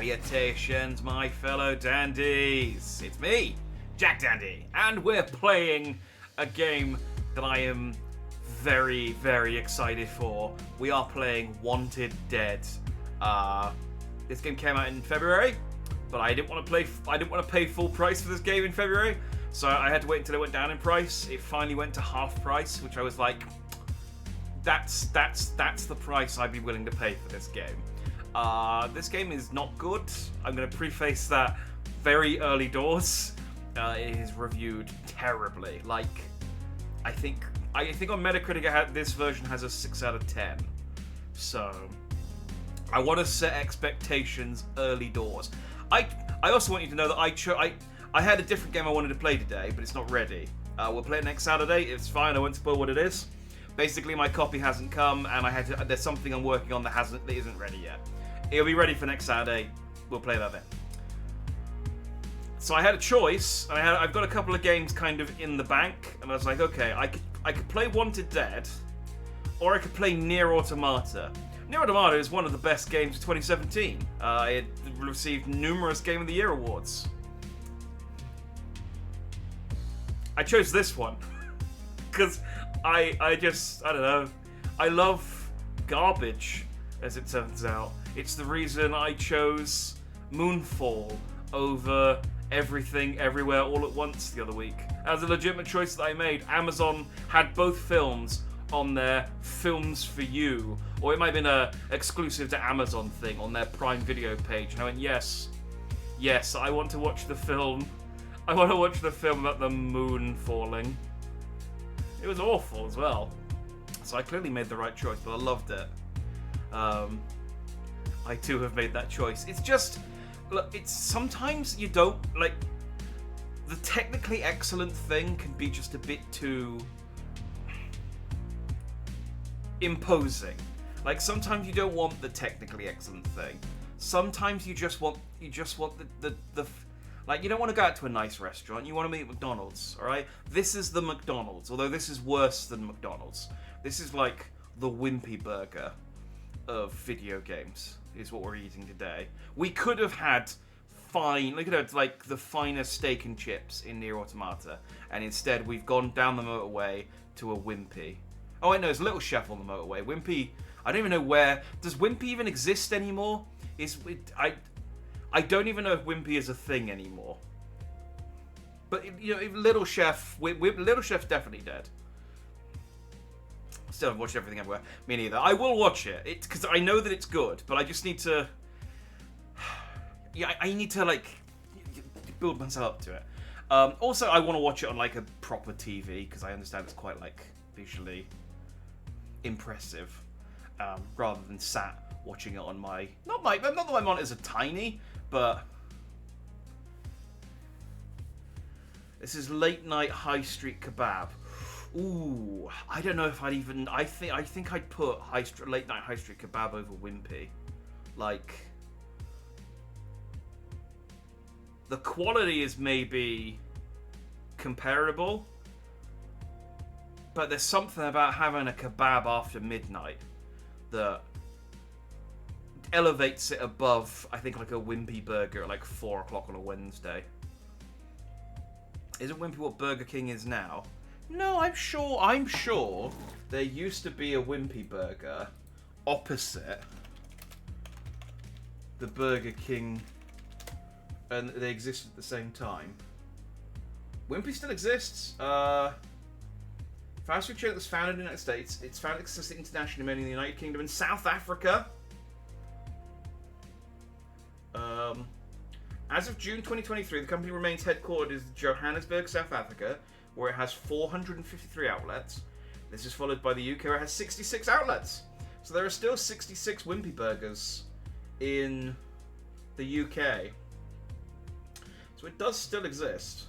Salutations, my fellow dandies! It's me, Jack Dandy, and we're playing a game that I am very, very excited for. We are playing Wanted Dead. This game came out in February, but I didn't want to pay full price for this game in February, so I had to wait until it went down in price. It finally went to half price, which I was like, that's the price I'd be willing to pay for this game. This game is not good. I'm going to preface that very early doors. It is reviewed terribly. Like, I think on Metacritic this version has a 6 out of 10. So I want to set expectations early doors. I also want you to know that I had a different game I wanted to play today, but it's not ready. We'll play it next Saturday. It's fine. I won't spoil what it is. Basically, my copy hasn't come, and there's something I'm working on that isn't ready yet. It'll be ready for next Saturday. We'll play that then. So I had a choice, and I've got a couple of games kind of in the bank, and I was like, okay, I could play Wanted Dead, or I could play Nier Automata. Nier Automata is one of the best games of 2017. It received numerous Game of the Year awards. I chose this one because I don't know. I love garbage, as it turns out. It's the reason I chose Moonfall over Everything Everywhere All at Once the other week. As a legitimate choice that I made. Amazon had both films on their Films for You, or it might have been a exclusive to Amazon thing on their Prime Video page, and I went, yes, I want to watch the film. I want to watch the film about the moon falling. It was awful as well. So I clearly made the right choice, but I loved it. I too have made that choice. It's just, look, it's sometimes you don't, like, the technically excellent thing can be just a bit too imposing. Like, sometimes you don't want the technically excellent thing. Sometimes you just want the like, you don't want to go out to a nice restaurant, you want to meet at McDonald's, alright? This is the McDonald's, although this is worse than McDonald's. This is like the wimpy burger of video games, is what we're eating today. We could have had like the finest steak and chips in Nier Automata, and instead we've gone down the motorway to a Wimpy. Oh wait, no, there's Little Chef on the motorway. Wimpy, I don't even know where. Does Wimpy even exist anymore? I don't even know if Wimpy is a thing anymore. But, you know, Little Chef, Little Chef's definitely dead. Still haven't watched Everything Everywhere. Me neither. I will watch it. It's because I know that it's good, but I just need to... Yeah, I need to, like, build myself up to it. Also, I want to watch it on, like, a proper TV, because I understand it's quite, like, visually impressive, rather than sat watching it on my... Not that my monitors are tiny, but... This is late night high street kebab. Ooh, I don't know if I'd even... I think I'd put late night high street kebab over Wimpy. Like... The quality is maybe comparable, but there's something about having a kebab after midnight that elevates it above, I think, like a Wimpy burger at like 4 o'clock on a Wednesday. Isn't Wimpy what Burger King is now? No, I'm sure there used to be a Wimpy burger opposite the Burger King, and they existed at the same time. Wimpy still exists. Fast food chain that's founded in the United States. It's founded internationally, mainly in the United Kingdom and South Africa. As of June 2023, the company remains headquartered in Johannesburg, South Africa, where it has 453 outlets. This is followed by the UK, where it has 66 outlets. So there are still 66 Wimpy burgers in the UK. So it does still exist.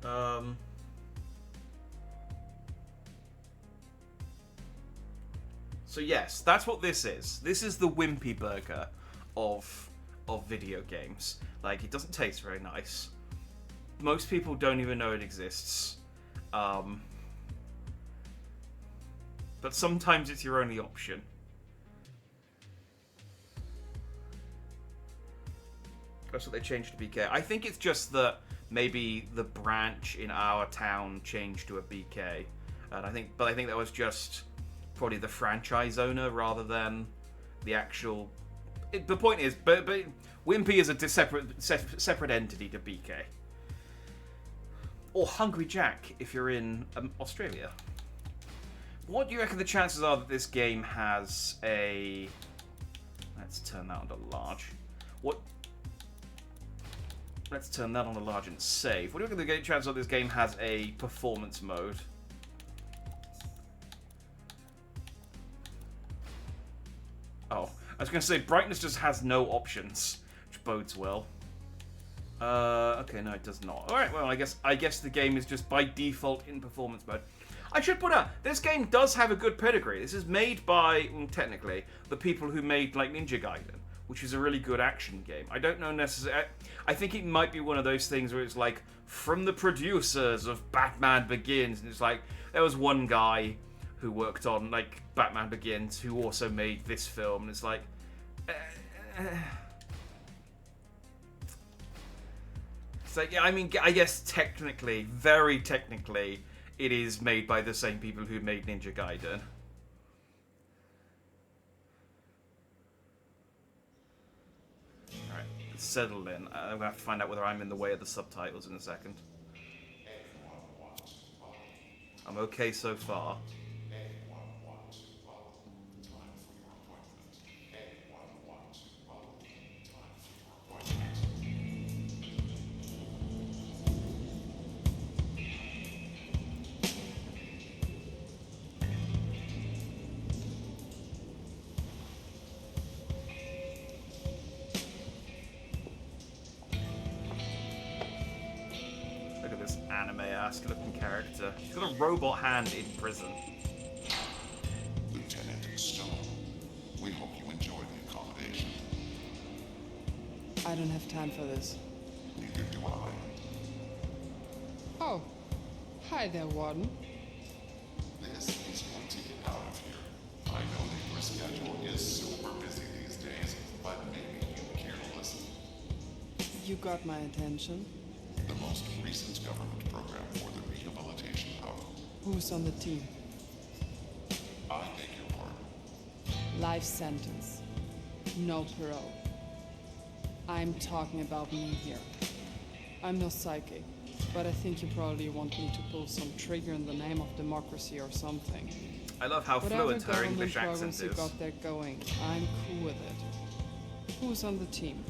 So yes, that's what this is. This is the Wimpy burger of video games. Like, it doesn't taste very nice. Most people don't even know it exists. But sometimes it's your only option. That's what they changed to BK. I think it's just that maybe the branch in our town changed to a BK, and I think that was just probably the franchise owner rather than the actual. The point is, but Wimpy is a separate entity to BK. Or Hungry Jack if you're in Australia. What do you reckon the chances are that this game has a... Let's turn that on to large. Let's turn that on to large and save. What do you reckon the chances are this game has a performance mode? Oh, I was going to say brightness just has no options, which bodes well. Okay, no, it does not. All right, well, I guess the game is just by default in performance mode. I should point out, this game does have a good pedigree. This is made by, technically, the people who made, like, Ninja Gaiden, which is a really good action game. I don't know necessarily... I think it might be one of those things where it's like, from the producers of Batman Begins, and it's like, there was one guy who worked on, like, Batman Begins, who also made this film, and it's like... It's like, yeah, I mean, I guess technically, very technically, it is made by the same people who made Ninja Gaiden. Alright, let's settle in. I'm going to have to find out whether I'm in the way of the subtitles in a second. I'm okay so far. Anime-esque looking character. She's got a robot hand in prison. Lieutenant Stone, we hope you enjoy the accommodation. I don't have time for this. Neither do I. Oh, hi there, Warden. This is going to get out of here. I know that your schedule is super busy these days, but maybe you care to listen. You got my attention. The most recent government program for the rehabilitation of... Who's on the team? I beg your pardon. Life sentence. No parole. I'm talking about me here. I'm no psychic, but I think you probably want me to pull some trigger in the name of democracy or something. I love how fluent her English accent is. You got there going, I'm cool with it. Who's on the team?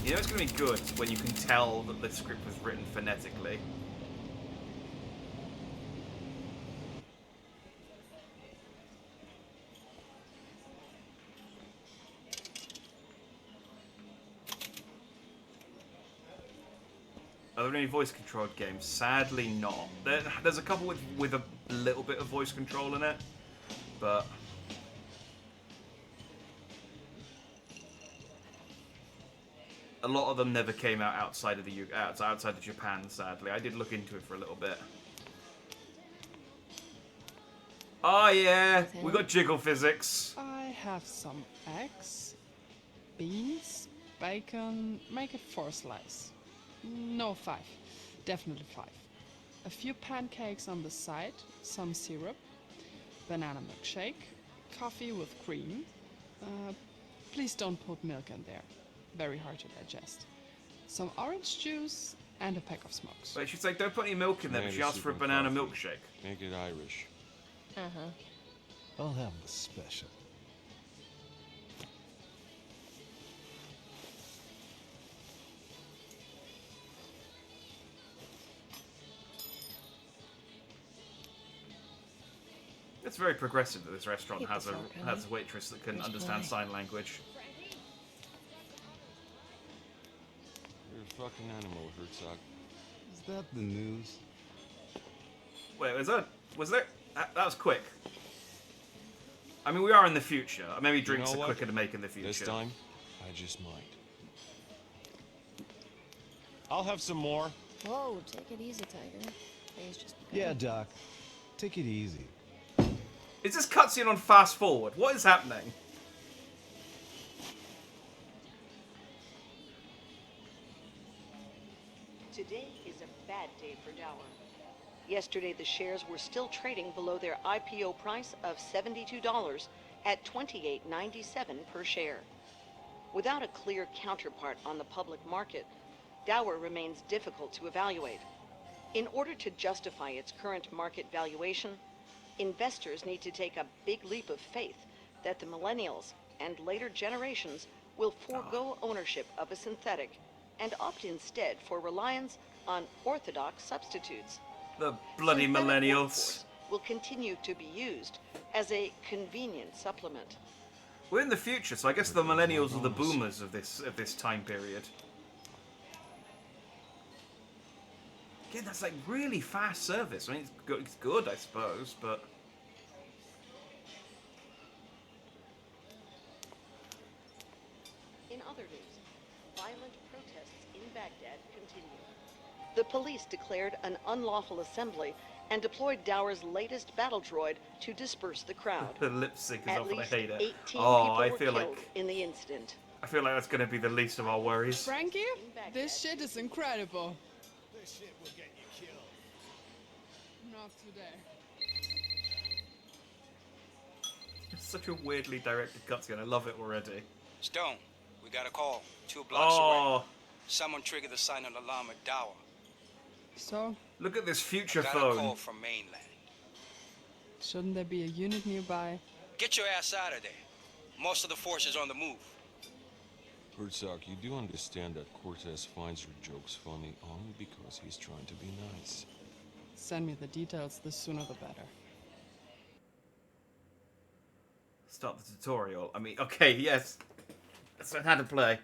You know it's going to be good when you can tell that the script was written phonetically. Are there any voice-controlled games? Sadly not. There's a couple with a little bit of voice control in it, but... a lot of them never came out outside of outside of Japan, sadly. I did look into it for a little bit. Oh yeah, we got jiggle physics. I have some eggs, beans, bacon, make it 4 slices. No, 5. Definitely 5. A few pancakes on the side, some syrup, banana milkshake, coffee with cream. Please don't put milk in there. Very hard to digest. Some orange juice and a pack of smokes. Wait, she's like, don't put any milk in there, but she asked for a banana milkshake. Make it Irish. Uh-huh. I'll have the special. It's very progressive that this restaurant Keep has this a up, has a waitress that can understand sign language. You're a fucking animal, Herzog. Is that the news? Wait, was there? That was quick. I mean, we are in the future. Maybe drinks are quicker to make in the future. This time, I just might. I'll have some more. Whoa, take it easy, Tiger. Day's just begun. Yeah, Doc. Take it easy. Is this cutscene on fast forward? What is happening? bad day for Dower. Yesterday, the shares were still trading below their IPO price of $72 at $28.97 per share. Without a clear counterpart on the public market, Dower remains difficult to evaluate. In order to justify its current market valuation, investors need to take a big leap of faith that the millennials and later generations will forego ownership of a synthetic and opt instead for reliance on orthodox substitutes. The bloody Synthetic millennials. workforce will continue to be used as a convenient supplement. We're in the future, so I guess the millennials are the boomers of this time period. Again, that's like really fast service. I mean, it's good, I suppose, but In other news, violent protests in Baghdad continue. The police declared an unlawful assembly and deployed Dower's latest battle droid to disperse the crowd. the lip sync is At off and I least hate 18 it. Oh, people I were feel killed like in the incident. that's going to be the least of our worries. Frankie, this shit is incredible. This shit will get you killed. Not today. It's such a weirdly directed cutscene. I love it already. Stone, we got a call. 2 blocks away. Oh, Someone triggered the silent alarm at Dower. So, look at this future Got a call phone. from mainland. shouldn't there be a unit nearby? Get your ass out of there. Most of the force is on the move. Herzog, you do understand that Cortez finds your jokes funny only because he's trying to be nice. Send me the details, the sooner the better. Start the tutorial. I mean, okay, yes. That's how to play.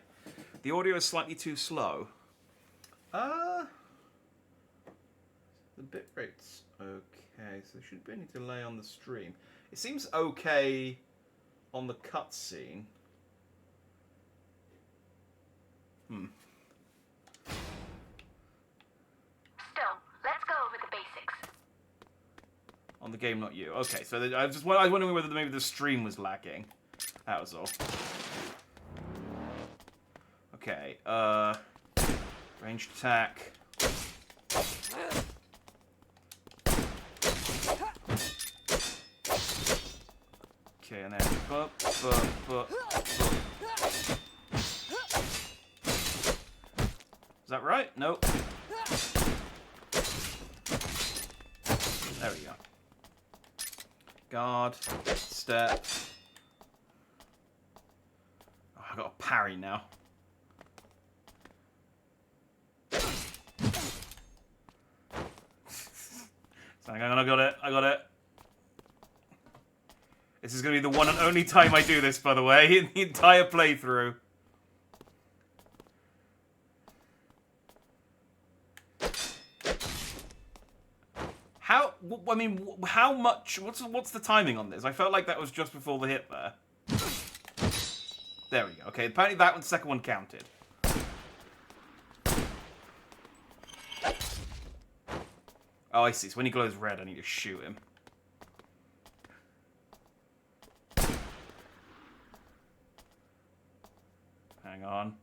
The audio is slightly too slow. The bit rate's okay, so there shouldn't be any delay on the stream. It seems okay on the cutscene. Stone, let's go over the basics. On the game, not you. Okay, so I was wondering whether maybe the stream was lagging. That was all. Okay, ranged attack. Okay, and then Is that right? Nope. There we go. Guard, step. Oh, I got a parry now. Hang on, I got it. I got it. This is going to be the one and only time I do this, by the way, in the entire playthrough. I mean, how much? What's the timing on this? I felt like that was just before the hit there. There we go. Okay, apparently that one, second one counted. Oh, I see. So when he glows red, I need to shoot him. Hang on.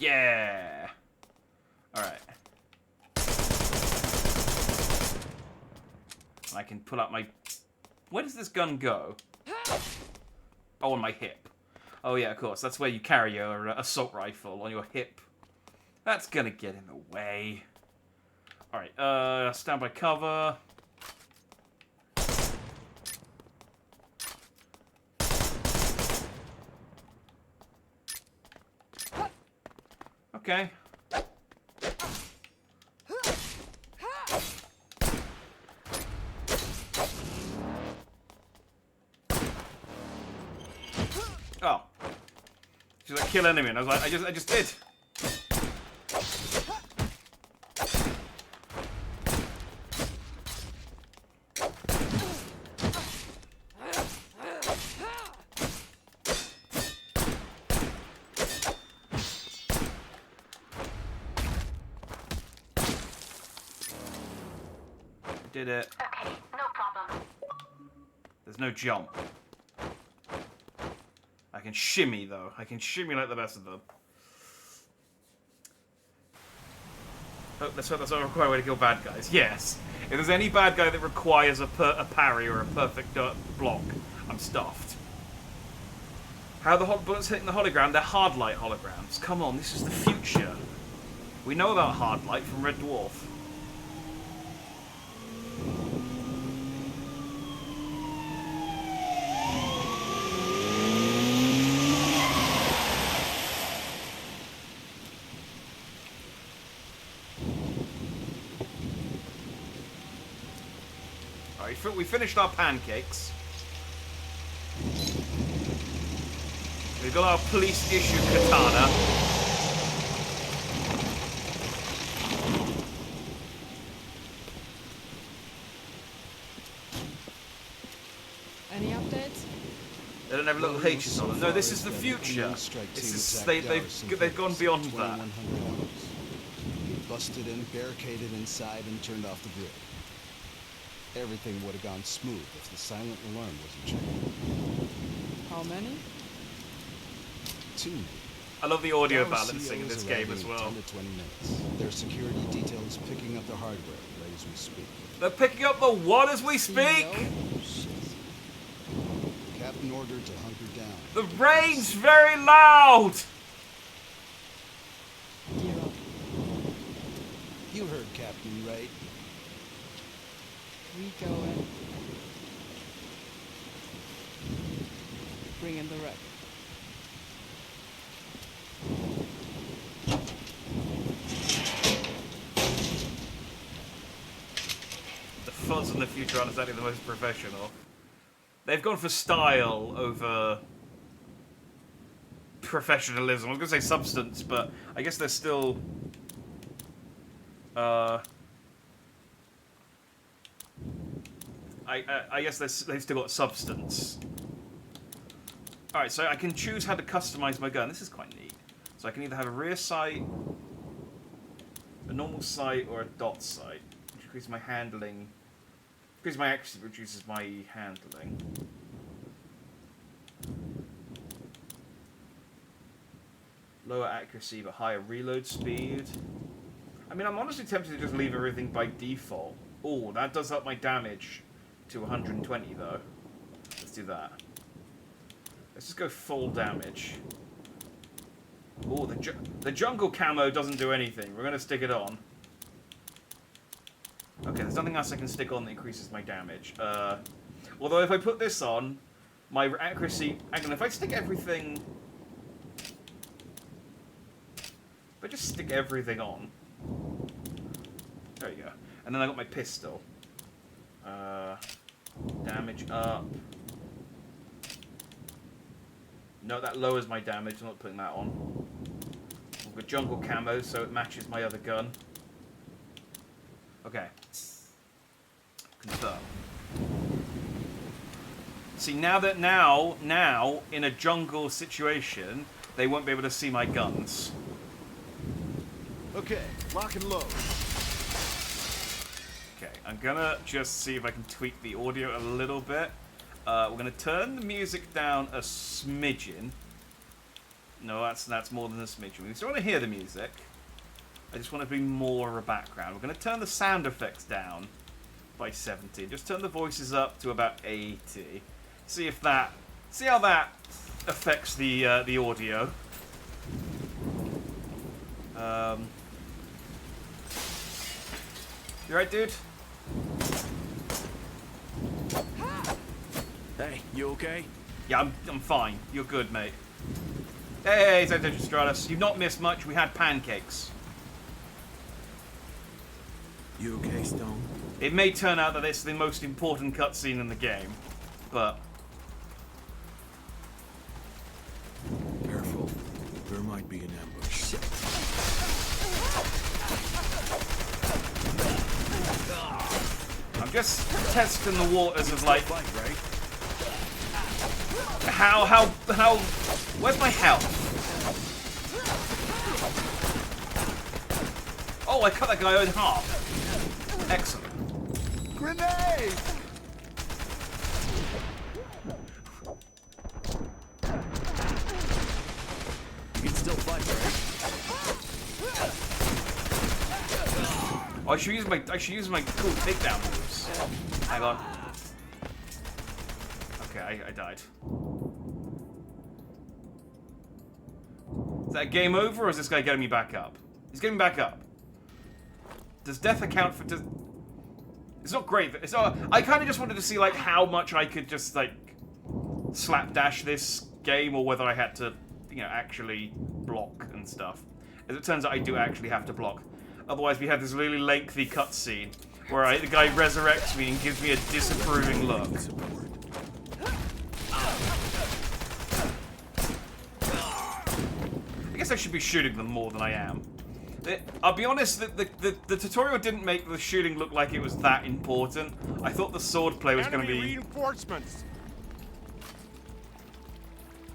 Yeah. All right. I can pull out my... Where does this gun go? Oh, on my hip. Oh, yeah, of course. That's where you carry your assault rifle, on your hip. That's gonna get in the way. Alright, stand by cover. Okay. Oh. She's like, kill enemy, and I was like, I just did. Did it. Okay, no problem. There's no jump. I can shimmy, though. I can shimmy like the best of them. Let's hope that's not a required way to kill bad guys. Yes. If there's any bad guy that requires a parry or a perfect block, I'm stuffed. How are the hot bullets hitting the hologram? They're hard light holograms. Come on, this is the future. We know about hard light from Red Dwarf. Alright, we finished our pancakes. We've got our police issue katana. Any updates? They don't have little H's on them. No, this is the future. This is, they've gone beyond that. He busted in, barricaded inside, and turned off the grid. Everything would have gone smooth if the silent alarm wasn't triggered. How many? 2. I love the audio Our balancing in this COs game arriving as in well. 10 to 20 minutes. Their security detail is picking up their hardware right as we speak. They're picking up the what as we speak? Captain ordered to hunker down. The rain's very loud! Gear up. You heard Captain, right? We go in. Bring in the wreck. The fuzz in the future aren't exactly the most professional. They've gone for style over professionalism. I was going to say substance, but I guess they're still... I guess they've still got substance. Alright, so I can choose how to customize my gun. This is quite neat. So I can either have a rear sight, a normal sight, or a dot sight. Which increases my handling. Increases my accuracy, reduces my handling. Lower accuracy, but higher reload speed. I mean, I'm honestly tempted to just leave everything by default. Oh, that does up my damage to 120, though. Let's do that. Let's just go full damage. Oh, the jungle camo doesn't do anything. We're going to stick it on. Okay, there's nothing else I can stick on that increases my damage. Although if I put this on, my accuracy... Hang on, if I stick everything... If I just stick everything on... There you go. And then I got my pistol. Damage up. No, that lowers my damage. I'm not putting that on. I've got jungle camo, so it matches my other gun. Okay. Confirm. See, now, in a jungle situation, they won't be able to see my guns. Okay, lock and load. Okay, I'm gonna just see if I can tweak the audio a little bit. We're gonna turn the music down a smidgen. No, that's more than a smidgen. We still want to hear the music. I just want to be more of a background. We're gonna turn the sound effects down by 70. Just turn the voices up to about 80. See how that affects the audio. You right, dude? Hey, you okay? Yeah, I'm fine. You're good, mate. Hey, Zeta Stratus. You've not missed much. We had pancakes. You okay, Stone? It may turn out that it's the most important cutscene in the game, but... Careful. There might be an ambush. I'm just testing the waters of, like... How... Where's my health? Oh, I cut that guy in half. Excellent. Grenade! You can still fight, right? I should use my cool takedown moves. Hang on. Okay, I died. Is that game over, or is this guy getting me back up? He's getting me back up. Does death account for... It's not great. It's not, I kind of just wanted to see, like, how much I could just, like, slapdash this game, or whether I had to, you know, actually block and stuff. As it turns out, I do actually have to block. Otherwise, we have this really lengthy cutscene where the guy resurrects me and gives me a disapproving look. I guess I should be shooting them more than I am. I'll be honest, the tutorial didn't make the shooting look like it was that important. I thought the swordplay was going to be... reinforcements!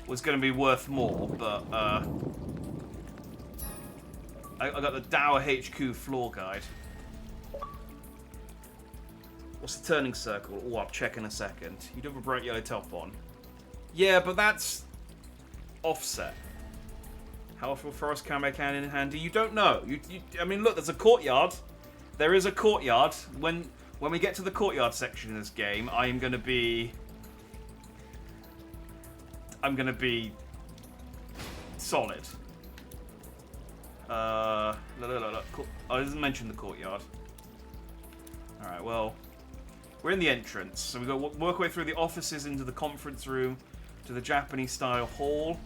Was going to be worth more, but, I got the Dower HQ floor guide. What's the turning circle? Oh, I'll check in a second. You do have a bright yellow top on. Yeah, but that's... offset. How often forest can make hand in handy? You don't know. I mean, look, there's a courtyard. There is a courtyard. When we get to the courtyard section in this game, I'm gonna be solid. I didn't mention the courtyard. All right, well, we're in the entrance, so we got to work our way through the offices into the conference room to the Japanese-style hall.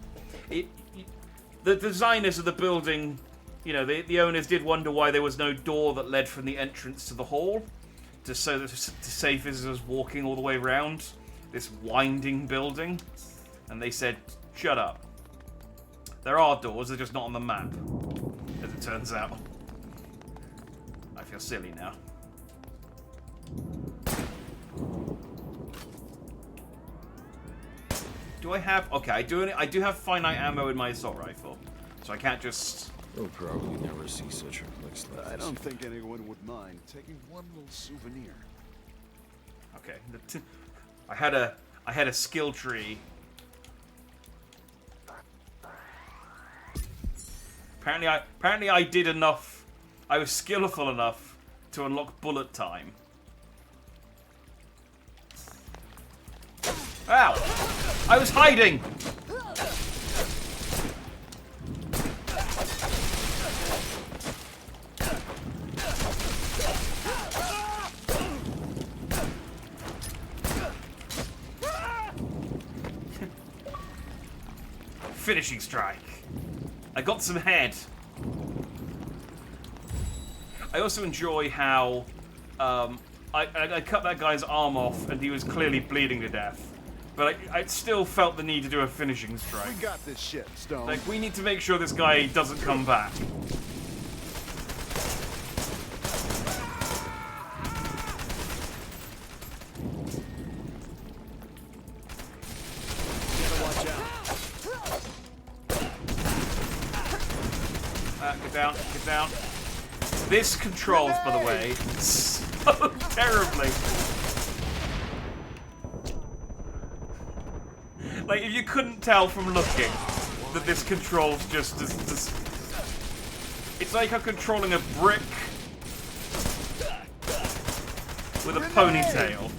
The designers of the building, you know, the owners did wonder why there was no door that led from the entrance to the hall, to save visitors walking all the way around this winding building. And they said, shut up. There are doors, they're just not on the map, as it turns out. I feel silly now. Do I have... Okay, I do have finite ammo in my assault rifle, so I can't just... You'll probably never see such a place like this. I don't think anyone would mind taking one little souvenir. Okay, I had a skill tree. Apparently I did enough. I was skillful enough to unlock bullet time. Ow! I was hiding! Finishing strike. I got some head. I also enjoy how I cut that guy's arm off and he was clearly bleeding to death. But I still felt the need to do a finishing strike. We got this shit, Stone. Like, we need to make sure this guy doesn't come back. Get down, get down. This controls, by the way, so terribly. Like, if you couldn't tell from looking that this controls just as... It's like I'm controlling a brick with a ponytail.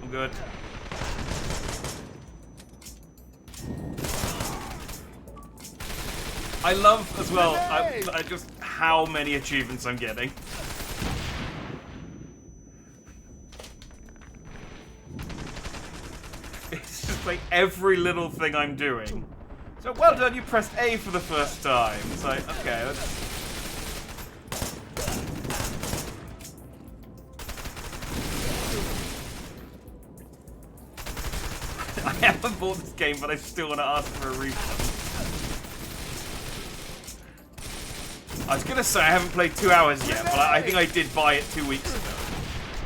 I'm good. I love, as well, I just how many achievements I'm getting. It's just like every little thing I'm doing. So, well done, you pressed A for the first time. It's like, okay, let's... I haven't bought this game, but I still want to ask for a refund. I was gonna say I haven't played 2 hours yet, but I think I did buy it 2 weeks ago.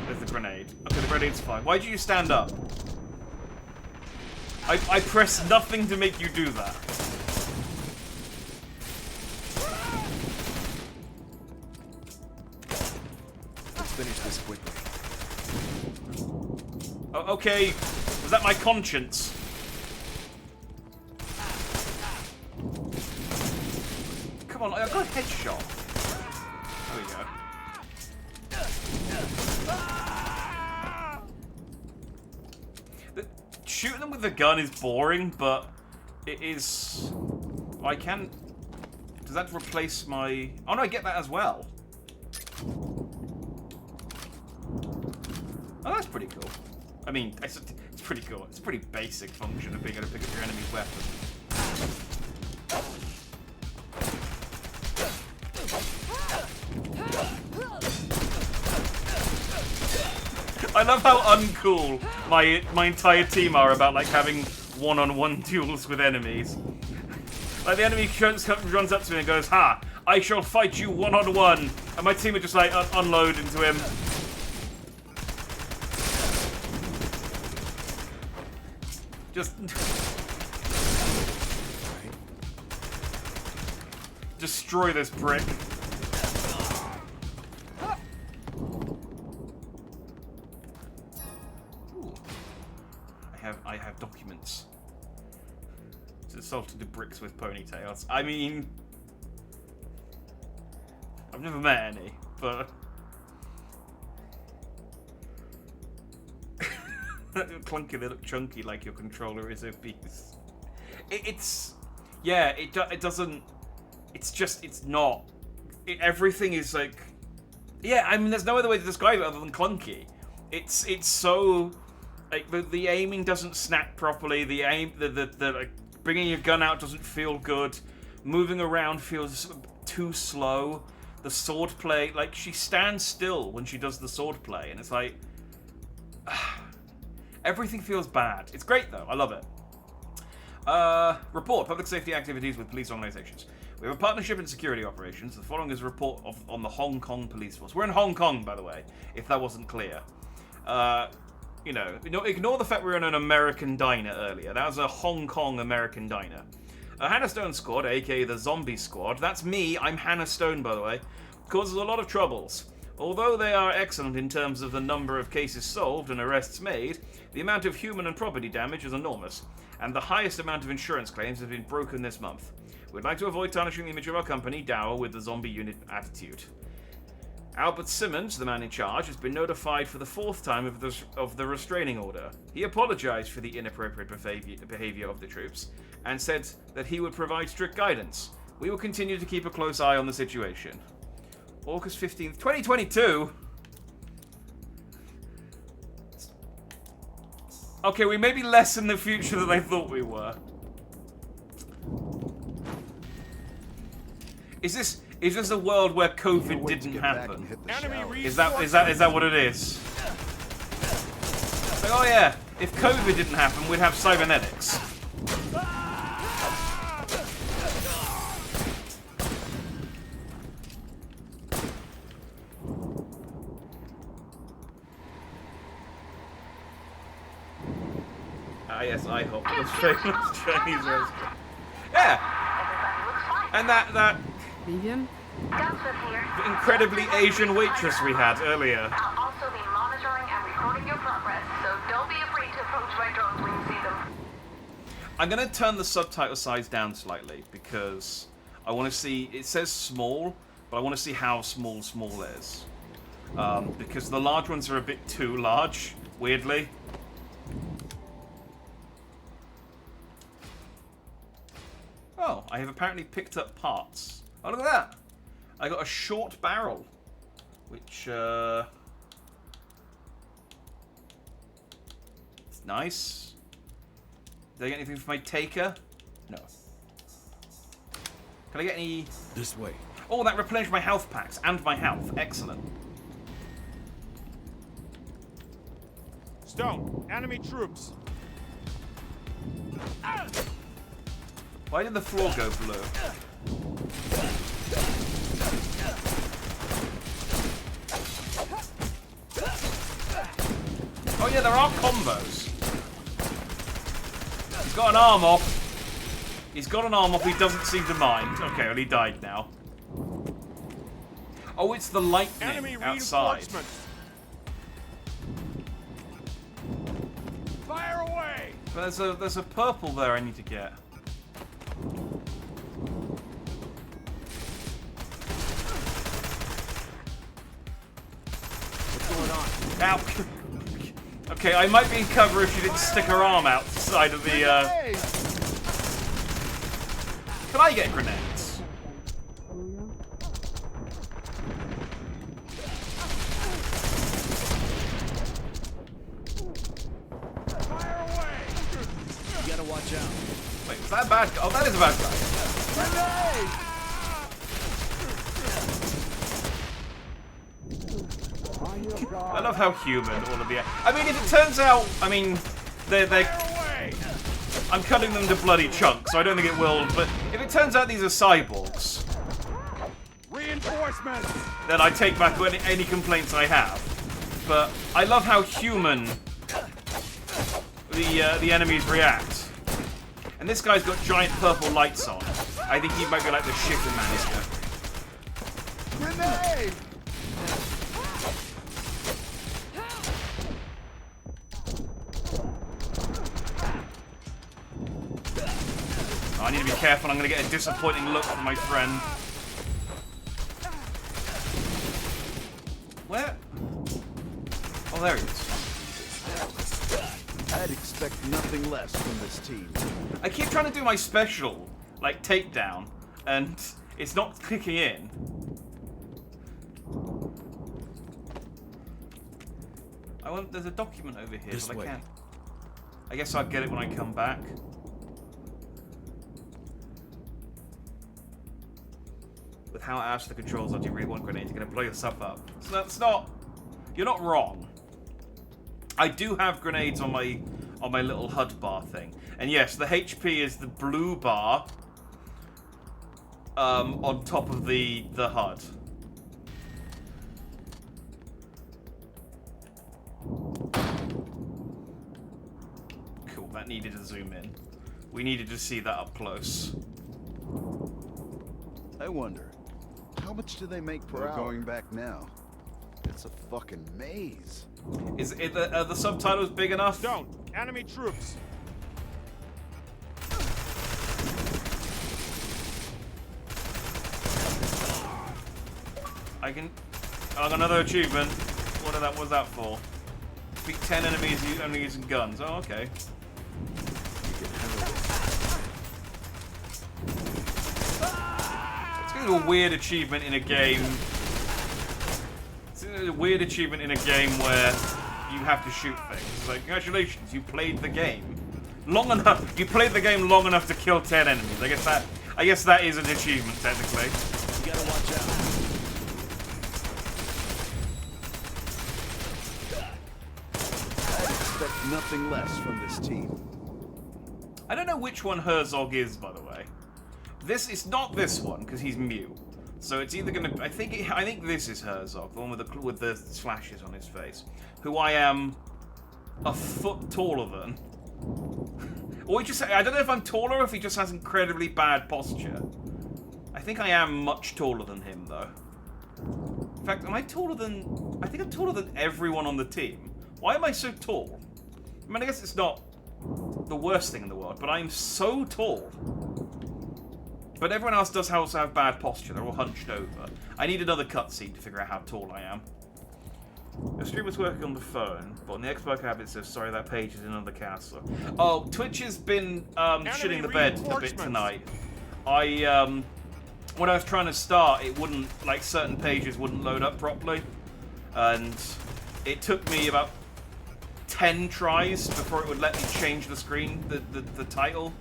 There's the grenade. Okay, the grenade's fine. Why did you stand up? I pressed nothing to make you do that. Let's finish this quickly. Oh, okay. Was that my conscience? I got a headshot. There we go. Shooting them with the gun is boring, but it is... I can... Does that replace my... Oh no, I get that as well. Oh, that's pretty cool. I mean, it's pretty cool. It's a pretty basic function of being able to pick up your enemy's weapon. I love how uncool my entire team are about like having one-on-one duels with enemies. Like the enemy runs up to me and goes, "Ha! I shall fight you one-on-one," and my team would just like unload into him. Just destroy this brick. Ooh. I have documents. It's assaulted the bricks with ponytails. I mean, I've never met any, but clunky, they look chunky like your controller is obese. It doesn't. It's not. Everything is like, yeah. I mean, there's no other way to describe it other than clunky. It's so like the aiming doesn't snap properly. The like bringing your gun out doesn't feel good. Moving around feels too slow. The sword play, like she stands still when she does the sword play, and it's like everything feels bad. It's great though. I love it. Report public safety activities with police organizations. We have a partnership in security operations. The following is a report on the Hong Kong police force. We're in Hong Kong, by the way, if that wasn't clear. Ignore the fact we were in an American diner earlier. That was a Hong Kong American diner. A Hannah Stone squad, aka the Zombie Squad. That's me. I'm Hannah Stone, by the way. Causes a lot of troubles. Although they are excellent in terms of the number of cases solved and arrests made, the amount of human and property damage is enormous, and the highest amount of insurance claims have been broken this month. We'd like to avoid tarnishing the image of our company, Dower, with the zombie unit attitude. Albert Simmons, the man in charge, has been notified for the 4th time of the restraining order. He apologized for the inappropriate behavior of the troops, and said that he would provide strict guidance. We will continue to keep a close eye on the situation. August 15th, 2022? Okay, we may be less in the future than I thought we were. Is this a world where COVID didn't happen? Is that what it is? It's like, oh yeah, if COVID didn't happen, we'd have cybernetics. Yes, IHOP was famous Chinese restaurant. Yeah, and that Vegan? incredibly Asian waitress we had earlier. I'll also be monitoring and recording your progress, so don't be afraid to approach my drones when you see them. I'm gonna turn the subtitle size down slightly because I want to see. It says small, but I want to see how small is. Because the large ones are a bit too large, weirdly. Oh, I have apparently picked up parts. Oh, look at that! I got a short barrel, which, it's nice. Did I get anything for my taker? No. Can I get any... This way. Oh, that replenished my health packs and my health. Excellent. Stone, enemy troops. Why did the floor go blue? Oh yeah, there are combos. He's got an arm off. He's got an arm off he doesn't seem to mind. Okay, well he died now. Oh, it's the lightning Enemy outside. Fire away! But there's a purple there I need to get. on. Ow. Okay, I might be in cover if she didn't stick her arm out the side of the, Can I get grenades? Fire away! You gotta watch out. Wait, was that a bad guy? Oh, that is a bad guy. I love how human all of the... I mean, if it turns out... I mean, they're... I'm cutting them to bloody chunks, so I don't think it will, but if it turns out these are cyborgs... Reinforcements! Then I take back any complaints I have. But I love how human the enemies react. And this guy's got giant purple lights on. I think he might be like the shipping manager. Grenade! Oh, I need to be careful, I'm going to get a disappointing look from my friend. Where? Oh, there he is. I'd expect nothing less from this team. I keep trying to do my special, like takedown, and it's not kicking in. There's a document over here, This but I way. can't. I guess I'll get it when I come back. With how ash the controls are, do you really want grenades? You're gonna blow yourself up. So that's not. You're not wrong. I do have grenades on my little HUD bar thing, and yes, the HP is the blue bar on top of the HUD. Cool. That needed to zoom in. We needed to see that up close. I wonder, how much do they make per hour? Going back now. It's a fucking maze. Are the subtitles big enough? Don't! Enemy troops! I can. Oh, I got another achievement. What was that for? Beat 10 enemies only using guns. Oh, okay. It's kind of a weird achievement in a game. It's a weird achievement in a game where you have to shoot things. It's like, congratulations, you played the game long enough. You played the game long enough to kill 10 enemies. I guess that is an achievement technically. You gotta watch out. I'd expect nothing less from this team. I don't know which one Herzog is, by the way. It's not this one because he's Mew. So it's either gonna. I think this is Herzog, the one with the slashes on his face, who I am a foot taller than. Or I don't know if I'm taller or if he just has incredibly bad posture. I think I am much taller than him, though. In fact, am I taller than? I think I'm taller than everyone on the team. Why am I so tall? I mean, I guess it's not the worst thing in the world, but I'm so tall. But everyone else does also have bad posture. They're all hunched over. I need another cutscene to figure out how tall I am. The streamer's working on the phone, but on the Xbox app it says, sorry, that page is in another caster. Oh, Twitch has been shitting the bed a bit tonight. When I was trying to start, it wouldn't, like, certain pages wouldn't load up properly. And it took me about 10 tries before it would let me change the screen, the title.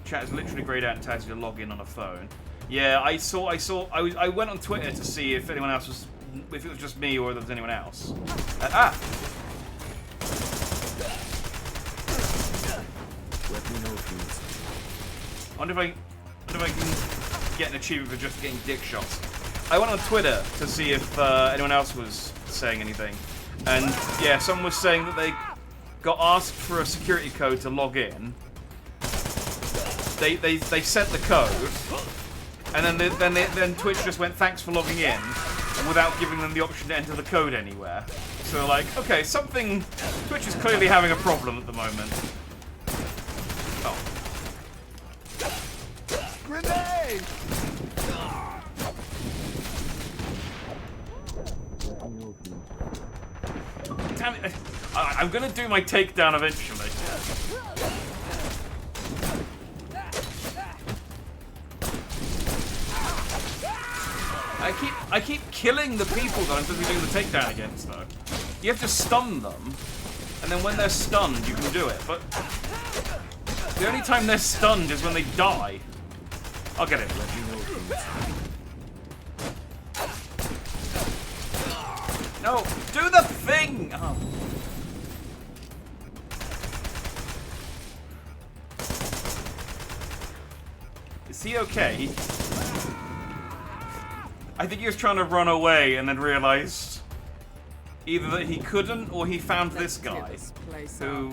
Chat is literally grayed out and tells you to log in on a phone. Yeah, I went on Twitter to see if anyone else was, if it was just me or if there was anyone else. Let me know if you need something. I wonder if I can get an achievement for just getting dick shots. I went on Twitter to see if anyone else was saying anything. And yeah, someone was saying that they got asked for a security code to log in. They sent the code, and then Twitch just went, thanks for logging in, without giving them the option to enter the code anywhere. So like, okay, Twitch is clearly having a problem at the moment. Oh. Grenade! I'm gonna do my takedown eventually. I keep killing the people that I'm supposed to be doing the takedown against, though. You have to stun them, and then when they're stunned, you can do it. But the only time they're stunned is when they die. I'll get it. No, do the thing! Oh. Is he okay? I think he was trying to run away and then realized either that he couldn't or he found this guy who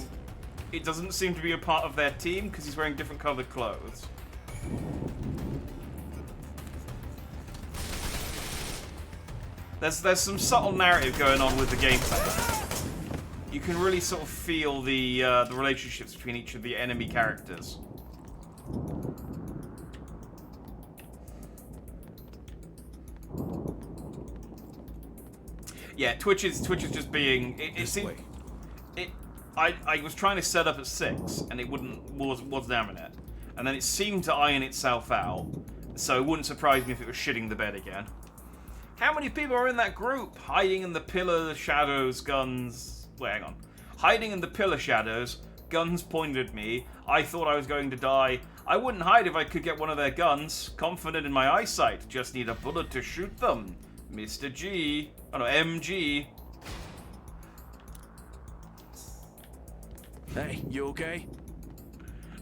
it doesn't seem to be a part of their team because he's wearing different colored clothes. There's some subtle narrative going on with the gameplay. You can really sort of feel the relationships between each of the enemy characters. Yeah, Twitch is just being. I was trying to set up at 6 and it wasn't having it, and then it seemed to iron itself out. So it wouldn't surprise me if it was shitting the bed again. How many people are in that group? Hiding in the pillar shadows, guns. Wait, hang on. Hiding in the pillar shadows, guns pointed at me. I thought I was going to die. I wouldn't hide if I could get one of their guns. Confident in my eyesight. Just need a bullet to shoot them. Mr. G. Oh no, MG. Hey, you okay?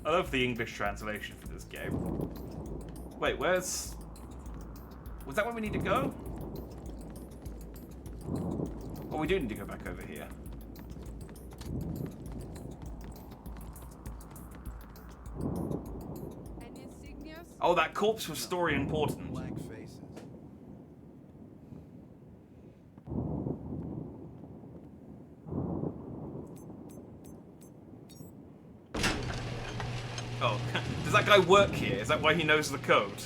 I love the English translation for this game. Wait, where's... Was that where we need to go? Oh, we do need to go back over here. Oh, that corpse was story important. Black faces. Oh, does that guy work here? Is that why he knows the code?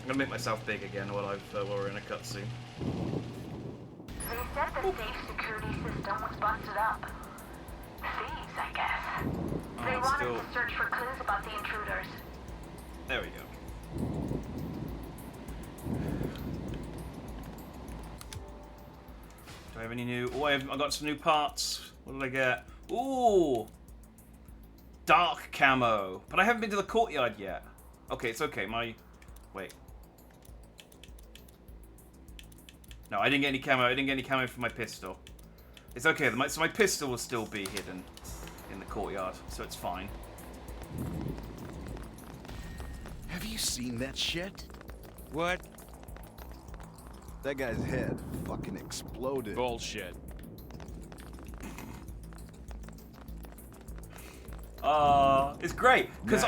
I'm gonna make myself big again while we're in a cutscene. They said the safe security system was busted up. Thieves, I guess. They wanted to search for clues about the intruders. There we go. Do I have any new... Oh, I got some new parts. What did I get? Ooh! Dark camo. But I haven't been to the courtyard yet. Okay, it's okay. Wait. No, I didn't get any camo. I didn't get any camo for my pistol. It's okay. So my pistol will still be hidden in the courtyard, so it's fine. Have you seen that shit? What? That guy's head fucking exploded. Bullshit. It's great because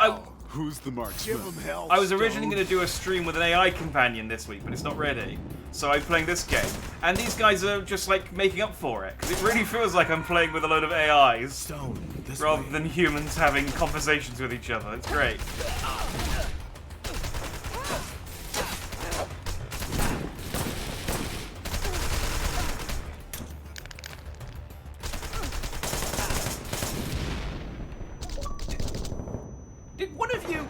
who's the marksman? Give him hell. I was originally going to do a stream with an AI companion this week, but it's not ready. So I'm playing this game, and these guys are just like making up for it because it really feels like I'm playing with a load of AIs rather than humans having conversations with each other. It's great. Did one of you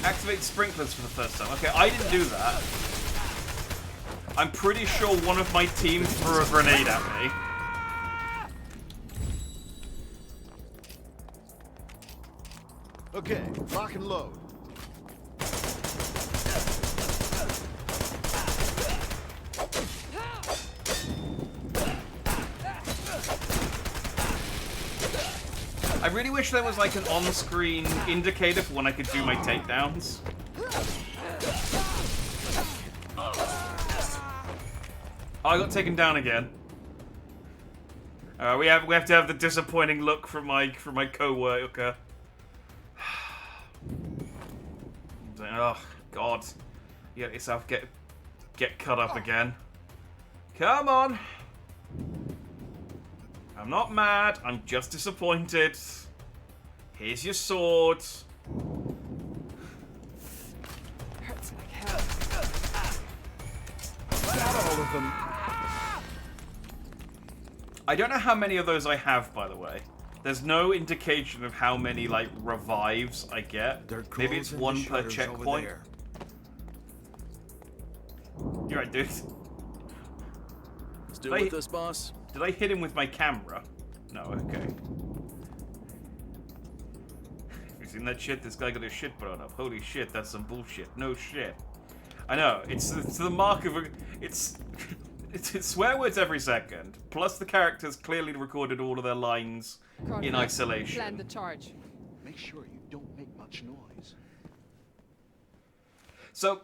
activate sprinklers for the first time? Okay, I didn't do that. I'm pretty sure one of my team threw a grenade at me. Okay, lock and load. I really wish there was like an on-screen indicator for when I could do my takedowns. Oh, I got taken down again. We have to have the disappointing look from my co-worker. Oh God, you let yourself get cut up again. Come on. I'm not mad, I'm just disappointed. Here's your sword. Hurts like hell. Got all of them. I don't know how many of those I have, by the way. There's no indication of how many, like, revives I get. Maybe it's one per checkpoint. You're right, dude. Still with us, boss? Did I hit him with my camera? No, okay. You seen that shit? This guy got his shit blown up. Holy shit, that's some bullshit. No shit. I know, it's the mark of a... It's swear words every second. Plus the characters clearly recorded all of their lines in isolation. Plan the charge. Make sure you don't make much noise. So,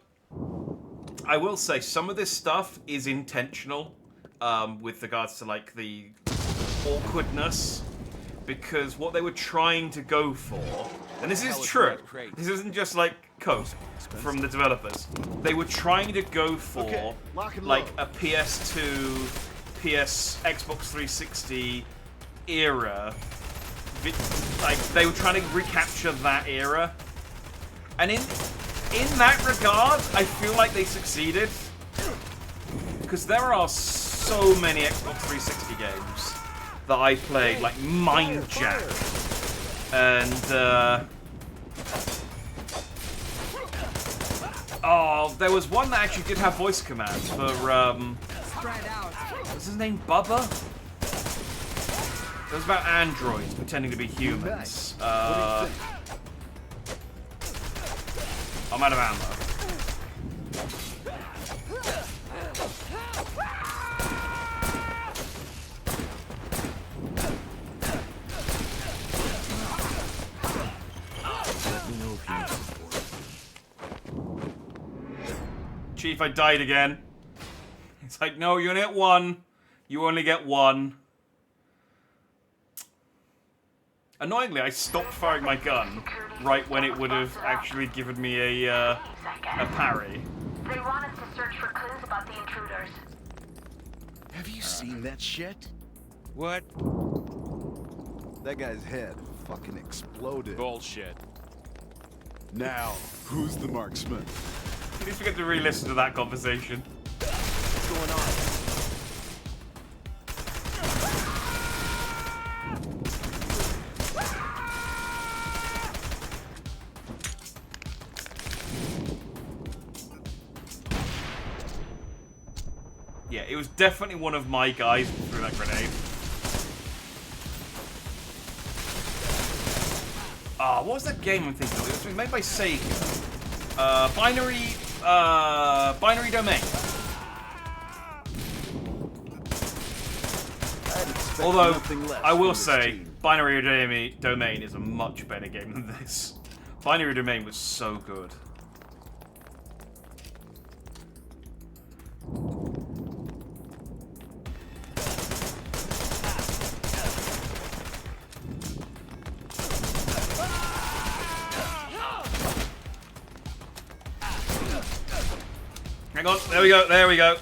I will say some of this stuff is intentional with regards to like the awkwardness, because what they were trying to go for, and this is true, this isn't just like code from the developers. They were trying to go for like a PS2, Xbox 360 era. Like they were trying to recapture that era, and in that regard, I feel like they succeeded, because there are so many Xbox 360 games that I played, like Mind Jack, and oh, there was one that actually did have voice commands for Spread out. what's his name, Bubba? It was about androids pretending to be humans. I'm out of ammo. Let me know if you need support. Chief, I died again. It's like, no, you only get one. You only get one. Annoyingly, I stopped firing my gun right when it would have actually given me a parry. They want us to search for clues about the intruders. Have you seen that shit? What? That guy's head fucking exploded. Bullshit. Now, who's the marksman? At least we get to re-listen to that conversation. What's going on? Yeah, it was definitely one of my guys who threw that grenade. Ah, what was that game I'm thinking of? It was made by Sega. Binary Domain. Although, I will say, Binary Domain is a much better game than this. Binary Domain was so good. Hang on, there we go, there we go.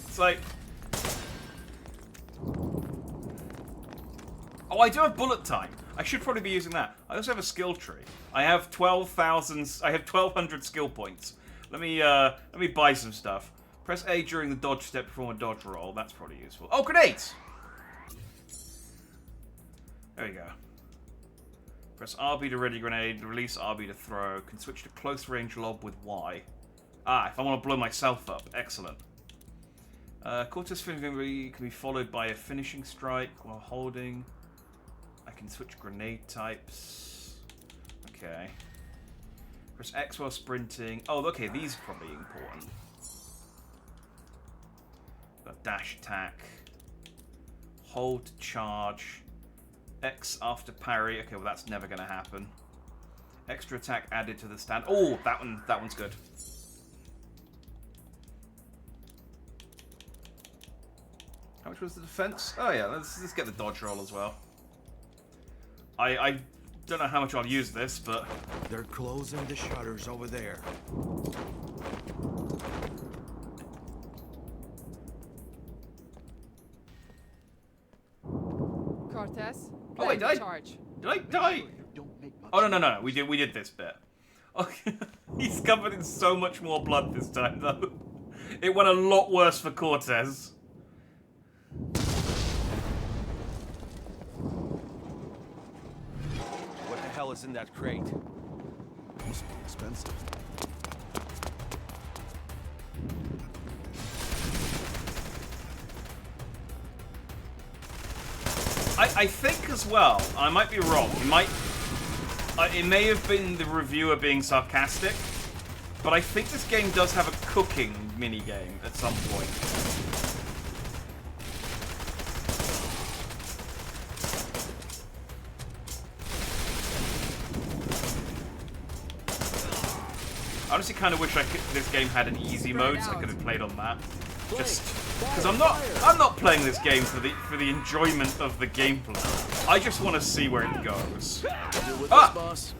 It's like... Oh, I do have bullet time. I should probably be using that. I also have a skill tree. I have 1,200 skill points. Let me buy some stuff. Press A during the dodge step, perform a dodge roll. That's probably useful. Oh, grenades! There we go. Press RB to ready grenade, release RB to throw. Can switch to close range lob with Y. Ah, if I want to blow myself up. Excellent. Cortex finishing can be followed by a finishing strike while holding. I can switch grenade types. Okay. Press X while sprinting. Oh, okay, these are probably important. Got dash attack. Hold to charge. X after parry. Okay, well that's never going to happen. Extra attack added to the stand. Oh, that one's good. How much was the defense? Oh yeah, let's get the dodge roll as well. I don't know how much I'll use this, but They're closing the shutters over there. Cortez, oh wait, plan the charge. did I die? Oh no, we did this bit. Okay. He's covered in so much more blood this time though. It went a lot worse for Cortez. What the hell is in that crate? Must be expensive. I think as well, I might be wrong, it may have been the reviewer being sarcastic, but I think this game does have a cooking minigame at some point. I honestly kind of wish this game had an easy mode, so I could have played on that. Just because I'm not playing this game for the enjoyment of the gameplay. I just want to see where it goes. Ah! Boss.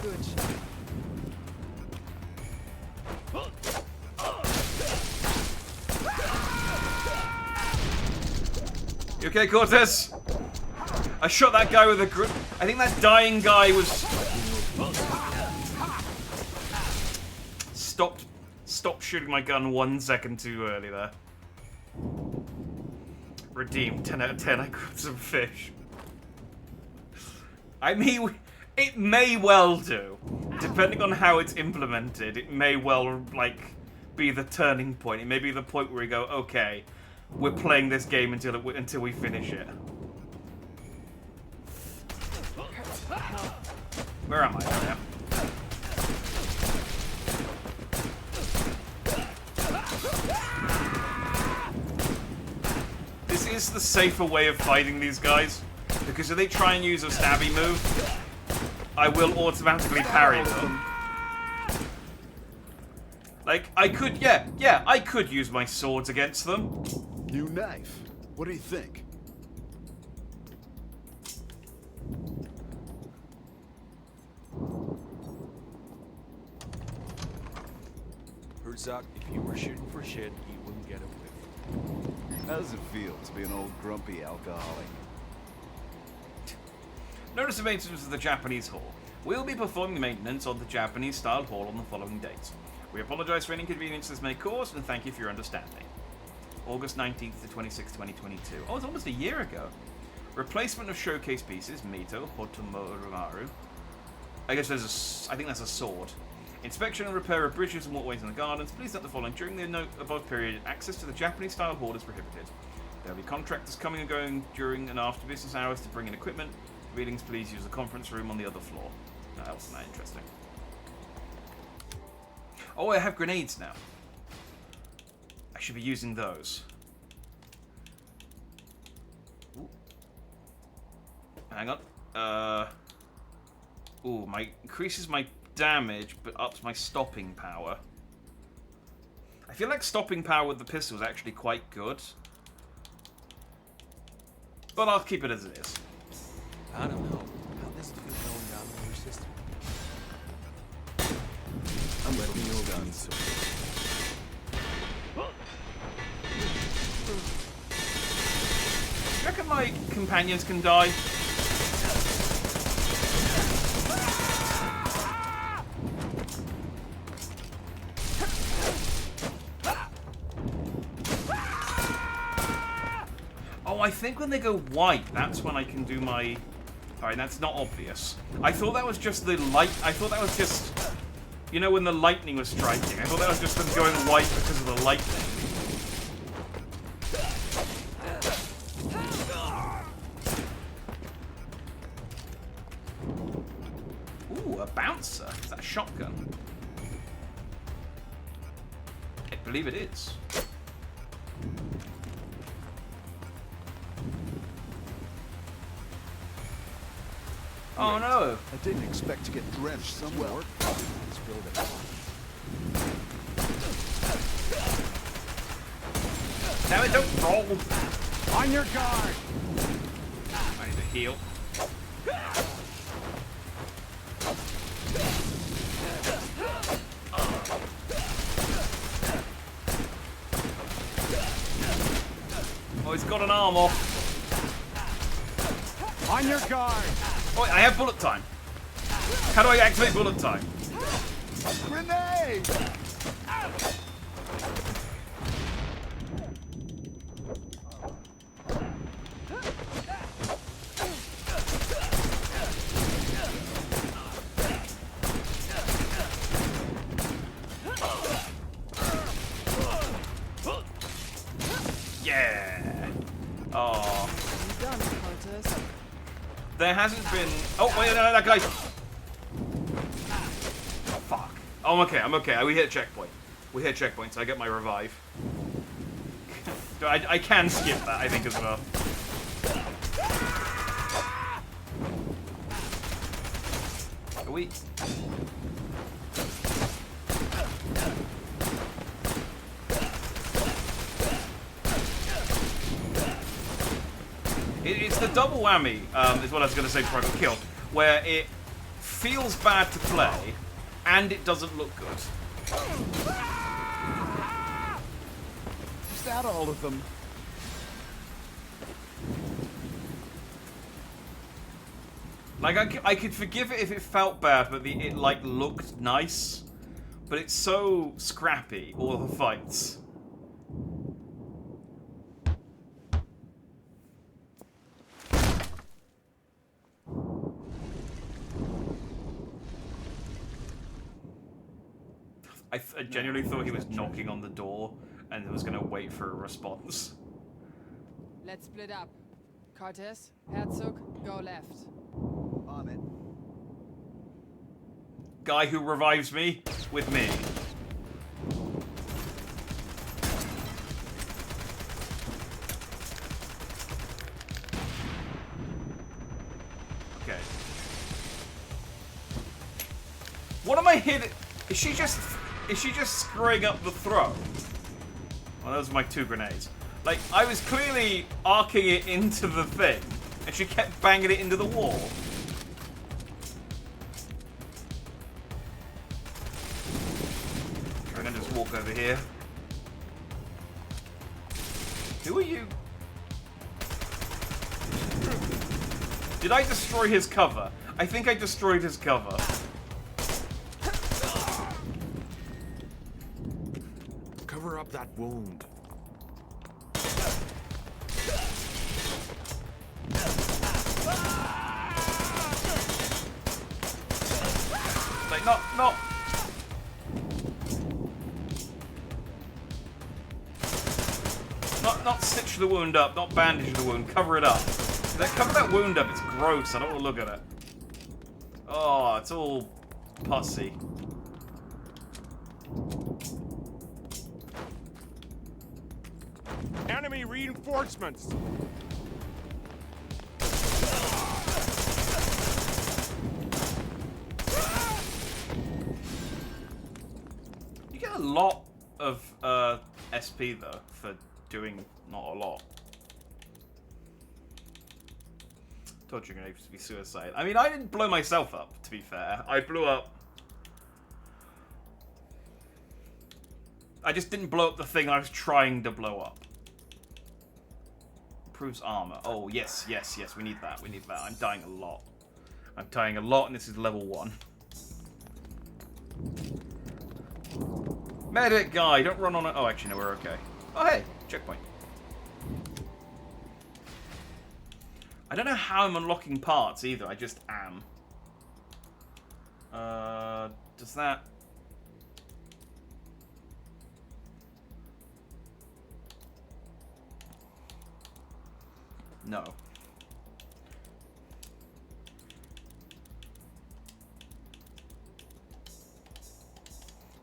Good shot. You okay, Cortez? I shot that guy with a grip. I think that dying guy was... Stop shooting my gun 1 second too early there. Redeemed. 10 out of 10. I grabbed some fish. I mean, it may well do. Depending on how it's implemented, it may well, like, be the turning point. It may be the point where we go, okay, we're playing this game until we finish it. Where am I? There I am. This is the safer way of fighting these guys, because if they try and use a stabby move, I will automatically parry them. Like, I could, yeah, I could use my swords against them. New knife. What do you think? Herzog, if you were shooting for shit, you wouldn't get a whiff. How does it feel to be an old grumpy alcoholic? Notice the maintenance of the Japanese hall. We'll be performing maintenance on the Japanese-style hall on the following dates. We apologize for any inconvenience this may cause, and thank you for your understanding. August 19th to 26th, 2022. Oh, it's almost a year ago. Replacement of showcase pieces, Mito, Hotomorumaru. I guess I think that's a sword. Inspection and repair of bridges and walkways in the gardens. Please note the following. During the note above period, access to the Japanese-style hall is prohibited. There will be contractors coming and going during and after business hours to bring in equipment. Meetings, please use the conference room on the other floor. No, that's not interesting. Oh, I have grenades now. I should be using those. Ooh. Hang on. Ooh, increases my damage, but ups my stopping power. I feel like stopping power with the pistol is actually quite good. But I'll keep it as it is. I don't know. How this feel going down in your system? I'm letting you know about it, so. Do you reckon my companions can die? Oh, I think when they go white, that's when I can do my... Alright, that's not obvious. I thought that was just the light... I thought that was just... You know, when the lightning was striking. I thought that was just them going white because of the lightning. Ooh, a bouncer. Is that a shotgun? I believe it is. Oh no! I didn't expect to get drenched somewhere. Spilled it. Damn it, don't roll! On your guard! I need to heal. Oh, he's got an arm off. On your guard! Oh, I have bullet time. How do I activate bullet time? Grenade! Yeah. Oh. You done, Cortez. There hasn't been. Oh wait, no, that guy. Fuck. Oh, I'm okay. I'm okay. We hit a checkpoint. We hit a checkpoint, so I get my revive. I can skip that, I think, as well. Are we? It's the double whammy, is what I was going to say before I got killed, where it feels bad to play, and it doesn't look good. Is that all of them? Like, I could forgive it if it felt bad, but it like, looked nice. But it's so scrappy, all the fights. I genuinely thought he was knocking on the door and was going to wait for a response. Let's split up. Cortez, Herzog, go left. On it. Guy who revives me with me. Okay. What am I hitting? Is she just screwing up the throw? Well, those are my 2 grenades. Like, I was clearly arcing it into the thing, and she kept banging it into the wall. Trying to just walk over here. Who are you? Did I destroy his cover? I think I destroyed his cover. Cover up that wound. Like, not stitch the wound up, not bandage the wound, cover it up. Cover that wound up, it's gross, I don't want to look at it. Oh, it's all pussy. Enemy reinforcements! You get a lot of SP though for doing not a lot. Told you you're gonna be suicide. I mean, I didn't blow myself up, to be fair. I blew up. I just didn't blow up the thing I was trying to blow up. Improves armor. Oh, yes, yes, yes. We need that. We need that. I'm dying a lot. I'm dying a lot, and this is level 1. Medic guy, don't run on it. Oh, actually, no, we're okay. Oh, hey, checkpoint. I don't know how I'm unlocking parts either. I just am. Does that... No.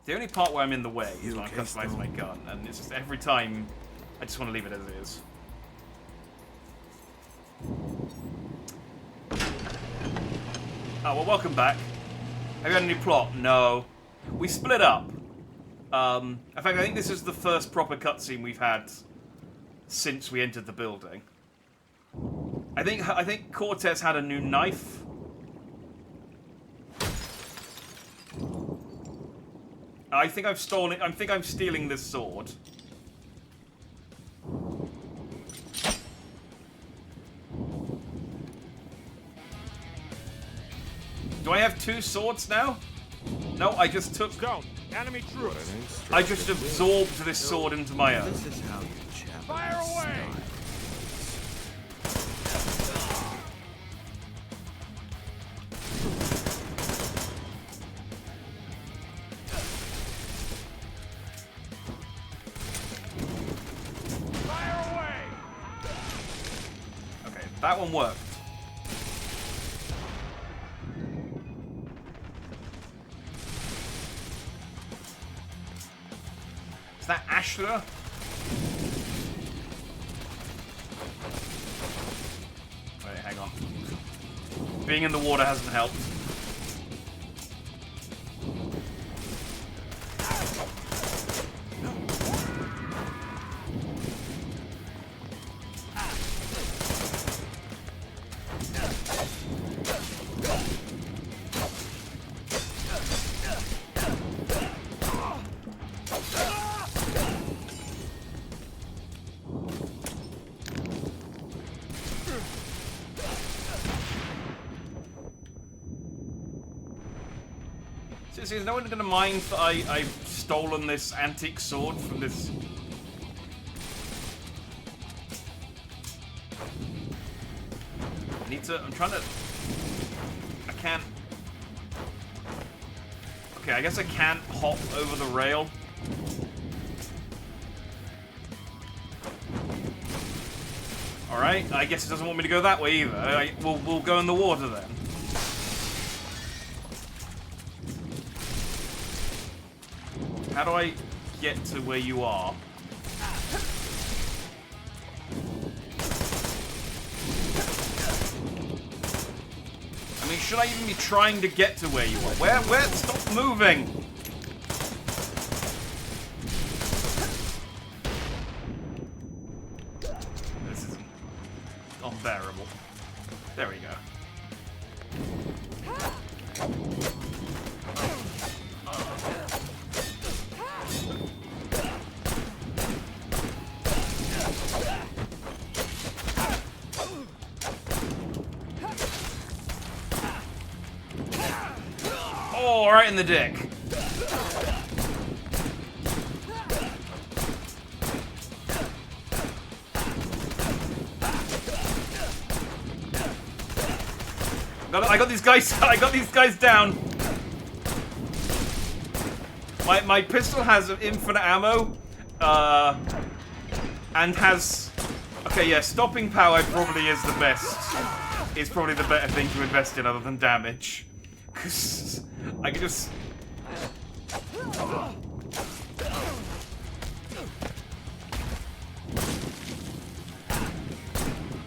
The only part where I'm in the way is when I customize my gun, and it's just every time I just want to leave it as it is. Oh, well, welcome back. Have you had any plot? No. We split up. In fact, I think this is the first proper cutscene we've had since we entered the building. I think Cortez had a new knife. I think I've stolen it. I think I'm stealing this sword. Do I have 2 swords now? No, I just took... Don't. Enemy troops. I just absorbed this sword into my own. This is how you chap. Fire away! Fire away! Okay, that one worked. Is that Ashler? Wait, hang on. Being in the water hasn't helped. Seriously, is no one gonna mind that I've stolen this antique sword from this... I need to... I'm trying to... I can't... Okay, I guess I can't hop over the rail. Alright, I guess it doesn't want me to go that way either. We'll go in the water then. How do I get to where you are? I mean, should I even be trying to get to where you are? Where? Stop moving! This is unbearable. There we go. Oh, right in the dick. I got these guys. I got these guys down. My pistol has infinite ammo, and has. Okay, yeah, stopping power probably is the best. Is probably the better thing to invest in other than damage. Because I can just... I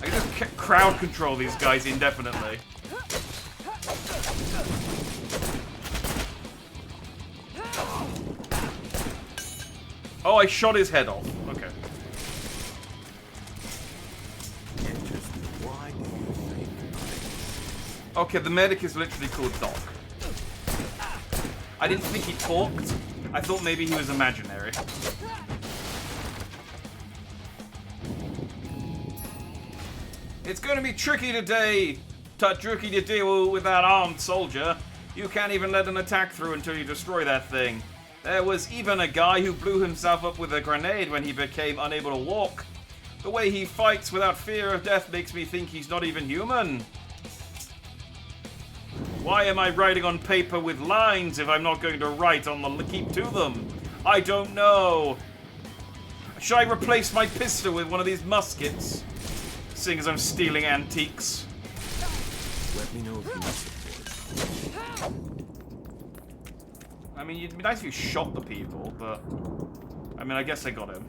can just crowd control these guys indefinitely. Oh, I shot his head off. Okay. Okay, the medic is literally called Doc. I didn't think he talked. I thought maybe he was imaginary. It's going to be tricky today. Tricky to deal with that armed soldier. You can't even let an attack through until you destroy that thing. There was even a guy who blew himself up with a grenade when he became unable to walk. The way he fights without fear of death makes me think he's not even human. Why am I writing on paper with lines if I'm not going to write on the keep to them? I don't know. Should I replace my pistol with one of these muskets? Seeing as I'm stealing antiques. Let me know if you need support. I mean, it'd be nice if you shot the people, but... I mean, I guess I got him.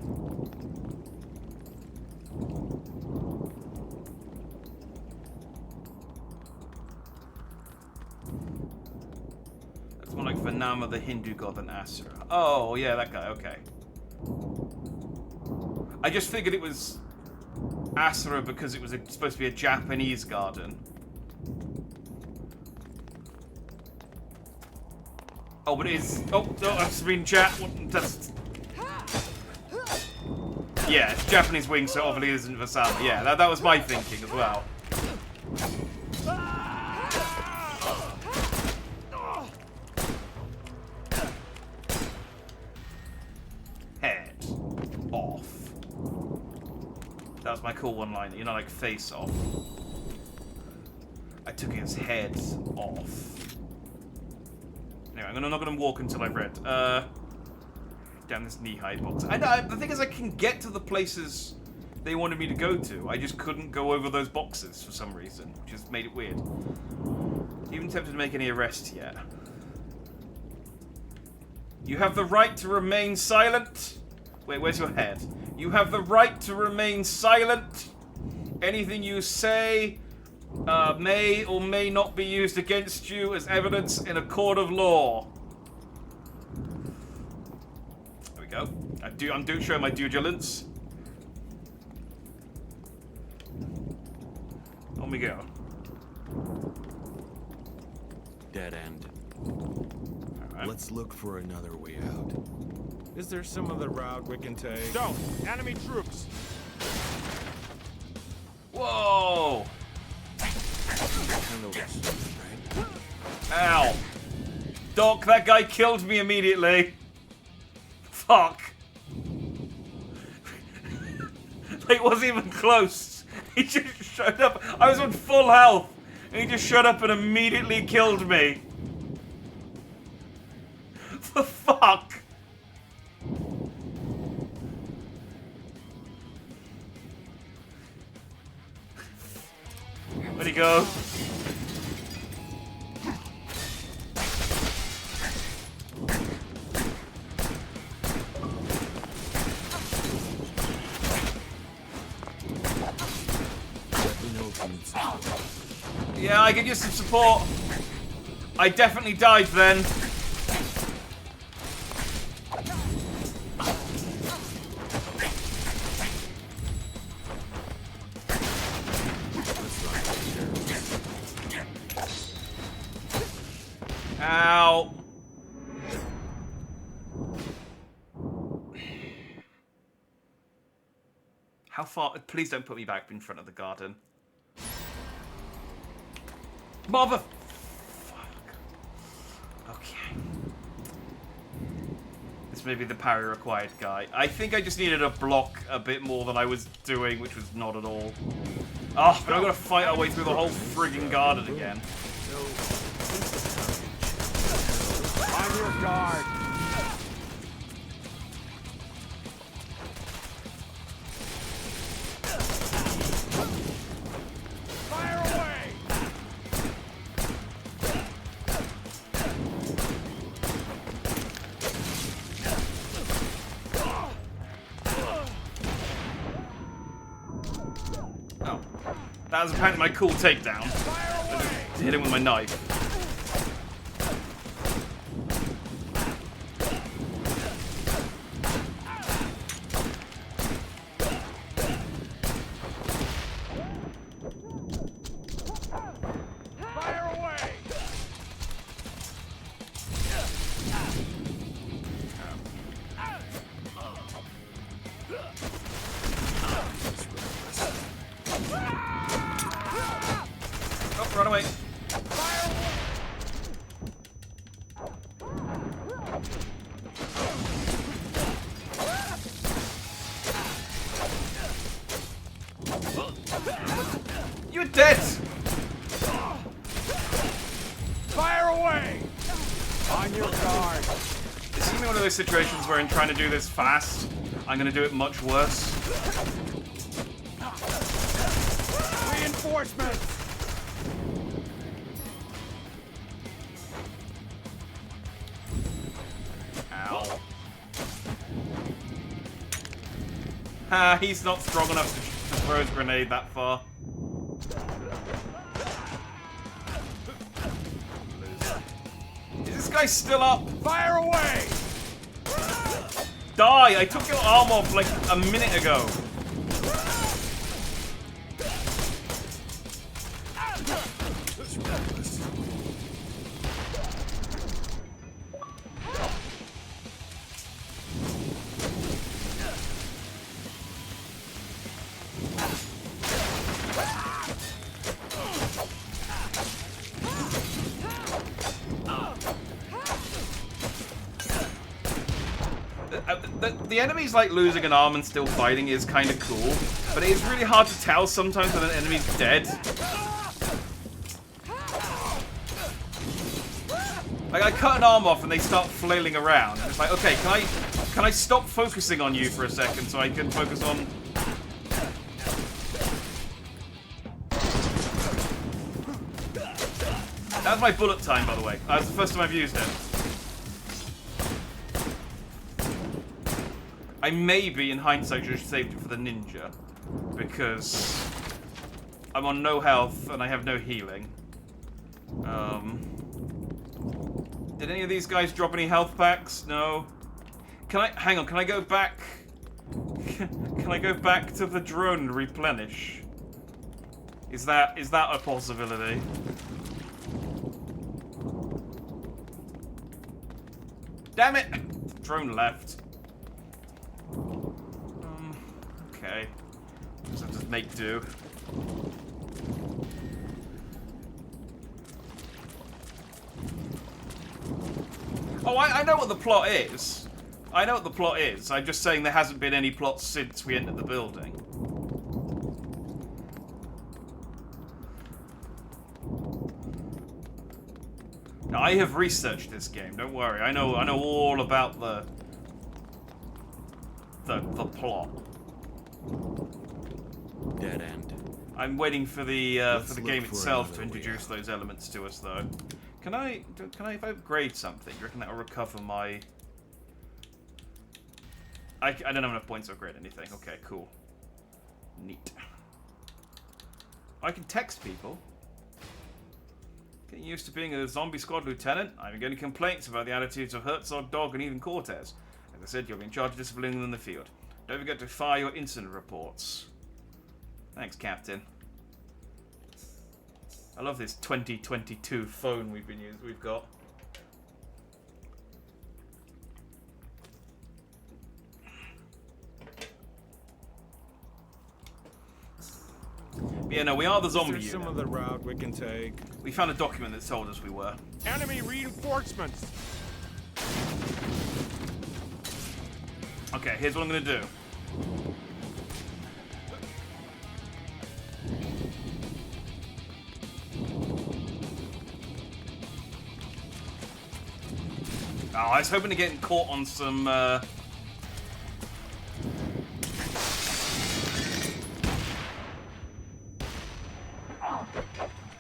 That's more like Vanama, the Hindu god, than Asura. Oh, yeah, that guy, okay. I just figured it was Asura because it was supposed to be a Japanese garden. Oh, but it is... Oh, I've been chat. That's... Yeah, it's Japanese wing, so obviously it isn't Vasama. Yeah, that was my thinking as well. That was my cool one-liner. You know, like face off. I took his head off. Anyway, I'm not gonna walk until I've read. Down this knee-high box. I know. The thing is, I can get to the places they wanted me to go to. I just couldn't go over those boxes for some reason, which has made it weird. Even tempted to make any arrests yet. You have the right to remain silent. Wait, where's your head? You have the right to remain silent. Anything you say may or may not be used against you as evidence in a court of law. There we go. I'm showing my due diligence. On we go. Dead end. Alright. Let's look for another way out. Is there some other route we can take? Don't! Enemy troops! Whoa! Handle this, right? Ow. Doc, that guy killed me immediately. Fuck. Like, it wasn't even close. He just showed up. I was on full health. And he just showed up and immediately killed me. The fuck? Where'd he go? Yeah, I could use some support. I definitely died then. Ow. How far? Please don't put me back in front of the garden. Mother... Fuck. Okay. This may be the parry required guy. I think I just needed to block a bit more than I was doing, which was not at all. Oh, but I've got to fight our way through the whole friggin' garden again. On your guard! Fire away! Oh. That was apparently my cool takedown. I just hit him with my knife. Oh, run away. You're dead! Fire away! On your guard! This is gonna be one of those situations where in trying to do this fast, I'm gonna do it much worse. Reinforcements! Ow. Ha, he's not strong enough to throw his grenade that far. Is this guy still up? Fire away! Die! I took your arm off like a minute ago. the enemies like losing an arm and still fighting is kind of cool, but it is really hard to tell sometimes when an enemy's dead. Like I cut an arm off and they start flailing around. It's like, okay, can I stop focusing on you for a second so I can focus on? That's my bullet time, by the way. That's the first time I've used it. I maybe, in hindsight, should have saved it for the ninja. Because I'm on no health and I have no healing. Did any of these guys drop any health packs? No. Can I... Hang on, can I go back... Can I go back to the drone and replenish? Is that a possibility? Damn it! Drone left. Okay. So just make do. Oh, I know what the plot is. I know what the plot is. I'm just saying there hasn't been any plot since we entered the building. Now, I have researched this game. Don't worry. I know all about the plot. Dead end. I'm waiting for the game itself to introduce those elements to us, though. Can I if I upgrade something, do you reckon that will recover my... I don't have enough points to upgrade anything. Okay, cool. Neat. I can text people. Getting used to being a zombie squad lieutenant, I'm getting complaints about the attitudes of Herzog, Dog, and even Cortez. As I said, you'll be in charge of disciplining them in the field. Don't forget to file your incident reports. Thanks, Captain. I love this 2022 phone we've got. Yeah, no, we are the zombie unit. Some other route we can take. We found a document that told us we were. Enemy reinforcements. Okay, here's what I'm gonna do. Oh, I was hoping to get caught on some, I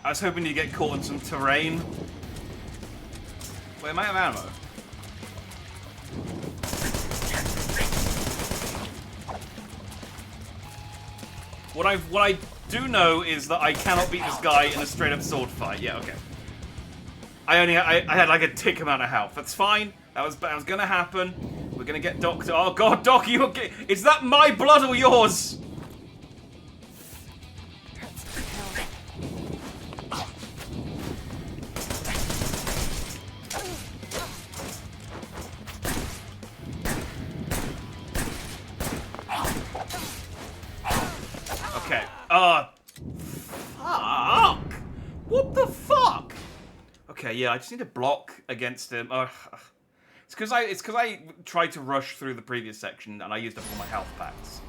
was hoping to get caught on some terrain. Wait, am I out of ammo? What I do know is that I cannot beat this guy in a straight up sword fight. Yeah, okay. I had like a tick amount of health. That's fine. That was gonna happen. We're gonna get Doctor. Oh God, Doc, you okay? Is that my blood or yours? Okay. Fuck. What the fuck? Okay, yeah, I just need to block against him. It's because I tried to rush through the previous section and I used up all my health packs.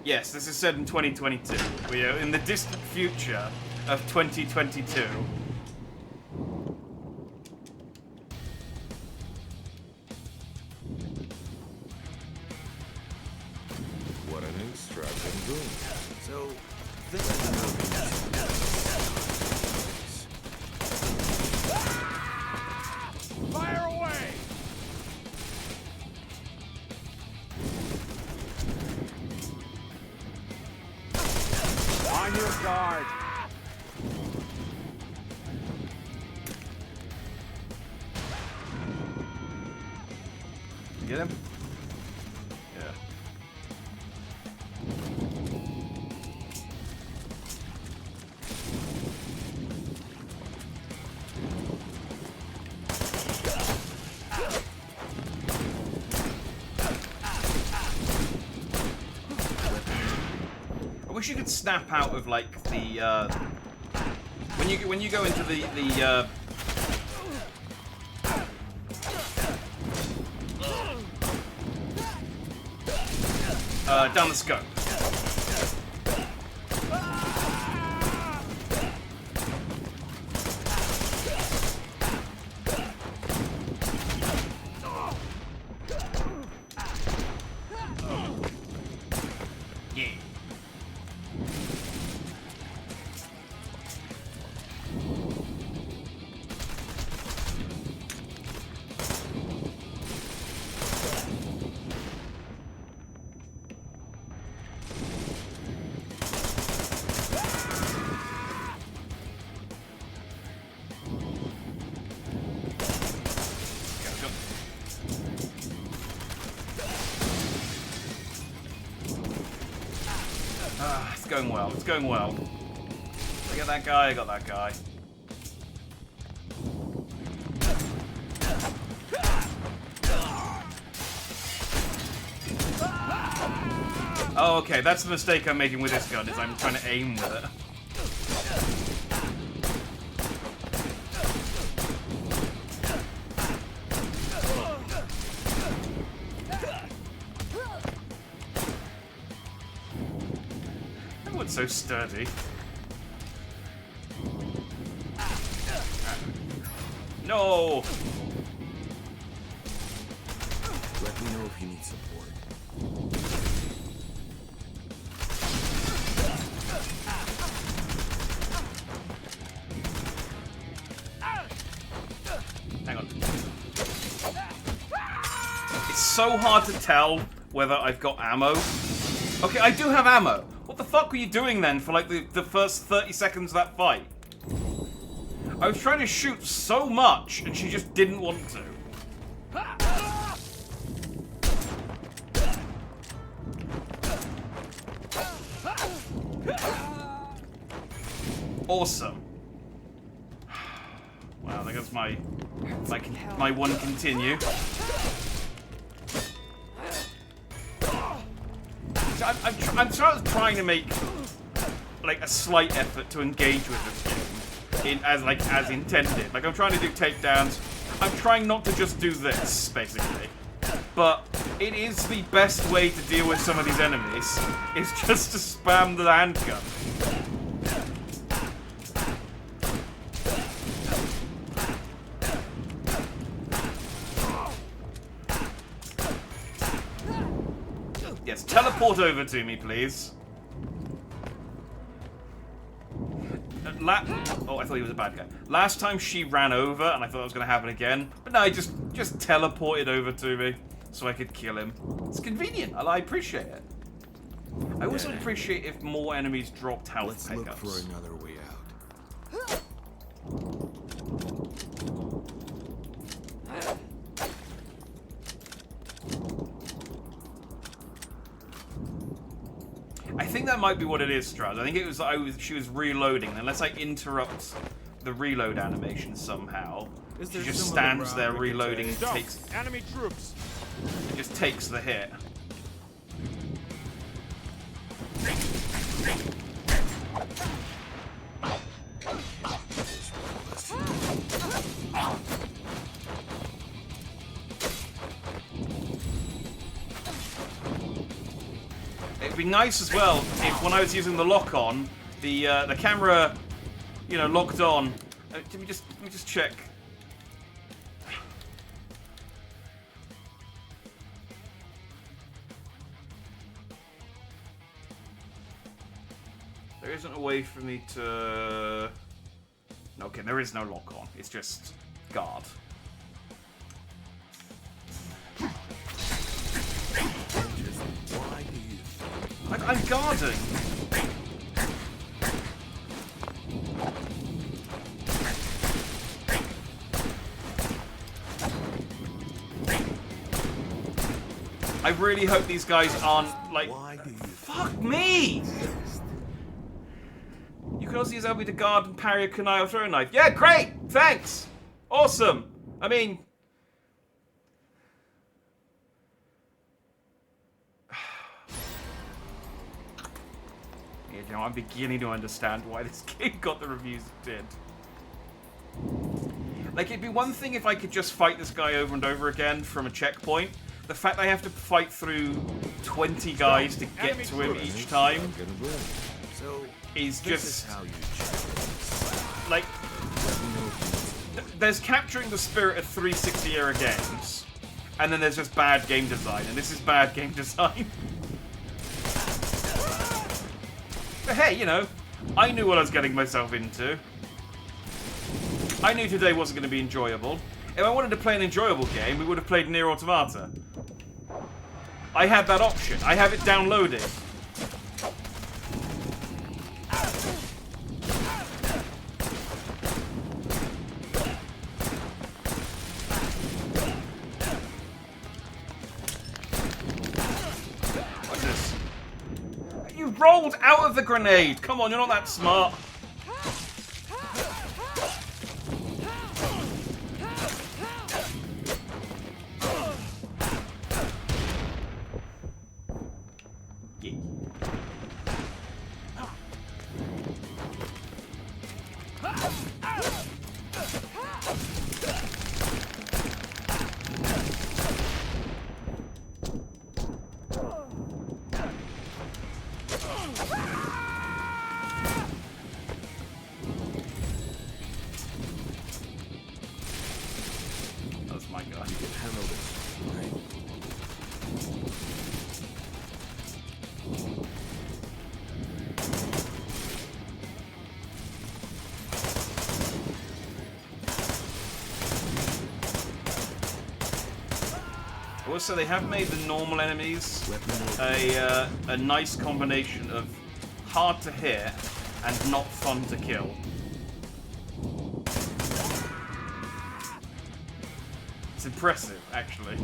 Yes, this is set in 2022. We are in the distant future of 2022. What an instructive room. So, Fire away! On your guard. You get him? Yeah. I wish you could snap out of like the when you go into the Down the scope. Yeah. It's going well. It's going well. I got that guy. I got that guy. Oh, okay. That's the mistake I'm making with this gun, is I'm trying to aim with it. Everyone's so sturdy. No! Let me know if you need support. Hang on. It's so hard to tell whether I've got ammo. Okay, I do have ammo. What the fuck were you doing then for like the first 30 seconds of that fight? I was trying to shoot so much and she just didn't want to. Awesome. Wow, there goes my one continue. I'm trying to make like a slight effort to engage with this game as intended. Like I'm trying to do takedowns. I'm trying not to just do this, basically. But it is the best way to deal with some of these enemies, is just to spam the handgun. Yes, teleport over to me, please. Oh, I thought he was a bad guy. Last time she ran over, and I thought it was going to happen again. But no, he just teleported over to me, so I could kill him. It's convenient. I appreciate it. I also appreciate if more enemies dropped health Let's pickups. look for another way out. I think that might be what it is, Strauss. I think it was she was reloading. Unless I interrupt the reload animation somehow, she just stands there reloading and takes enemy troops. It just takes the hit. It'd be nice as well if, when I was using the lock-on, the camera, you know, locked on. Let me just check. There isn't a way for me to. Okay, there is no lock-on. It's just guard. I'm guarding. I really hope these guys aren't like. Fuck me! You can also use LB to guard and parry a kunai or throw knife. Yeah, great! Thanks! Awesome! I mean. You know, I'm beginning to understand why this game got the reviews it did. Like, it'd be one thing if I could just fight this guy over and over again from a checkpoint, the fact I have to fight through 20 guys to get to him each time is just like there's capturing the spirit of 360 era games, and then there's just bad game design, and this is bad game design. But hey, you know, I knew what I was getting myself into. I knew today wasn't going to be enjoyable. If I wanted to play an enjoyable game, we would have played Nier Automata. I had that option. I have it downloaded. What's this? You rolled out of the grenade! Come on, you're not that smart. That's my guy. You can handle this, right? Also, they have made the normal enemies a nice combination of hard to hit and not fun to kill. It's impressive, actually.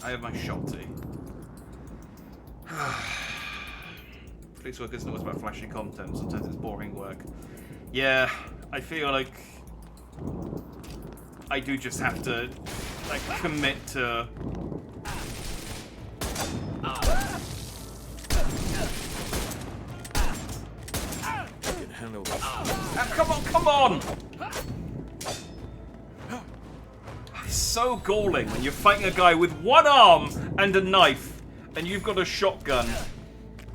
I have my shotty. Police workers know about flashy content. Sometimes it's boring work. Yeah, I feel like I do just have to like commit to. You can handle this. Come on, come on! It's so galling when you're fighting a guy with one arm and a knife, and you've got a shotgun,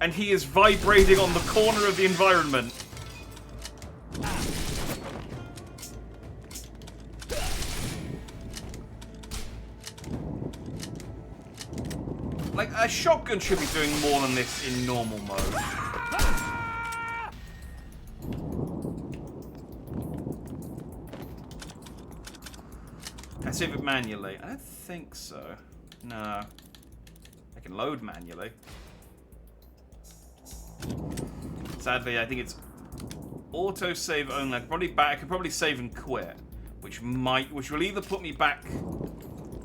and he is vibrating on the corner of the environment. Like, a shotgun should be doing more than this in normal mode. Can I save it manually? I don't think so. No. I can load manually. Sadly, I think it's auto-save only. I could probably save and quit, which will either put me back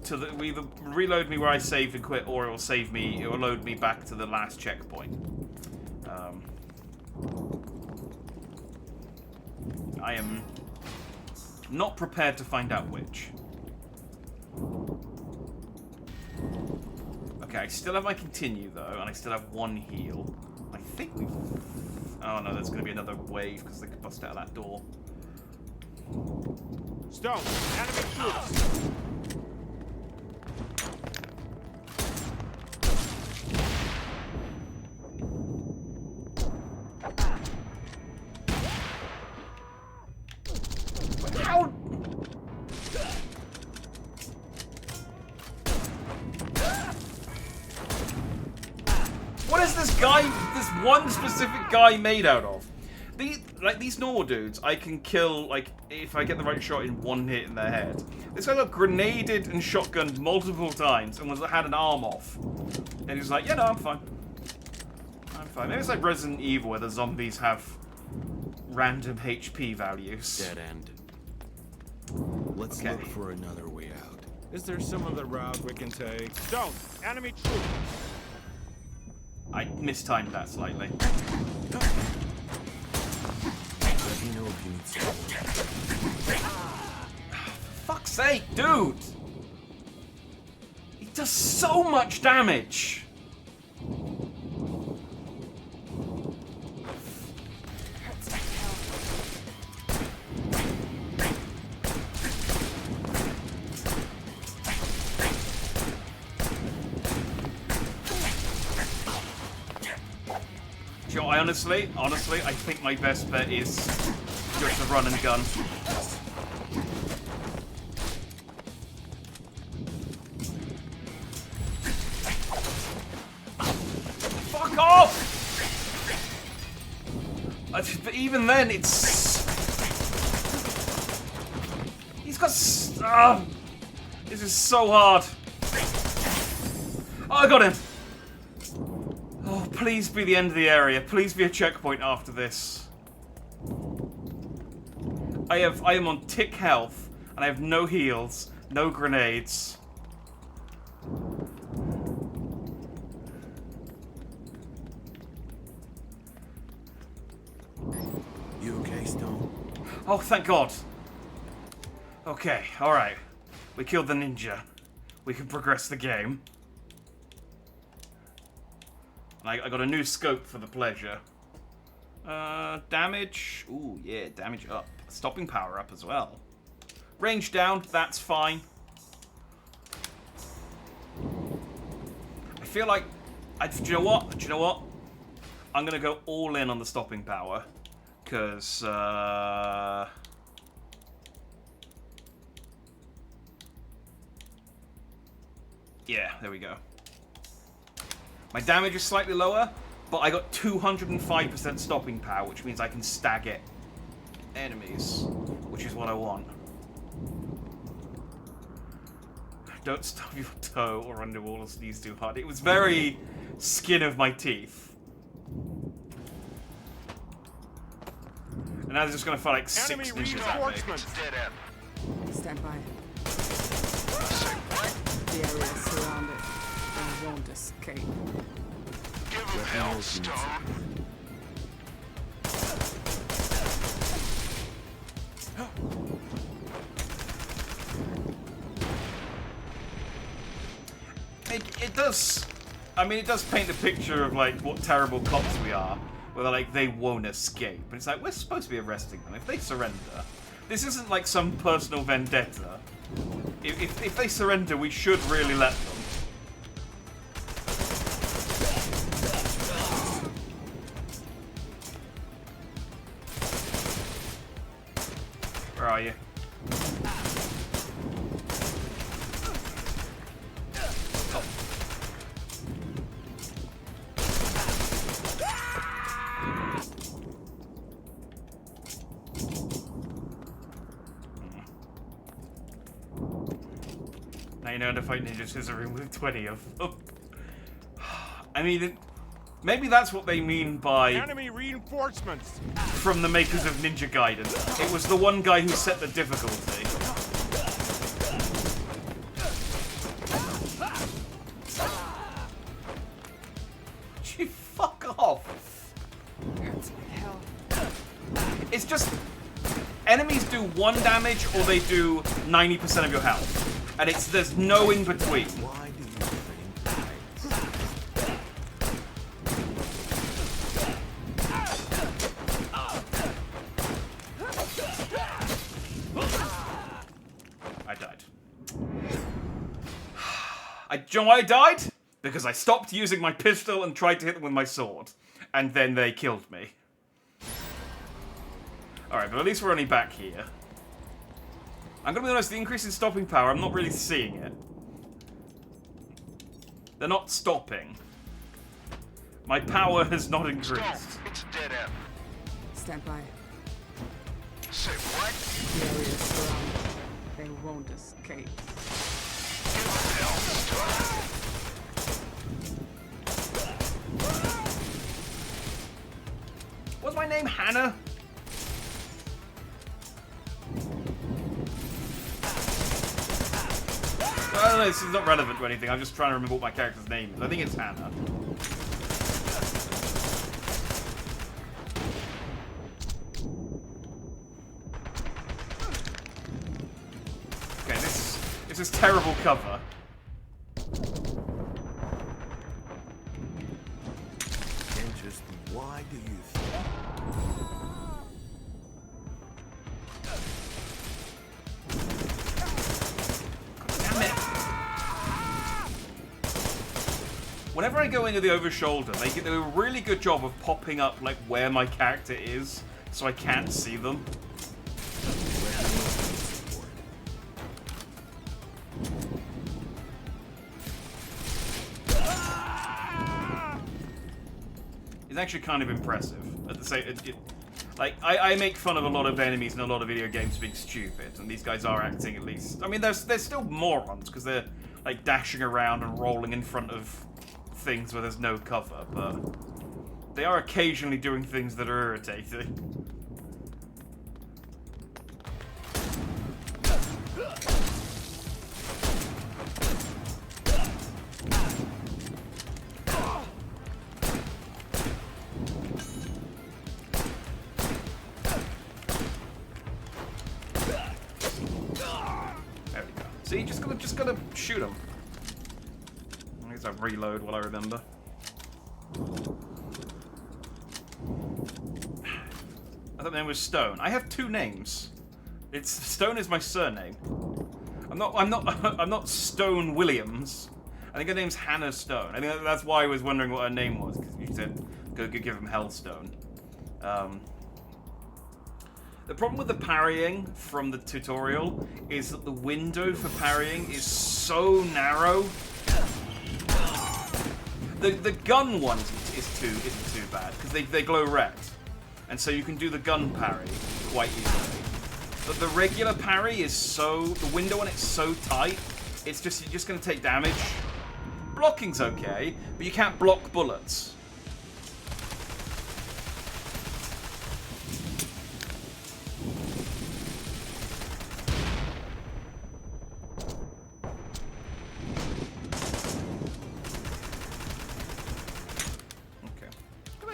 to the, will either reload me where I saved and quit, or it will load me back to the last checkpoint. I am not prepared to find out which. Okay, I still have my continue though, and I still have one heal. I think we've... Oh no, there's going to be another wave because they could bust out of that door. Stone, enemy troops. How? What is this guy, this one specific guy made out of? These normal dudes, I can kill, like, if I get the right shot in one hit in their head. This guy got grenaded and shotgunned multiple times and had an arm off. And he's like, yeah, no, I'm fine. I'm fine. Maybe it's like Resident Evil where the zombies have random HP values. Dead end. Let's look for another way out. Is there some other route we can take? Stone, enemy troops. I mistimed that slightly. Let me know if you need support. For fuck's sake, dude! He does does so much damage. You know, I honestly, I think my best bet is just a run and gun. Fuck off! But even then, it's... He's got... this is so hard. Oh, I got him! Oh, please be the end of the area. Please be a checkpoint after this. I am on tick health, and I have no heals, no grenades. You okay, Stone? Oh, thank God. Okay, alright. We killed the ninja. We can progress the game. I got a new scope for the pleasure. Damage. Ooh, yeah, damage up. Stopping power up as well. Range down, that's fine. I feel like... do you know what? Do you know what? I'm going to go all in on the stopping power. Because, yeah, there we go. My damage is slightly lower, but I got 205% stopping power, which means I can stagger enemies, which is what I want. Don't stub your toe or underwater sneeze too hard. It was very skin of my teeth. And now they're just gonna fight like 6 ninjas at me. Stand by. The area is surrounded and won't escape. Give him hell, Stone. It does. I mean, it does paint a picture of like what terrible cops we are, where they're like they won't escape. But it's like we're supposed to be arresting them if they surrender. This isn't like some personal vendetta. If they surrender, we should really let them. Where are you? Oh. Now you know how to fight ninjas. There's a room with 20 of them. I mean, maybe that's what they mean by enemy reinforcements from the makers of Ninja Gaiden. It was the one guy who set the difficulty. You fuck off. It's just enemies do 1 damage or they do 90% of your health. And there's no in between. Why do you think I died. Do you know why I died? Because I stopped using my pistol and tried to hit them with my sword. And then they killed me. Alright, but at least we're only back here. I'm gonna be honest, the increase in stopping power, I'm not really seeing it. They're not stopping. My power has not increased. Stone, it's dead end. Stand by. Say what? The area is surrounded. They won't escape. Give him hell, Stone. What's my name? Hannah? I don't know, this is not relevant to anything. I'm just trying to remember what my character's name is. I think it's Hannah. Okay, this is terrible cover. Whenever I go into the over shoulder, they do a really good job of popping up like where my character is, so I can't see them. It's actually kind of impressive. At the same, like I make fun of a lot of enemies in a lot of video games being stupid, and these guys are acting at least. I mean, they're still morons because they're like dashing around and rolling in front of things where there's no cover, but they are occasionally doing things that are irritating. There we go. See, just gotta shoot them. I guess I reload while I remember. I thought my name was Stone. I have two names. It's Stone is my surname. I'm not Stone Williams. I think her name's Hannah Stone. I think that's why I was wondering what her name was, because you said go give him Hellstone. The problem with the parrying from the tutorial is that the window for parrying is so narrow. The gun one isn't too bad because they glow red, and so you can do the gun parry quite easily. But the regular parry is the window on it's so tight. You're just gonna take damage. Blocking's okay, but you can't block bullets.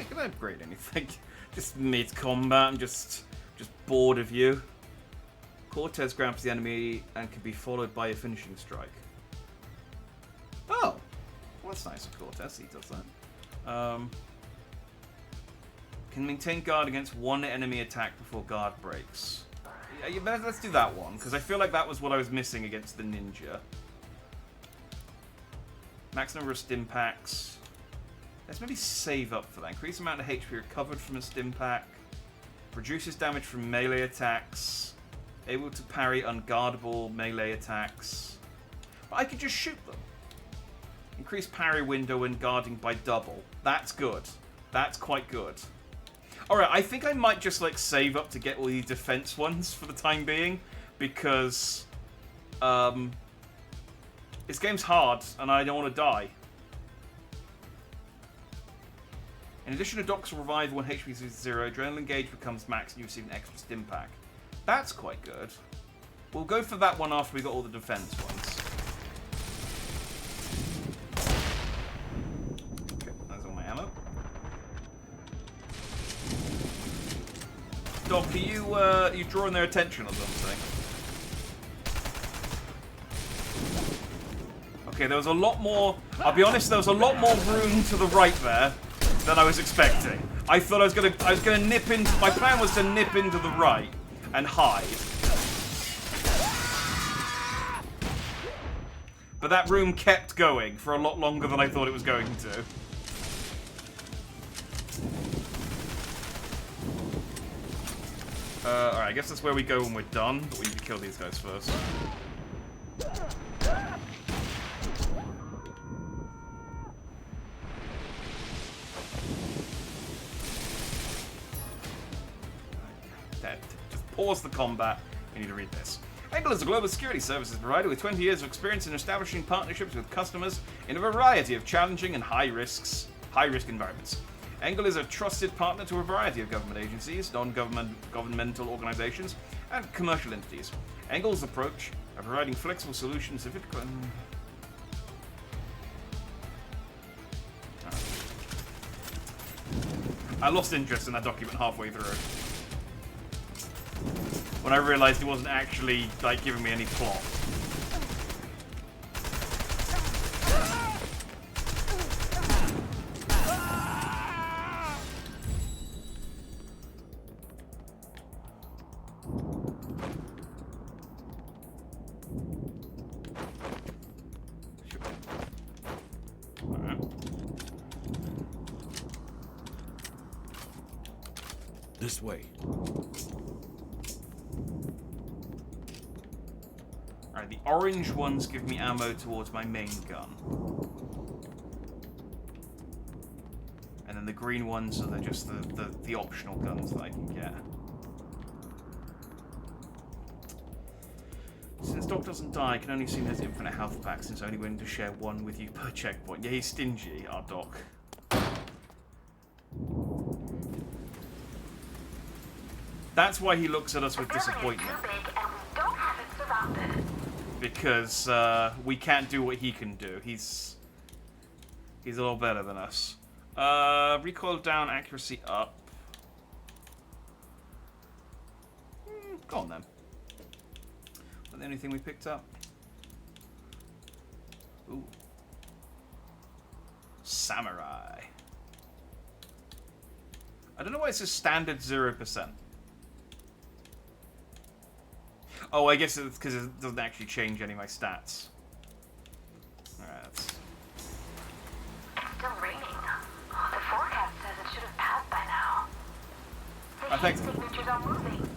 Can I upgrade anything? Just mid-combat, I'm just bored of you. Cortez grabs the enemy and can be followed by a finishing strike. Oh! Well, that's nice of Cortez, he does that. Can maintain guard against one enemy attack before guard breaks. Yeah, let's do that one, because I feel like that was what I was missing against the ninja. Max number of stim packs. Let's maybe save up for that. Increase the amount of HP recovered from a stim pack. Reduces damage from melee attacks. Able to parry unguardable melee attacks. But I could just shoot them. Increase parry window when guarding by double. That's good. That's quite good. Alright, I think I might just like save up to get all these defense ones for the time being. Because this game's hard and I don't want to die. In addition to Doc's revive when HP is 0, Adrenaline Gauge becomes max and you receive an extra stim pack. That's quite good. We'll go for that one after we got all the defense ones. Okay, that's all my ammo. Doc, are you drawing their attention or something? Okay, there was a lot more... I'll be honest, there was a lot more room to the right there than I was expecting. I thought I was gonna nip into... My plan was to nip into the right and hide. But that room kept going for a lot longer than I thought it was going to. Alright, I guess that's where we go when we're done, but we need to kill these guys first. Just pause the combat. We need to read this. Engel is a global security services provider with 20 years of experience in establishing partnerships with customers in a variety of challenging and high-risk environments. Engel is a trusted partner to a variety of government agencies, non-governmental organizations, and commercial entities. Engel's approach of providing flexible solutions to I lost interest in that document halfway through. When I realized it wasn't actually, like, giving me any plot. Alright. This way. Alright, the orange ones give me ammo towards my main gun. And then the green ones are just the optional guns that I can get. Since Doc doesn't die, I can only assume he has infinite health back since only willing to share one with you per checkpoint. Yeah, he's stingy, our Doc. That's why he looks at us with disappointment. Because we can't do what he can do. He's a little better than us. Recoil down, accuracy up. Go on then. Not the only thing we picked up. Ooh. Samurai. I don't know why it says standard 0%. Oh, I guess it's because it doesn't actually change any of my stats. Alright, that's... It's still raining. The forecast says it should have passed by now. The heat signatures are moving.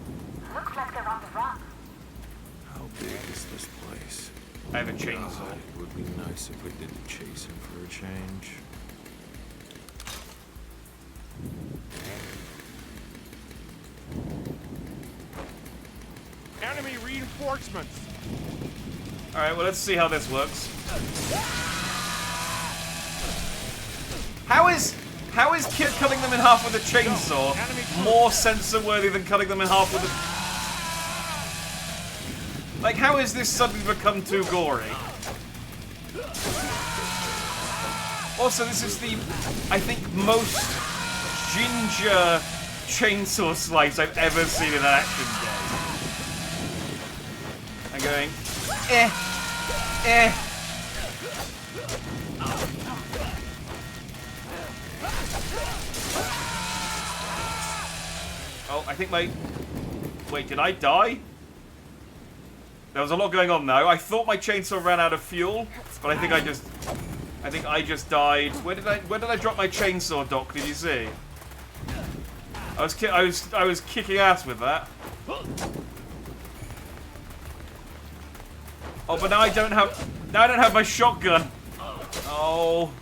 Looks like they're on the run. How big is this place? I have a chainsaw. God, it would be nice if we didn't chase him for a change. Enemy reinforcements. Alright, well, let's see how this works. How is cutting them in half with a chainsaw more censor-worthy than cutting them in half with a... Like, how has this suddenly become too gory? Also, this is the, I think, most ginger chainsaw slice I've ever seen in an action game. I'm going, Oh, I think my... Wait, did I die? There was a lot going on though. I thought my chainsaw ran out of fuel, but I think I just died. Where did I drop my chainsaw, Doc? Did you see? I was kicking ass with that. Oh, but now I don't have my shotgun. Oh.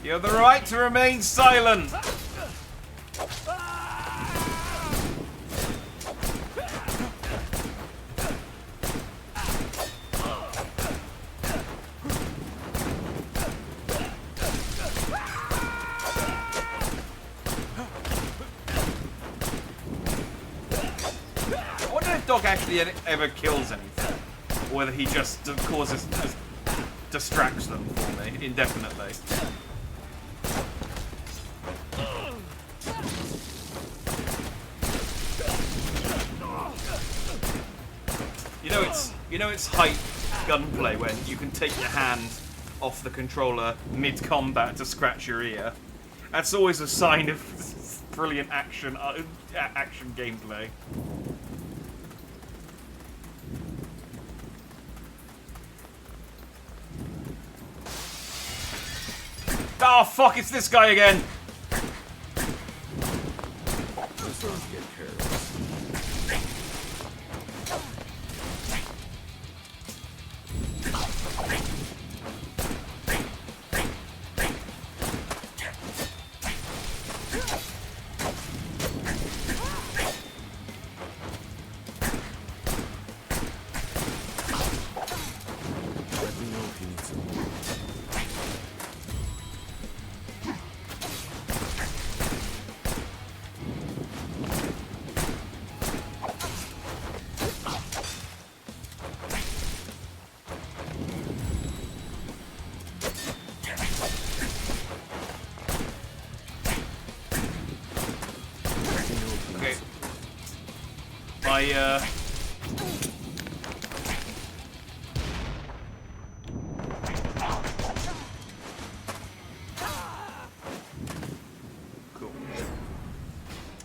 You have the right to remain silent. I wonder if Doc actually ever kills anything, or whether he just distracts them for me indefinitely. You know it's hype gunplay when you can take your hand off the controller mid-combat to scratch your ear. That's always a sign of brilliant action gameplay. Oh fuck! It's this guy again. Just don't get careless.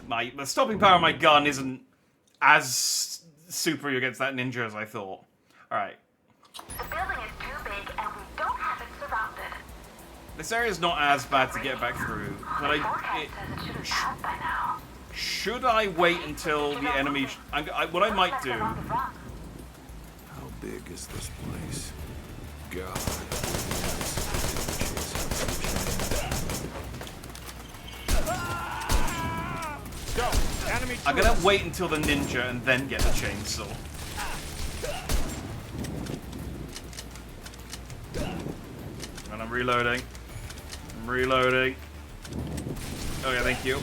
the stopping power of my gun isn't as super against that ninja as I thought. Alright. The building is too big and we don't have it surrounded. This area's not as bad to get back through, but The forecast says it should have passed by now. should I wait until the enemy... what I might do... How big is this place? God. Go! Enemy I'm gonna wait until the ninja and then get the chainsaw. And I'm reloading. I'm reloading. Okay, thank you.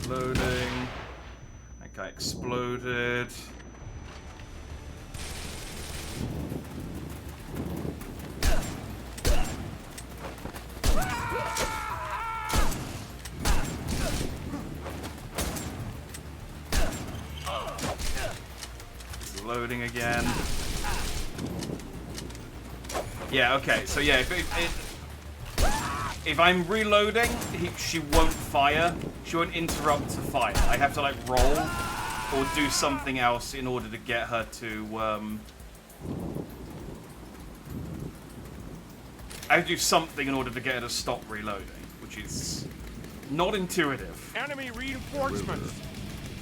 Loading. That guy exploded. Loading again. Yeah, okay, so yeah, if I'm reloading, she won't fire. She won't interrupt to fire. I have to, like, roll or do something else in order to get her to, I have to do something in order to get her to stop reloading, which is not intuitive. Enemy reinforcements.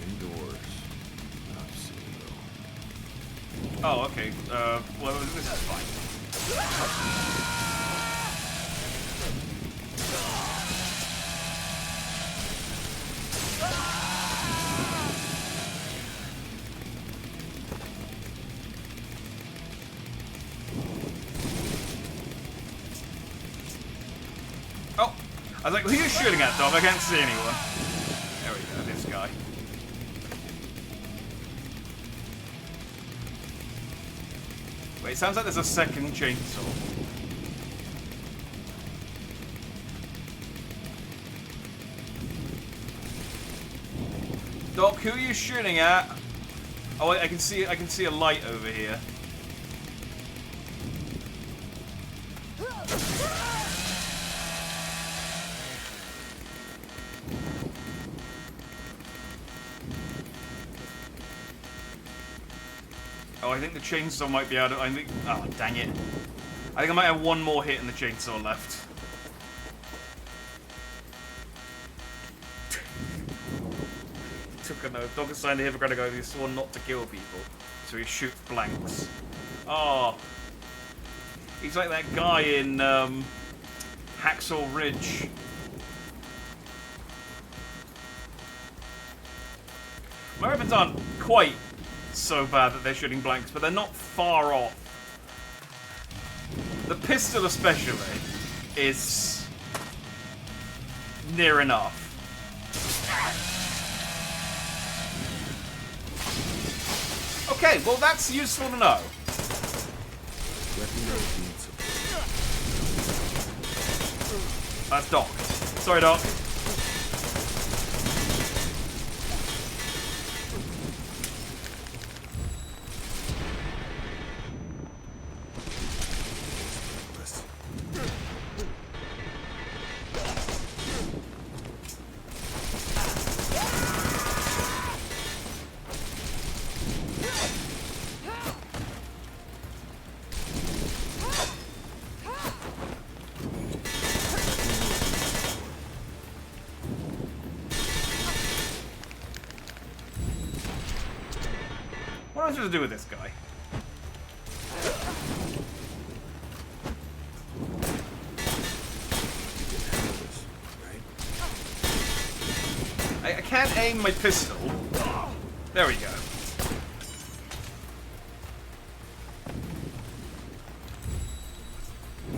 Indoors. Not seen Oh, okay. Well, this is fine. Oh! I was like, who are you shooting at, Dom? I can't see anyone. There we go, this guy. Wait, it sounds like there's a second chainsaw. Doc, who are you shooting at? Oh, wait, I can see a light over here. Oh, I think the chainsaw might be out of... Oh, dang it. I think I might have one more hit and the chainsaw left. Took a note. Dog assigned to him, we're gonna go. He's sworn not to kill people. So he shoots blanks. Oh. He's like that guy in Hacksaw Ridge. My weapons aren't quite so bad that they're shooting blanks, but they're not far off. The pistol especially is near enough. Okay, well that's useful to know. That's Doc. Sorry, Doc. What am I supposed to do with this guy? I can't aim my pistol. There we go.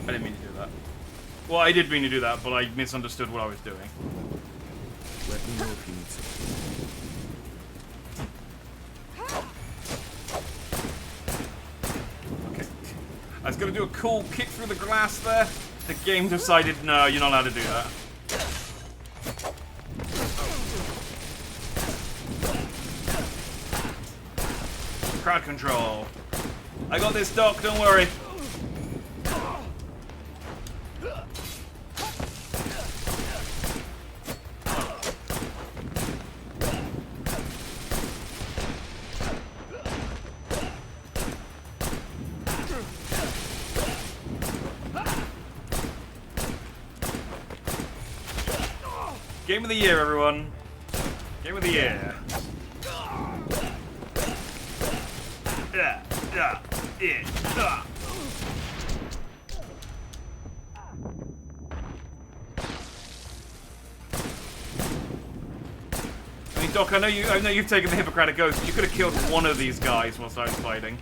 I didn't mean to do that. Well, I did mean to do that, but I misunderstood what I was doing. Let me know if you need something. Okay. I was gonna do a cool kick through the glass there. The game decided, no, you're not allowed to do that. Crowd control. I got this, Doc, don't worry. Game of the year, everyone. Game of the year. Yeah. I mean, Doc, I know you've taken the Hippocratic Oath. You could have killed one of these guys whilst I was fighting.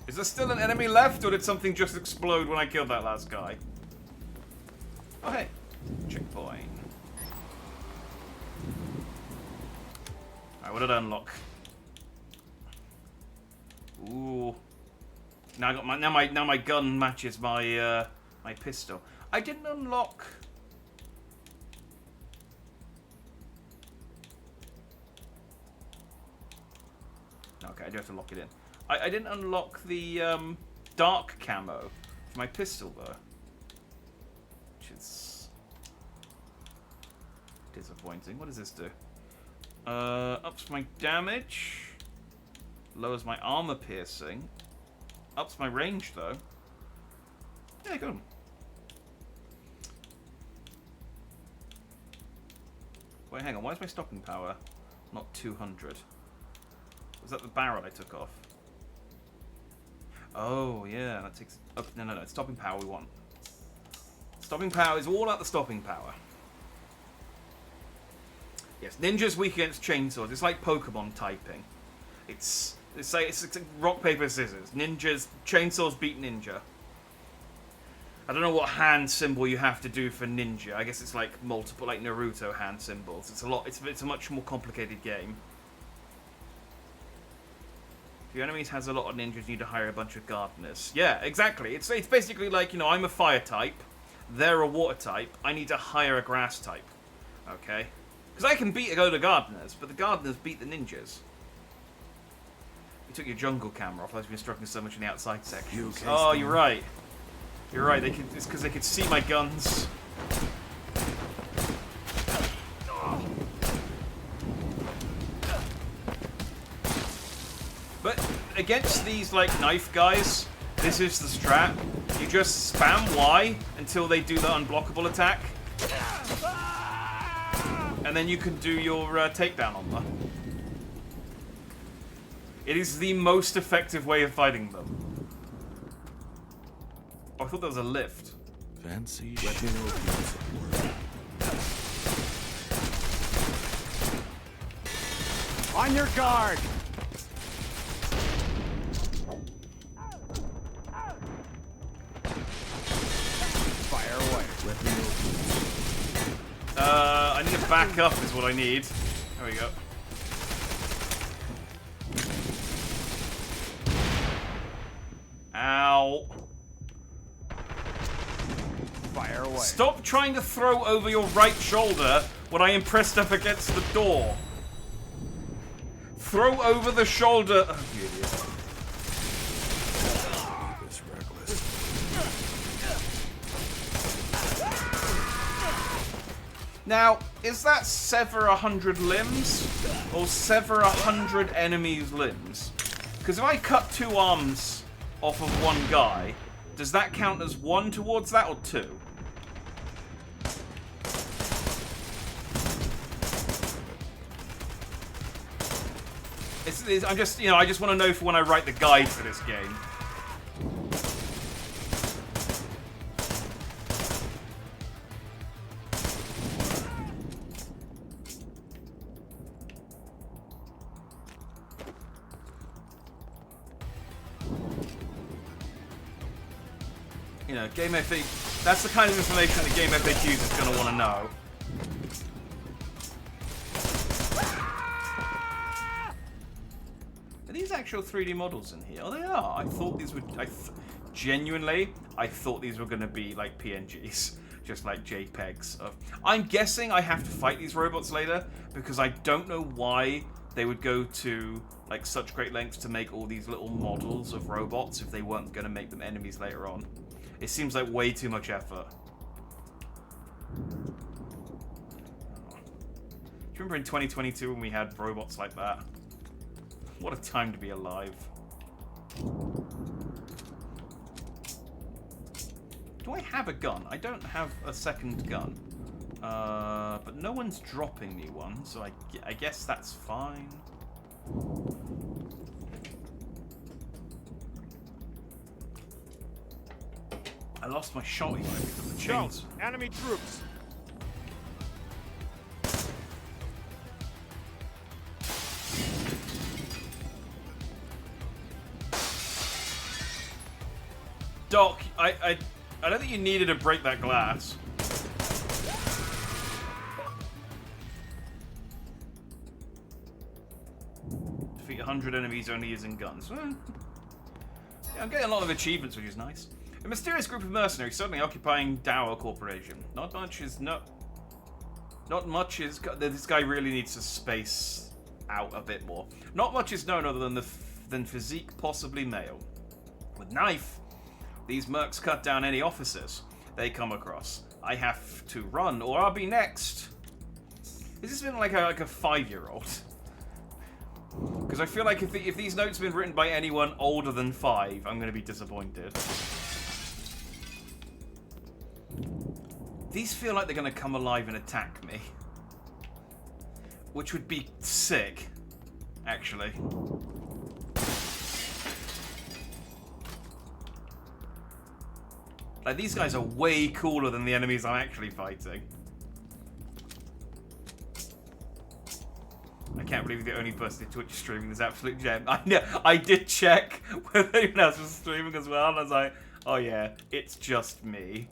Is there still an enemy left, or did something just explode when I killed that last guy? Oh, hey. Checkpoint. Alright, what did I unlock? Ooh. Now I got my now my gun matches my my pistol. I didn't unlock. Okay, I do have to lock it in. I didn't unlock the dark camo for my pistol though, which is disappointing. What does this do? Ups my damage, lowers my armor piercing, ups my range though. Yeah, good. Wait, hang on. Why is my stopping power not 200? Was that the barrel I took off? Oh, yeah, that takes... Oh, no, it's stopping power we want. Stopping power is all about the stopping power. Yes, ninja's weak against chainsaws. It's like Pokemon typing. It's like rock, paper, scissors. Chainsaws beat ninja. I don't know what hand symbol you have to do for ninja. I guess it's like multiple, like Naruto hand symbols. It's a much more complicated game. If your enemies has a lot of ninjas, you need to hire a bunch of gardeners. Yeah, exactly. It's basically like, you know, I'm a fire type, they're a water type, I need to hire a grass type. Okay? Because I can beat a load of gardeners, but the gardeners beat the ninjas. You took your jungle camera off, I've been struggling so much in the outside sections. Okay, oh, you're right. You're right, it's because they could see my guns. But against these, like, knife guys, this is the strat. You just spam Y until they do the unblockable attack. And then you can do your takedown on them. It is the most effective way of fighting them. Oh, I thought there was a lift. Fancy. Let me know if you want some work. On your guard! Fire away. Let me know. I need to back up is what I need. There we go. Ow. Fire away. Stop trying to throw over your right shoulder when I am pressed up against the door. Throw over the shoulder. Oh, you idiot. Now, is that sever 100 limbs or sever 100 enemies' limbs? Because if I cut 2 arms off of one guy, does that count as 1 towards that or 2? I'm just, you know, I just want to know for when I write the guide for this game. You know, Game FAQ, that's the kind of information that Game FAQs is going to want to know. Are these actual 3D models in here? Oh, they are. I thought these would... genuinely, I thought these were going to be like PNGs, just like JPEGs. I'm guessing I have to fight these robots later, because I don't know why they would go to like such great lengths to make all these little models of robots if they weren't going to make them enemies later on. It seems like way too much effort. Do you remember in 2022 when we had robots like that? What a time to be alive. Do I have a gun? I don't have a second gun. But no one's dropping me one, so I guess that's fine. I lost my shotty when I picked up the chains. Enemy troops. Doc, I don't think you needed to break that glass. Defeat 100 enemies only using guns. Yeah, I'm getting a lot of achievements, which is nice. A mysterious group of mercenaries suddenly occupying Dower Corporation. Not much is. This guy really needs to space out a bit more. Not much is known other than physique, possibly male. With knife, these mercs cut down any officers they come across. I have to run, or I'll be next. Has this been like a 5-year-old? Because I feel like if these notes have been written by anyone older than 5, I'm going to be disappointed. These feel like they're going to come alive and attack me. Which would be sick, actually. Like, these guys are way cooler than the enemies I'm actually fighting. I can't believe you're the only person in Twitch streaming this absolute gem. I did check whether anyone else was streaming as well, and I was like, oh yeah, it's just me.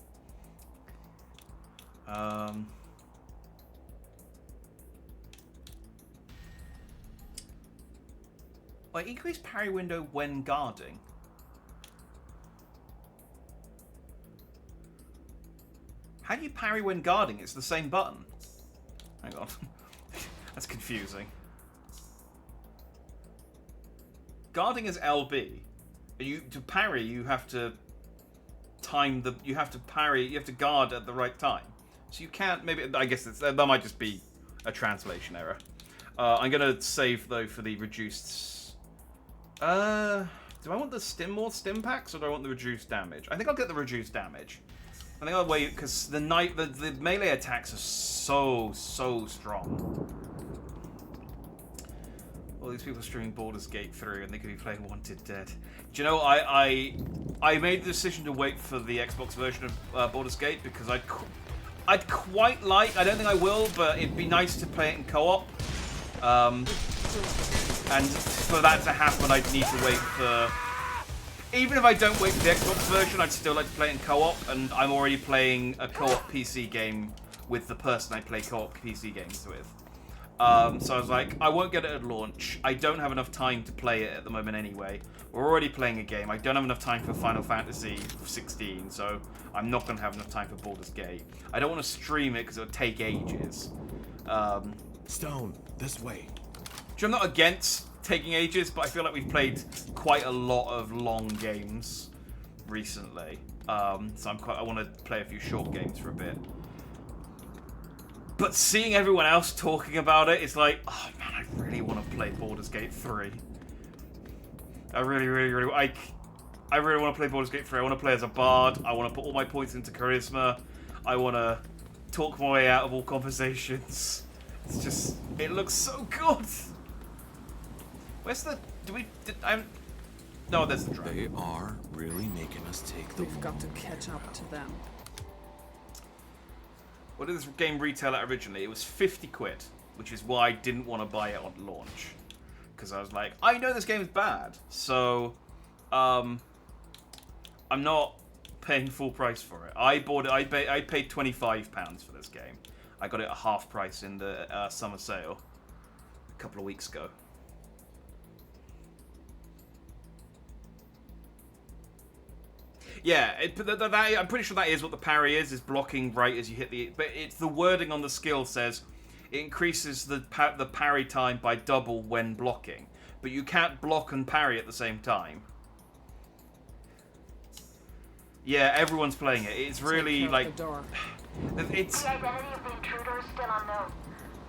Wait, increase parry window when guarding. How do you parry when guarding? It's the same button. Hang on. That's confusing. Guarding is LB. To parry, you have to time the. You have to parry. You have to guard at the right time. So you can't. Maybe I guess that might just be a translation error. I'm gonna save though for the reduced. Do I want the more stim packs or do I want the reduced damage? I think I'll get the reduced damage. I think I'll wait because the melee attacks are so strong. All these people streaming Baldur's Gate 3 and they could be playing Wanted Dead. Do you know, I made the decision to wait for the Xbox version of Baldur's Gate because I'd quite like, I don't think I will, but it'd be nice to play it in co-op. And for that to happen, I'd need to wait for... Even if I don't wait for the Xbox version, I'd still like to play it in co-op, and I'm already playing a co-op PC game with the person I play co-op PC games with. So I was like, I won't get it at launch. I don't have enough time to play it at the moment anyway. We're already playing a game. I don't have enough time for Final Fantasy 16, so I'm not going to have enough time for Baldur's Gate. I don't want to stream it because it would take ages. Stone, this way. I'm not against taking ages, but I feel like we've played quite a lot of long games recently. So I want to play a few short games for a bit. But seeing everyone else talking about it, it's like, oh man, I really want to play Baldur's Gate 3. I really want to play Baldur's Gate 3. I want to play as a bard. I want to put all my points into charisma. I want to talk my way out of all conversations. It's just, it looks so good. Where's the, no, there's the dragon. They are really making us take the We've got to catch up to them. What did this game retail at originally? It was 50 quid, which is why I didn't want to buy it on launch. Because I was like, I know this game is bad, so I'm not paying full price for it. I bought it, I paid £25 for this game. I got it at half price in the summer sale a couple of weeks ago. Yeah, I'm pretty sure that is what the parry is blocking right as you hit the... But it's the wording on the skill says it increases the parry time by double when blocking. But you can't block and parry at the same time. Yeah, everyone's playing it. It's really, like... It's... The identity of the intruder is still unknown,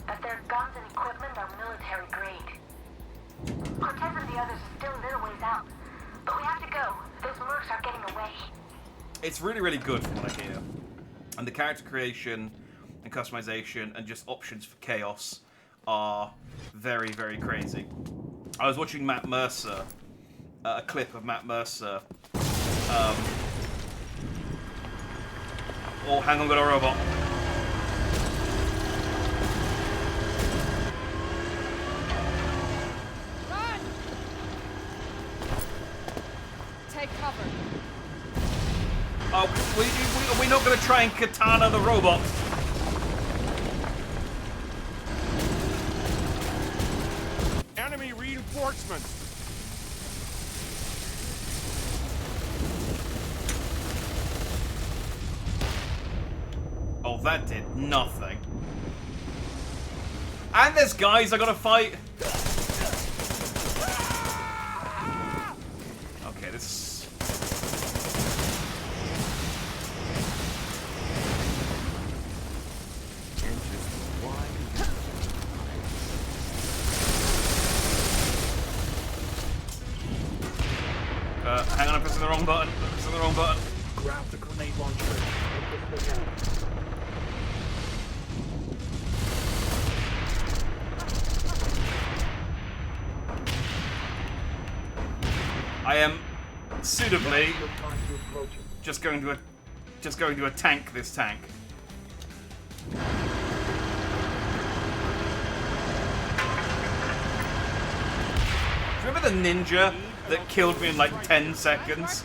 but their guns and equipment are military grade. Cortez and the others are still a little ways out, but we have to go. Those mercs are getting away. It's really, really good from what I hear. And the character creation and customization and just options for chaos are very, very crazy. I was watching Matt Mercer, a clip of Matt Mercer. Oh, hang on, got a robot. Run! Take cover. Oh, we're not going to try and katana the robot. Enemy reinforcements. Oh, that did nothing. And there's guys I gotta fight. Okay, this... hang on, I'm pressing the wrong button. I'm pressing the wrong button. Grab the grenade launcher. I am suitably just going to tank this tank. Remember the ninja that killed me in like 10 seconds?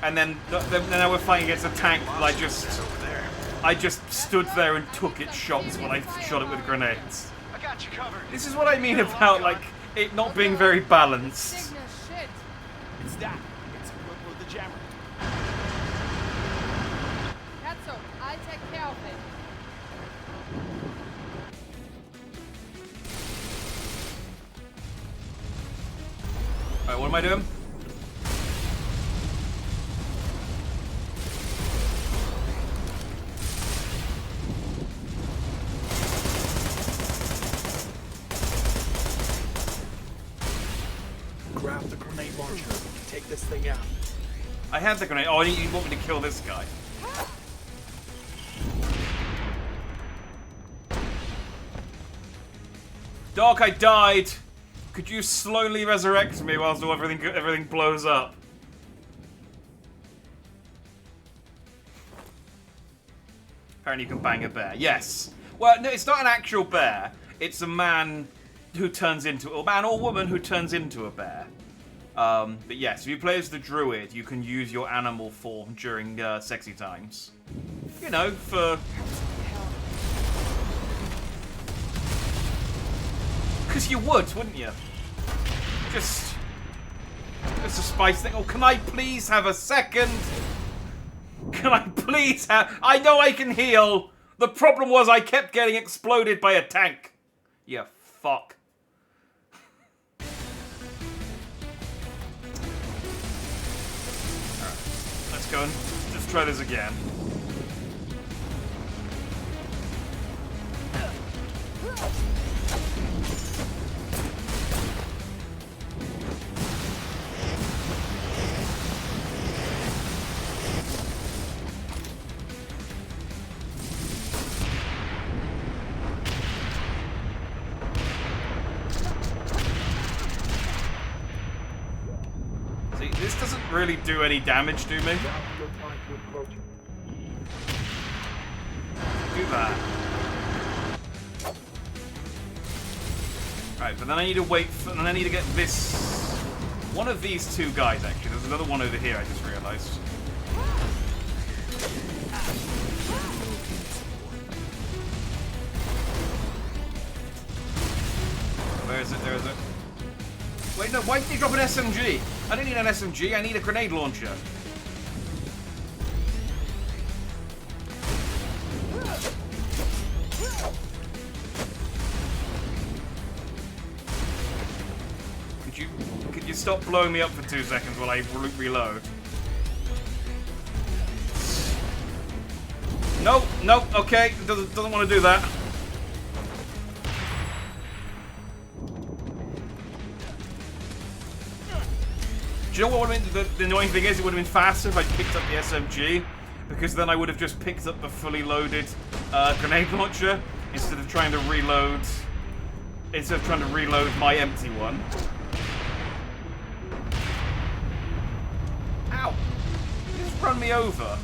And then now we're fighting against a tank that I just stood there and took its shots when I shot it with grenades. This is what I mean about like it not being very balanced. It's that. It's the jammer. That's so. I'll take care of it. Alright, what am I doing? Grab the grenade launcher. Take this thing out. I have the grenade. Oh, you want me to kill this guy? Doc, I died. Could you slowly resurrect me whilst everything blows up? Apparently you can bang a bear. Yes. Well, no, it's not an actual bear. It's a man who turns into... or man or woman who turns into a bear. But yes, if you play as the druid, you can use your animal form during sexy times. You know, for... Because you would, wouldn't you? Just a spice thing. Oh, can I please have a second? Can I please have... I know I can heal. The problem was I kept getting exploded by a tank. You fuck. Alright, let's go and just try this again. See, this doesn't really do any damage to me. Do that. Right, but then I need to wait for, and I need to get this... one of these two guys, actually. There's another one over here, I just realized. Where is it? There is it. Wait, no, why did he drop an SMG? I don't need an SMG, I need a grenade launcher. stop blowing me up for 2 seconds while I reload? No, no, okay, doesn't want to do that. Do you know what would have been, the annoying thing is, it would have been faster if I picked up the SMG, because then I would have just picked up the fully loaded grenade launcher instead of trying to reload my empty one. Ow! You just run me over.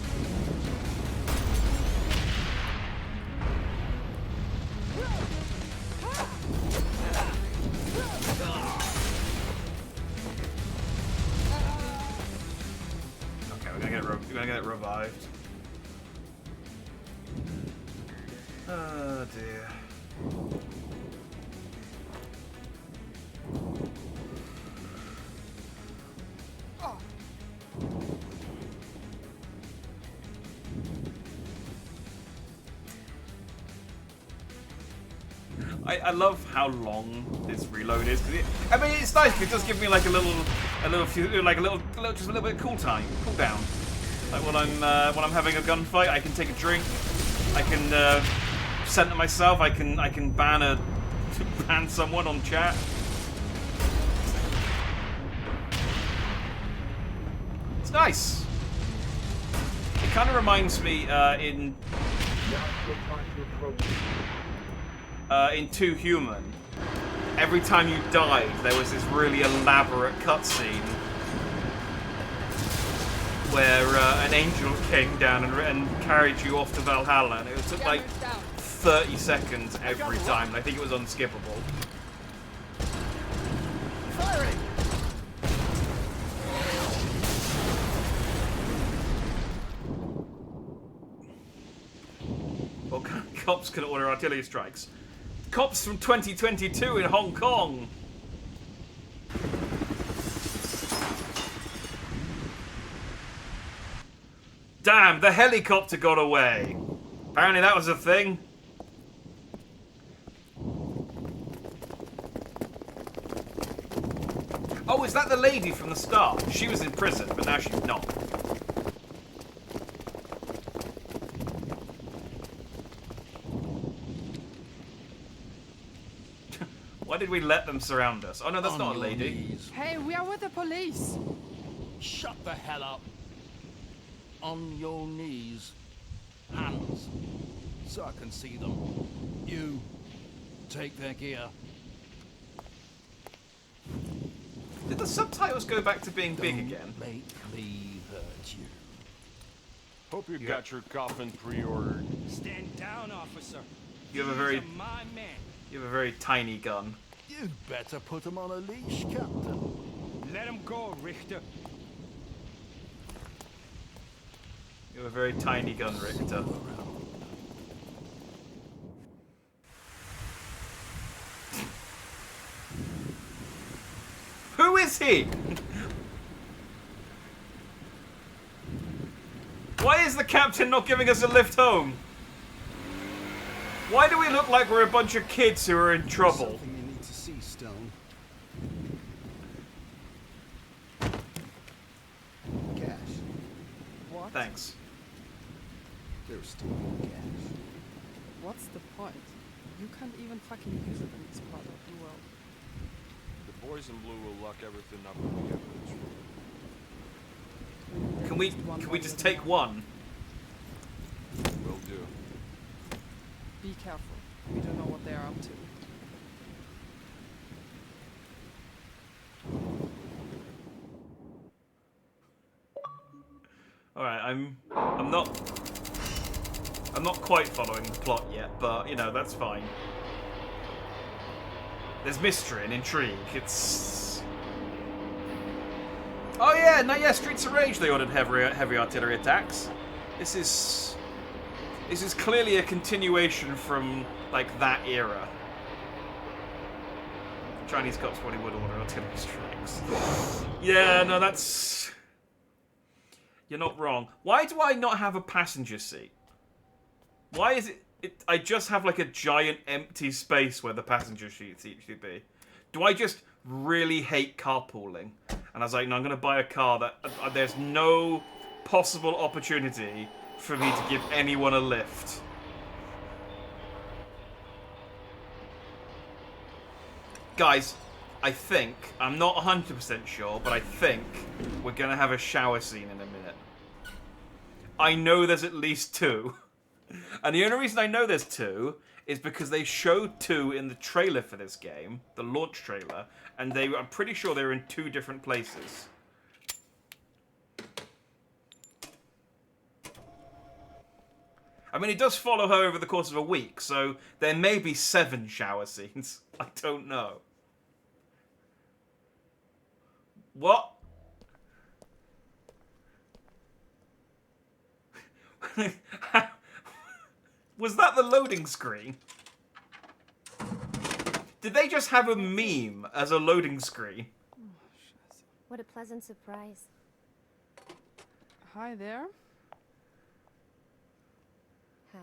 We're gonna get it revived. Oh dear. I love how long this reload is. I mean, it's nice because it does give me like a little just a little bit of cool down. Like when I'm having a gunfight, I can take a drink. I can center myself. I can ban someone on chat. It's nice. It kind of reminds me in Too Human, every time you died, there was this really elaborate cutscene where an angel came down and carried you off to Valhalla, and it took like 30 seconds every time, and I think it was unskippable. Firing! Well, cops can order artillery strikes. Cops from 2022 in Hong Kong. Damn, the helicopter got away. Apparently that was a thing. Oh, is that the lady from the start? She was in prison, but now she's not. Why did we let them surround us? Oh no, that's not a lady. Hey, we are with the police. Shut the hell up. On your knees. Hands. So I can see them. You. Take their gear. Did the subtitles go back to being big again? Make me hurt you. Hope you got your coffin pre-ordered. Stand down, officer. You have a very... These are my men. You have a very tiny gun. You'd better put him on a leash, Captain. Let him go, Richter. You have a very tiny gun, Richter. Who is he? Why is the captain not giving us a lift home? Why do we look like we're a bunch of kids who are in trouble? Something you need to see, Stone. Cash. What? Thanks. There's still more cash. What's the point? You can't even fucking use it in this part of the world. The boys in blue will lock everything up in the evidence room. Can we just take one? Will do. Be careful. We don't know what they are up to. Alright, I'm not quite following the plot yet, but you know, that's fine. There's mystery and intrigue. It's... Oh yeah, no, yeah, Streets of Rage, they ordered heavy artillery attacks. This is clearly a continuation from, like, that era. Chinese cops probably would order artillery strikes. Yeah, no, that's... You're not wrong. Why do I not have a passenger seat? Why is it... I just have, like, a giant empty space where the passenger seat should be. Do I just really hate carpooling. And I was like, no, I'm going to buy a car that there's no possible opportunity for me to give anyone a lift. Guys, I think, I'm not 100% sure, but I think we're going to have a shower scene in a minute. I know there's at least 2. And the only reason I know there's 2 is because they showed 2 in the trailer for this game, the launch trailer, and I'm pretty sure they were in 2 different places. I mean, it does follow her over the course of a week, so there may be 7 shower scenes. I don't know. What? Was that the loading screen? Did they just have a meme as a loading screen? What a pleasant surprise. Hi there. Hi.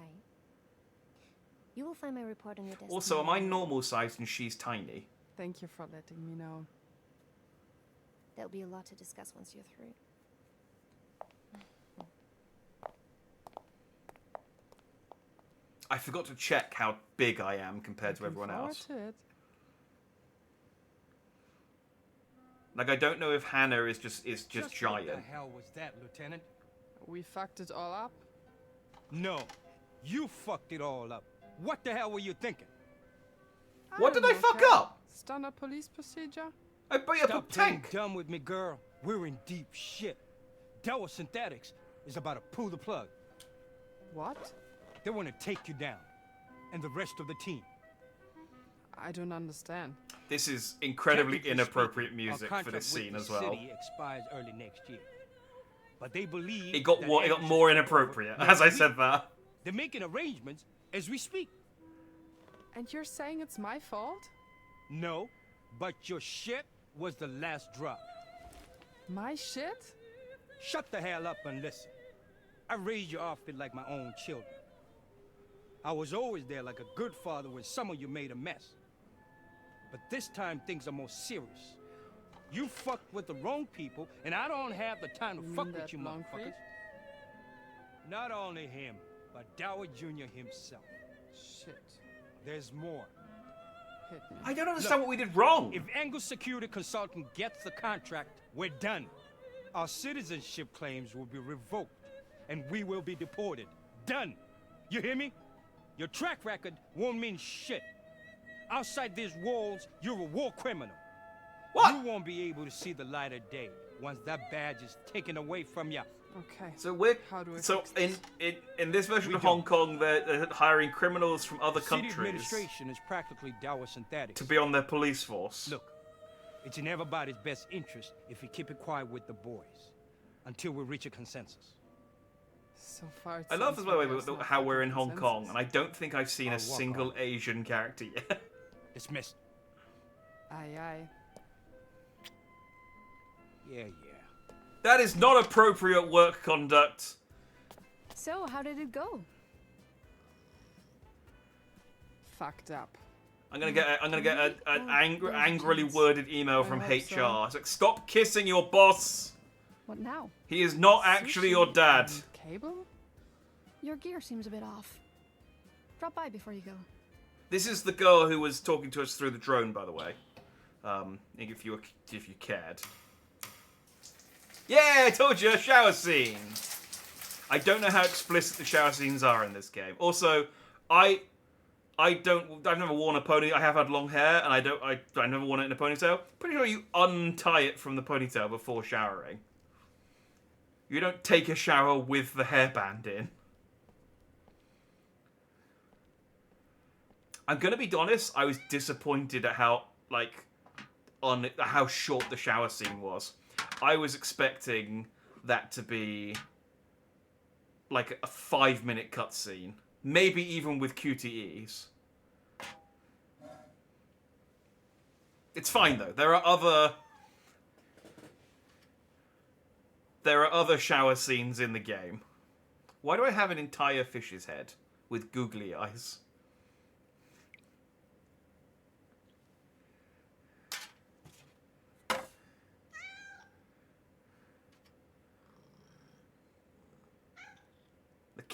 You will find my report on your desk. Also, am I normal sized and she's tiny? Thank you for letting me know. There'll be a lot to discuss once you're through. I forgot to check how big I am compared to everyone else. To it. Like, I don't know if Hannah is just giant. What the hell was that, Lieutenant? We fucked it all up. No, you fucked it all up. What the hell were you thinking? What did I fuck up? Standard police procedure? I beat up a Stop playing tank. dumb with me, girl. We're in deep shit. Dow Synthetics is about to pull the plug. What? They want to take you down, and the rest of the team. I don't understand. This is incredibly Technically inappropriate speaking, music our for this contract scene with as the well. city expires early next year. But they believe It got more inappropriate as I said that. They're making arrangements as we speak. And you're saying it's my fault? No, but your shit was the last drop. My shit? Shut the hell up and listen. I raised your outfit like my own children. I was always there like a good father when some of you made a mess. But this time things are more serious. You fucked with the wrong people, and I don't have the time to fuck with you motherfuckers. Not only him, but Dower Jr. himself. Shit. There's more. Hit me. I don't understand what we did wrong. If Angle Security Consultant gets the contract, we're done. Our citizenship claims will be revoked, and we will be deported. Done. You hear me? Your track record won't mean shit. Outside these walls, you're a war criminal. What? You won't be able to see the light of day once that badge is taken away from you. Okay. So we're How do I so fix in this version We of Hong don't. Kong, they're hiring criminals from other City countries administration is practically Dower Synthetics. to be on their police force. Look, it's in everybody's best interest if we keep it quiet with the boys until we reach a consensus. So far, it I love sounds as well like there's not how we're in fucking Hong Kong, consensus. and I don't think I've seen I'll a walk single on. Asian character yet. Dismissed. Aye, aye. Yeah. That is not appropriate work conduct. So, how did it go? Fucked up. I'm gonna get an angrily worded email from I HR. hope so. It's like, stop kissing your boss. What now? He is not actually your dad. And cable? Your gear seems a bit off. Drop by before you go. This is the girl who was talking to us through the drone, by the way. If you cared. Yeah, I told you, a shower scene. I don't know how explicit the shower scenes are in this game. Also, I've never worn a pony. I have had long hair, and I never worn it in a ponytail. Pretty sure you untie it from the ponytail before showering. You don't take a shower with the hairband in. I'm gonna be honest. I was disappointed at how how short the shower scene was. I was expecting that to be like a 5-minute cutscene, maybe even with QTEs. It's fine though. There are other shower scenes in the game. Why do I have an entire fish's head with googly eyes?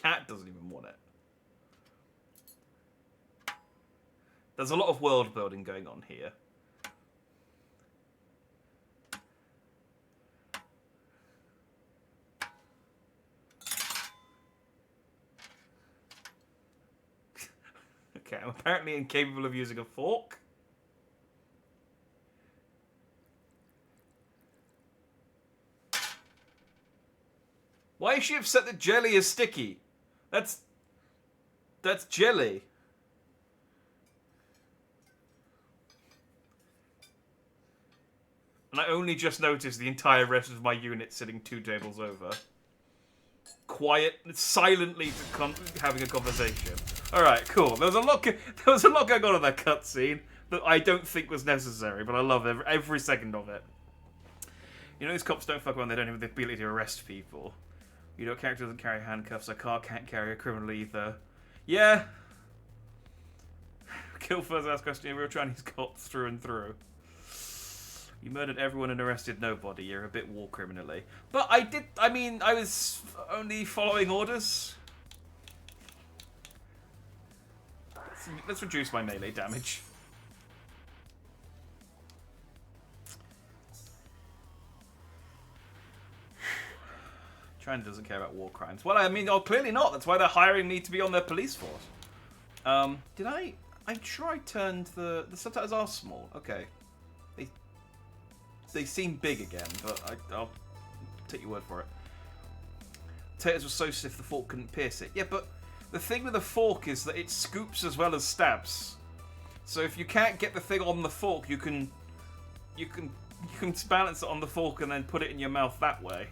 cat doesn't even want it. There's a lot of world building going on here. Okay, I'm apparently incapable of using a fork. Why is she upset that jelly is sticky? That's jelly. And I only just noticed the entire rest of my unit sitting 2 tables over. Quiet, silently having a conversation. Alright, cool. There was a lot going on in that cutscene that I don't think was necessary, but I love every second of it. You know these cops don't fuck around, they don't have the ability to arrest people. You know, character doesn't carry handcuffs, a car can't carry a criminal either. Yeah. Kill first, ask question, real Chinese cops through and through. You murdered everyone and arrested nobody. You're a bit war criminally. But I was only following orders. Let's reduce my melee damage. China doesn't care about war crimes. Well, I mean, clearly not. That's why they're hiring me to be on their police force. Did I? I'm sure I turned the subtitles are small. Okay. They seem big again, but I'll take your word for it. Potatoes were so stiff the fork couldn't pierce it. Yeah, but the thing with the fork is that it scoops as well as stabs. So if you can't get the thing on the fork, you can balance it on the fork and then put it in your mouth that way.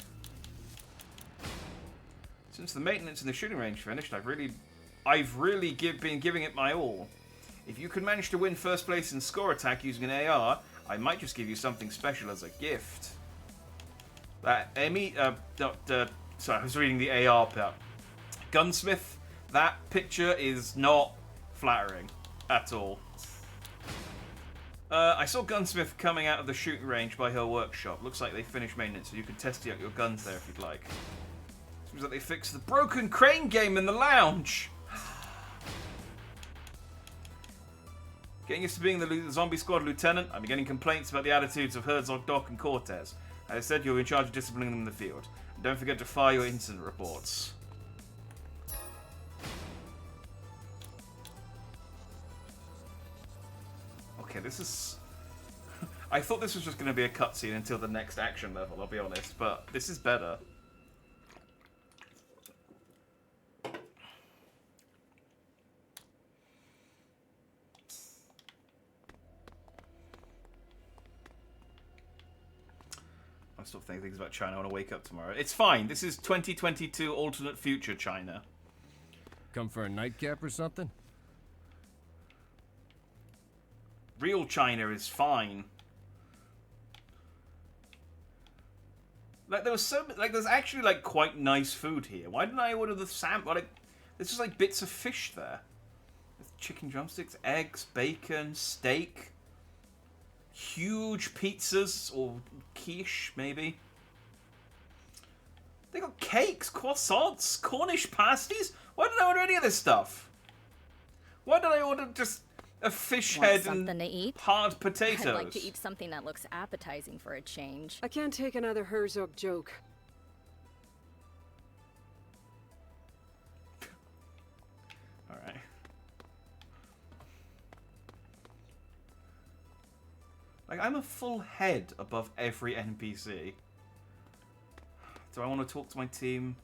Since the maintenance in the shooting range finished, I've really been giving it my all. If you can manage to win first place in score attack using an AR, I might just give you something special as a gift. Sorry, I was reading the AR part. Gunsmith, that picture is not flattering at all. I saw Gunsmith coming out of the shooting range by her workshop. Looks like they finished maintenance, so you can test out your guns there if you'd like. Seems like they fixed the broken crane game in the lounge. Getting used to being the zombie squad lieutenant, I'm getting complaints about the attitudes of Herzog, Doc, and Cortez. As I said, you're in charge of disciplining them in the field. And don't forget to file your incident reports. Okay, this is... I thought this was just going to be a cutscene until the next action level, I'll be honest, but this is better. I'm still thinking things about China. I want to wake up tomorrow. It's fine. This is 2022 alternate future China. Come for a nightcap or something? Real China is fine. Like there's actually like quite nice food here. Why didn't I order the salmon? Like, there's just like bits of fish there. There's chicken drumsticks, eggs, bacon, steak. Huge pizzas, or quiche, maybe. They got cakes, croissants, Cornish pasties. Why didn't I order any of this stuff? Why did I order just a fish head and to eat? hard potatoes? I'd like to eat something that looks appetizing for a change. I can't take another Herzog joke. Alright. Like, I'm a full head above every NPC. Do I want to talk to my team?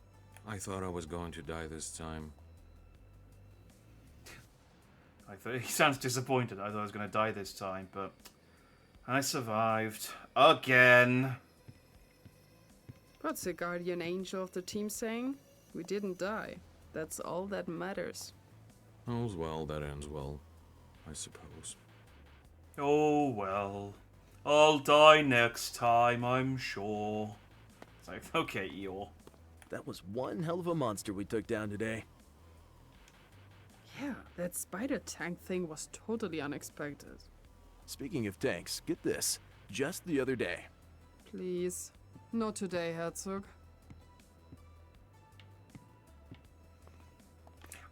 I thought I was going to die this time. He sounds disappointed. I thought I was going to die this time, but I survived. Again. What's the guardian angel of the team saying? We didn't die. That's all that matters. All's well that ends well, I suppose. Oh well. I'll die next time, I'm sure. It's like, okay, Eeyore. That was one hell of a monster we took down today. Yeah, that spider tank thing was totally unexpected. Speaking of tanks, get this. Just the other day. Please. Not today, Herzog.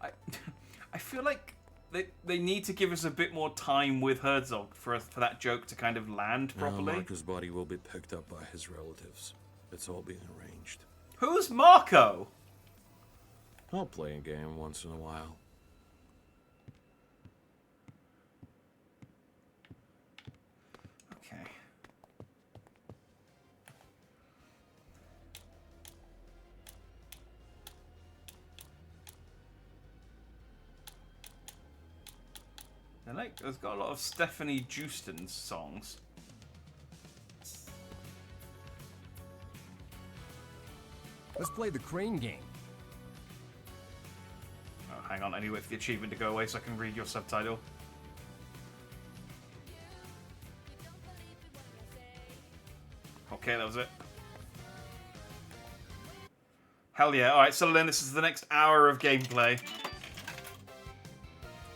I feel like they need to give us a bit more time with Herzog for that joke to kind of land properly. Marco's body will be picked up by his relatives. It's all being arranged. Who's Marco? I'll play a game once in a while. Okay. There's got a lot of Stephanie Justin's songs. Let's play the crane game. Oh, hang on, I need to wait for the achievement to go away so I can read your subtitle. Okay, that was it. Hell yeah. Alright, so then this is the next hour of gameplay.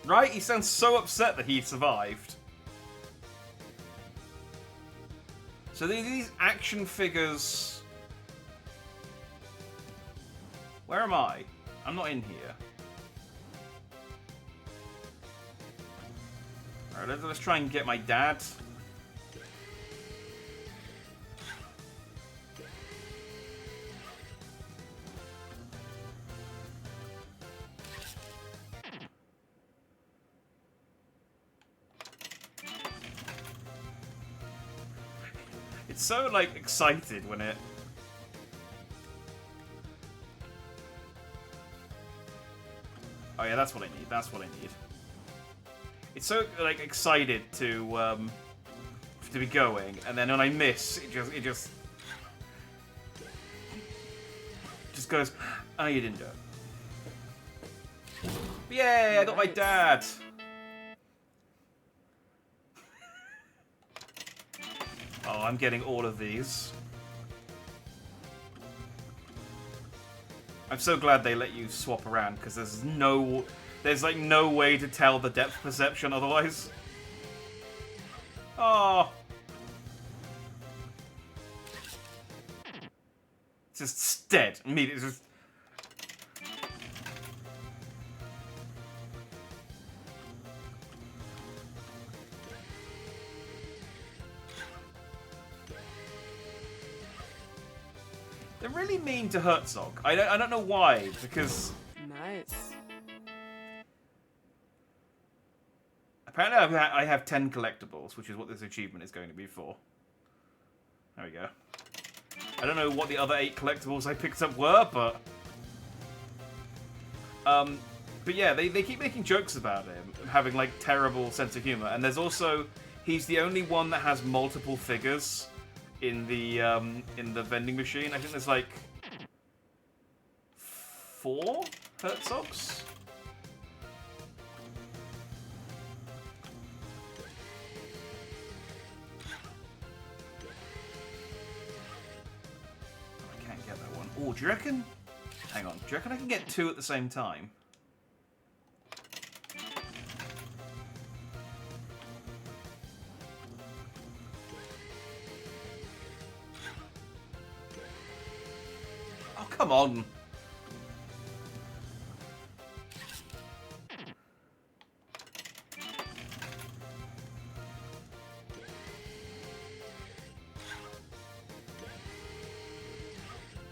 Right? He sounds so upset that he survived. So these action figures... Where am I? I'm not in here. Alright, let's try and get my dad. It's so, like, excited when it... Oh yeah, that's what I need. That's what I need. It's so, like, excited to be going, and then when I miss, it just goes, oh, you didn't do it. Yay, I got my dad! Oh, I'm getting all of these. I'm so glad they let you swap around, because there's like no way to tell the depth perception otherwise. Oh. Just dead. Immediately just... They're really mean to Herzog. I don't know why, because... Nice. Apparently I have 10 collectibles, which is what this achievement is going to be for. There we go. I don't know what the other 8 collectibles I picked up were, but... But yeah, they keep making jokes about him, having, like, terrible sense of humor. And there's also... He's the only one that has multiple figures in the vending machine. I think there's, like... 4 Herzogs? Oh, do you reckon... Hang on. Do you reckon I can get 2 at the same time? Oh, come on.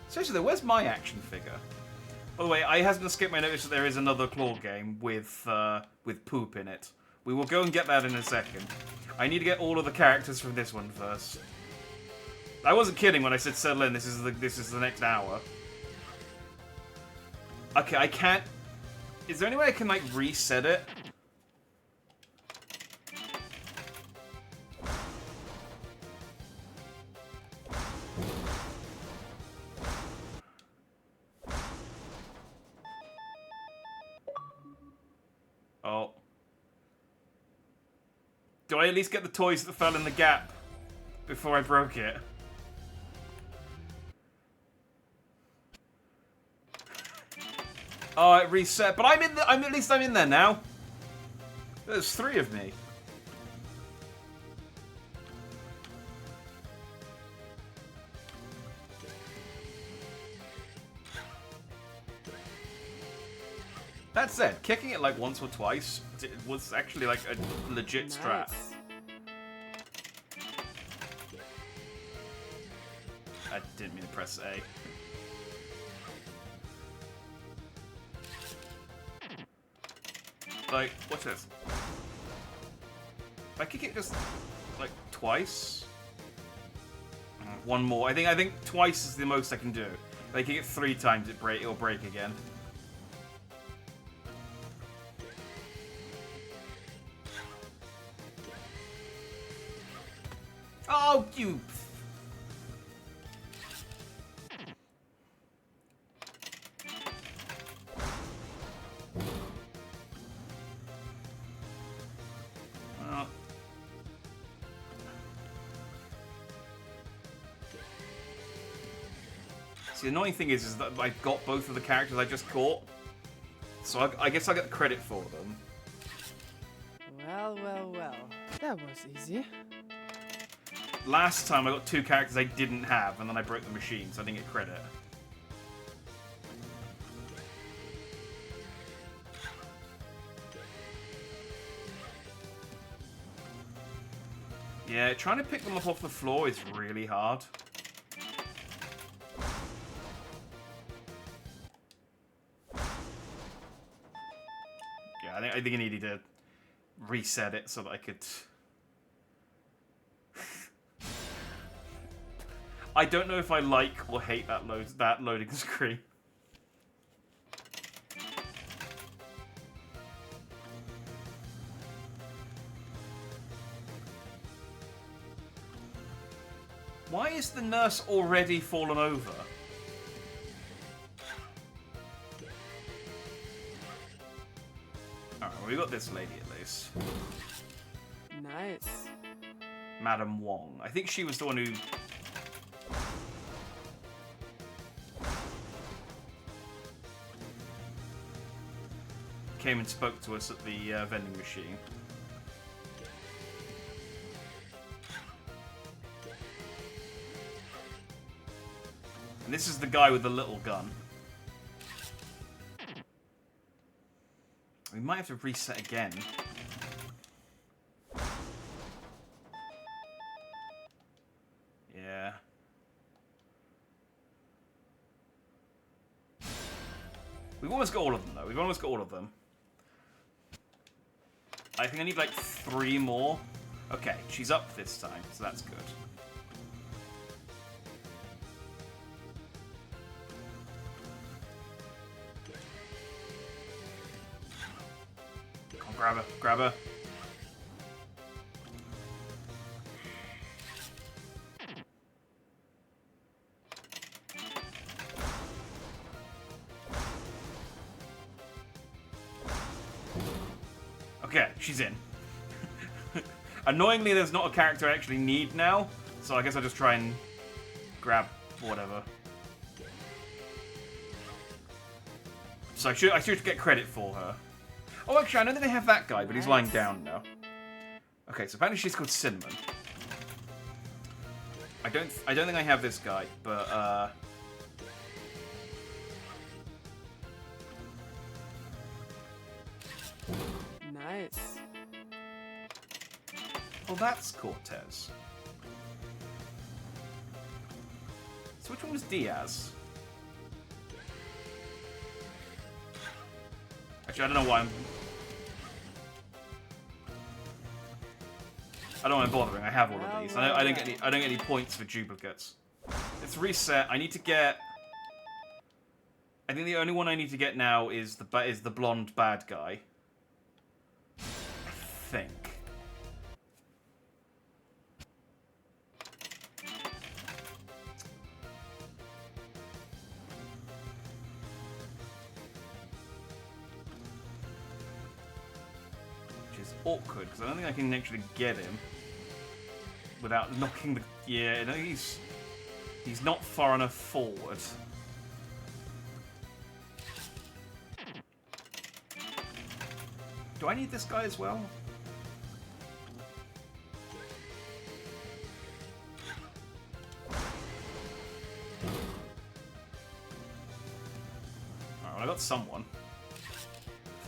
Seriously though, where's my action figure? By the way, I hasn't escaped my notice that there is another claw game with poop in it. We will go and get that in a second. I need to get all of the characters from this one first. I wasn't kidding when I said settle in. This is the next hour. Okay, I can't. Is there any way I can like reset it? Oh. Do I at least get the toys that fell in the gap before I broke it? Oh, it reset. But at least I'm in there now. There's 3 of me. That said, kicking it like once or twice was actually like a legit strat. I didn't mean to press A. Like, watch this. If I kick it just like twice, one more. I think twice is the most I can do. If I kick it 3 times, it'll break again. Oh, you. See, the annoying thing is that I got both of the characters I just caught, so I guess I get credit for them. Well, well, well. That was easy. Last time I got 2 characters I didn't have, and then I broke the machine, so I didn't get credit. Yeah, trying to pick them up off the floor is really hard. Yeah, I think I needed to reset it so that I could... I don't know if I like or hate that loading screen. Why is the nurse already fallen over? Alright, well, we got this lady at least. Nice. Madam Wong. I think she was the one who... came and spoke to us at the vending machine. And this is the guy with the little gun. We might have to reset again. Yeah. We've almost got all of them, though. We've almost got all of them. I think I need, like, 3 more. Okay, she's up this time, so that's good. Come on, grab her, grab her. Okay, she's in. Annoyingly, there's not a character I actually need now, so I guess I'll just try and grab whatever. So I should get credit for her. Oh, actually, I know that they have that guy, but he's lying down now. Okay, so apparently she's called Cinnamon. I don't think I have this guy, but Nice. well, that's Cortez. So which one was Diaz? Actually, I don't know why I don't want to bothering. I have all of these. I don't get any points for duplicates. Let's reset. I need to get. I think the only one I need to get now is the blonde bad guy. I think. Which is awkward because I don't think I can actually get him without knocking the. Yeah, no, he's not far enough forward. Do I need this guy as well? Alright, well, I got someone.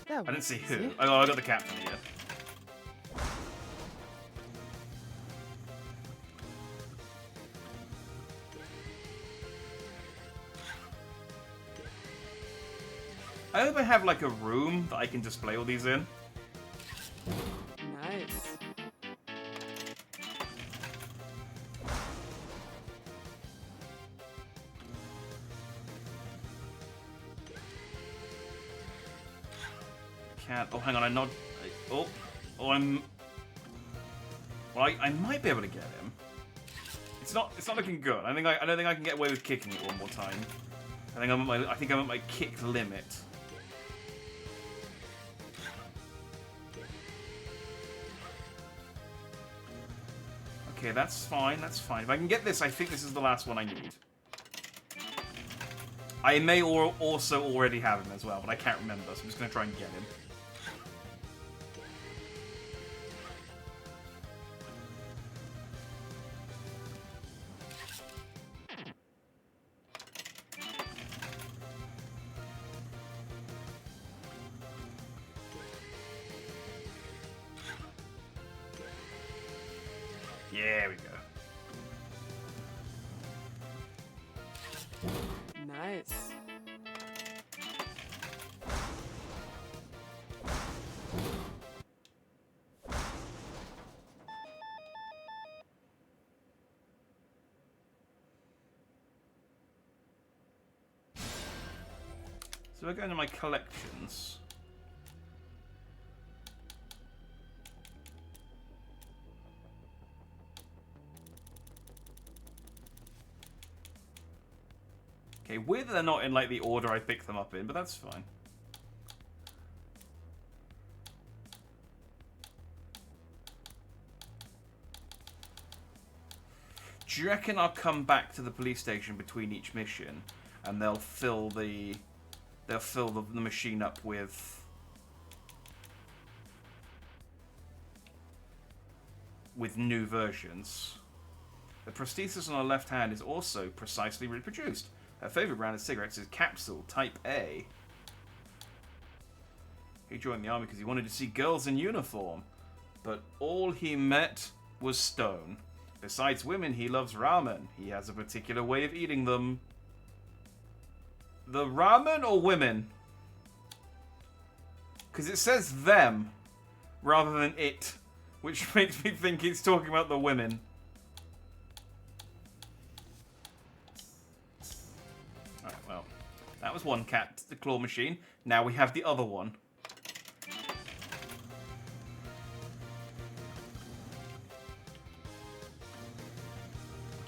That I didn't see was who. easy. Oh, I got the captain here. I hope I have like a room that I can display all these in. Nice. Can't. Oh, hang on. I'm not. Oh, I'm. Well, I might be able to get him. It's not. It's not looking good. I don't think I can get away with kicking it one more time. I think I'm at my kick limit. Okay, that's fine. That's fine. If I can get this, I think this is the last one I need. I may also already have him as well, but I can't remember, so I'm just going to try and get him. There we go. Nice. So I go into my collections. Okay, weird that they're not in like the order I picked them up in, but that's fine. Do you reckon I'll come back to the police station between each mission, and they'll fill the machine up with new versions? The prosthesis on her left hand is also precisely reproduced. Her favourite brand of cigarettes is Capsule Type A. He joined the army because he wanted to see girls in uniform, but all he met was stone. Besides women, he loves ramen. He has a particular way of eating them. The ramen or women? Because it says them rather than it, which makes me think it's talking about the women. Alright, well, that was one cat, the claw machine. Now we have the other one.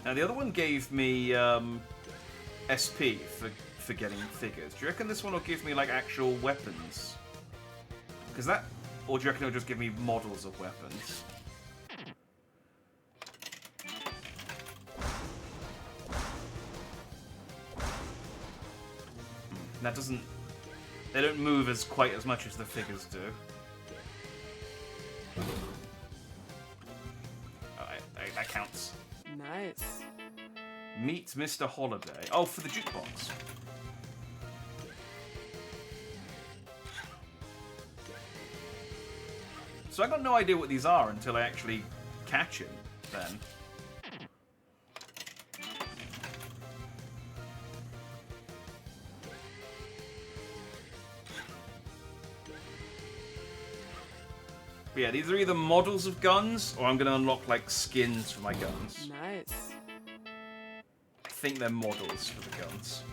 Now the other one gave me SP for getting figures. Do you reckon this one will give me like actual weapons? Because that, or do you reckon it'll just give me models of weapons? That doesn't. They don't move as quite as much as the figures do. Alright, that counts. Nice. Meet Mr. Holiday. Oh, for the jukebox. So I got no idea what these are until I actually catch him, then. But yeah, these are either models of guns, or I'm going to unlock, like, skins for my guns. Nice. I think they're models for the guns.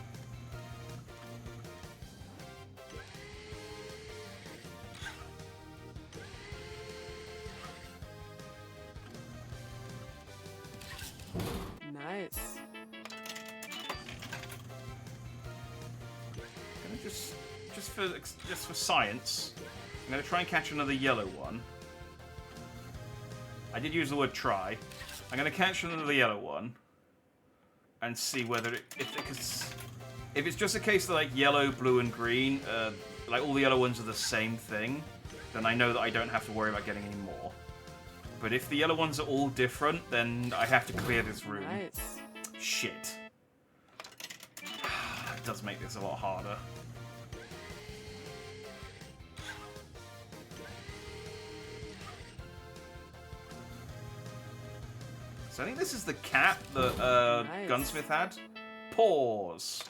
Nice. I'm gonna just for science, I'm gonna try and catch another yellow one. I did use the word try. I'm gonna catch another yellow one and see whether if it's just a case of like yellow, blue, and green, like all the yellow ones are the same thing, then I know that I don't have to worry about getting any more. But if the yellow ones are all different, then I have to clear this room. Nice. Shit. It does make this a lot harder. So I think this is the cat that Nice. Gunsmith had. Pause.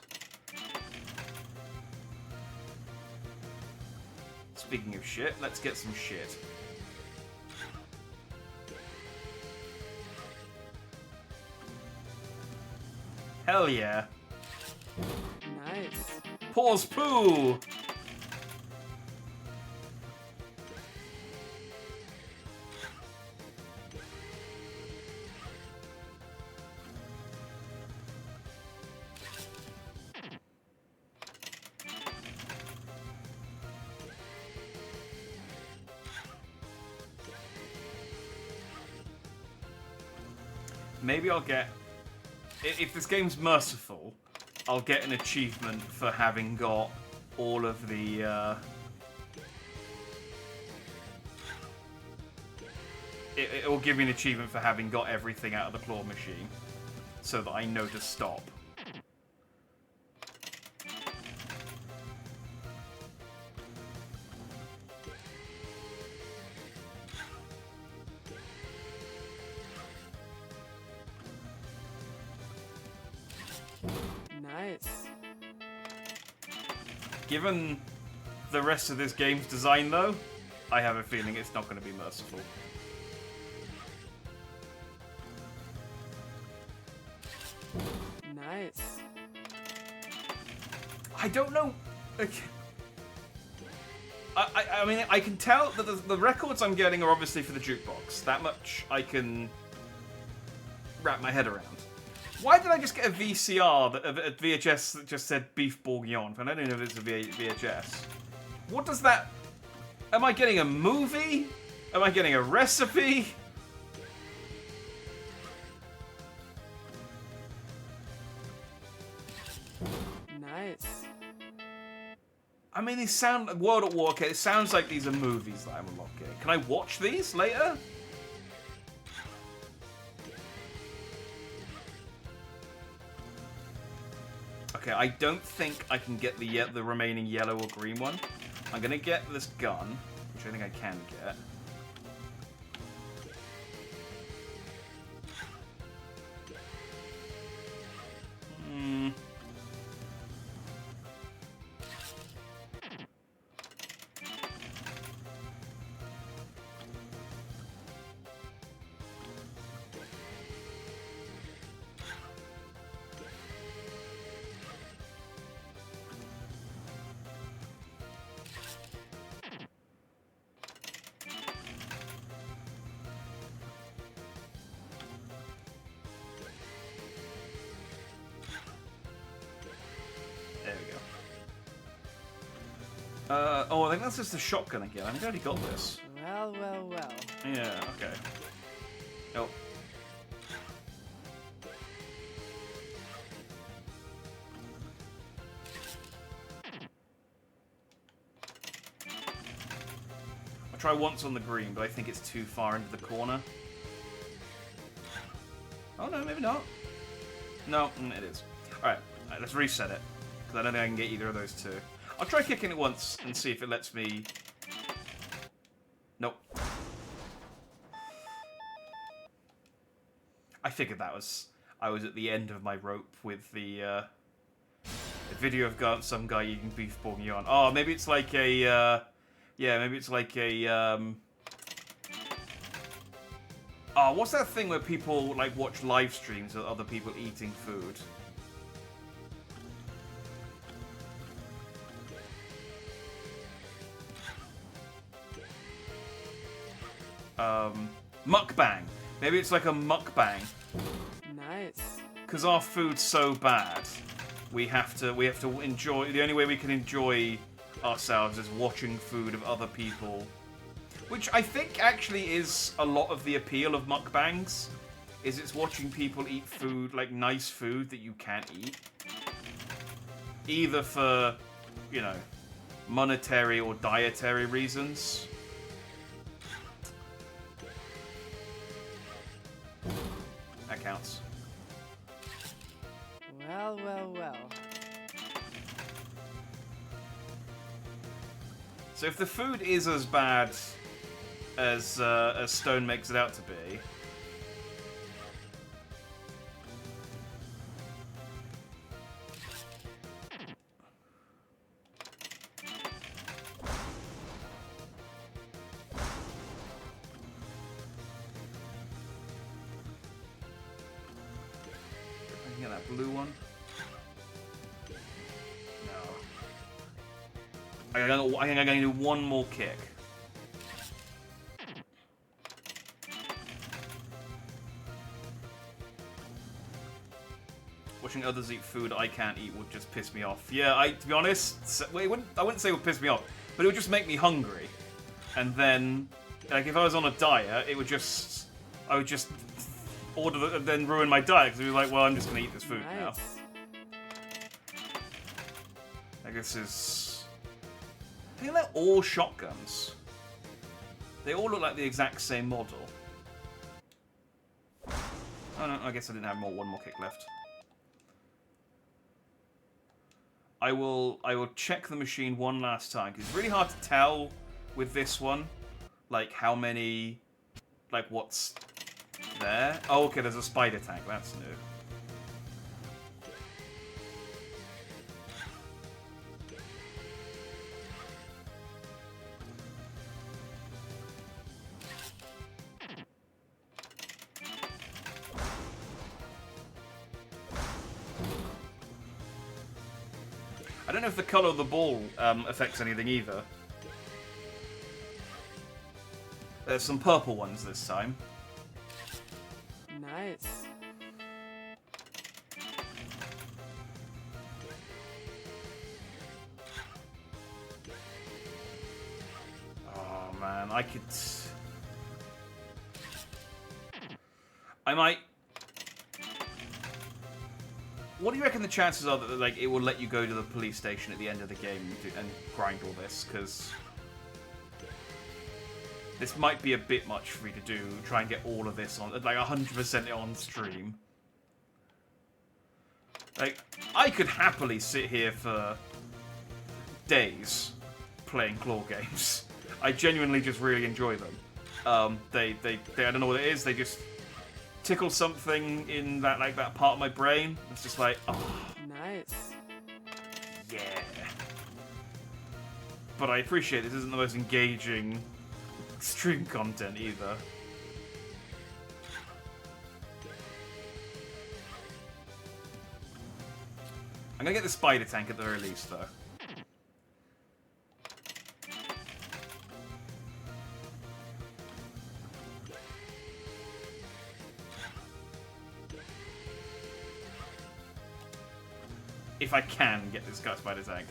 Speaking of shit, let's get some shit. Hell yeah. Nice. Pause poo! Maybe I'll get... If this game's merciful, I'll get an achievement for having got all of the... It will give me an achievement for having got everything out of the claw machine, so that I know to stop. Nice. Given the rest of this game's design, though, I have a feeling it's not going to be merciful. Nice. I don't know. I mean, I can tell that the records I'm getting are obviously for the jukebox. That much I can wrap my head around. Why did I just get a VCR, a VHS that just said beef bourguignon? I don't even know if it's a VHS. What does that... Am I getting a movie? Am I getting a recipe? Nice. I mean, these sound... World at War, okay, it sounds like these are movies that I'm unlocking. Can I watch these later? Okay, I don't think I can get the remaining yellow or green one. I'm gonna get this gun, which I think I can get. Hmm. There we go. Oh, I think that's just the shotgun again. I think I already got this. Well, well, well. Yeah, okay. Oh. I'll try once on the green, but I think it's too far into the corner. Oh, no, maybe not. No, it is. Alright, let's reset it. Because I don't think I can get either of those two. I'll try kicking it once and see if it lets me... Nope. I figured that was... I was at the end of my rope with the video of some guy eating beef bourguignon. Oh, maybe it's like a... yeah, maybe it's like a... Oh, what's that thing where people like watch live streams of other people eating food? Mukbang. Maybe it's like a mukbang. Nice. Because our food's so bad, we have to enjoy. The only way we can enjoy ourselves is watching food of other people, which I think actually is a lot of the appeal of mukbangs. Is it's watching people eat food, like nice food that you can't eat, either for, you know, monetary or dietary reasons. That counts. Well, well, well. So if the food is as bad as Stone makes it out to be, that blue one. No. I think I'm going to do one more kick. Watching others eat food I can't eat would just piss me off. Yeah, to be honest, I wouldn't say it would piss me off, but it would just make me hungry. And then, like, if I was on a diet, it would just, I would just order then ruin my diet because it was like, well, I'm just gonna eat this food now. Like, this is, I think they're all shotguns. They all look like the exact same model. Oh no, I guess I didn't have one more kick left. I will check the machine one last time, because it's really hard to tell with this one, like, how many, like, what's there. Oh, okay, there's a spider tank, that's new. I don't know if the colour of the ball affects anything either. There's some purple ones this time. Nice. Oh man, I might. What do you reckon the chances are that, like, it will let you go to the police station at the end of the game and grind all this? Because this might be a bit much for me to do. Try and get all of this on, like, 100% on stream. Like, I could happily sit here for days playing claw games. I genuinely just really enjoy them. They I don't know what it is. They just tickle something in that, like, that part of my brain. It's just like, oh. Nice. Yeah. But I appreciate this isn't the most engaging stream content either. I'm gonna get the spider tank at the very least, though. If I can get this guy spider tank.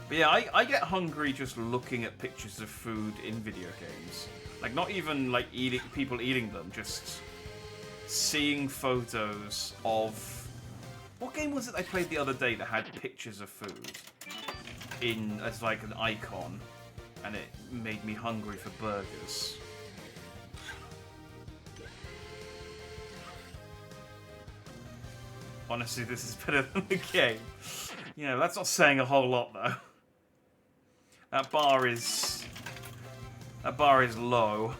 But yeah, I get hungry just looking at pictures of food in video games. Like, not even, like, people eating them, just seeing photos of... What game was it I played the other day that had pictures of food as, like, an icon, and it made me hungry for burgers? Honestly, this is better than the game. You know, that's not saying a whole lot, though. That bar is low.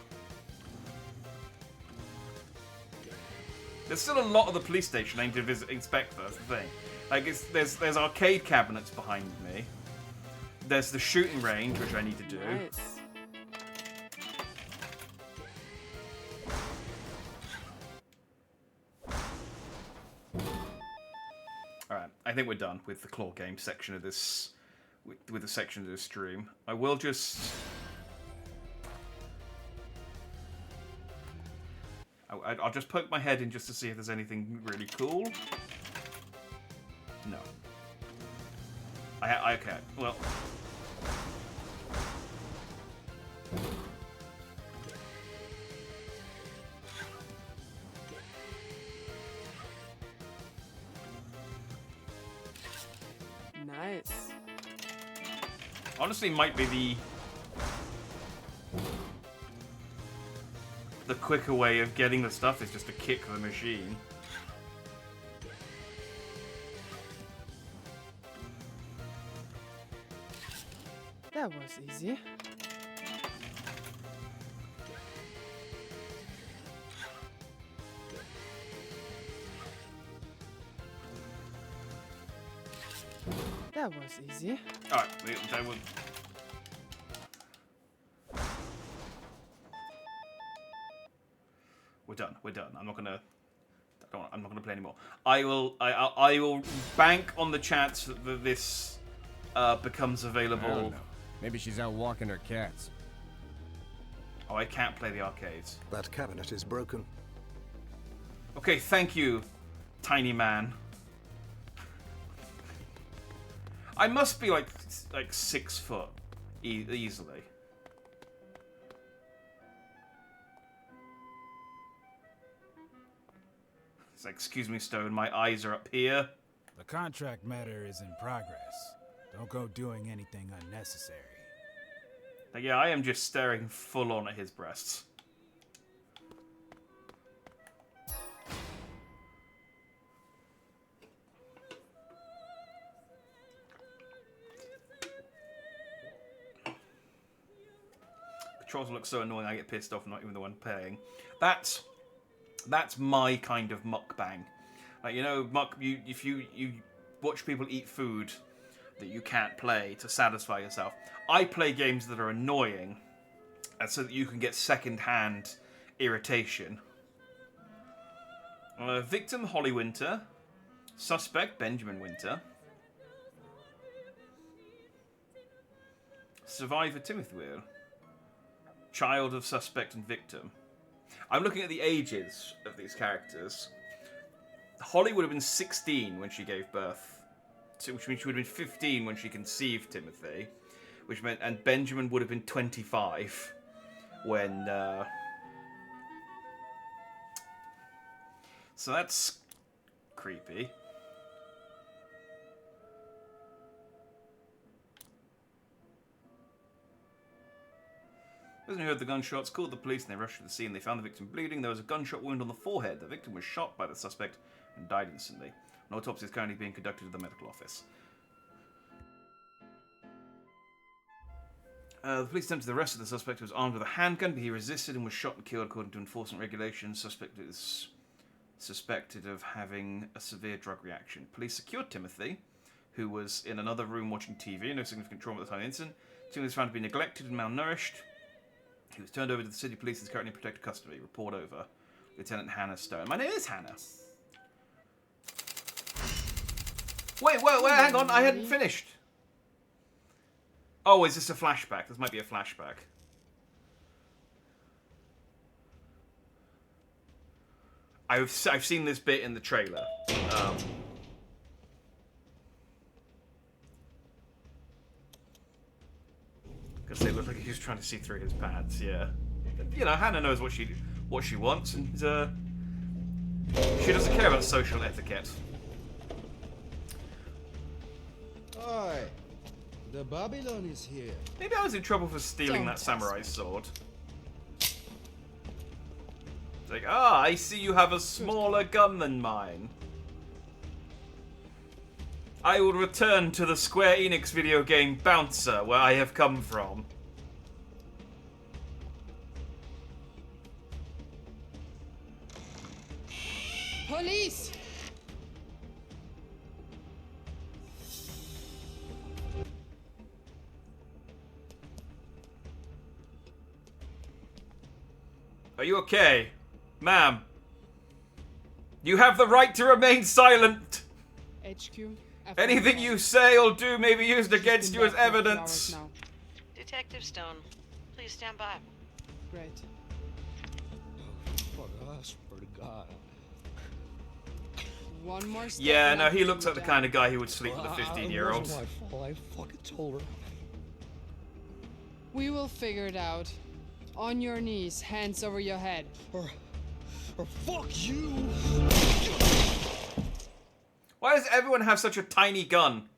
There's still a lot of the police station I need to inspect, though, that's the thing. Like, there's arcade cabinets behind me. There's the shooting range, which I need to do. Nice. Alright, I think we're done with the claw game section of this, with the section of this stream. I will just... I'll just poke my head in just to see if there's anything really cool. No. Okay, well... Nice. Honestly, might be the quicker way of getting the stuff is just to kick the machine. That was easy. That was easy. Alright, that would... we're done. I'm not gonna play anymore. I will bank on the chance that this becomes I available. don't know. Maybe she's out walking her cats. Oh, I can't play the arcades. That cabinet is broken. Okay, thank you, tiny man. I must be like 6 foot easily. It's like, excuse me, Stone, my eyes are up here. The contract matter is in progress. Don't go doing anything unnecessary. Like, yeah, I am just staring full on at his breasts. Patrols look so annoying I get pissed off, not even the one paying. That's my kind of mukbang. Like, you know, if you watch people eat food that you can't play to satisfy yourself. I play games that are annoying, so that you can get second-hand irritation. Victim Holly Winter. Suspect Benjamin Winter. Survivor Timothy Wheel. Child of suspect and victim. I'm looking at the ages of these characters. Holly would have been 16 when she gave birth, which means she would have been 15 when she conceived Timothy, which meant, and Benjamin would have been 25 when. So that's creepy. Person who heard the gunshots called the police and they rushed to the scene. They found the victim bleeding. There was a gunshot wound on the forehead. The victim was shot by the suspect and died instantly. An autopsy is currently being conducted at the medical office. The police attempted the arrest of the suspect who was armed with a handgun, but he resisted and was shot and killed according to enforcement regulations. Suspect is suspected of having a severe drug reaction. Police secured Timothy, who was in another room watching TV. No significant trauma at the time of the incident. Timothy was found to be neglected and malnourished. He was turned over to the city police and is currently in protective custody. Report over. Lieutenant Hannah Stone. My name is Hannah. Wait, hang on. I hadn't finished. Oh, is this a flashback? This might be a flashback. I've seen this bit in the trailer. Because they look like he was trying to see through his pants, yeah. You know, Hannah knows what she wants, and she doesn't care about social etiquette. Oi, the Babylon is here. Maybe I was in trouble for stealing that samurai sword. It's like, I see you have a smaller gun than mine. I will return to the Square Enix video game Bouncer, where I have come from. Police! Are you okay? Ma'am. You have the right to remain silent. HQ. Anything you say or do may be used against you as evidence. Detective Stone, please stand by. Great. Fuck, I swear to God. One more step. Yeah, no, he looks like the kind of guy who would sleep with a 15-year-old. It wasn't my fault. I fucking told her. We will figure it out. On your knees, hands over your head. Or fuck you! Why does everyone have such a tiny gun?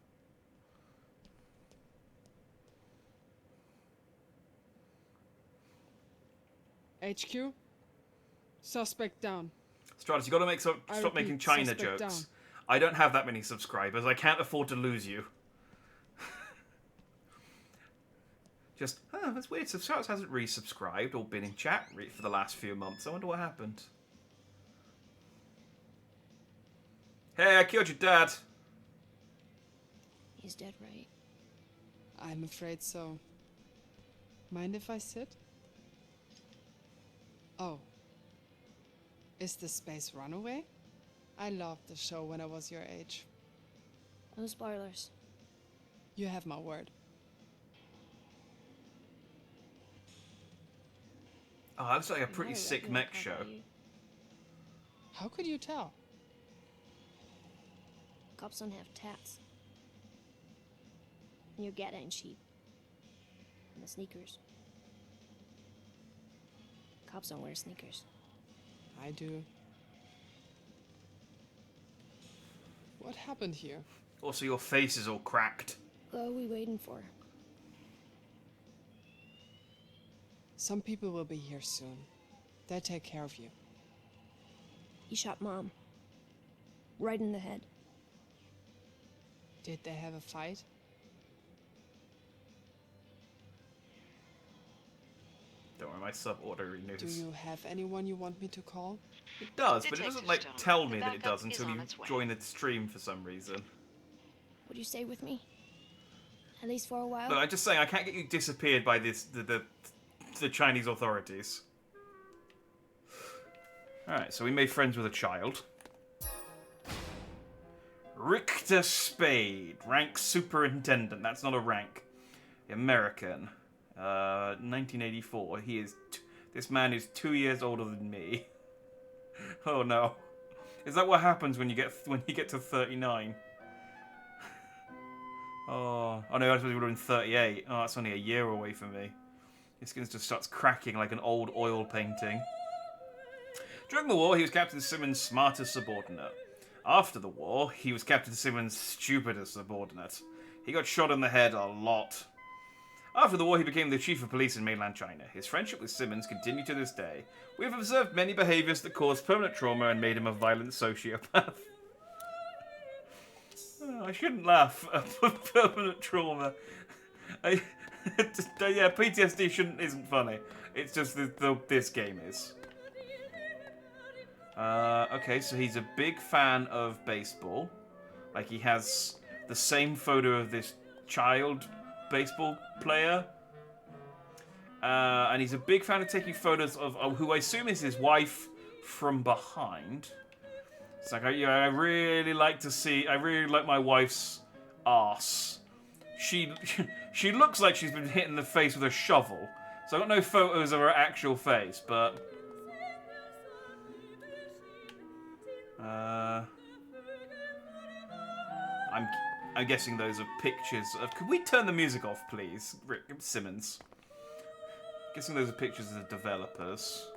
HQ? Suspect down. Stratus, you gotta stop making China suspect jokes. down. I don't have that many subscribers. I can't afford to lose you. Just, that's weird. Stratus hasn't resubscribed or been in chat for the last few months. I wonder what happened. Hey, I killed your dad. He's dead, right? I'm afraid so. Mind if I sit? Oh. Is this Space Runaway? I loved the show when I was your age. No spoilers. You have my word. Oh, that looks like a I pretty read sick you mech talk show. about you. How could you tell? Cops don't have tats. And your gat ain't cheap. And the sneakers. Cops don't wear sneakers. I do. What happened here? Also, your face is all cracked. What are we waiting for? Some people will be here soon. They'll take care of you. He shot Mom. Right in the head. Did they have a fight? Don't worry, my sub already Do knows. you have anyone you want me to call? It does, but it doesn't like Detective tell Stone, me the that it backup does is until on you its way. join the stream for some reason. Would you stay with me? At least for a while? Look, I'm just saying I can't get you disappeared by the Chinese authorities. Alright, so we made friends with a child. Richter Spade, rank superintendent. That's not a rank. American. 1984. This man is 2 years older than me. Oh no. Is that what happens when you get to 39? Oh no, I suppose we would have been 38. Oh, that's only a year away from me. His skin just starts cracking like an old oil painting. During the war, he was Captain Simmons' smartest subordinate. After the war, he was Captain Simmons' stupidest subordinate. He got shot in the head a lot. After the war, he became the chief of police in mainland China. His friendship with Simmons continued to this day. We have observed many behaviors that caused permanent trauma and made him a violent sociopath. Oh, I shouldn't laugh at permanent trauma. Yeah, PTSD isn't funny. It's just this game is. Okay, so he's a big fan of baseball. Like, he has the same photo of this child baseball player. And he's a big fan of taking photos of who I assume is his wife from behind. It's like, I really like my wife's arse. She looks like she's been hit in the face with a shovel. So I got no photos of her actual face, but... I'm guessing those are pictures of... Could we turn the music off, please? Rick Simmons. Guessing those are pictures of the developers.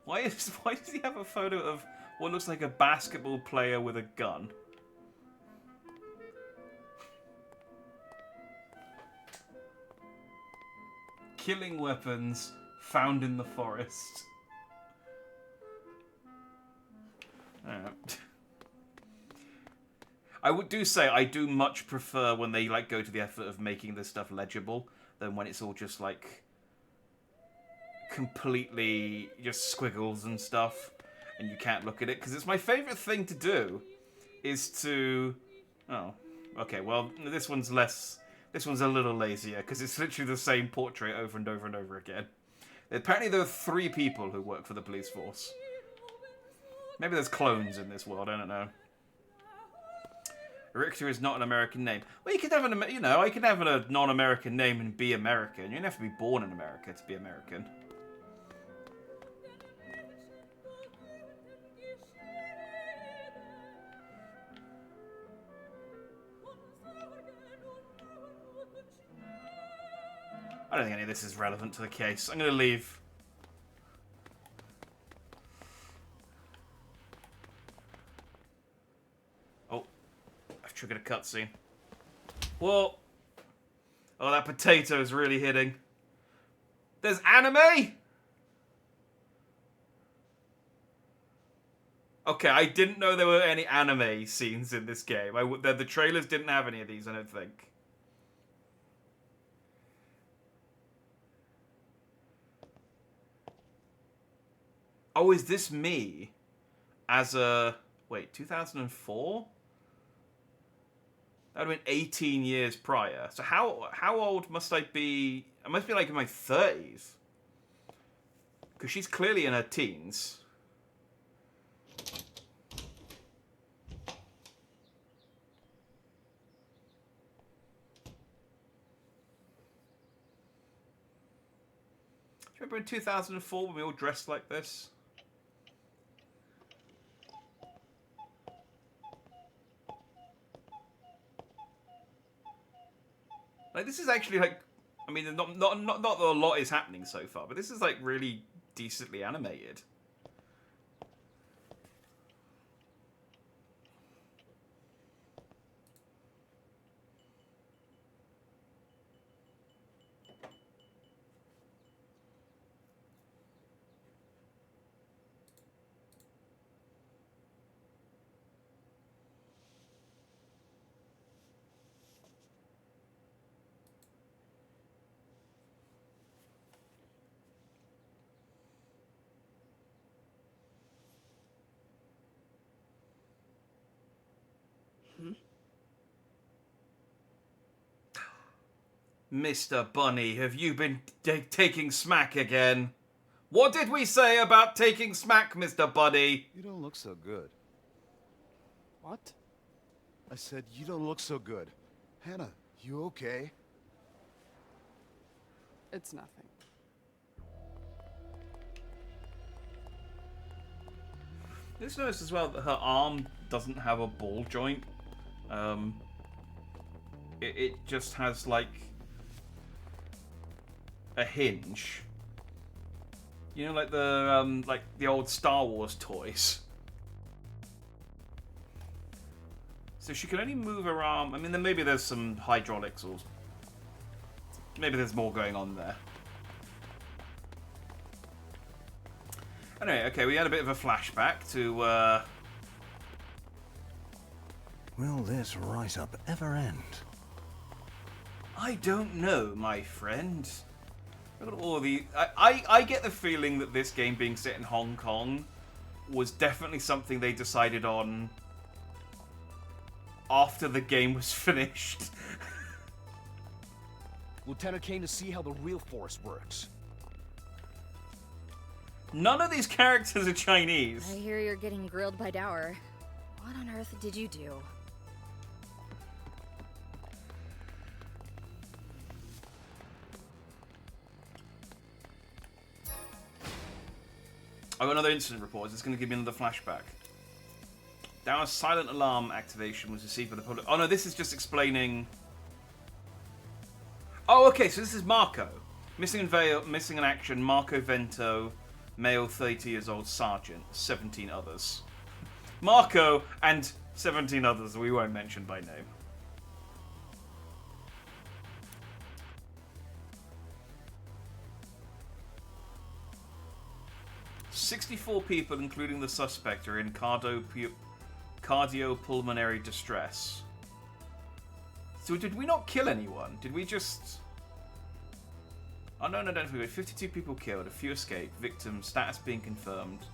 Why does he have a photo of what looks like a basketball player with a gun? Killing weapons found in the forest. I do say I do much prefer when they like go to the effort of making this stuff legible than when it's all just like completely just squiggles and stuff and you can't look at it, because it's my favorite thing to do is to... Oh, okay, well this one's a little lazier because it's literally the same portrait over and over and over again. Apparently there are 3 people who work for the police force. Maybe there's clones in this world, I don't know. Richter is not an American name. Well, you could have you could have a non-American name and be American. You don't have to be born in America to be American. I don't think any of this is relevant to the case. I'm going to leave. Oh, I've triggered a cutscene. Whoa! Oh, that potato is really hitting. There's anime? Okay, I didn't know there were any anime scenes in this game. The trailers didn't have any of these, I don't think. Oh, is this me as a... Wait, 2004? That would have been 18 years prior. So how old must I be? I must be like in my 30s. Because she's clearly in her teens. Do you remember in 2004 when we all dressed like this? Like, this is actually, like, I mean, not that a lot is happening so far, but this is, like, really decently animated. Mr. Bunny, have you been taking smack again? What did we say about taking smack, Mr. Bunny? You don't look so good. What? I said, you don't look so good. Hannah, you okay? It's nothing. Just noticed as well that her arm doesn't have a ball joint. It just has, like, a hinge. You know, like the old Star Wars toys. So she can only move her arm. I mean, then maybe there's some hydraulics, or maybe there's more going on there. Anyway, okay, we had a bit of a flashback to. Will this write-up ever end? I don't know, my friend. Look at all the. I get the feeling that this game being set in Hong Kong was definitely something they decided on after the game was finished. Lieutenant Kane to see how the real force works. None of these characters are Chinese. I hear you're getting grilled by Dower. What on earth did you do? I got another incident report. It's going to give me another flashback. Dower's silent alarm activation was received by the public. Oh no, this is just explaining. Oh, okay. So this is Marco, missing in action. Marco Vento, male, 30 years old, sergeant, 17 others. Marco and 17 others we won't mention by name. "64 people, including the suspect, are in cardiopulmonary distress." So did we not kill anyone? Did we just... Unknown identified. 52 people killed, a few escaped. Victims, status being confirmed.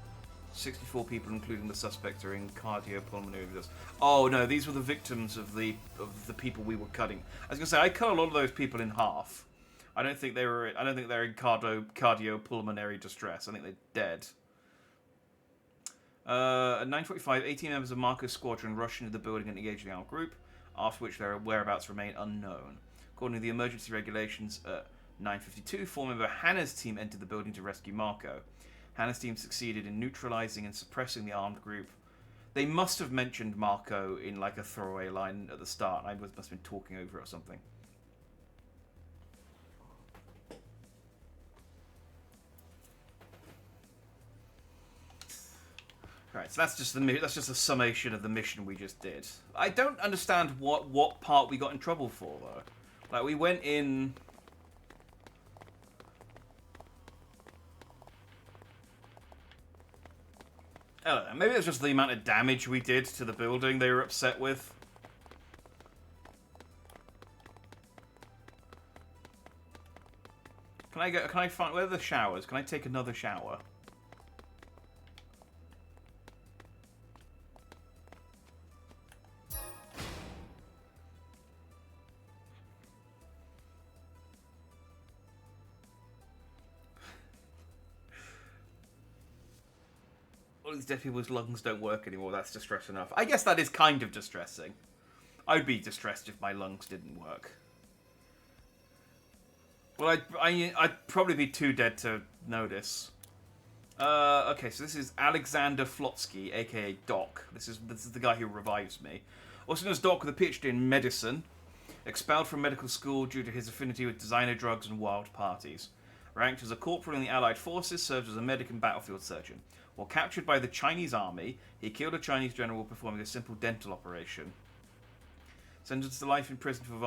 64 people, including the suspect, are in cardiopulmonary distress. Oh no, these were the victims of the people we were cutting. I was gonna say, I cut a lot of those people in half. I don't think they're in cardiopulmonary distress. I think they're dead. At 9:45, 18 members of Marco's squadron rushed into the building and engaged the armed group, after which their whereabouts remain unknown. According to the emergency regulations, at 9:52, 4 member Hannah's team entered the building to rescue Marco. Hannah's team succeeded in neutralizing and suppressing the armed group. They must have mentioned Marco in like a throwaway line at the start. I must have been talking over it or something. Right, so that's just a summation of the mission we just did. I don't understand what part we got in trouble for though. Like we went in. I don't know. Maybe it was just the amount of damage we did to the building they were upset with. Can I find where are the showers? Can I take another shower? all these dead people's lungs don't work anymore. That's distress enough. I guess that is kind of distressing. I'd be distressed if my lungs didn't work. Well, I'd probably be too dead to notice. Okay, so this is Alexander Flotsky, aka Doc. This is the guy who revives me. Also known as Doc with a PhD in medicine. Expelled from medical school due to his affinity with designer drugs and wild parties. Ranked as a corporal in the Allied forces, served as a medic and battlefield surgeon. While captured by the Chinese army, he killed a Chinese general performing a simple dental operation. Sentenced to life in prison for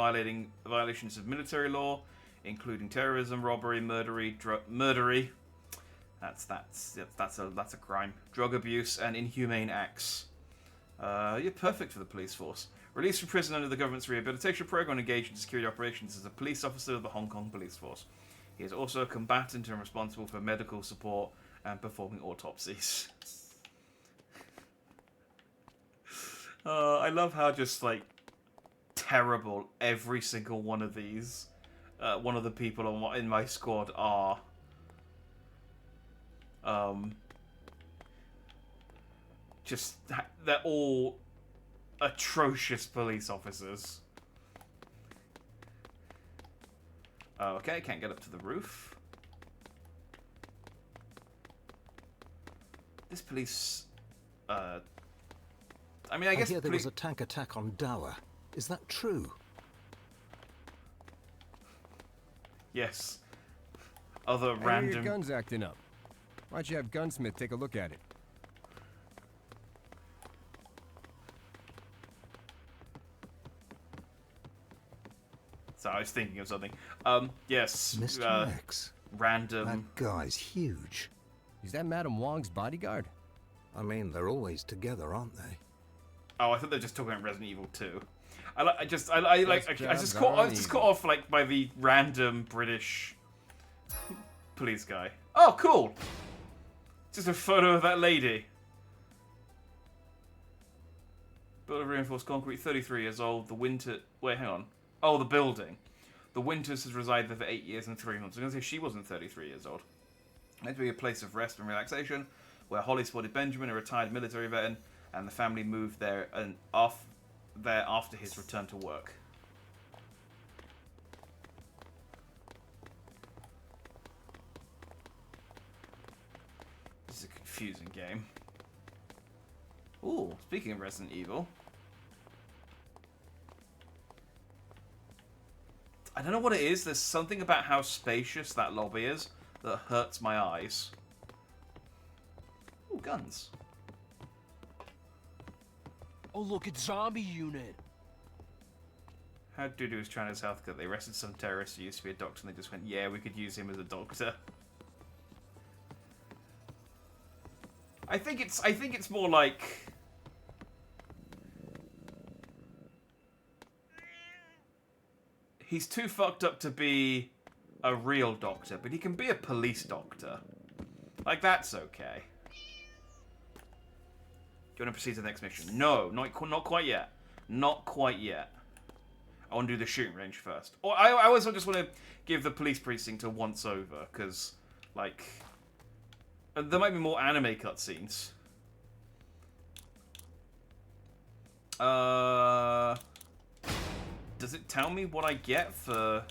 violations of military law, including terrorism, robbery, murdery. That's a crime. Drug abuse and inhumane acts. You're perfect for the police force. Released from prison under the government's rehabilitation program, engaged in security operations as a police officer of the Hong Kong Police Force. He is also a combatant and responsible for medical support and performing autopsies. I love how just like terrible every single one of these, one of the people in my squad are. They're all atrocious police officers. Okay, can't get up to the roof. This police, I mean, I guess hear there was a tank attack on Dower. Is that true? Yes. Other I hear random... your gun's acting up. Why don't you have Gunsmith take a look at it? So I was thinking of something. Yes. Mr. X. Random... That guy's huge. Is that Madame Wong's bodyguard? I mean, they're always together, aren't they? Oh, I thought they were just talking about Resident Evil 2. I just caught off like by the random British police guy. Oh, cool! Just a photo of that lady. Built of reinforced concrete, 33 years old. The winter... Wait, hang on. Oh, the building. The Winters has resided there for 8 years and 3 months. I'm going to say she wasn't 33 years old. Meant to be a place of rest and relaxation, where Holly spotted Benjamin, a retired military veteran, and the family moved there after his return to work. This is a confusing game. Ooh, speaking of Resident Evil. I don't know what it is. There's something about how spacious that lobby is that hurts my eyes. Ooh, guns. Oh, look, it's zombie unit. How'd Dudu was trying his health cut? They arrested some terrorist who used to be a doctor and they just went, yeah, we could use him as a doctor. I think it's more like... He's too fucked up to be a real doctor, but he can be a police doctor. Like, that's okay. Do you want to proceed to the next mission? No, not quite yet. Not quite yet. I want to do the shooting range first. Or I also just want to give the police precinct a once over, because, like, there might be more anime cutscenes. Does it tell me what I get for...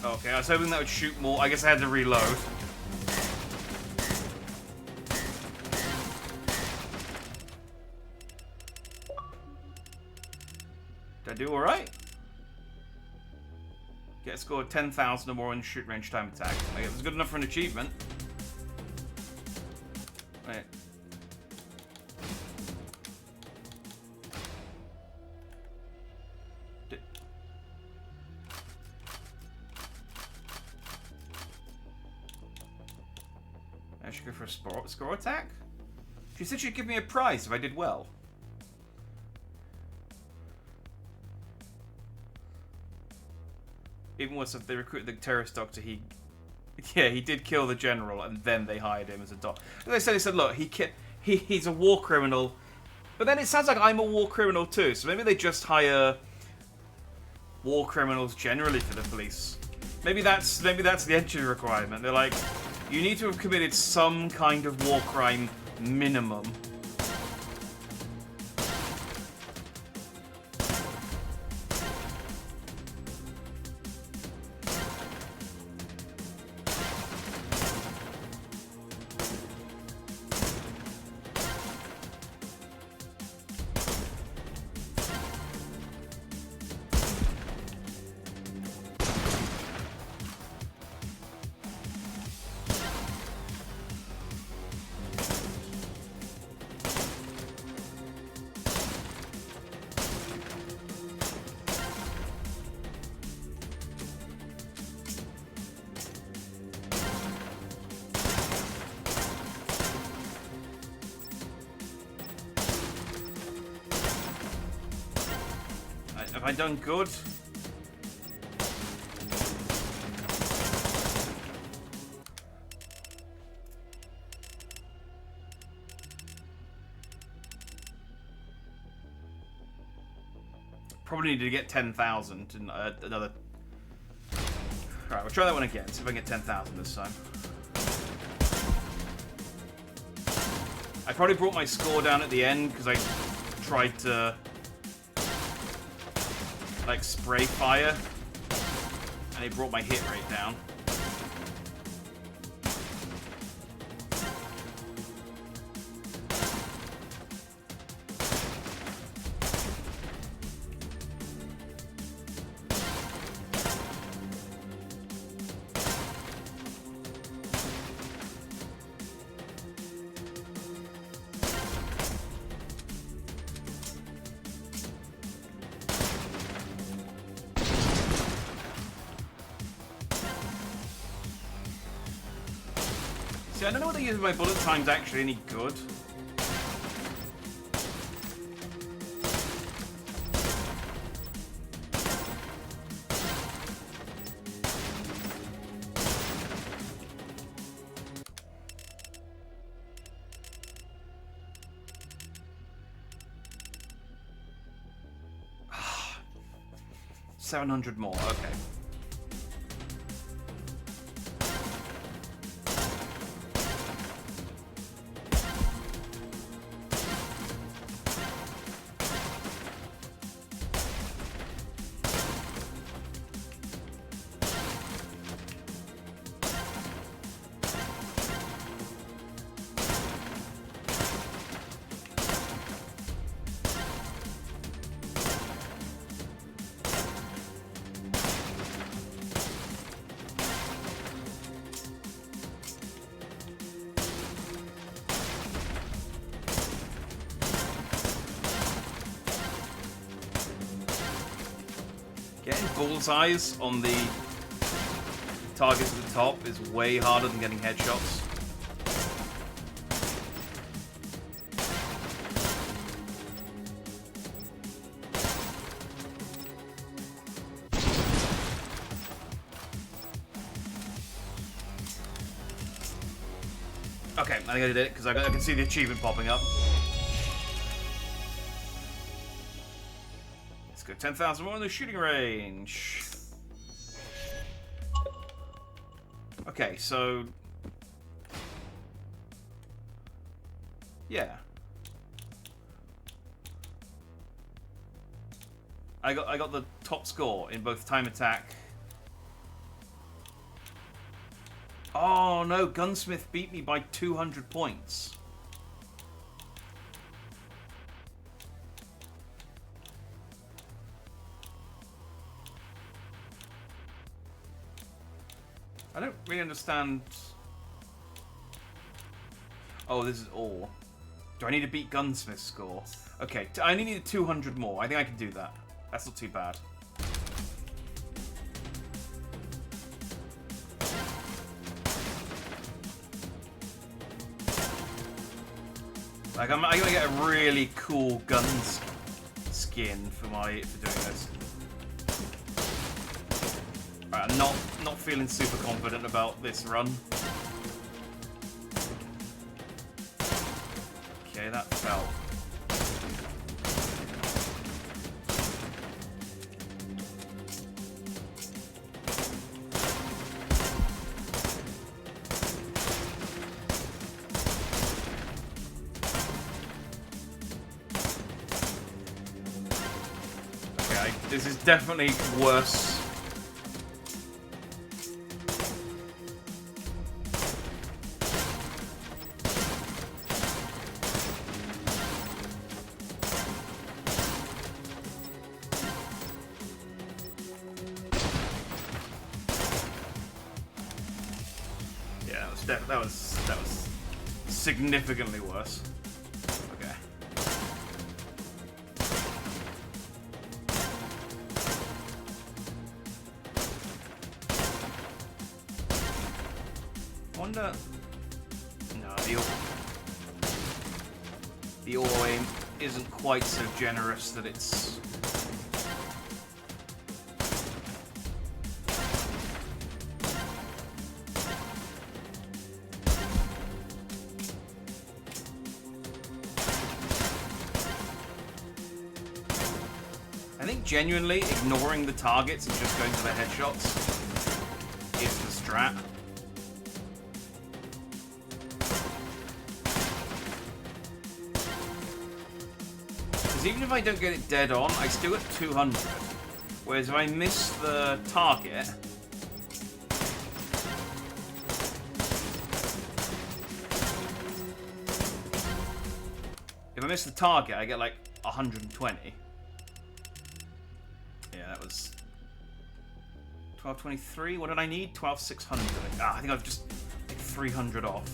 Okay, I was hoping that would shoot more. I guess I had to reload. Did I do alright? Get a score of 10,000 or more in shoot range time attack. Like, it was good enough for an achievement. Right. I should go for a score attack? She said she'd give me a prize if I did well. Even worse, if they recruited the terrorist doctor, he did kill the general, and then they hired him as a doctor. They said, look, he's a war criminal, but then it sounds like I'm a war criminal too. So maybe they just hire war criminals generally for the police. Maybe that's the entry requirement. They're like, you need to have committed some kind of war crime minimum. Have I done good? Probably need to get 10,000 and another. Alright, we'll try that one again. See if I can get 10,000 this time. I probably brought my score down at the end because I tried to like spray fire and it brought my hit rate down. See, I don't know whether using my bullet time's actually any good. $700 more, okay. Getting bullseyes on the targets at the top is way harder than getting headshots. Okay, I think I did it because I can see the achievement popping up. 10,000 more in the shooting range. Okay, so yeah, I got the top score in both time attack. Oh no, Gunsmith beat me by 200 points. I don't really understand. Oh, this is all. Do I need to beat Gunsmith's score? Okay, I only need 200 more. I think I can do that. That's not too bad. Like, I'm gonna get a really cool gun skin for doing this. Right, I'm not feeling super confident about this run. Okay, that fell. Okay, this is definitely worse. That was significantly worse. Okay. Wonder. No, the auto aim isn't quite so generous that it's. Genuinely, ignoring the targets and just going for the headshots is the strat. Because even if I don't get it dead on, I still get 200. Whereas if I miss the target... If I miss the target, I get like 120. That was 1223. What did I need? 12600. Ah, I think I've just like 300 off.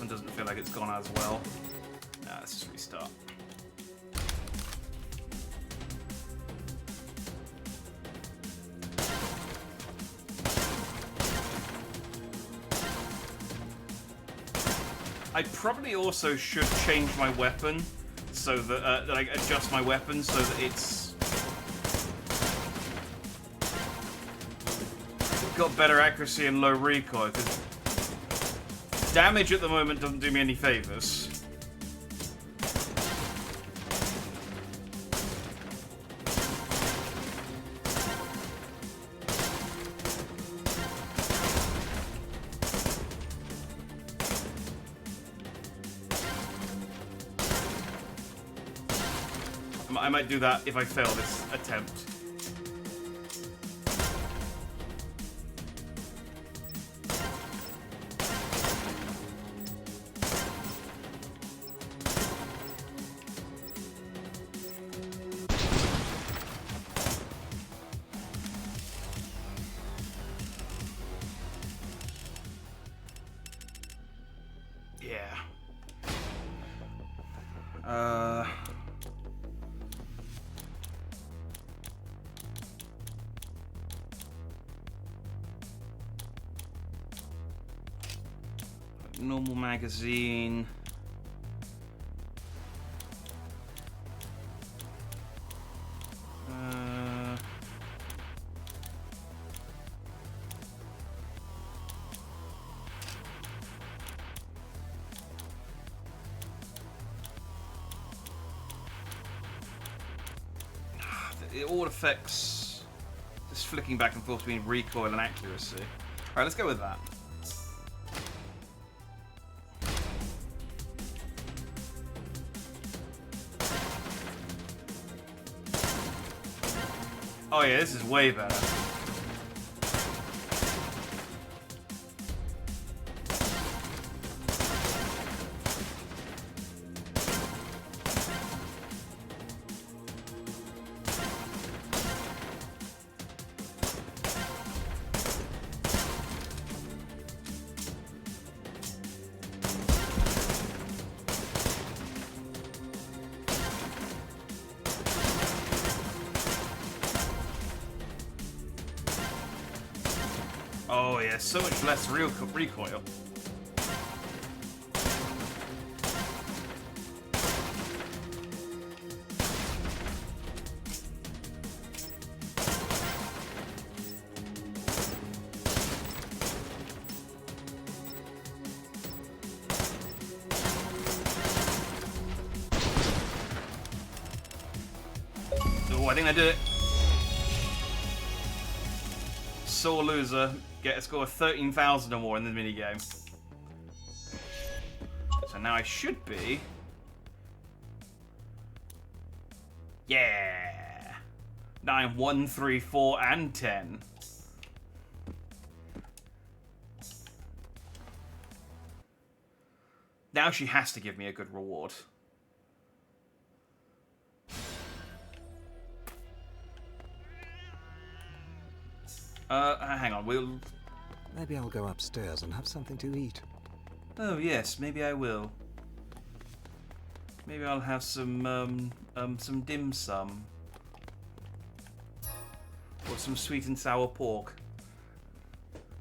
Doesn't feel like it's gone as well. Nah, let's just restart. I probably also should change my weapon so that like adjust my weapon so that it's got better accuracy and low recoil. Because damage at the moment doesn't do me any favors. I might do that if I fail this attempt. Normal magazine. it all affects just flicking back and forth between recoil and accuracy. Alright, let's go with that. Oh yeah, this is way better. Oh yeah, so much less real recoil. Oh, I think I did it. Sore loser. Get a score of 13,000 or more in the minigame. So now I should be... Yeah! 9, 1, 3, 4, and 10. Now she has to give me a good reward. Hang on, we'll... Maybe I'll go upstairs and have something to eat. Oh yes, maybe I will. Maybe I'll have some dim sum. Or some sweet and sour pork.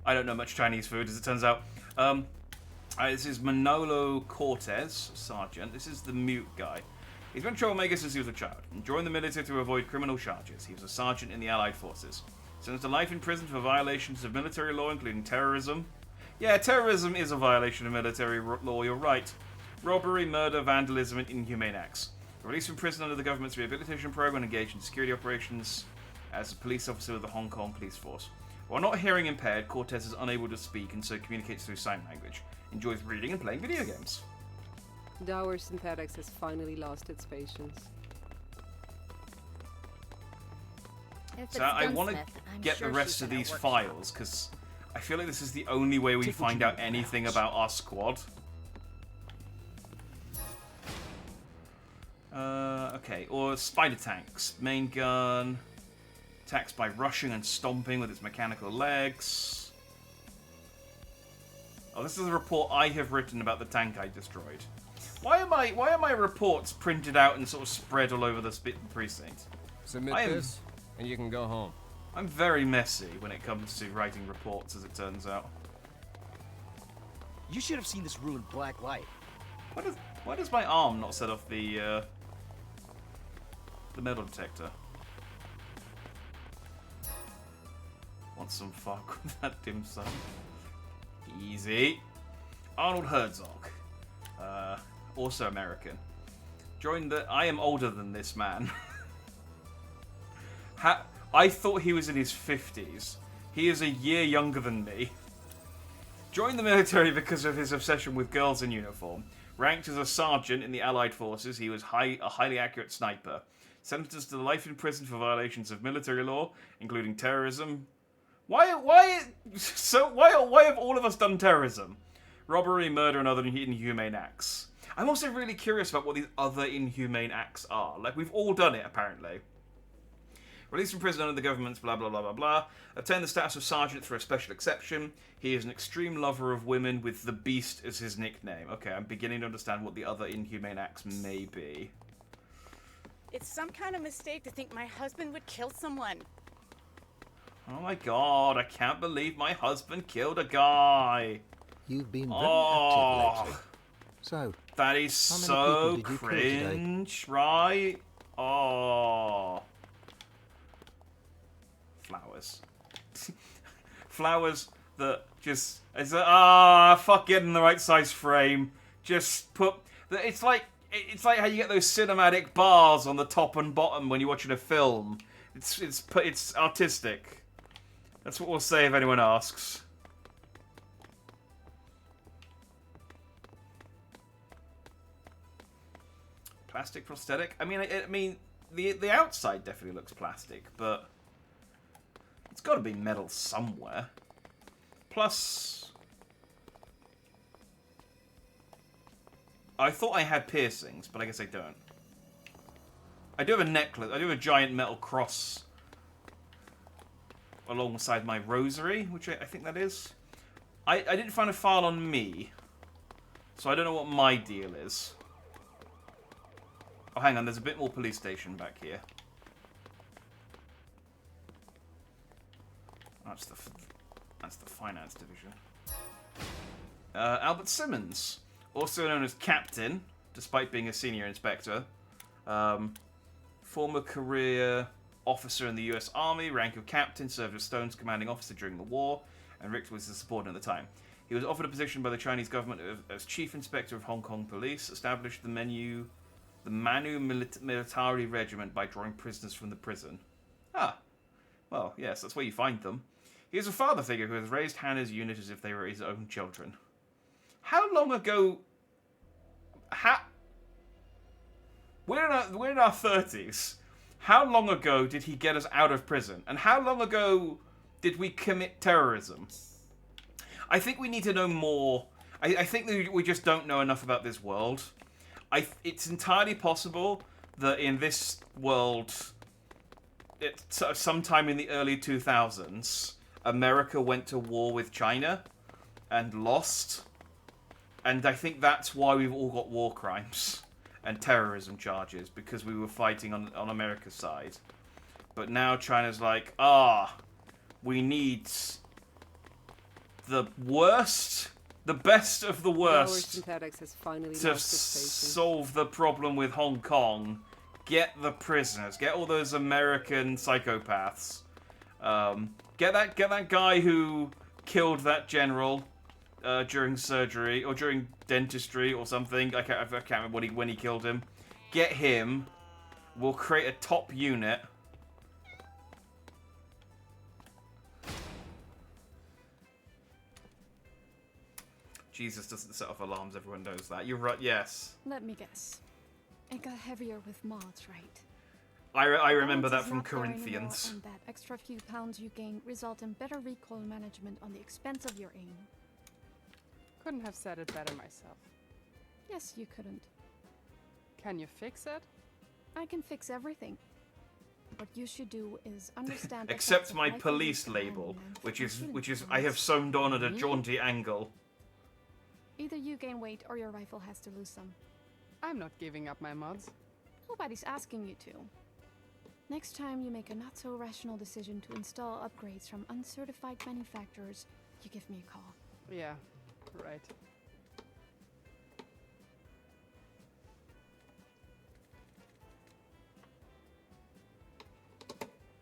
I don't know much Chinese food, as it turns out. This is Manolo Cortez, Sergeant. This is the mute guy. He's been a troublemaker since he was a child, and joined the military to avoid criminal charges. He was a sergeant in the Allied forces. Sentenced to life in prison for violations of military law, including terrorism. Yeah, terrorism is a violation of military law, you're right. Robbery, murder, vandalism, and inhumane acts. Released from prison under the government's rehabilitation program, engaged in security operations as a police officer with the Hong Kong Police Force. While not hearing impaired, Cortez is unable to speak and so communicates through sign language. Enjoys reading and playing video games. Dower Synthetics has finally lost its patience. So I want to get the rest of these files, because I feel like this is the only way we find out anything about our squad. Okay, or spider tanks. Main gun. Attacks by rushing and stomping with its mechanical legs. Oh, this is a report I have written about the tank I destroyed. Why are my reports printed out and sort of spread all over the precinct? Submit this, and you can go home. I'm very messy when it comes to writing reports, as it turns out. You should have seen this ruined black light. Why does my arm not set off the metal detector? Want some fuck with that dim sum? Easy. Arnold Herzog. Also American. Joined the... I am older than this man. I thought he was in his 50s. He is a year younger than me. Joined the military because of his obsession with girls in uniform. Ranked as a sergeant in the Allied forces, he was a highly accurate sniper. Sentenced to life in prison for violations of military law, including terrorism. Why have all of us done terrorism? Robbery, murder, and other inhumane acts. I'm also really curious about what these other inhumane acts are. Like, we've all done it, apparently. Released from prison under the government's blah blah blah blah blah. Obtained the status of sergeant through a special exception. He is an extreme lover of women with the Beast as his nickname. Okay, I'm beginning to understand what the other inhumane acts may be. It's some kind of mistake to think my husband would kill someone. Oh my god, I can't believe my husband killed a guy. You've been very active lately. So, that is so cringe, right? Oh. Flowers. Flowers that just... fuck, get in the right size frame. Just put... It's like how you get those cinematic bars on the top and bottom when you're watching a film. It's artistic. That's what we'll say if anyone asks. Plastic prosthetic. I mean, the outside definitely looks plastic, but it's got to be metal somewhere. Plus, I thought I had piercings, but I guess I don't. I do have a necklace. I do have a giant metal cross alongside my rosary, which I think that is. I didn't find a file on me, so I don't know what my deal is. Oh, hang on. There's a bit more police station back here. That's the finance division. Albert Simmons, also known as Captain, despite being a senior inspector. Former career officer in the U.S. Army, rank of captain, served as Stone's commanding officer during the war, and Rick was his subordinate at the time. He was offered a position by the Chinese government as chief inspector of Hong Kong police, established the Manu Militari Regiment by drawing prisoners from the prison. Ah, well, yes, that's where you find them. He is a father figure who has raised Hannah's unit as if they were his own children. How long ago... We're in our 30s. How long ago did he get us out of prison? And how long ago did we commit terrorism? I think we need to know more. I think that we just don't know enough about this world. It's entirely possible that in this world, sometime in the early 2000s, America went to war with China and lost. And I think that's why we've all got war crimes and terrorism charges, because we were fighting on America's side. But now China's like, we need the worst, the best of the worst to solve the problem with Hong Kong. Get the prisoners, get all those American psychopaths. Get that guy who killed that general during surgery or during dentistry or something. I can't remember when he killed him. Get him. We'll create a top unit. Jesus doesn't set off alarms. Everyone knows that. You're right. Yes. Let me guess. It got heavier with mods, right? I remember that from Corinthians. And that extra few pounds you gain result in better recoil management on the expense of your aim. Couldn't have said it better myself. Yes, you couldn't. Can you fix it? I can fix everything. What you should do is understand. Except my police label, which is I have sewn on at a jaunty angle. Either you gain weight or your rifle has to lose some. I'm not giving up my mods. Nobody's asking you to. Next time you make a not-so-rational decision to install upgrades from uncertified manufacturers, you give me a call. Yeah, right.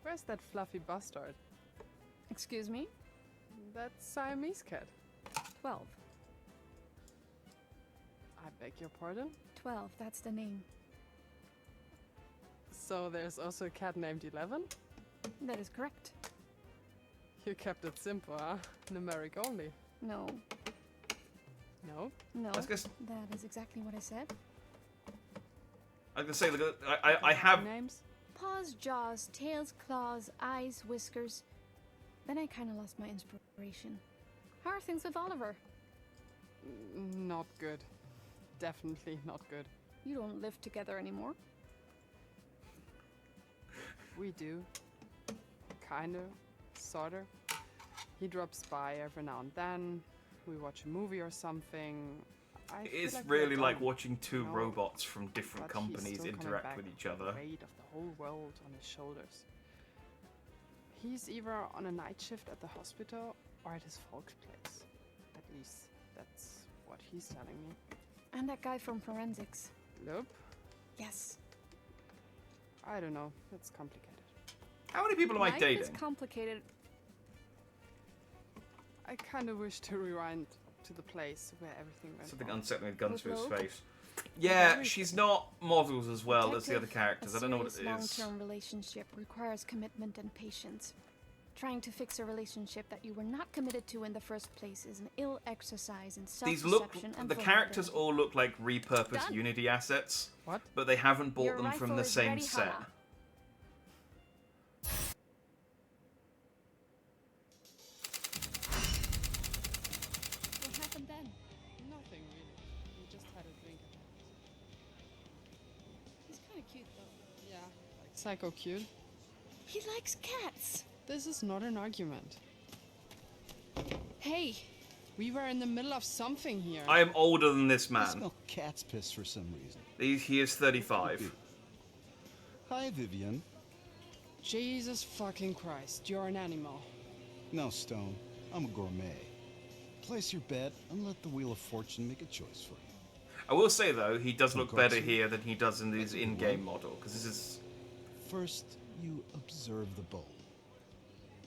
Where's that fluffy bastard? Excuse me? That Siamese cat. 12. I beg your pardon? 12, that's the name. So there's also a cat named 11? That is correct. You kept it simple, huh? Numeric only. No. No? No, Let's guess. that is exactly what I said. I was gonna say, look, I have names. Paws, jaws, tails, claws, eyes, whiskers. Then I kind of lost my inspiration. How are things with Oliver? Not good. Definitely not good. You don't live together anymore? We do. Kinda. Sorta. He drops by every now and then. We watch a movie or something. It's really like watching two robots from different companies interact with each other. The weight of the whole world on his shoulders. He's either on a night shift at the hospital or at his folks' place. At least that's what he's telling me. And that guy from forensics. Nope. Yes. I don't know. It's complicated. How many people am I dating? It's complicated. I kind of wish to rewind to the place where everything went Something wrong. unsettling with guns to his face. Yeah, she's not models as well as the other Detective, characters. I don't know what it serious is. long-term relationship requires commitment and patience. Trying to fix a relationship that you were not committed to in the first place is an ill exercise in These look, self-deception and the characters vulnerability. all look like repurposed Done. Unity assets. What? But they haven't bought Your them from rifle the is same ready, set. Hannah. What happened then? Nothing really. We just had a drink at the house. He's kind of cute though. Yeah, like psycho cute. He likes cats. This is not an argument. Hey, we were in the middle of something here. I am older than this I man. smell cat's piss for some reason. He is 35. Hi, Vivian. Jesus fucking Christ, you're an animal. No, Stone. I'm a gourmet. Place your bet and let the Wheel of Fortune make a choice for you. I will say though, he does look Congrats. better here than he does in his in-game model, because this is. First, you observe the bowl.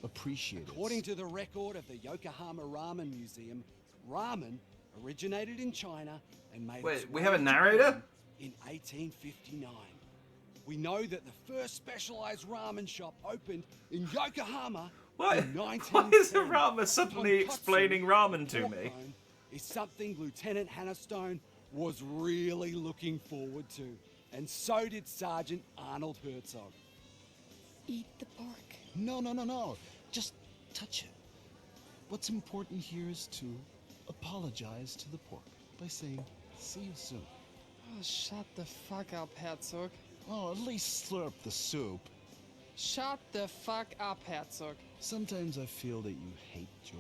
Appreciate it. According to the record of the Yokohama Ramen Museum, ramen originated in China and made Wait, its we way have a to narrator? Japan in 1859. We know that the first specialized ramen shop opened in Yokohama Why? in Why 1910. is the ramen suddenly Tonkatsu, explaining ramen to pork me? bone, is something Lieutenant Hannah Stone was really looking forward to, and so did Sergeant Arnold Herzog. eat the pork. No. Just touch it. What's important here is to apologize to the pork by saying, see you soon. Oh, shut the fuck up, Herzog. Oh, at least slurp the soup. Shut the fuck up, Herzog. Sometimes I feel that you hate joy.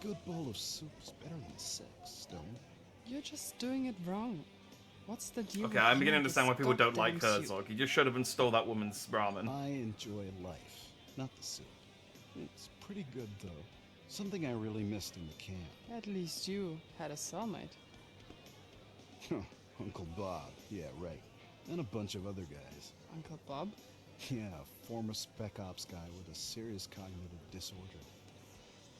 Good bowl of soup is better than sex, Stone. You're just doing it wrong. What's the deal? Okay, I'm beginning to understand why people don't like Herzog. He just showed up and stole that woman's ramen. I enjoy life, not the soup. It's pretty good, though. Something I really missed in the camp. At least you had a cellmate. Uncle Bob, yeah, right. And a bunch of other guys. Uncle Bob? Yeah, former spec ops guy with a serious cognitive disorder.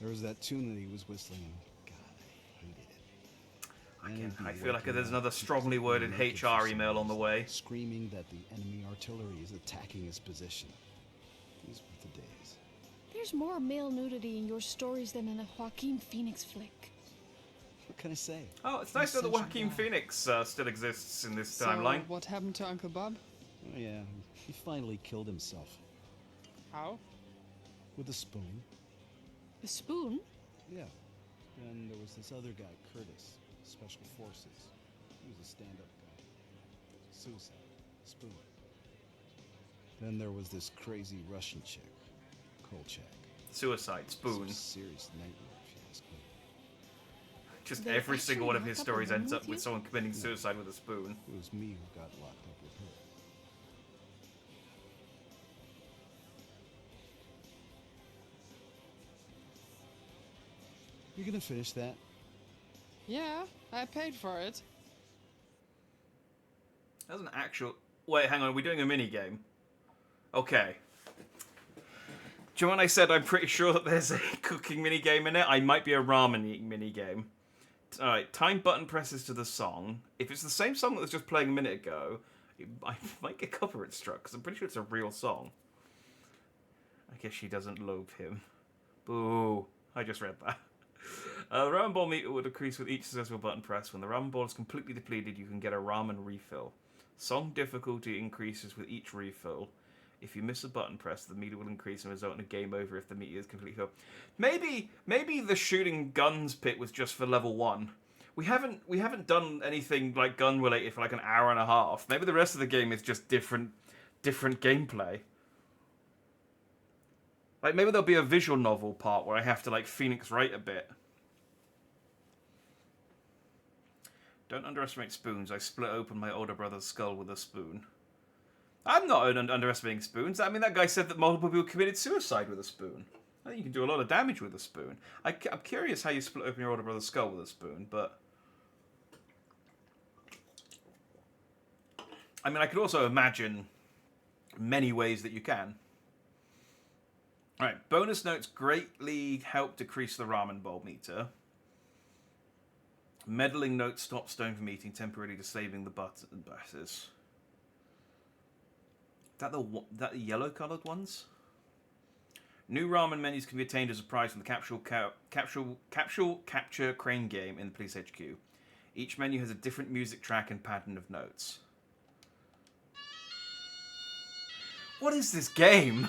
There was that tune that he was whistling, and God, I hated it. Again, I feel like there's another strongly worded HR email on the way. Screaming that the enemy artillery is attacking his position. These were the days. There's more male nudity in your stories than in a Joaquin Phoenix flick. What can I say? Oh, it's nice to know that Joaquin Phoenix still exists in this timeline. So, what happened to Uncle Bob? Oh yeah, he finally killed himself. How? With a spoon. A spoon? Yeah. And there was this other guy, Curtis, Special Forces. He was a stand-up guy. Suicide. Spoon. Then there was this crazy Russian chick, Kolchak. Suicide, spoon. Some serious nightmare, if you ask me. Just They every single one of actually his lock up a stories woman ends with up with you? someone committing suicide with a spoon. It was me who got locked up with her. You gonna finish that? Yeah, I paid for it. That's an actual... Wait, hang on, are we doing a mini game? Okay. Do you know when I said I'm pretty sure that there's a cooking mini game in it? I might be a ramen eating mini game. Alright, time button presses to the song. If it's the same song that was just playing a minute ago, I might get copyright struck, because I'm pretty sure it's a real song. I guess she doesn't loathe him. Boo. I just read that. The ramen ball meter will decrease with each successful button press. When the ramen ball is completely depleted, you can get a ramen refill. Song difficulty increases with each refill. If you miss a button press, the meter will increase and result in a game over if the meter is completely filled. Maybe the shooting guns pit was just for level 1. We haven't done anything like gun related for like an hour and a half. Maybe the rest of the game is just different gameplay. Like maybe there'll be a visual novel part where I have to like Phoenix Wright a bit. Don't underestimate spoons. I split open my older brother's skull with a spoon. I'm not underestimating spoons. I mean, that guy said that multiple people committed suicide with a spoon. I think you can do a lot of damage with a spoon. I'm curious how you split open your older brother's skull with a spoon, but... I mean, I could also imagine many ways that you can. Alright, bonus notes greatly help decrease the ramen bowl meter. Meddling note stop stone from eating, temporarily disabling the buttons. That the yellow coloured ones? New ramen menus can be obtained as a prize from the capture crane game in the police HQ. Each menu has a different music track and pattern of notes. What is this game?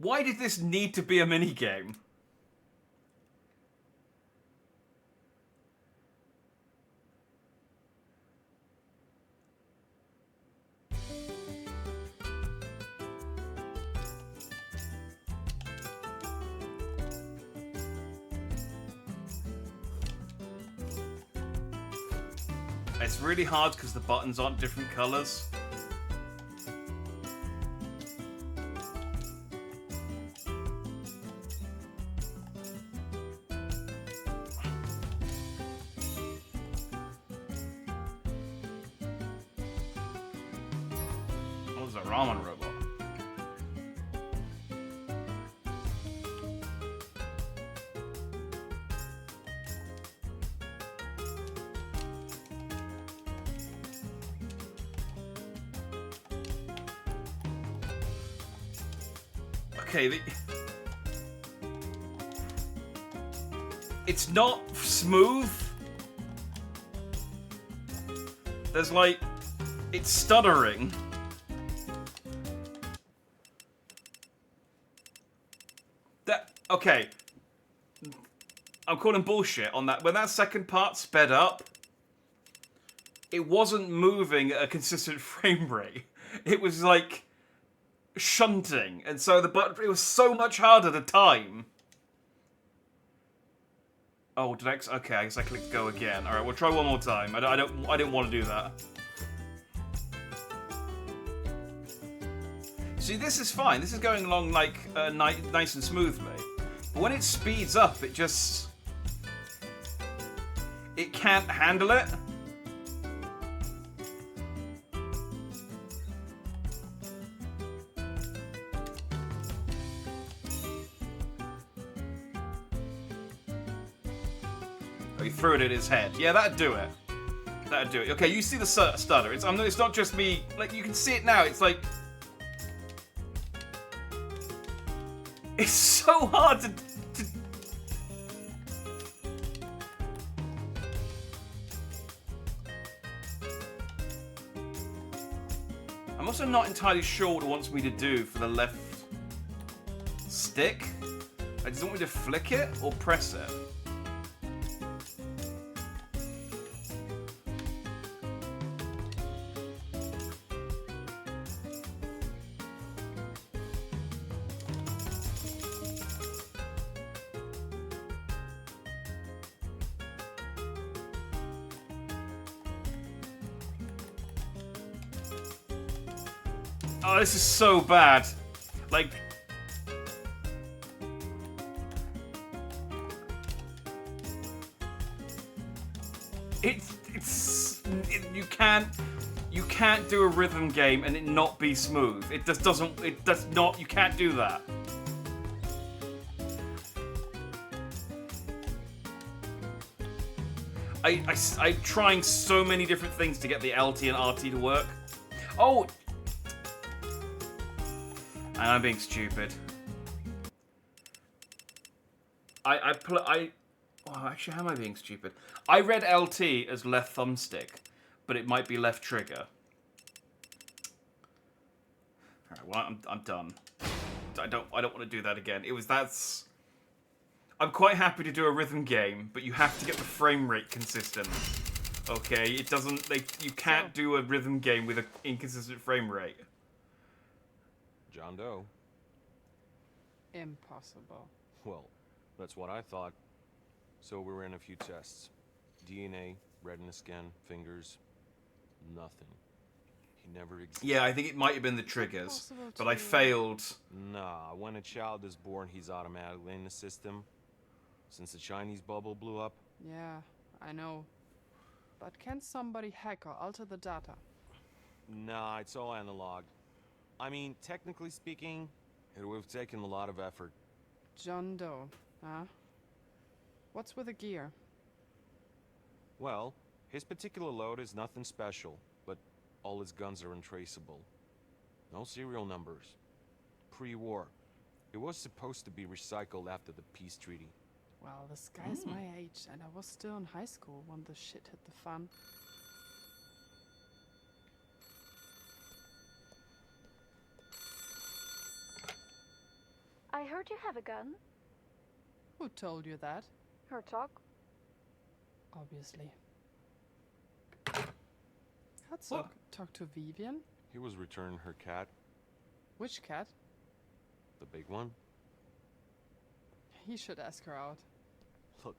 Why did this need to be a minigame? It's really hard because the buttons aren't different colours. Oh, there's a ramen robot. Okay, it's not smooth. There's like, it's stuttering. Okay. I'm calling bullshit on that. When that second part sped up, it wasn't moving at a consistent frame rate. It was like shunting, and so it was so much harder to time. Oh, okay, I guess I clicked go again. All right, we'll try one more time. I didn't want to do that. See, this is fine. This is going along like nice and smoothly. But when it speeds up, it can't handle it. Oh, he threw it at his head. Yeah, that'd do it. That'd do it. Okay, you see the stutter. It's not just me. Like, you can see it now. It's like... It's so hard to... I'm also not entirely sure what it wants me to do for the left stick. Like, does it want me to flick it or press it? Oh, this is so bad. Like... You can't do a rhythm game and it not be smooth. It does not, you can't do that. I'm trying so many different things to get the LT and RT to work. Oh! And I'm being stupid. Oh, actually, how am I being stupid? I read LT as left thumbstick, but it might be left trigger. Alright, well, I'm done. I don't want to do that again. I'm quite happy to do a rhythm game, but you have to get the frame rate consistent. Okay, you can't do a rhythm game with an inconsistent frame rate. John Doe. Impossible. Well, that's what I thought. So we ran a few tests. DNA, retina scan, fingers, nothing. He never existed. Yeah, I think it might have been the triggers, but I failed. Nah, when a child is born, he's automatically in the system. Since the Chinese bubble blew up. Yeah, I know. But can somebody hack or alter the data? Nah, it's all analog. I mean, technically speaking, It would have taken a lot of effort. John Doe, huh? What's with the gear? Well, his particular load is nothing special, but all his guns are untraceable. No serial numbers. Pre-war. It was supposed to be recycled after the peace treaty. Well, this guy's my age, and I was still in high school when the shit hit the fan. I heard you have a gun. Who told you that? Herzog. Obviously. Herzog, talk to Vivian? He was returning her cat. Which cat? The big one. He should ask her out. Look,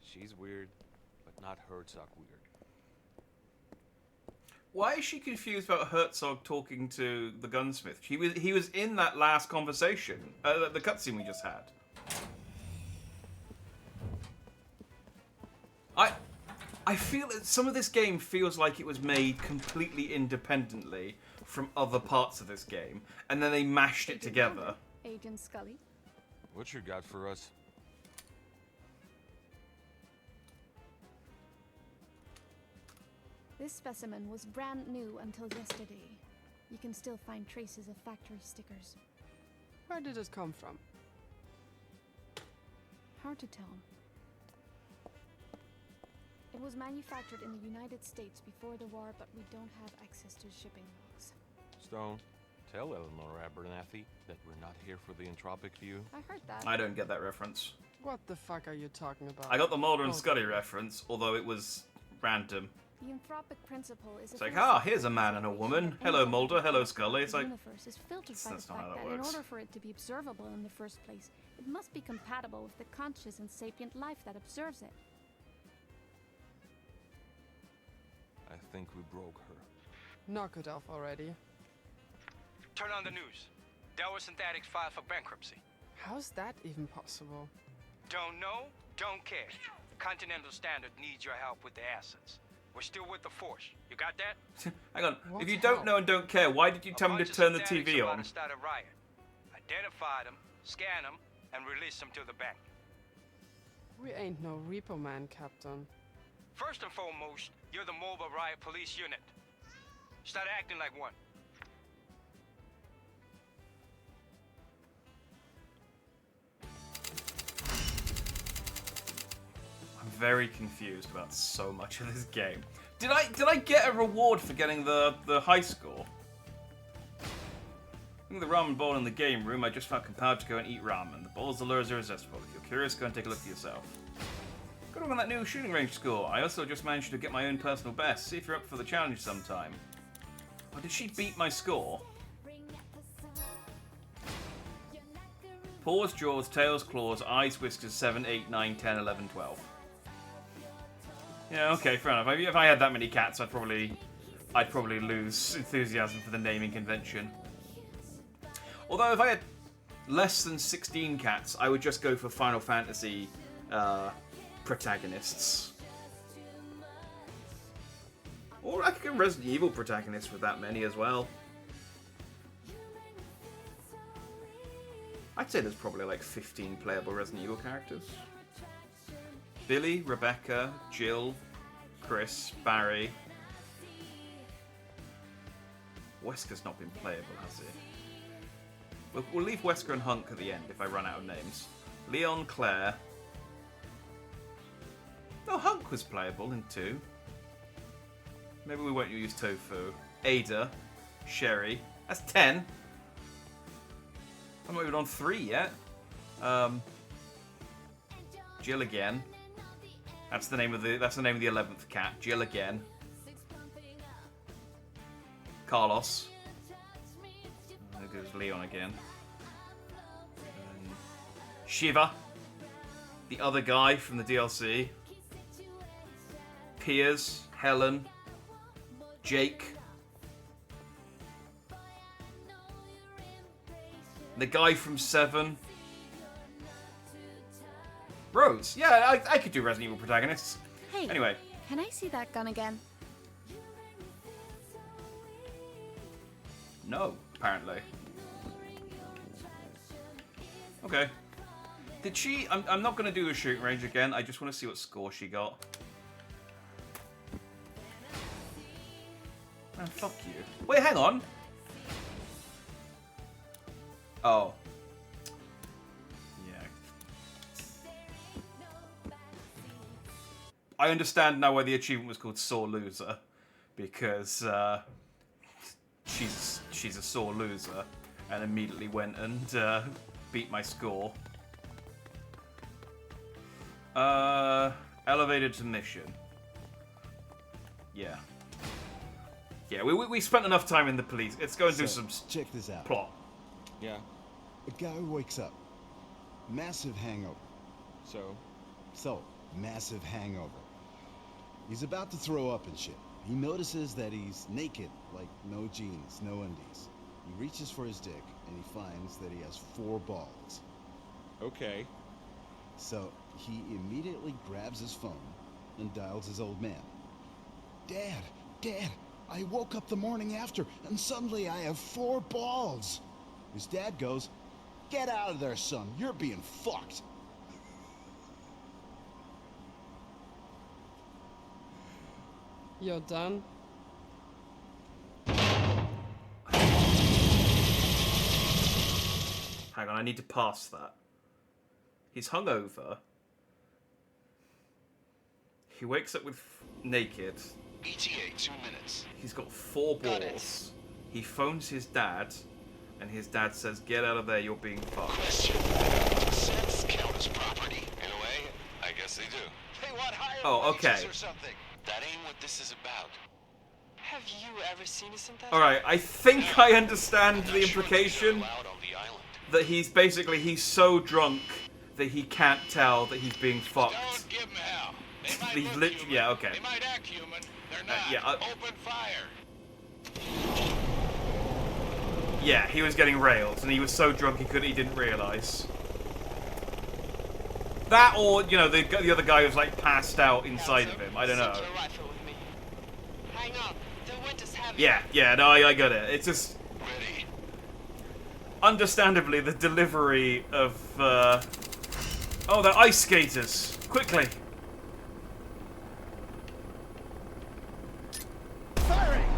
she's weird, but not Herzog weird. Why is she confused about Herzog talking to the gunsmith? He was in that last conversation, the cutscene we just had. I feel that some of this game feels like it was made completely independently from other parts of this game, and then they mashed it together. Agent Scully. What you got for us? This specimen was brand new until yesterday. You can still find traces of factory stickers. Where did it come from? Hard to tell. It was manufactured in the United States before the war, but we don't have access to shipping logs. Stone, tell Eleanor Abernathy that we're not here for the entropic view. I heard that. I don't get that reference. What the fuck are you talking about? I got the Mulder and Scully reference, although it was random. The anthropic principle is It's like, ah, here's a man and a woman. Hello, Mulder. Hello, Scully. It's the like, universe is filtered by the that's not how fact that that in works. order for it to be observable in the first place, it must be compatible with the conscious and sapient life that observes it. I think we broke her. Knock it off already. Turn on the news. Delaware Synthetics filed for bankruptcy. How's that even possible? Don't know, don't care. Continental Standard needs your help with the assets. We're still with the Force. You got that? hang on. If you don't know and don't care, why did you tell me to turn the Synthetics TV about on? to start a riot. Identify them, scan them, and release them to the bank. We ain't no repo man, Captain. First and foremost, you're the mobile riot police unit. Start acting like one. I'm very confused about so much of this game. Did I get a reward for getting the high score? I think the ramen bowl in the game room. I just felt compelled to go and eat ramen. The bowl's allure is irresistible. If you're curious, go and take a look for yourself. Good luck on that new shooting range score. I also just managed to get my own personal best. See if you're up for the challenge sometime. Oh, did she beat my score? Paws, jaws, tails, claws, eyes, whiskers, 7, 8, 9, 10, 11, 12. Yeah, okay, fair enough. If I had that many cats, I'd probably lose enthusiasm for the naming convention. Although if I had less than 16 cats, I would just go for Final Fantasy protagonists. Or I could go Resident Evil protagonists with that many as well. I'd say there's probably like 15 playable Resident Evil characters. Billy, Rebecca, Jill, Chris, Barry. Wesker's not been playable, has he? We'll leave Wesker and Hunk at the end if I run out of names. Leon, Claire. No, Hunk was playable in 2. Maybe we won't use Tofu. Ada, Sherry. That's 10. I'm not even on 3 yet. Jill again. That's the name of the 11th cat. Jill again. Carlos. There goes Leon again. Shiva. The other guy from the DLC. Piers. Helen. Jake. The guy from 7. Rose. Yeah, I could do Resident Evil protagonists. Hey, anyway. Can I see that gun again? No, apparently. Okay. Did she... I'm not going to do the shooting range again. I just want to see what score she got. Man, fuck you. Wait, hang on. Oh. Yeah. I understand now why the achievement was called Sore Loser. Because she's a sore loser. And immediately went and beat my score. Elevated to mission. Yeah. Yeah, we spent enough time in the police. Let's go and do some check this out. Plot. Yeah. A guy wakes up. Massive hangover. So, massive hangover. He's about to throw up and shit. He notices that he's naked, like no jeans, no undies. He reaches for his dick, and he finds that he has 4 balls. Okay. So, he immediately grabs his phone and dials his old man. Dad, I woke up the morning after, and suddenly I have 4 balls. His dad goes, "Get out of there, son. You're being fucked." You're done? Hang on, I need to pass that. He's hungover. He wakes up with naked. ETA 2 minutes. He's got 4 balls. He phones his dad, and his dad says, "Get out of there, you're being fucked." Question. Sets count as property. In a way, I guess they do. They want higher okay. wages or something. That ain't what this is about. Have you ever seen a synthetic? Alright, I think I understand the implication. That he's so drunk that he can't tell that he's being fucked. Don't give him hell. They might He's look human. yeah, okay. They might act human. They're not. Open fire. Yeah, he was getting railed, and he was so drunk he didn't realise. That, or the other guy was like passed out inside of him. I don't know. Hang on. The wind is heavy. Yeah, no, I got it. It's just understandably the delivery of oh, they're ice skaters. Quickly. Firing.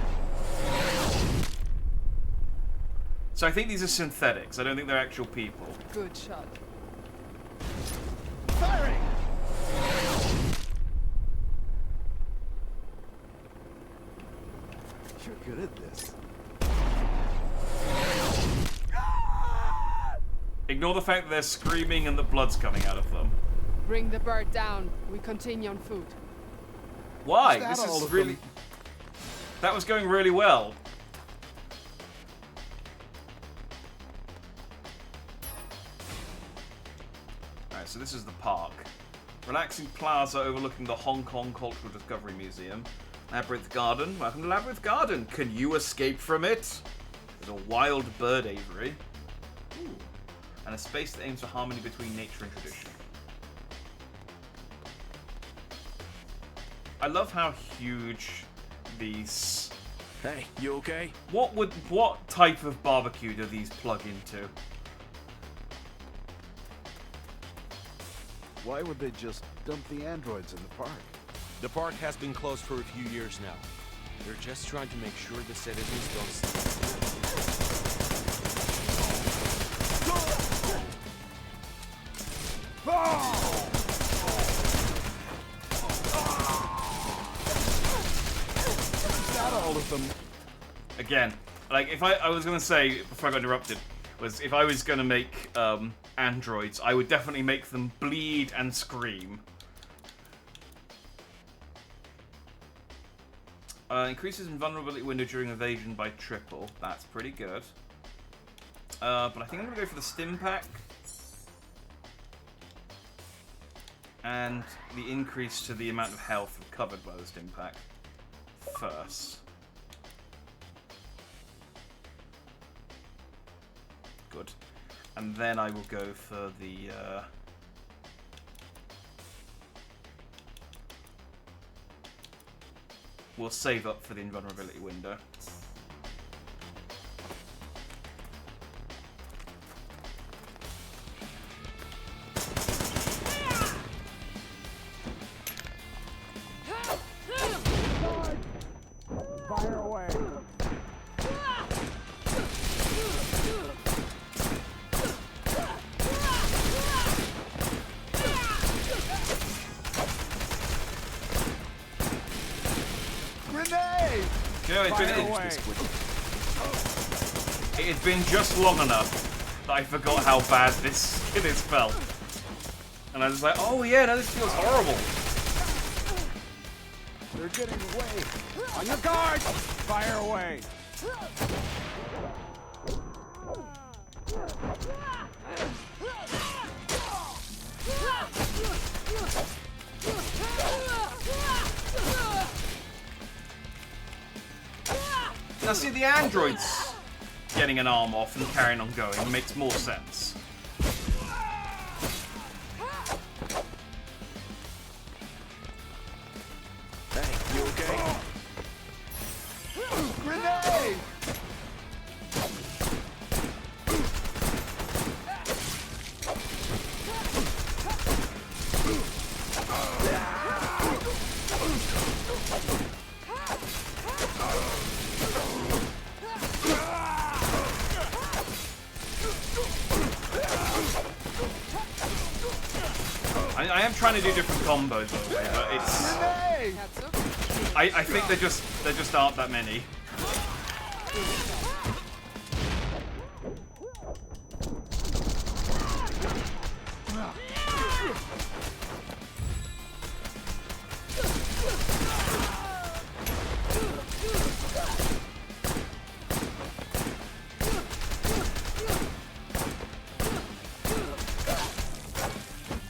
So I think these are synthetics. I don't think they're actual people. Good shot. Firing. You're good at this. Ignore the fact that they're screaming and the blood's coming out of them. Bring the bird down. We continue on foot. Why? Is that This all is of really... them? That was going really well. Alright, so this is the park. Relaxing plaza overlooking the Hong Kong Cultural Discovery Museum. Labyrinth Garden. Welcome to Labyrinth Garden. Can you escape from it? There's a wild bird aviary. Ooh. And a space that aims for harmony between nature and tradition. I love how huge these... Hey, you okay? What type of barbecue do these plug into? Why would they just dump the androids in the park? The park has been closed for a few years now. They're just trying to make sure the citizens don't... Not all of them. Again, like, if I was gonna say, before I got interrupted, was if I was gonna make androids, I would definitely make them bleed and scream. Increases invulnerability window during evasion by triple. That's pretty good. But I think I'm gonna go for the stim pack. And the increase to the amount of health covered by the stim pack first. Good. And then I will go for the... We'll save up for the invulnerability window. You know, it had been just long enough that I forgot how bad this felt. And I was like, oh yeah, no, this feels horrible. They're getting away. On your guard! Fire away! Now see, the androids getting an arm off and carrying on going makes more sense. Hey, you okay? Grenade! I am trying to do different combos, by the way, but it's. I think there just aren't that many.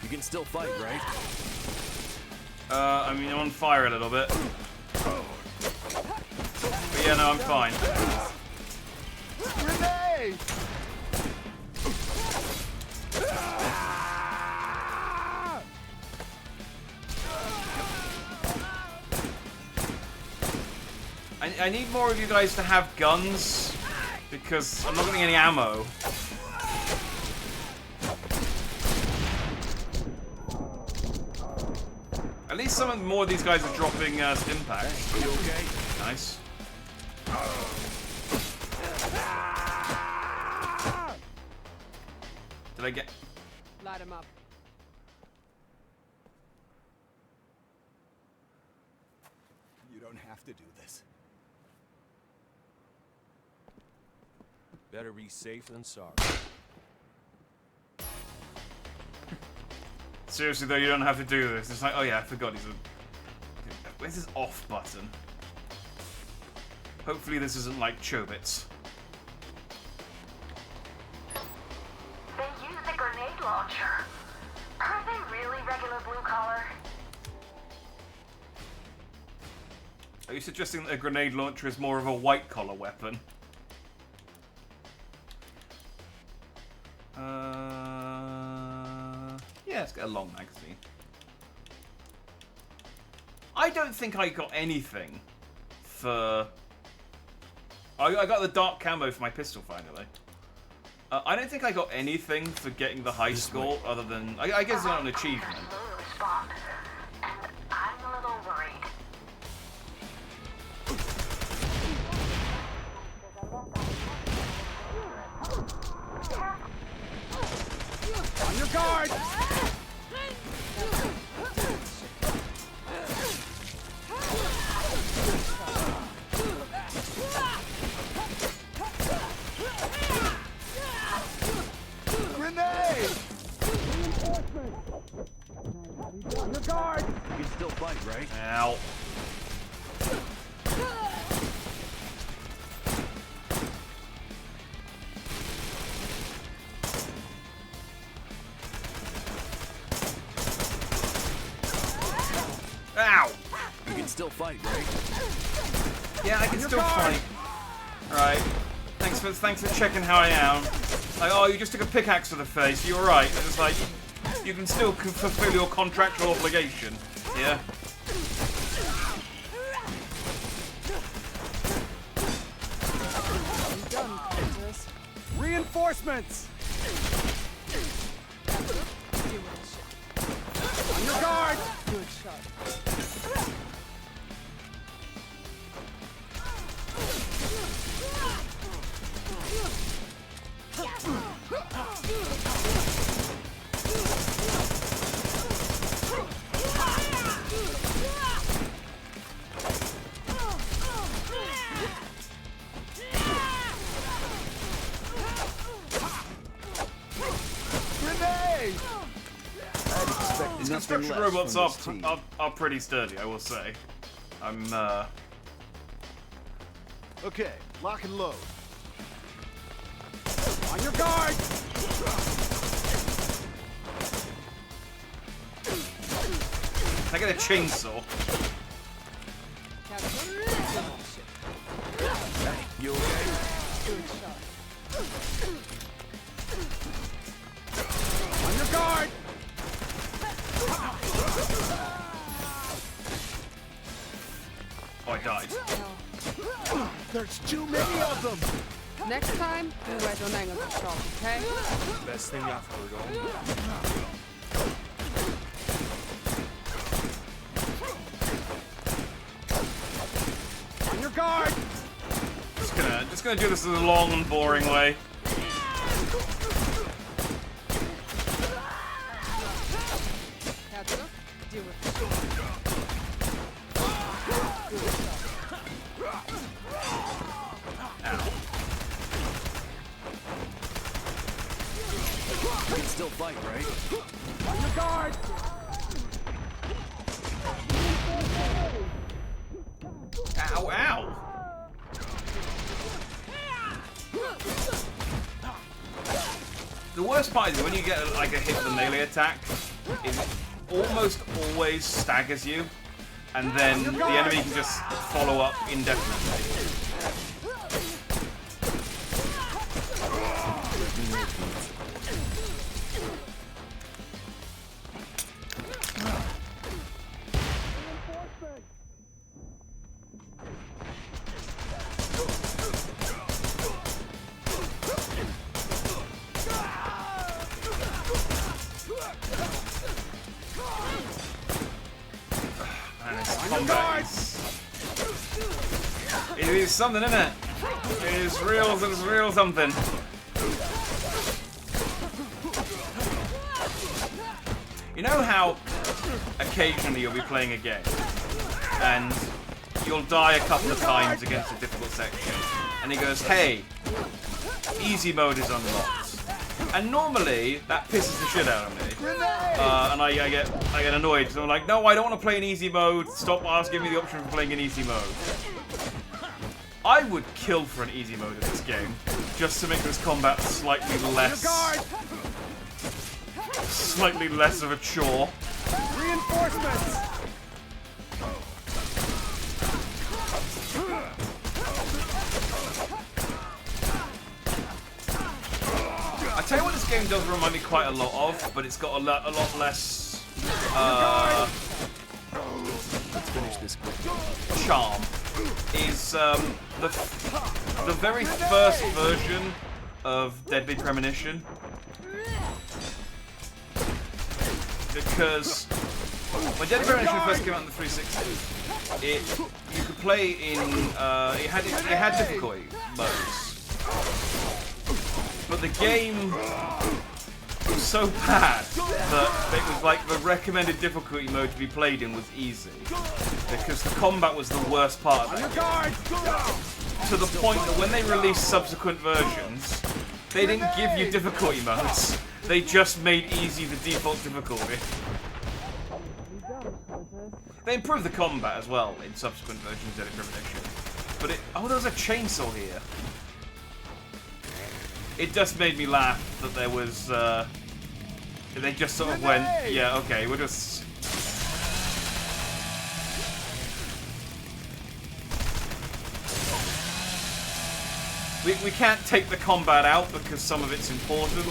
You can still fight, right? I mean, I'm on fire a little bit. But yeah, no, I'm fine. Grenade! I need more of you guys to have guns, because I'm not getting any ammo. At least more of these guys are dropping stim packs. Are you okay? Nice. Did I get... Light him up. You don't have to do this. Better be safe than sorry. Seriously though, you don't have to do this. It's like, oh yeah, I forgot he's a... Where's his off button? Hopefully this isn't like Chobits. They use a grenade launcher. Are they really regular blue collar? Are you suggesting that a grenade launcher is more of a white collar weapon? Yeah, let's get a long magazine. I don't think I got anything for... I got the dark camo for my pistol, finally. I don't think I got anything for getting the high score, other than... I guess it's not an achievement. And I'm a little worried. On your guard! Grenade! On your guard! You can still fight, right? Ow. Ow! You can still fight, right? Yeah, I can still fight. Right. Thanks for checking how I am. Like, oh, you just took a pickaxe to the face. You're right. It's like you can still fulfill your contractual obligation. Yeah. Reinforcements! On your guard! Good shot. construction less robots from this team. are pretty sturdy, I will say. I'm Okay, lock and load. On your guard! I get a chainsaw. Hey, you okay? On your guard! Oh, I died. There's too many of them! Next time, do it on angle control, okay? Best thing I've heard of. On your guard! Just gonna do this in a long and boring way. Captain, deal with We can still fight, right? On your guard! Ow, ow! The worst part is when you get like a hit with a melee attack, it almost always staggers you, and then the enemy can just follow up indefinitely. It is something, isn't it? It is real something. You know how occasionally you'll be playing a game and you'll die a couple of times against a difficult section, and he goes, "Hey, easy mode is unlocked." And normally that pisses the shit out of me, and I get annoyed. So I'm like, "No, I don't want to play in easy mode. Stop asking me the option for playing in easy mode." I would kill for an easy mode in this game, just to make this combat slightly less of a chore. Reinforcements! I tell you what, this game does remind me quite a lot of, but it's got a lot less Let's finish this quick. charm. Is the very first version of Deadly Premonition, because when Deadly Premonition first came out on the 360, you could play in it had difficulty modes, but the game was so bad that it was like the recommended difficulty mode to be played in was easy, because the combat was the worst part of that game. To the point that when they released subsequent versions, they didn't give you difficulty modes. They just made easy the default difficulty. They improved the combat as well in subsequent versions of Deadly Premonition. But oh, there's a chainsaw here. It just made me laugh that there was, they just sort of went, yeah, okay, we're just... We can't take the combat out because some of it's important.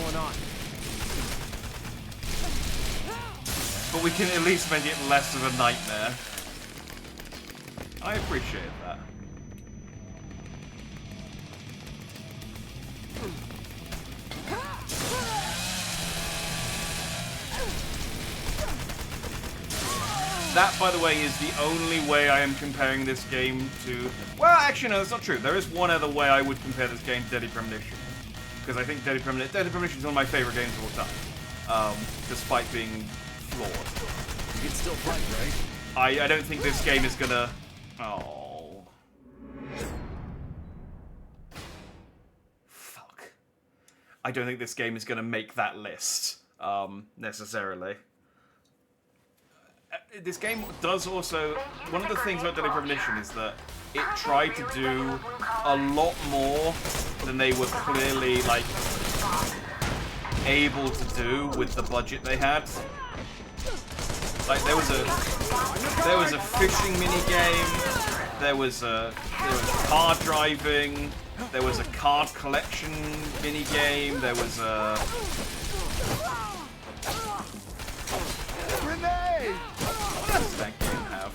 But we can at least make it less of a nightmare. I appreciate that. That, by the way, is the only way I am comparing this game to... Well, actually, no, that's not true. There is one other way I would compare this game to Deadly Premonition. Because I think Deadly Premonition is one of my favorite games of all time. Despite being flawed. You can still fight, right? I don't think this game is gonna... Oh. Fuck. I don't think this game is gonna make that list, necessarily. this game does also... One of the things about Deadly Premonition is that it tried to do a lot more than they were clearly, like, able to do with the budget they had. Like, there was a fishing minigame, there was car driving, there was a card collection minigame, there was a... Grenade! What else does that game have?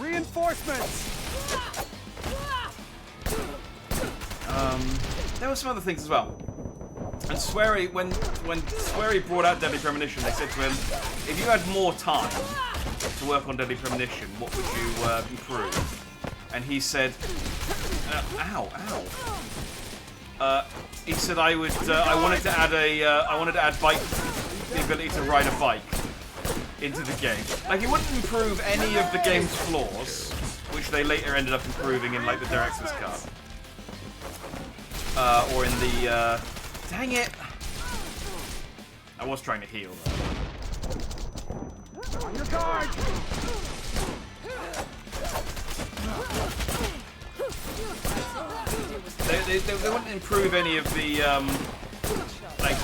Reinforcements! There were some other things as well. And Swery, when Swery brought out Deadly Premonition, they said to him, if you had more time to work on Deadly Premonition, what would you improve? And he said, he said I wanted to add the ability to ride a bike into the game. Like, it wouldn't improve any of the game's flaws, which they later ended up improving in, like, the director's cut. Or in the, dang it! I was trying to heal, though. On your guard! They wouldn't improve any of the, like,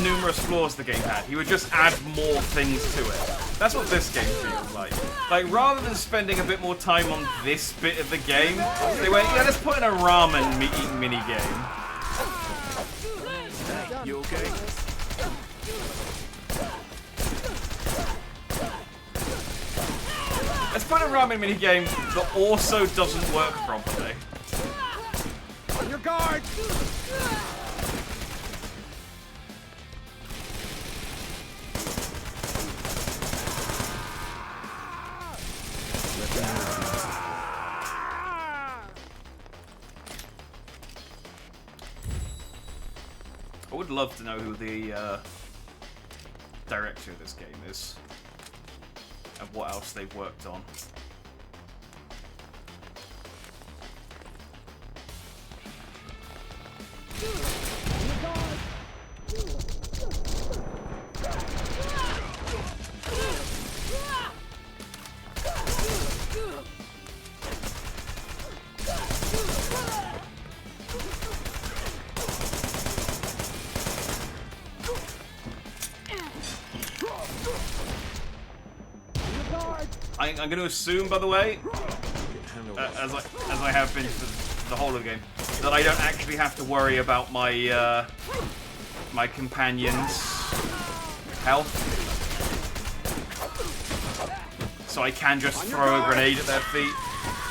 numerous flaws the game had. He would just add more things to it. That's what this game feels like. Like, rather than spending a bit more time on this bit of the game, they went, yeah, let's put in a ramen eating mini-game. You okay? Let's put a ramen mini-game that also doesn't work properly. On your guard! I would love to know who the director of this game is and what else they've worked on. I'm going to assume, by the way, as I have been for the whole of the game, that I don't actually have to worry about my my companions' health. So I can just throw a grenade at their feet,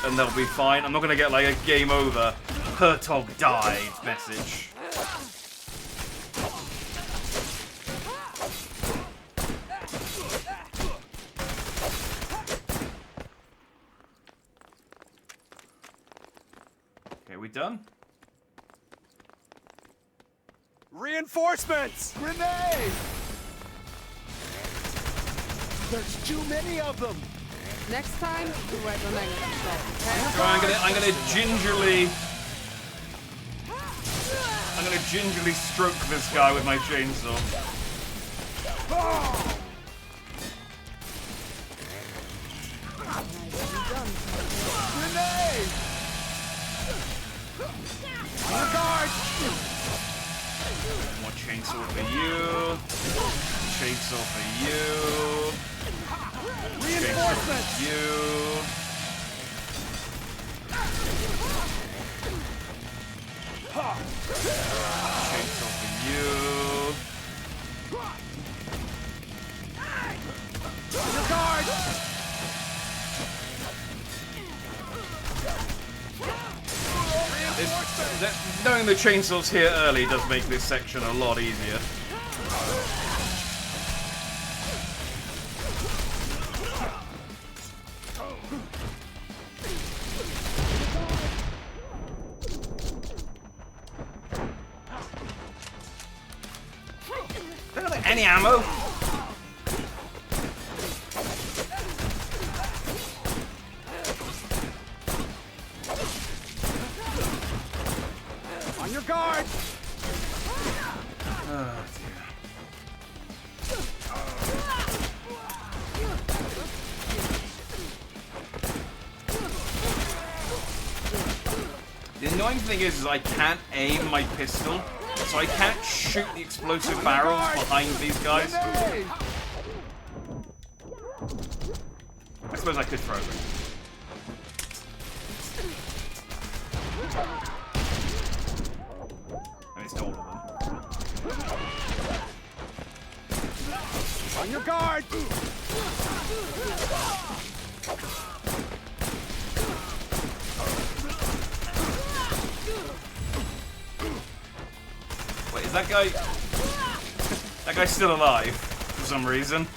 and they'll be fine. I'm not going to get like a game over, Hertog died message. Done? Reinforcements! Grenade! There's too many of them! Next time, you write the language check, okay? So I'm gonna gingerly stroke this guy with my chainsaw. Oh! Grenade! On your guard! More chainsaw for you. Chainsaw for you. Chainsaw for you. Chainsaw for you. On your guard! Knowing the chainsaws here early does make this section a lot easier. Don't have any ammo. On your guard! Oh, dear. The annoying thing is I can't aim my pistol, so I can't shoot the explosive barrels behind these guys. I suppose I could throw them. I missed all of them. On your guard! Wait, is that guy... That guy's still alive, for some reason.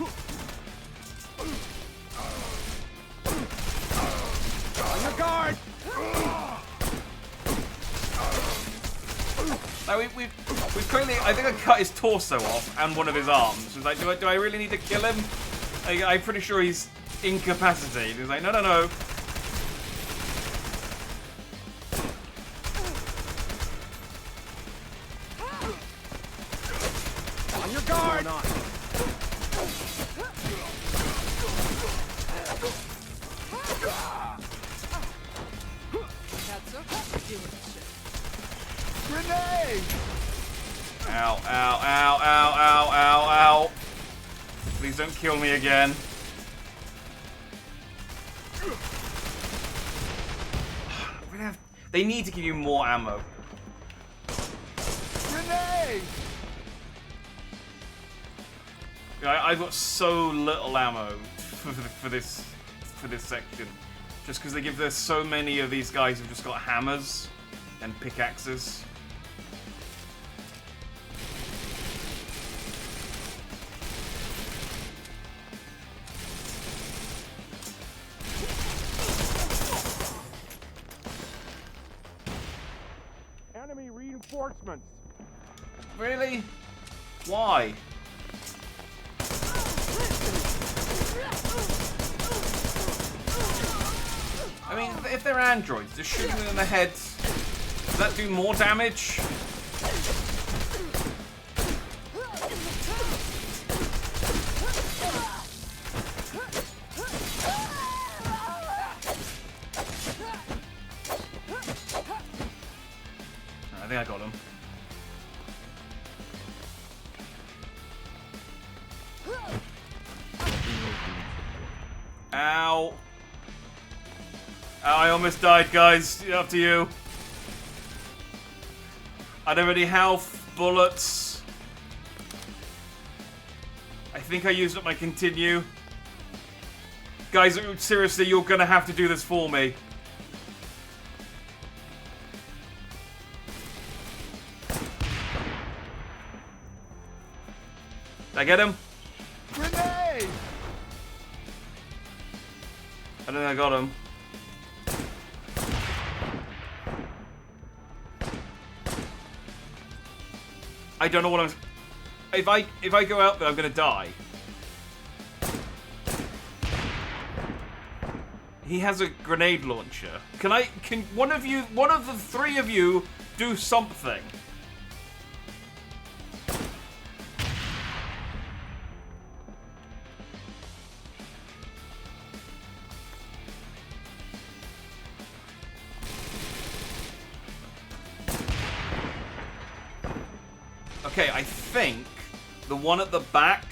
On your guard! Now we've currently... I think I cut his torso off and one of his arms. It's like, do I really need to kill him? I'm pretty sure he's incapacitated. He's like, no, no, no. On your guard! Grenade! Ow, ow, ow, ow, ow, ow, ow. Please don't kill me again. They need to give you more ammo. Grenade! I've got so little ammo for this section, just because they give there's so many of these guys who've just got hammers and pickaxes. Enemy reinforcements. Really? Why? I mean, if they're androids, just shooting them in the head, does that do more damage? I think I got him. Ow. I almost died, guys. Up to you. I don't have any health, bullets. I think I used up my continue. Guys, seriously, you're gonna have to do this for me. Did I get him? Grenade! I don't think I got him. I don't know what I'm... If I go out there, I'm gonna die. He has a grenade launcher. Can one of the three of you do something? Okay, I think the one at the back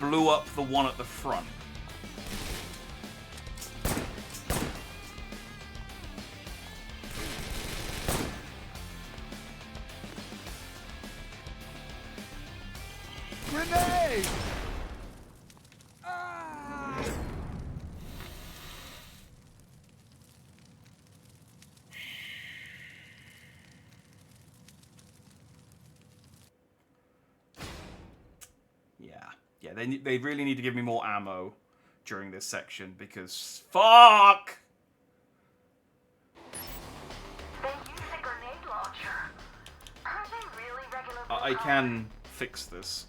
blew up the one at the front. Grenade! Yeah, they really need to give me more ammo during this section because fuck! They use a grenade launcher. Are they really regular? I can fix this.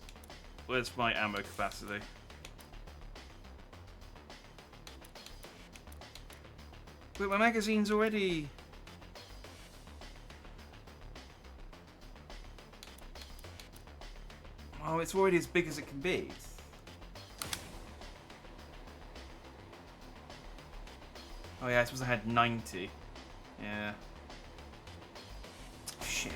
Where's my ammo capacity? Wait, my magazine's already... Oh, it's already as big as it can be. Oh yeah, I suppose I had 90. Yeah. Shit.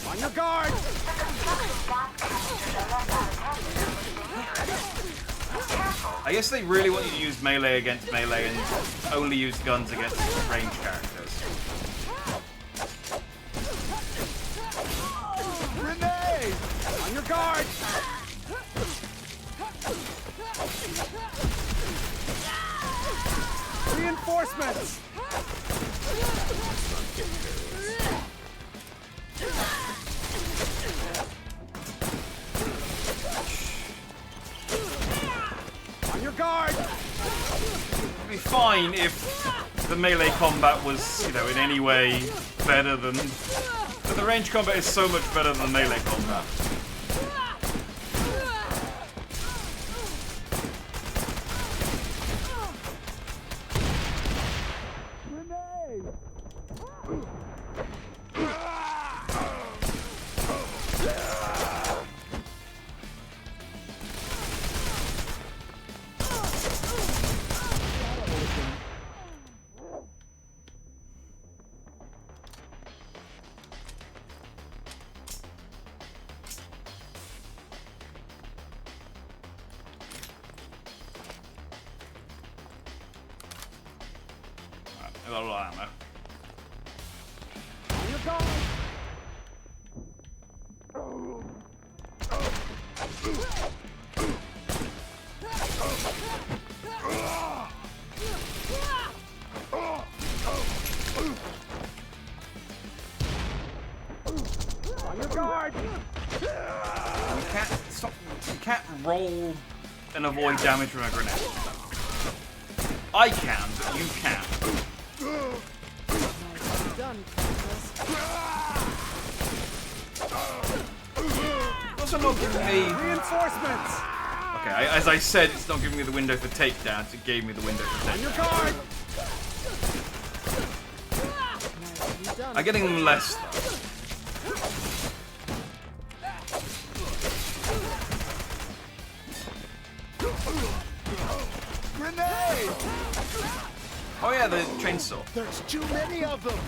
On your guard! I guess they really want you to use melee against melee and only use guns against ranged characters. Grenade! On your guard! Reinforcements! On your guard! It'd be fine if the melee combat was, you know, in any way better than... But the range combat is so much better than the melee combat. I got a lot of ammo. On your guard! On your guard! You can't roll and avoid damage from a grenade. I can, but you can't. Done. Also not giving me reinforcements. Okay, as I said, it's not giving me the window for takedowns. It gave me the window for takedowns. On your guard. I'm getting them less though. Grenade! Oh yeah, the chainsaw. There's too many of them.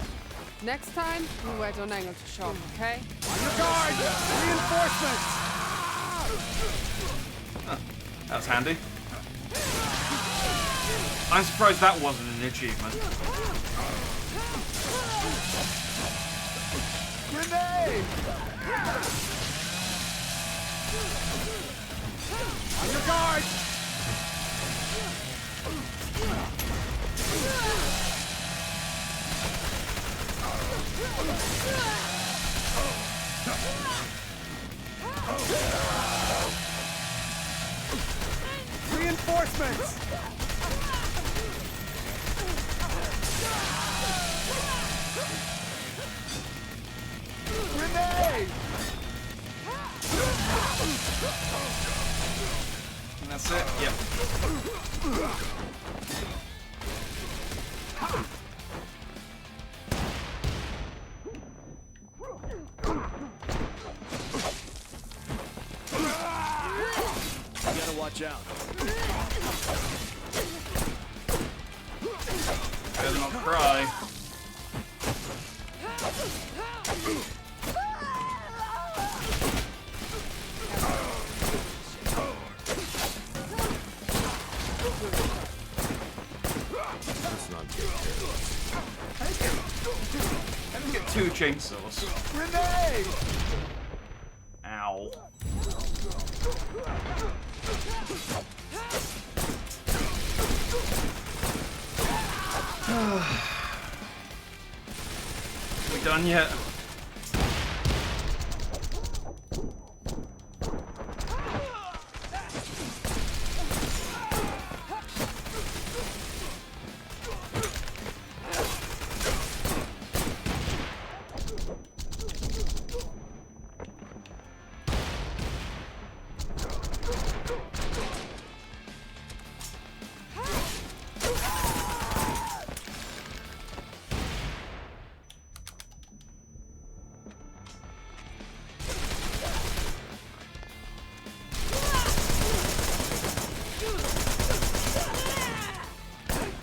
Next time, you wait on angle to shot, okay? On your guard! Reinforcements! Huh, that was handy. I'm surprised that wasn't an achievement. Grenade! On your guard! Reinforcements! Grenade! And that's it? Yep. You gotta watch out. Better not cry. Let's not get careless. I didn't get two chainsaws. Grenade! Ow. We done yet?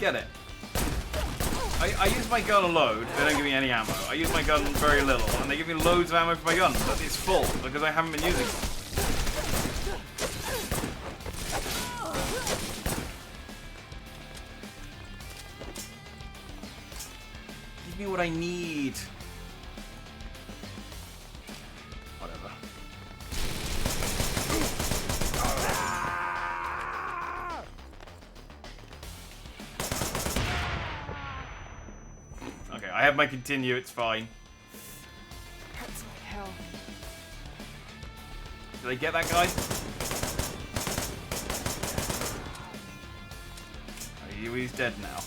get it. I use my gun a load, they don't give me any ammo. I use my gun very little, and they give me loads of ammo for my gun, but it's full, because I haven't been using it. Give me what I need. Whatever. Okay, I have my continue, it's fine. Hurts like hell. Did I get that guy? Oh, he's dead now.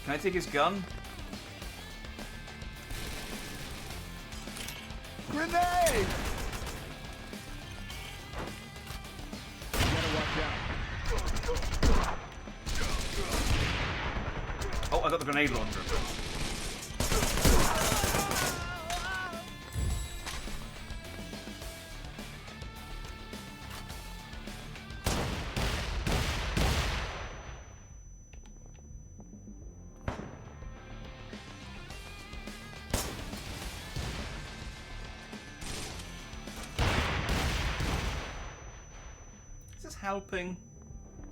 Can I take his gun? Grenade! Oh, I got the grenade launcher. Is this helping?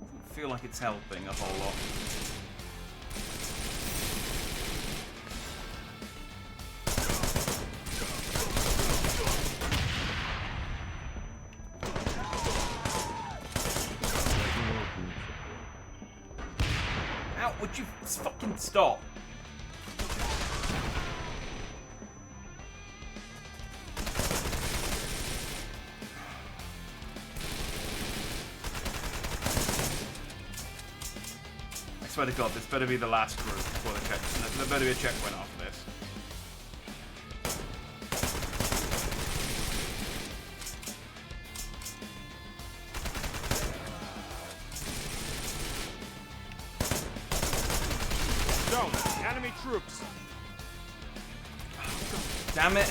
Doesn't feel like it's helping a whole lot. Ow, would you fucking stop? I swear to God, this better be the last group before the check. There better be a checkpoint after this. Don't! Enemy troops! Damn it.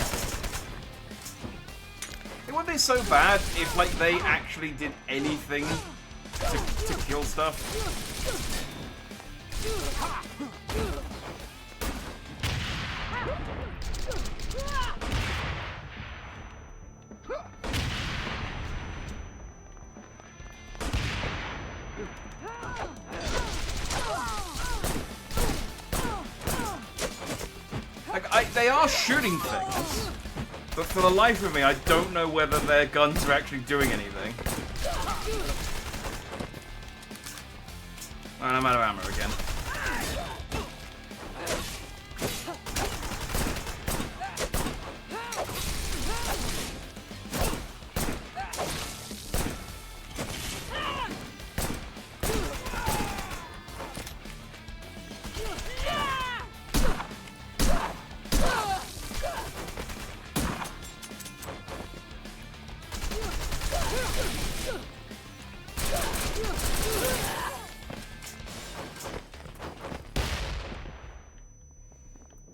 It wouldn't be so bad if, like, they actually did anything to kill stuff. Like, they are shooting things, but for the life of me, I don't know whether their guns are actually doing anything. And I'm out of ammo again.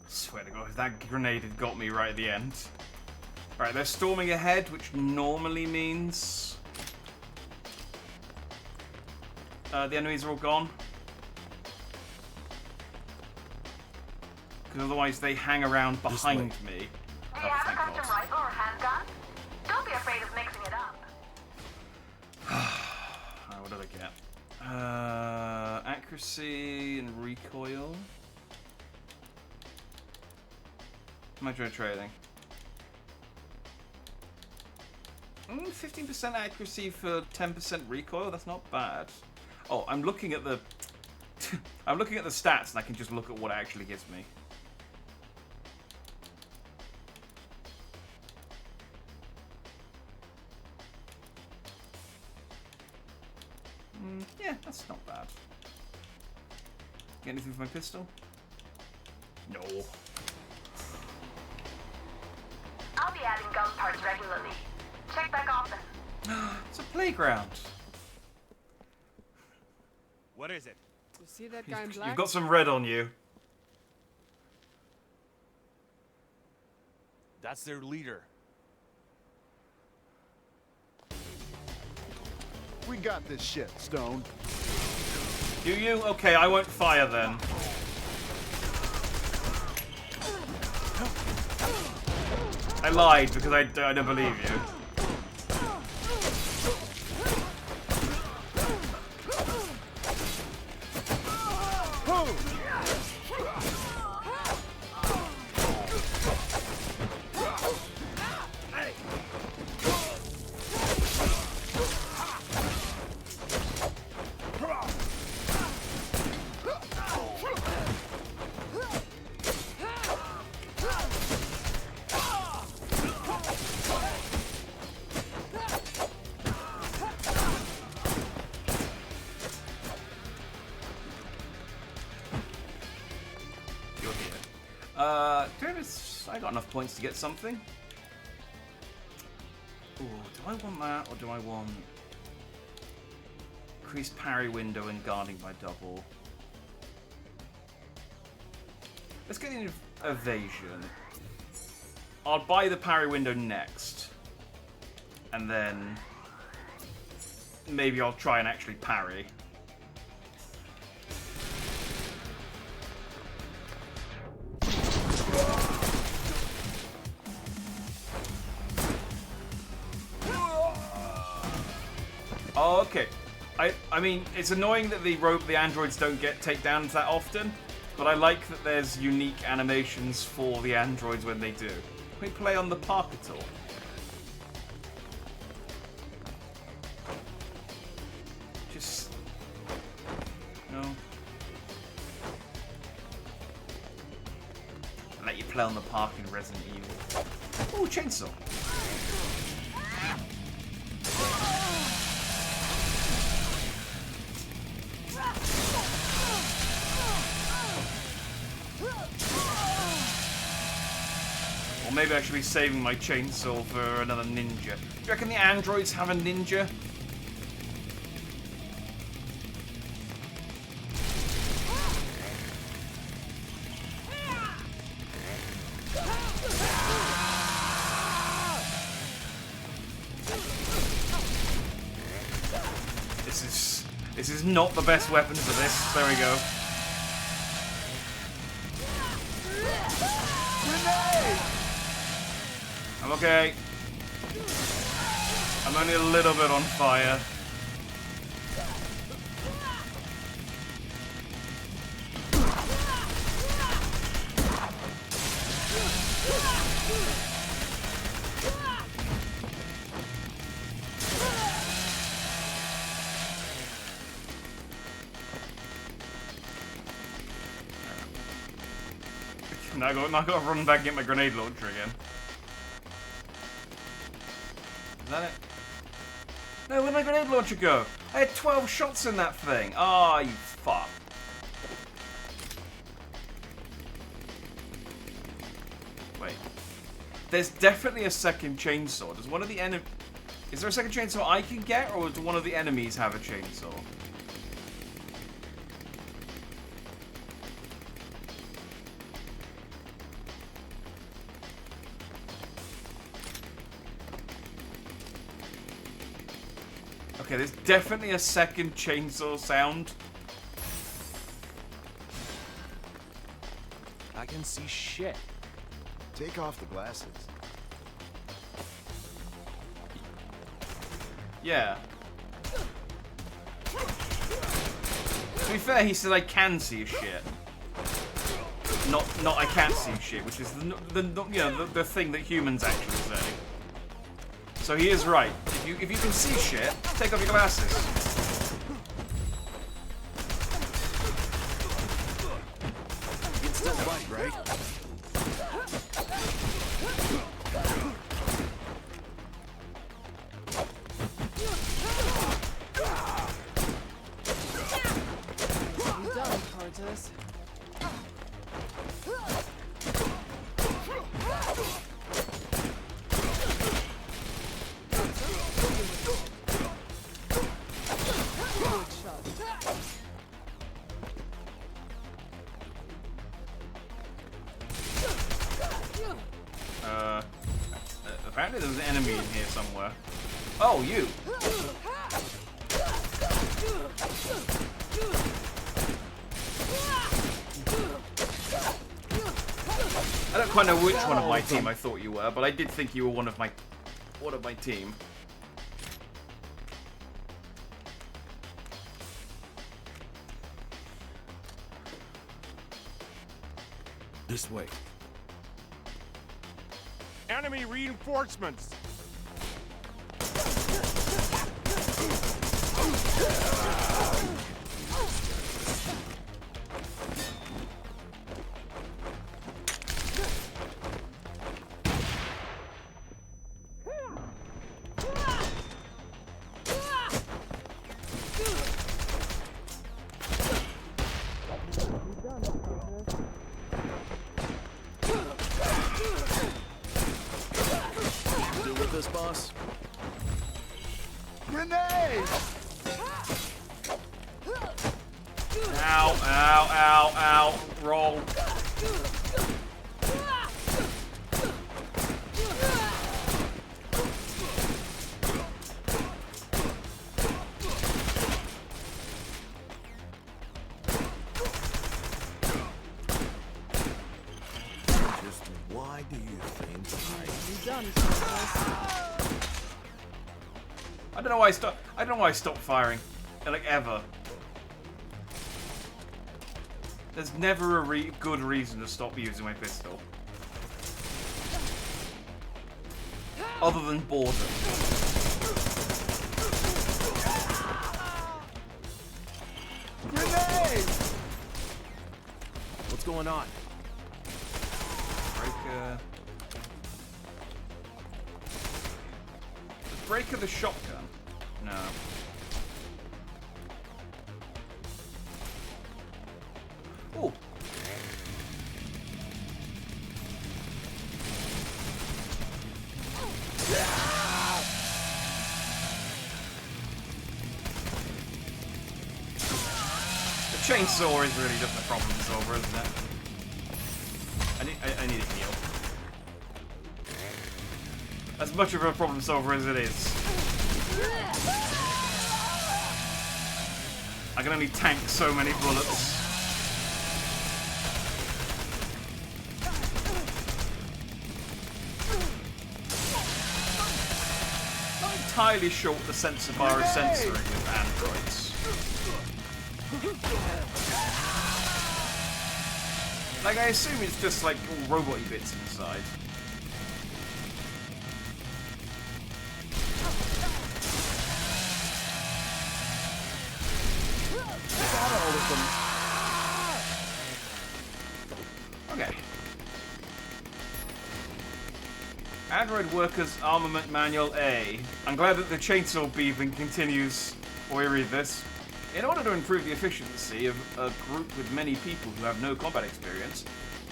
Swear to God, if that grenade had got me right at the end. Right, they're storming ahead, which normally means the enemies are all gone. Because otherwise they hang around behind me. Do you have a custom rifle or handgun? Don't be afraid of mixing it up. What did I get? Accuracy and recoil. How much am I trading? 15% accuracy for 10% recoil. That's not bad. Oh, I'm looking at the I'm looking at the stats, and I can just look at what it actually gives me. Yeah, that's not bad. Get anything from my pistol? No. I'll be adding gun parts regularly. Check back often. It's a playground. What is it? You see that guy in black? You've got some red on you. That's their leader. We got this shit, Stone. Do you? Okay, I won't fire then. I lied because I don't believe you. I got enough points to get something. Ooh, do I want that, or do I want increased parry window and guarding by double? Let's get in evasion. I'll buy the parry window next, and then maybe I'll try and actually parry. Oh, okay. I mean, it's annoying that the androids don't get takedowns that often, but I like that there's unique animations for the androids when they do. Can we play on the park at all? Just... no. I'll let you play on the park in Resident Evil. Ooh, chainsaw. Or maybe I should be saving my chainsaw for another ninja. Do you reckon the androids have a ninja? This is not the best weapon for this. There we go. I'm okay. I'm only a little bit on fire. Now I gotta run back and get my grenade launcher again. Is that it? No, where'd my grenade launcher go? I had 12 shots in that thing. Ah, oh, you fuck. Wait. There's definitely a second chainsaw. Does one of the enemies... Is there a second chainsaw I can get, or does one of the enemies have a chainsaw? Okay, there's definitely a second chainsaw sound. I can see shit. Take off the glasses. Yeah. To be fair, he said I can see shit. Not I can't see shit, which is the thing that humans actually say. So he is right. If you can see shit, take off your glasses. You can still fight, right? You done, Cortez? Apparently there's an enemy in here somewhere. Oh, you! I don't quite know which one of my team I thought you were, but I did think you were one of my team. This way. Enemy reinforcements! Deal with this, boss. Grenade! Ow, ow, ow, ow. Roll. Just why do you think I don't know why I stopped firing. Like, ever. There's never a good reason to stop using my pistol. Other than boredom. Grenade! What's going on? Breaker. Is Breaker the shotgun? No. Oh. The chainsaw is really just a problem solver, isn't it? I need a heal. As much of a problem solver as it is. I can only tank so many bullets. Not entirely sure what the sensor bar is censoring with androids. Like, I assume it's just like all robot-y bits inside. Okay. Android Workers Armament Manual A. I'm glad that the chainsaw beeping continues while we read this. In order to improve the efficiency of a group with many people who have no combat experience,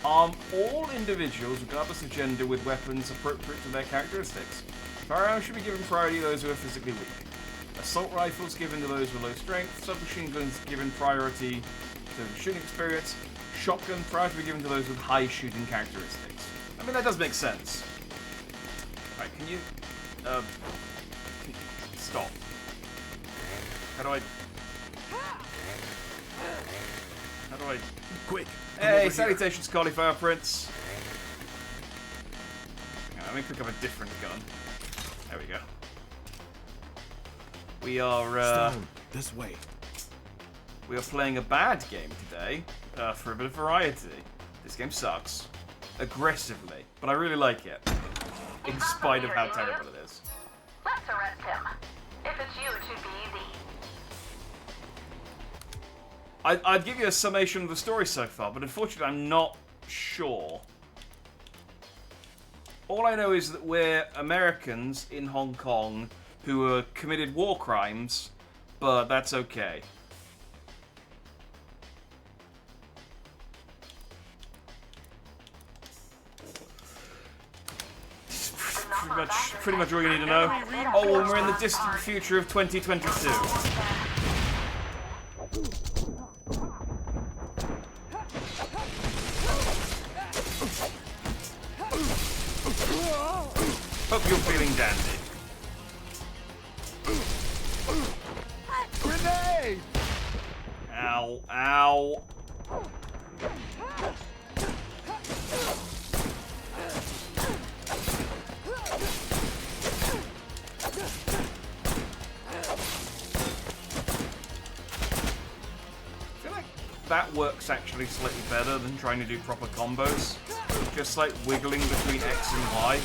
arm all individuals, regardless of gender, with weapons appropriate to their characteristics. Firearms should be given priority to those who are physically weak. Assault rifles given to those with low strength. Submachine guns given priority to shooting experience. Shotgun priority to be given to those with high shooting characteristics. I mean, that does make sense. Right, can you... stop. How do I... Quick! Hey, salutations, Cauliflower Prince. Hang on, let me pick up a different gun. There we go. We are, Stone, this way. We are playing a bad game today, for a bit of variety. This game sucks. Aggressively. But I really like it. In spite of how terrible it is. Let's arrest him. If it's you, it should be easy. I'd give you a summation of the story so far, but unfortunately I'm not sure. All I know is that we're Americans in Hong Kong who committed war crimes, but that's okay. Pretty much all you need to know. Oh, and we're in the distant future of 2022. Hope you're feeling dandy. Grenade! Ow, ow. that works actually slightly better than trying to do proper combos. Just like wiggling between X and Y.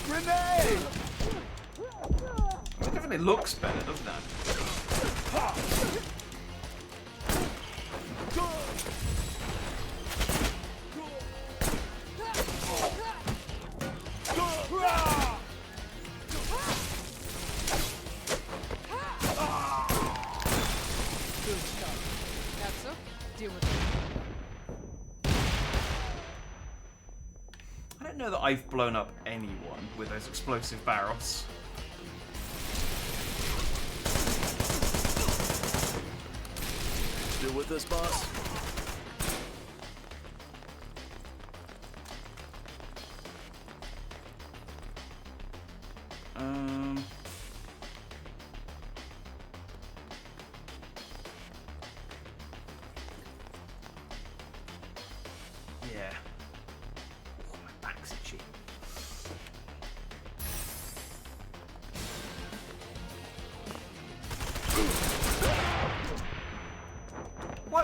Grenade! It definitely looks better, doesn't it? Deal with it. I don't know that I've blown up anyone with those explosive barrels. Still with us, boss? Yeah. Oh, my back's itchy.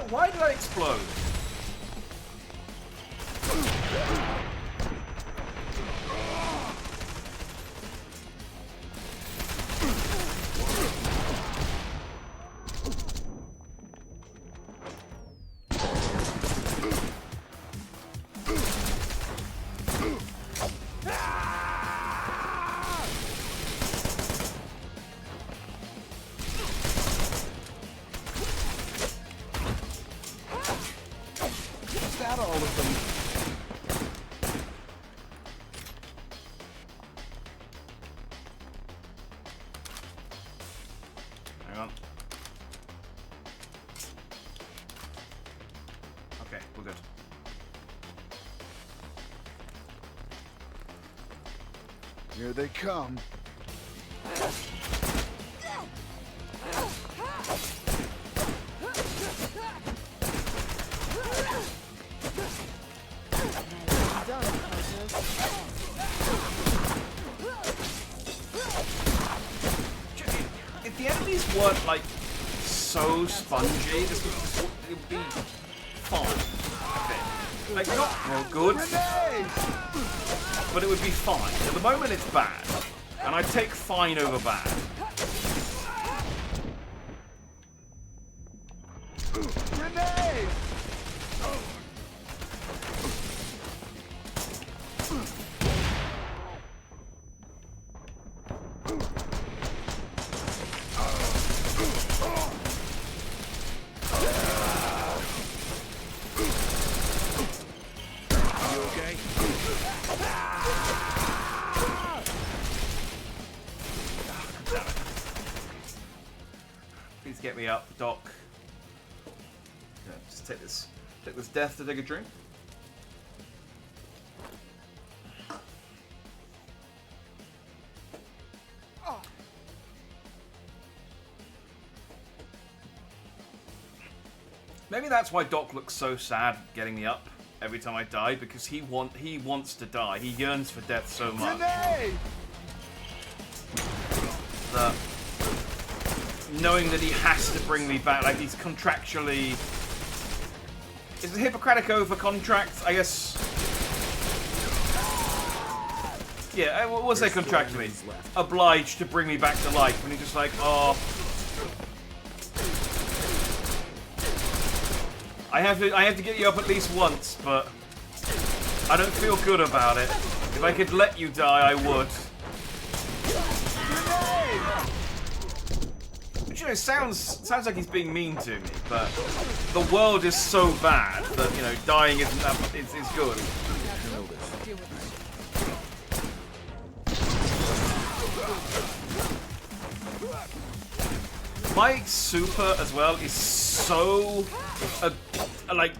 Why did I explode? Is that all of them? Hang on. Okay, we're good. Here they come. If the enemies weren't like so spongy, this would be fine. I think. Like not real good, but it would be fine. At the moment, it's bad, and I take fine over bad. Grenade! You okay? Please get me up, Doc. Yeah, just take this death to take a drink. Maybe that's why Doc looks so sad getting me up every time I die, because he wants to die. He yearns for death so much. Grenade! That knowing that he has to bring me back, like he's contractually... Is the Hippocratic Oath a contract? I guess... Yeah, what was they contractually? Obliged to bring me back to life, and he's just like, oh... I have to get you up at least once, but I don't feel good about it. If I could let you die, I would. Which, you know, sounds like he's being mean to me, but the world is so bad that, you know, dying isn't that is good. My super as well is so like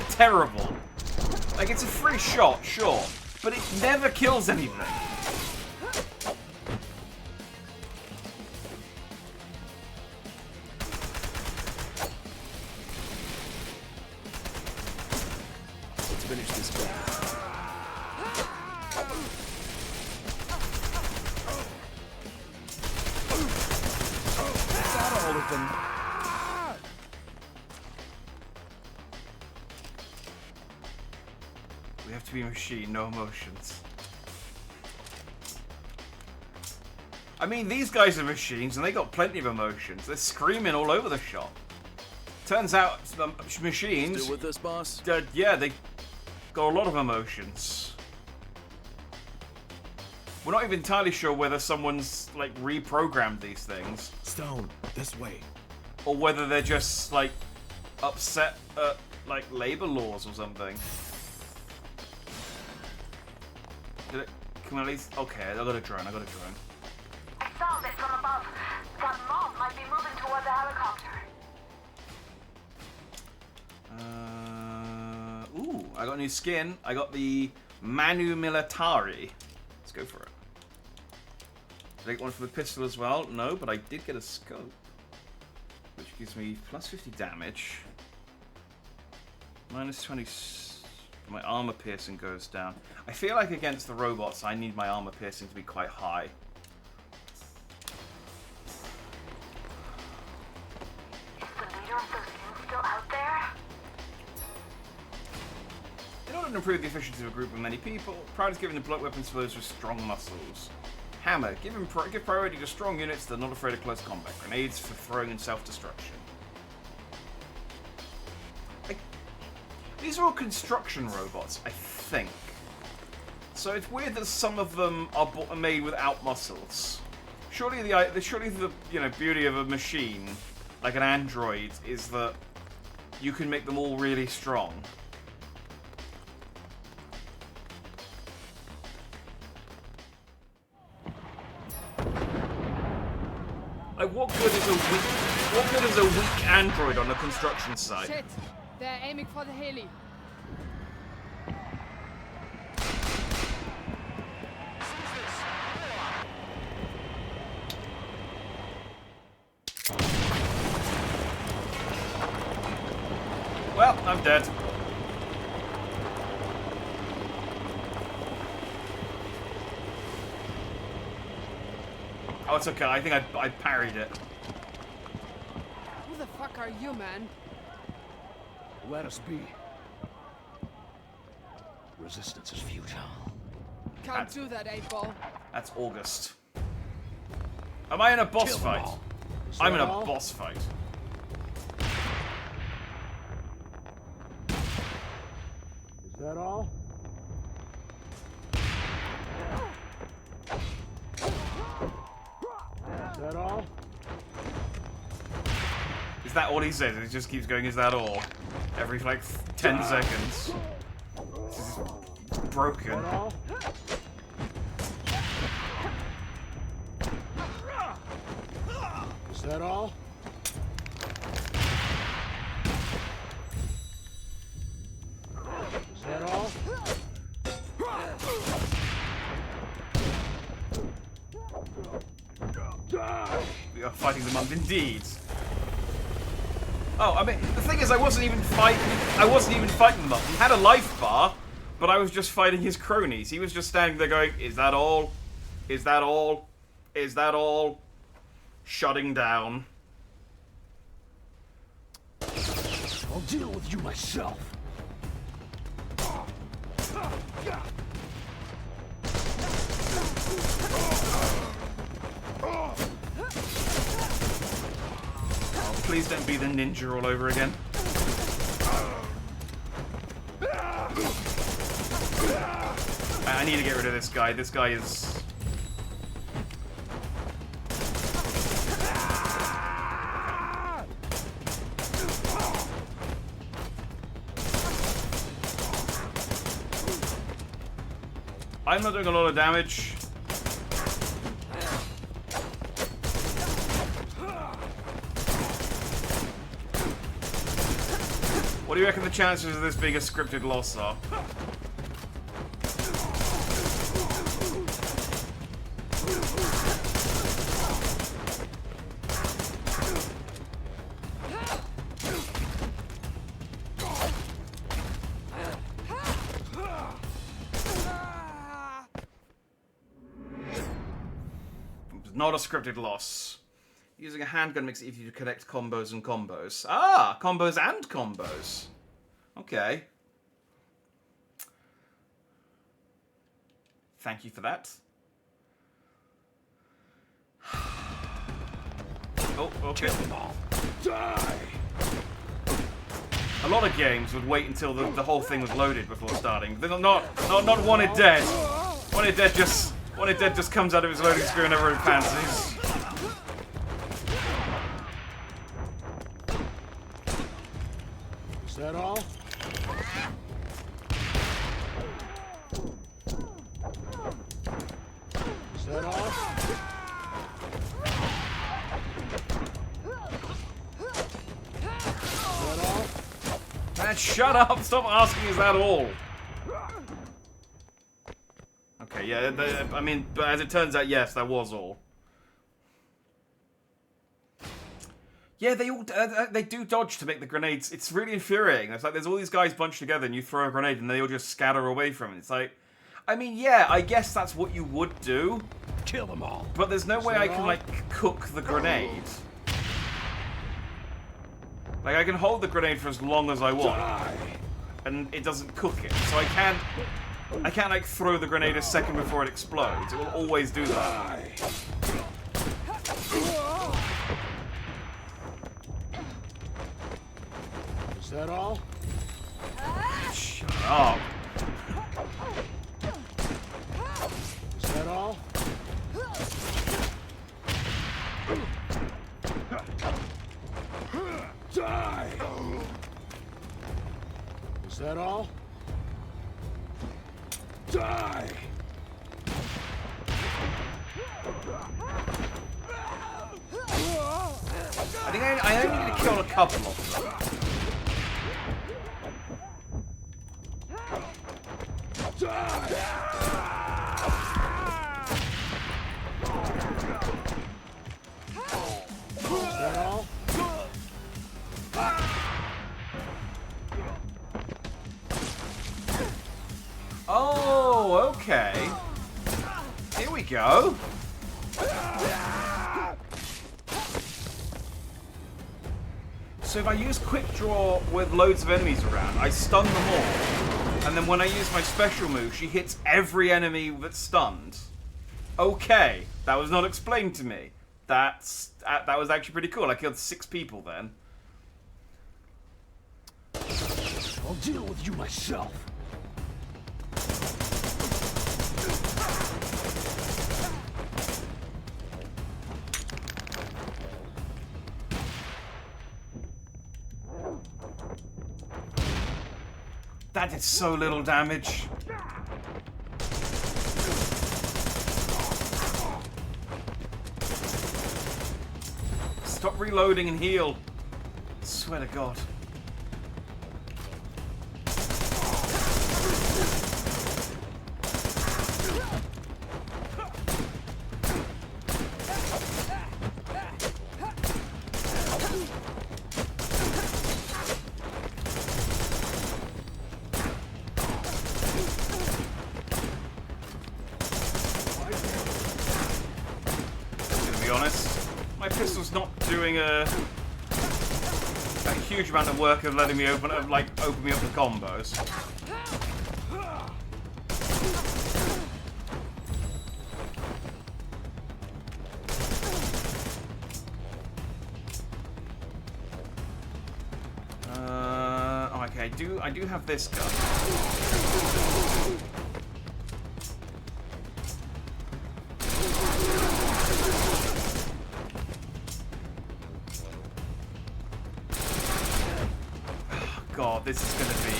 terrible. Like it's a free shot, sure, but it never kills anything. Let's finish this guy. weapon. We have to be a machine, no emotions. I mean, these guys are machines and they got plenty of emotions. They're screaming all over the shop. Turns out, machines... Still with us, boss? Yeah, they got a lot of emotions. We're not even entirely sure whether someone's, like, reprogrammed these things. Stone, this way. Or whether they're just, like, upset at, like, labor laws or something. Did it... Can I at least... Okay, I got a drone, I got a drone. I saw it from above. That mob might be moving toward the helicopter. Ooh, I got a new skin. I got the Manu Militari. Let's go for it. Did I get one for the pistol as well? No, but I did get a scope. Which gives me plus 50 damage. Minus 20... My armor piercing goes down. I feel like against the robots, I need my armor piercing to be quite high. Is the leader of those things still out there? In order to improve the efficiency of a group of many people, Pride is given the blunt weapons for those with strong muscles. Hammer. Give priority to strong units that are not afraid of close combat. Grenades for throwing and self-destruction. These are all construction robots, I think. So it's weird that some of them are made without muscles. Surely the beauty of a machine, like an android, is that you can make them all really strong. Like, what good is a weak android on a construction site? Shit! They're aiming for the heli. Well, I'm dead. Oh, it's okay. I think I parried it. Who the fuck are you, man? Let us be. Resistance is futile. Can't do that, 8-ball. That's August. Am I in a boss fight? I'm in a boss fight. Is that all? Is that all? Is that all he says? He just keeps going, is that all? Every, like, 10 seconds. This is broken. Is that all? Is that all? We are fighting the monk indeed. Oh, I mean, the thing is, I wasn't even fighting the monk. He had a life bar, but I was just fighting his cronies. He was just standing there going, is that all? Is that all? Is that all? Shutting down. I'll deal with you myself. Oh, please don't be the ninja all over again. I need to get rid of this guy. This guy is... I'm not doing a lot of damage. What do you reckon the chances of this being a scripted loss are? Not a scripted loss. Using a handgun makes it easier to connect combos and combos. Ah, combos and combos. Okay. Thank you for that. Oh, okay. Die! A lot of games would wait until the whole thing was loaded before starting. Not Wanted Dead. Wanted Dead just comes out of his loading screen whenever it fancies. Is that all? Is that all? Man, shut up! Stop asking, is that all? Okay, yeah, I mean, but as it turns out, yes, that was all. Yeah, they do dodge to make the grenades. It's really infuriating. It's like there's all these guys bunched together and you throw a grenade and they all just scatter away from it. It's like, I mean, yeah, I guess that's what you would do. Kill them all. But there's no way I can, like, cook the grenade. Like, I can hold the grenade for as long as I want. And it doesn't cook it. So I can't, like, throw the grenade a second before it explodes. It will always do that. Is that all? Shut up. Is that all? Die! Is that all? Die! I think I only need to kill a couple of them. Oh, okay. Here we go. So if I use quick draw with loads of enemies around, I stun them all. And then when I use my special move, she hits every enemy that's stunned. Okay, that was not explained to me. That was actually pretty cool. I killed 6 people then. I'll deal with you myself. That did so little damage. Stop reloading and heal. I swear to God. Huge amount of work of letting me open me up the combos. Okay, I do have this gun. God, this is gonna be...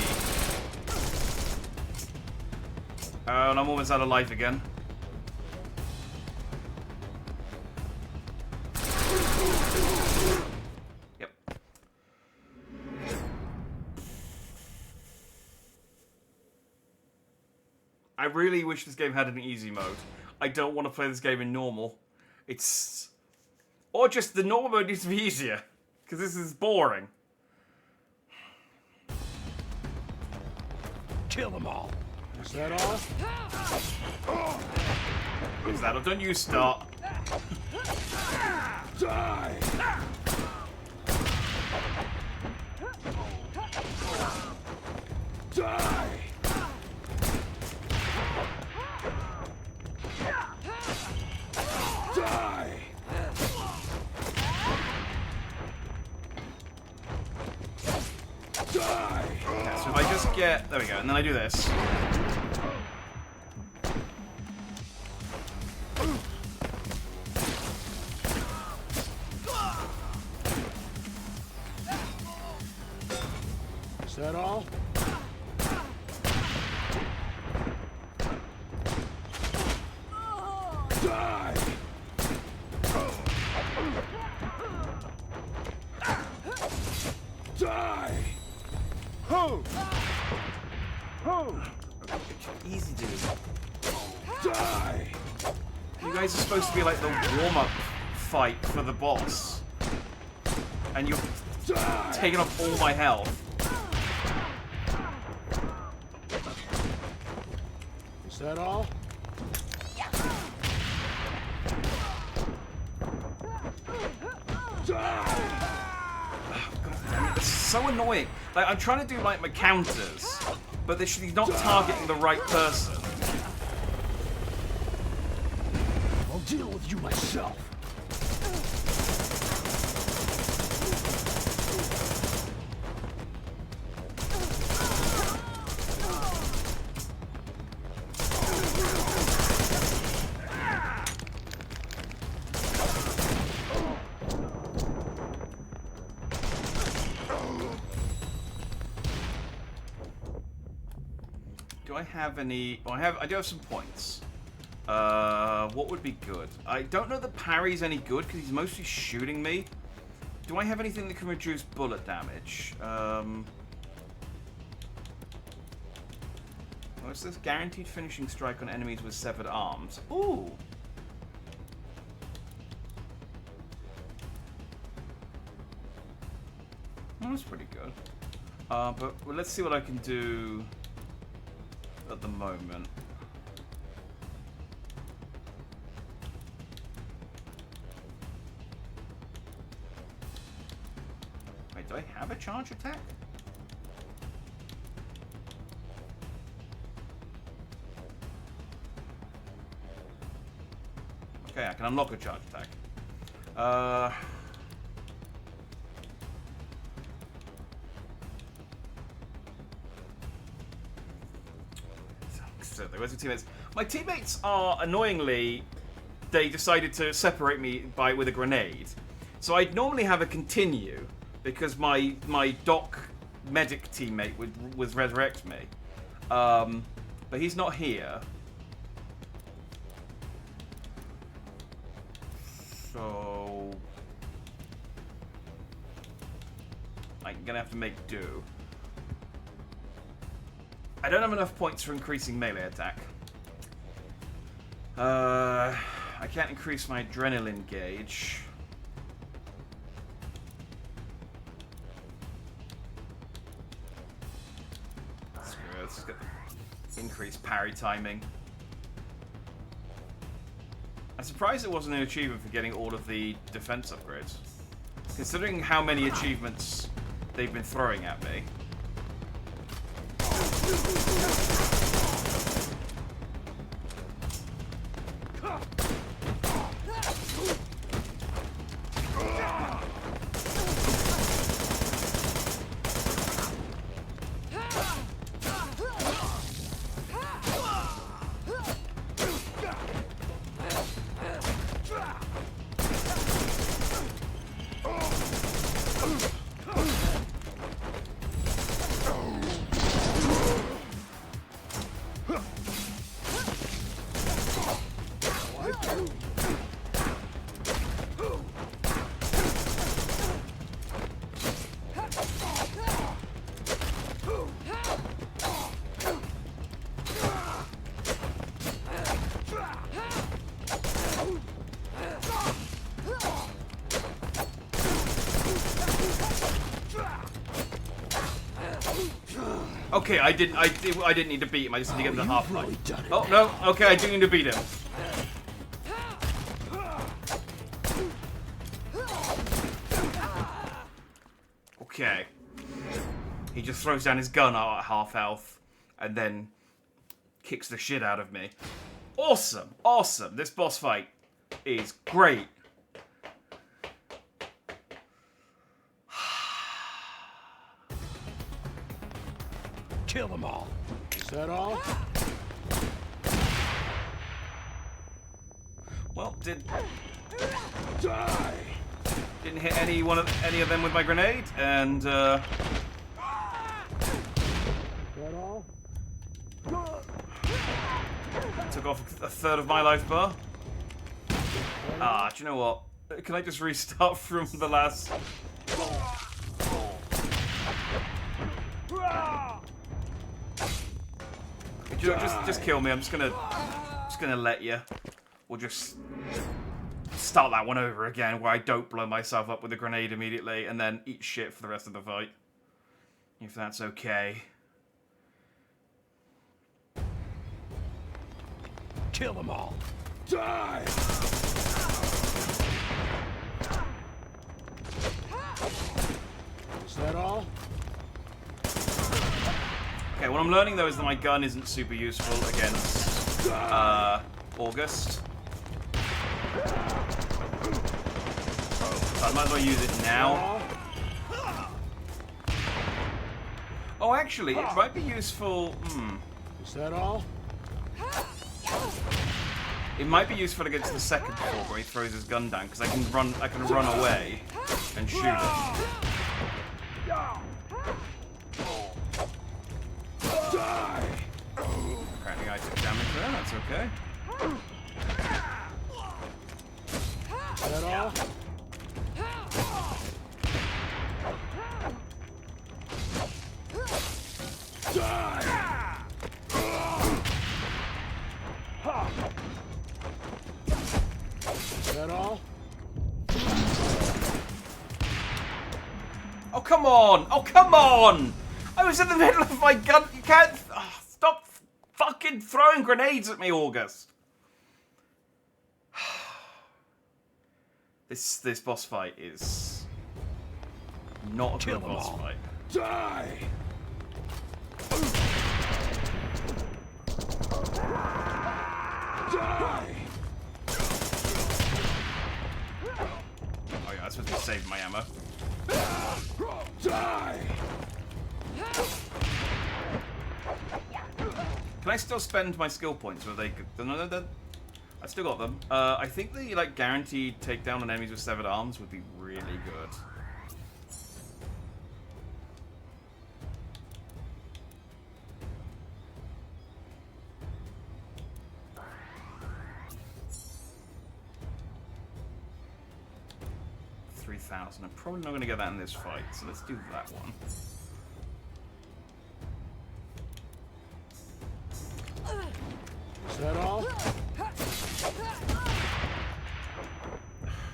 Oh, and I'm almost out of life again. Yep. I really wish this game had an easy mode. I don't want to play this game in normal. It's... Or just the normal mode needs to be easier. Because this is boring. Kill them all. Is that all? Is that all? Don't you start. Die! Die! Die! Die! Yeah, so if I just get... There we go, and then I do this. Is that all? Die! Die! Ho! Ho! Easy, dude. Die! You guys are supposed to be like the warm-up fight for the boss. And you're taking off all my health. Is that all? It's so annoying. Like, I'm trying to do like my counters, but he's not targeting the right person. I'll deal with you myself. Do I have any... Well, I do have some points. What would be good? I don't know that parry's any good because he's mostly shooting me. Do I have anything that can reduce bullet damage? What's this? Guaranteed finishing strike on enemies with severed arms. Ooh! Well, that's pretty good. But well, let's see what I can do at the moment. Wait, do I have a charge attack? Okay, I can unlock a charge attack. So where's the teammates? My teammates are annoyingly, they decided to separate me with a grenade. So I'd normally have a continue because my doc medic teammate would resurrect me, but he's not here. So I'm gonna have to make do. I don't have enough points for increasing melee attack. I can't increase my adrenaline gauge. Let's just get increased parry timing. I'm surprised it wasn't an achievement for getting all of the defense upgrades. Considering how many achievements they've been throwing at me. Okay, I didn't need to beat him. I just need to get him to half life. Oh no! Okay, I do need to beat him. Okay. He just throws down his gun at half health and then kicks the shit out of me. Awesome. Awesome. This boss fight is great. Kill them all. Is that all? Well, Die! Didn't hit any of them with my grenade, and Is that all? took off a third of my life bar. Ah, do you know what? Can I just restart from the last? Just kill me. I'm just gonna let you. We'll just start that one over again, where I don't blow myself up with a grenade immediately, and then eat shit for the rest of the fight. If that's okay. Kill them all. Die! Is that all? Okay, what I'm learning though is that my gun isn't super useful against August. So I might as well use it now. Oh, actually, it might be useful. Is that all? It might be useful against the second floor where he throws his gun down, because I can run away and shoot him. Die! Apparently I took damage there, that's okay. Is that all? Die! Is that all? Oh, come on! Oh, come on! I was in the middle of my gun. You can't... stop fucking throwing grenades at me, August. This boss fight is not a good boss fight. Die! Die! Oh yeah, that's supposed to save my ammo. Die! Can I still spend my skill points? Or they? No, I still got them. I think the guaranteed takedown on enemies with severed arms would be really good. $3,000. I'm probably not going to get that in this fight, so let's do that one. Is that all?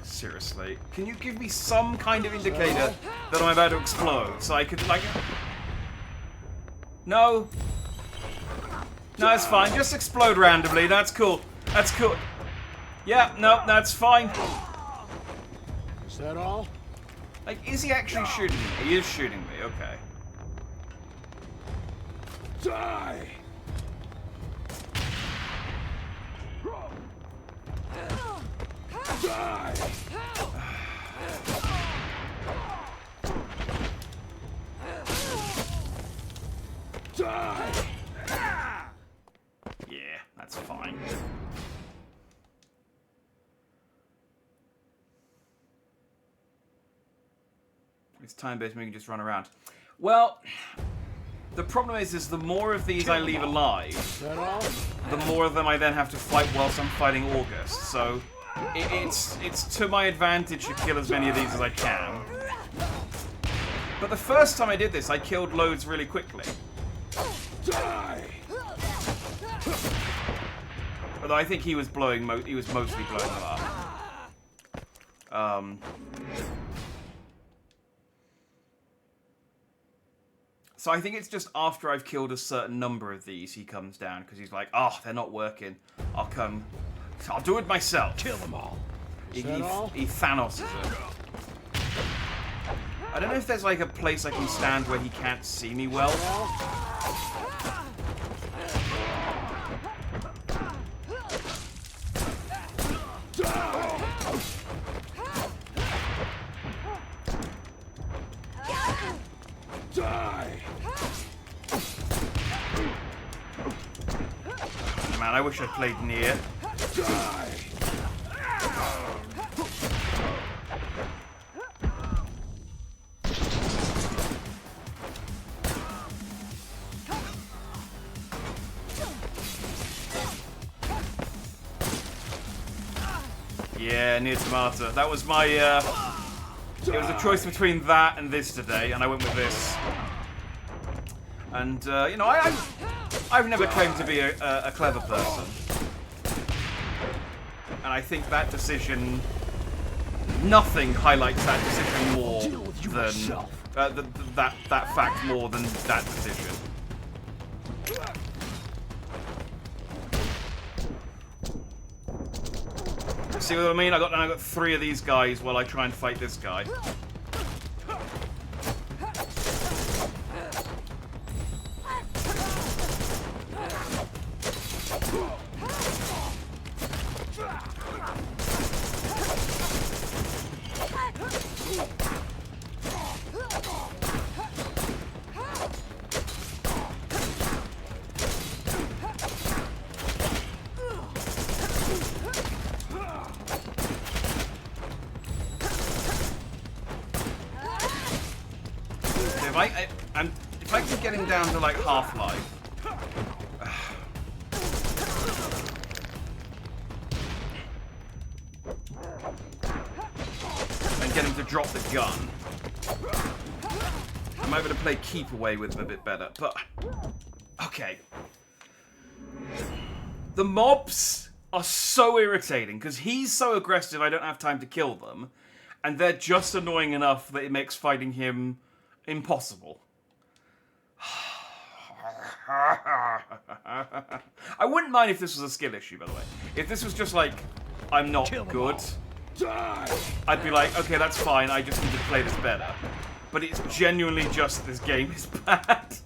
Seriously, can you give me some kind of indicator that I'm about to explode, so I could, like... No. No, it's fine. Just explode randomly. That's cool. That's cool. Yeah, no, that's fine. Is that all? Like, is he actually shooting me? He is shooting me, okay. Die! Die! Die! Yeah, that's fine. It's time-based, we can just run around. Well, the problem is the more of these I leave alive, the more of them I then have to fight whilst I'm fighting August. So it's to my advantage to kill as many of these as I can. But the first time I did this, I killed loads really quickly. Die! Although I think he was mostly blowing them up. So I think it's just after I've killed a certain number of these, he comes down, because he's like, oh, they're not working. I'll do it myself. Kill them all. He Thanoses it. I don't know if there's like a place I can stand where he can't see me well. Man, I wish I played near. Yeah, near tomato. That was my, it was a choice between that and this today, and I went with this. And, you know, I've never claimed to be a clever person. And I think that decision, nothing highlights that decision more than, that fact more than that decision. See what I mean? I got 3 of these guys while I try and fight this guy. If I keep getting down to like half-life, and getting to drop the gun, I might be able to play keep away with him a bit better. But okay, the mobs are so irritating because he's so aggressive. I don't have time to kill them, and they're just annoying enough that it makes fighting him impossible. I wouldn't mind if this was a skill issue, by the way. If this was just like, I'm not good, I'd be like, okay, that's fine, I just need to play this better. But it's genuinely just this game is bad.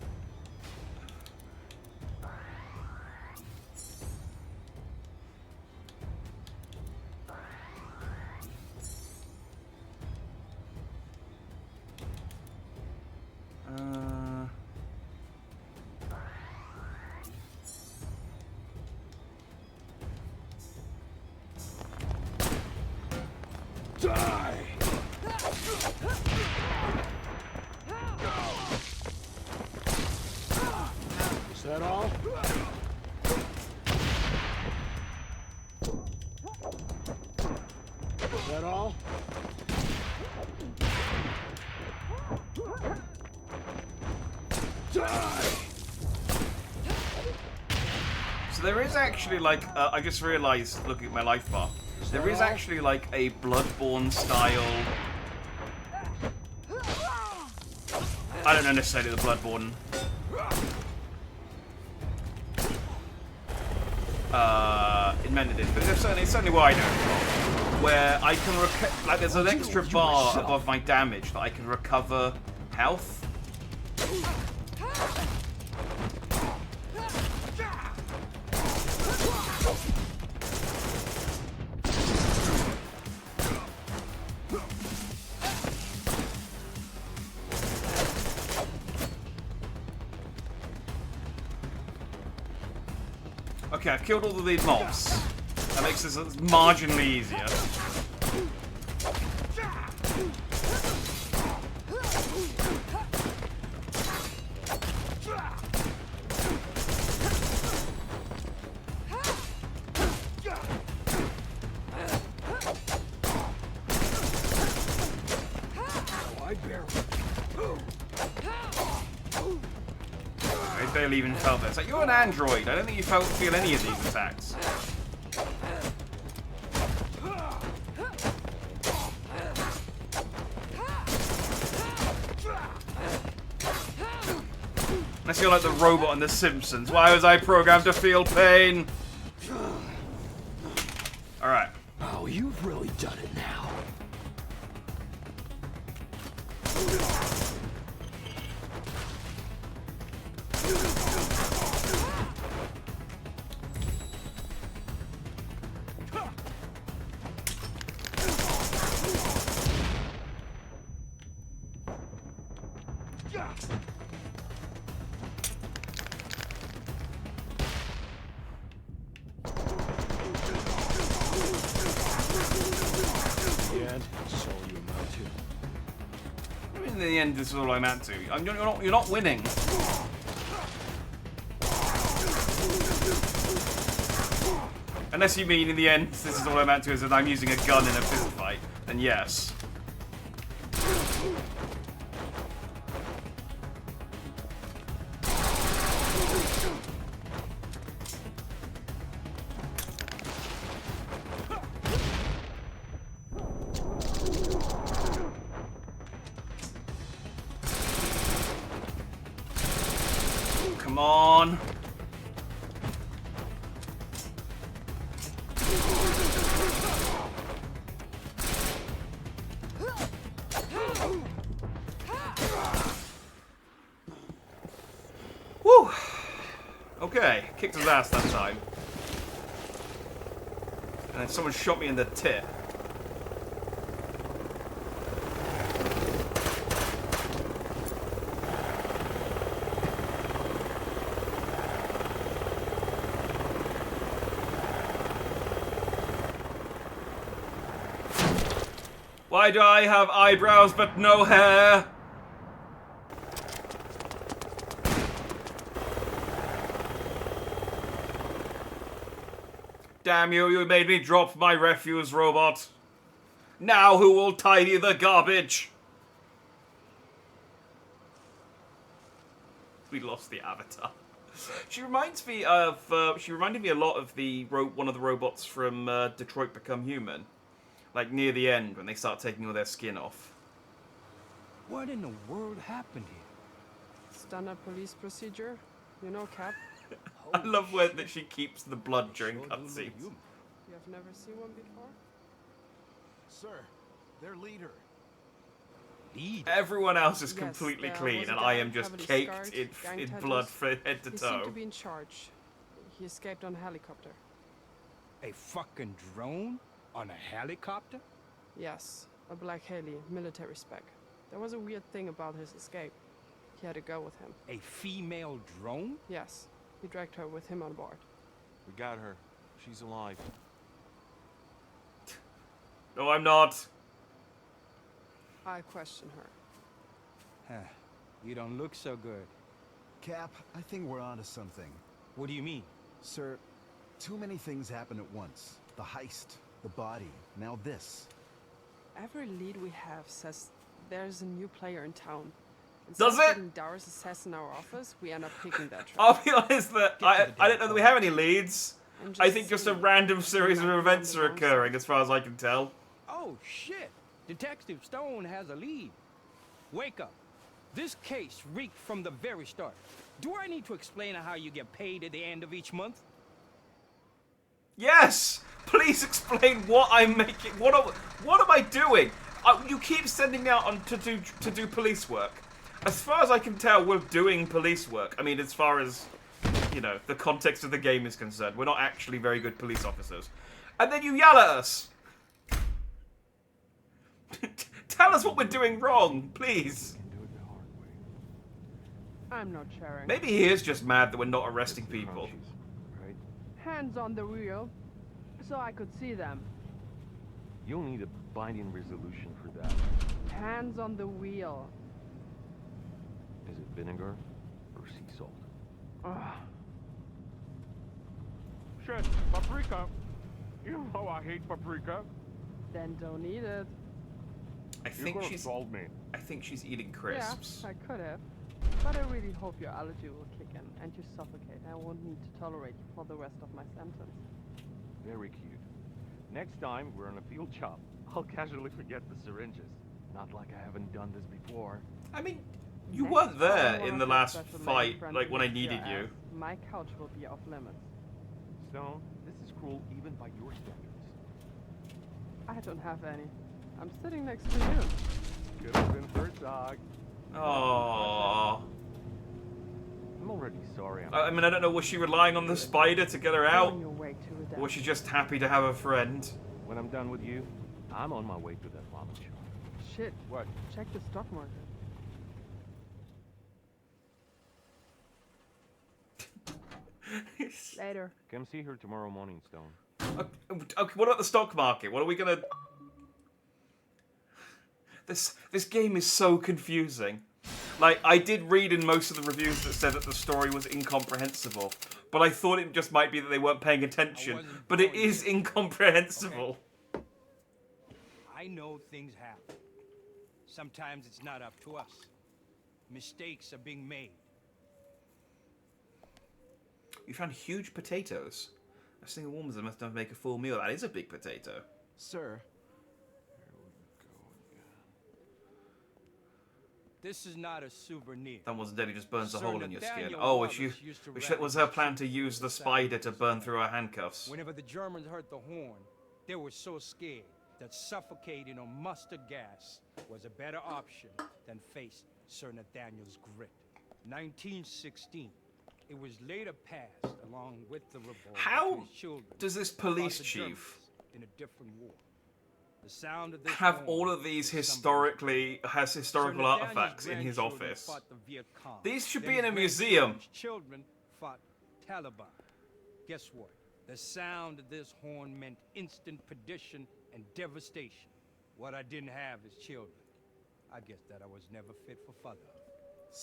Is that all? Is that all? So there is actually like, I just realized looking at my life bar, there is actually like a Bloodborne style, I don't know necessarily the Bloodborne invented it, but it's certainly what I know from, where I can like there's an extra bar above my damage that I can recover health. Okay, I've killed all of these mobs. That makes this marginally easier. I barely even felt this. Like, you're an android. I don't think you feel any of these attacks. Unless you're like the robot in The Simpsons. Why was I programmed to feel pain? Alright. Oh, you've really done it now. In the end, this is all I'm at to. You're not winning. Unless you mean in the end, this is all I'm at to is that I'm using a gun in a fist fight, then yes. Come on. Woo! Okay, kicked his ass that time. And then someone shot me in the tit. Why do I have eyebrows but no hair? Damn you, you made me drop my refuse robot. Now who will tidy the garbage? We lost the avatar. She reminds me of, she reminded me a lot of the one of the robots from Detroit Become Human. Like near the end when they start taking all their skin off. What in the world happened here? Standard police procedure. You know, Cap. I love where that she keeps the blood during cutscenes. You have never seen one before? Sir, their leader. Everyone else is Yes, completely there clean was a and I guy am just heavily caked scarred, in gang tattoos. blood from head to He toe. seemed to be in charge. He escaped on a helicopter. A fucking drone? On a helicopter? Yes, a black heli, military spec. There was a weird thing about his escape. He had to go with him. A female drone? Yes, he dragged her with him on board. We got her. She's alive. No, I'm not. I question her. Huh. You don't look so good. Cap, I think we're onto something. What do you mean? Sir, too many things happen at once. The heist, the body, now this. Every lead we have says there's a new player in town. Does Instead of it? getting Dower's assess in our office, we end up picking that track. I'll be honest that I don't know that we have any leads. I think just a random series of events are occurring as far as I can tell. Oh, shit! Detective Stone has a lead. Wake up. This case reeked from the very start. Do I need to explain how you get paid at the end of each month? Yes! Please explain what I'm making. What am I doing? You keep sending me out on to do police work. As far as I can tell, we're doing police work. I mean, as far as, you know, the context of the game is concerned, we're not actually very good police officers. And then you yell at us. Tell us what we're doing wrong, please. I'm not sharing. Maybe he is just mad that we're not arresting people. Hands on the wheel, so I could see them. You'll need a binding resolution for that. Hands on the wheel. Is it vinegar or sea salt? Ugh. Shit, paprika. You know I hate paprika. Then don't eat it. I think could've she's. told me. I think she's eating crisps. Yeah, I could have. But I really hope your allergy will kick in and you suffocate. I won't need to tolerate you for the rest of my sentence. Very cute. Next time we're on a field job, I'll casually forget the syringes. Not like I haven't done this before. I mean, you weren't there One in of the your last special fight, lady friends like when I lives your needed you. ass. My couch will be off limits. Stone, this is cruel even by your standards. I don't have any. I'm sitting next to you. Could have been Herzog. Aww. I'm already sorry. I mean, I don't know, was she relying on the spider to get her out? On your way to Or redemption. was she just happy to have a friend? When I'm done with you, I'm on my way to that ramen shop. Shit. What? Check the stock market. Later. Come see her tomorrow morning, Stone. Okay, what about the stock market? What are we gonna... This game is so confusing. Like, I did read in most of the reviews that said that the story was incomprehensible, but I thought it just might be that they weren't paying attention, but it is incomprehensible. Okay. I know things happen. Sometimes it's not up to us. Mistakes are being made. You found huge potatoes. A single woman must have to make a full meal. That is a big potato. Sir. This is not a souvenir. That wasn't dead, he just burns a Sir hole in your skin. Nathaniel Oh, Wallace which used to was ravage her plan to children use the with spider to savages. burn through her handcuffs. Whenever the Germans heard the horn, they were so scared that suffocating on mustard gas was a better option than face Sir Nathaniel's grit. 1916. It was later passed along with the revolt How of his children does this to fight police the chief Germans in a different war? The sound of this have horn all of these is historical Sir Nathaniel's artifacts in his grandchildren office? fought the Viet Cong. These should Then be in his a museum. grandchildren's children fought Taliban. Guess what? The sound of this horn meant instant perdition and devastation. What I didn't have is children. I guess that I was never fit for father.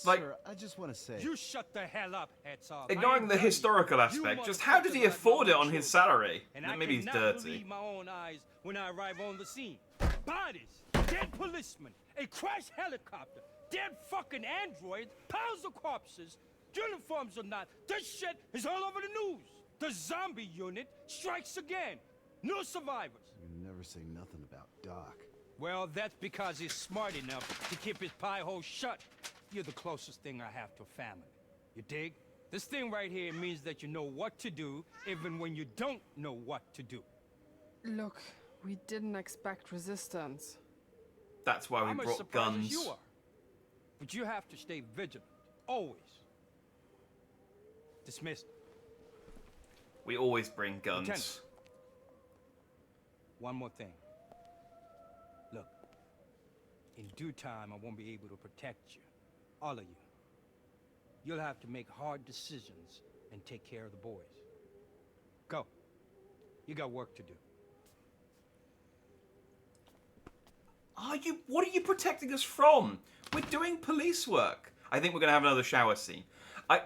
Like, Sir, I just want to say... You shut the hell up, Herzog. ignoring the historical aspect, just how did he afford it on his salary? And I Maybe he's cannot dirty. believe my own eyes when I arrive on the scene. Bodies, dead policemen, a crashed helicopter, dead fucking androids, piles of corpses, uniforms or not. This shit is all over the news. The zombie unit strikes again. No survivors. You never say nothing about Doc. Well, that's because he's smart enough to keep his pie hole shut. You're the closest thing I have to a family. You dig? This thing right here means that you know what to do, even when you don't know what to do. Look, we didn't expect resistance. That's why we I'm as brought surprised guns. as you are. But you have to stay vigilant. Always. Dismissed. We always bring guns. Lieutenant. One more thing. Look, in due time, I won't be able to protect you. All of you. You'll have to make hard decisions and take care of the boys. Go. You got work to do. What are you protecting us from? We're doing police work. I think we're gonna have another shower scene. I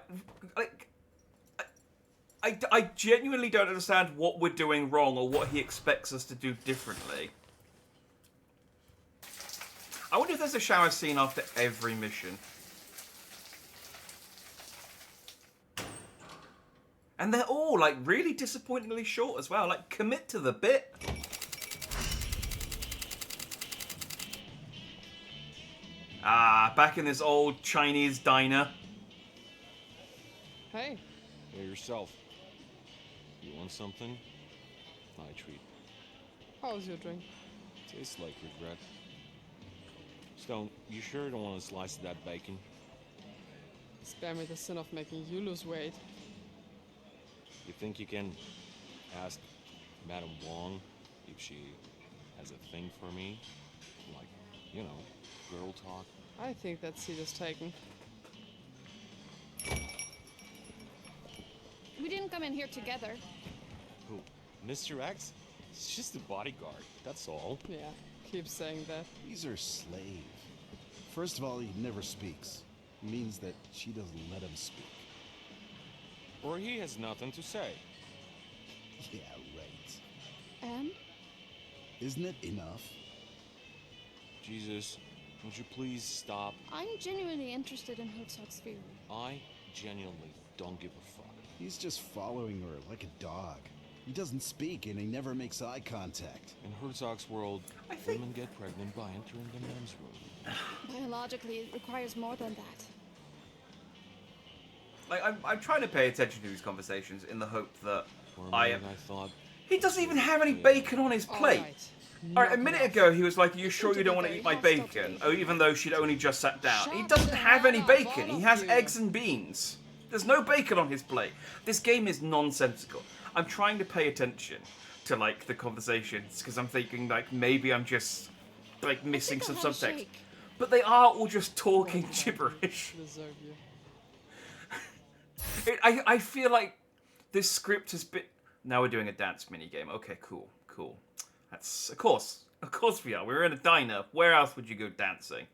genuinely don't understand what we're doing wrong or what he expects us to do differently. I wonder if there's a shower scene after every mission. And they're all, like, really disappointingly short as well. Like, commit to the bit. Ah, back in this old Chinese diner. Hey. Hey, yourself. You want something? My treat. How's your drink? Tastes like regret. Stone, you sure don't want a slice of that bacon? Spare me the sin of making you lose weight. You think you can ask Madame Wong if she has a thing for me? Like, you know, girl talk? I think that seat is taken. We didn't come in here together. Who? Mr. X? He's just a bodyguard, that's all. Yeah, keep saying that. He's her slave. First of all, he never speaks. It means that she doesn't let him speak. Or he has nothing to say. Yeah, right. And? Isn't it enough? Jesus, would you please stop? I'm genuinely interested in Herzog's theory. I genuinely don't give a fuck. He's just following her like a dog. He doesn't speak and he never makes eye contact. In Herzog's world, women get pregnant by entering the men's room. Biologically, it requires more than that. Like, I'm trying to pay attention to these conversations in the hope that For a minute, I thought... He doesn't even have any bacon on his plate. Alright, a minute ago he was like, "Are you sure you don't want to eat my bacon?" Oh, even though she'd only just sat down. He doesn't have any bacon. He has eggs and beans. There's no bacon on his plate. This game is nonsensical. I'm trying to pay attention to like the conversations because I'm thinking like maybe I'm just like missing some subtext. But they are all just talking gibberish. I feel like this script has been... Now we're doing a dance minigame. Okay, cool. That's... Of course we are. We're in a diner. Where else would you go dancing?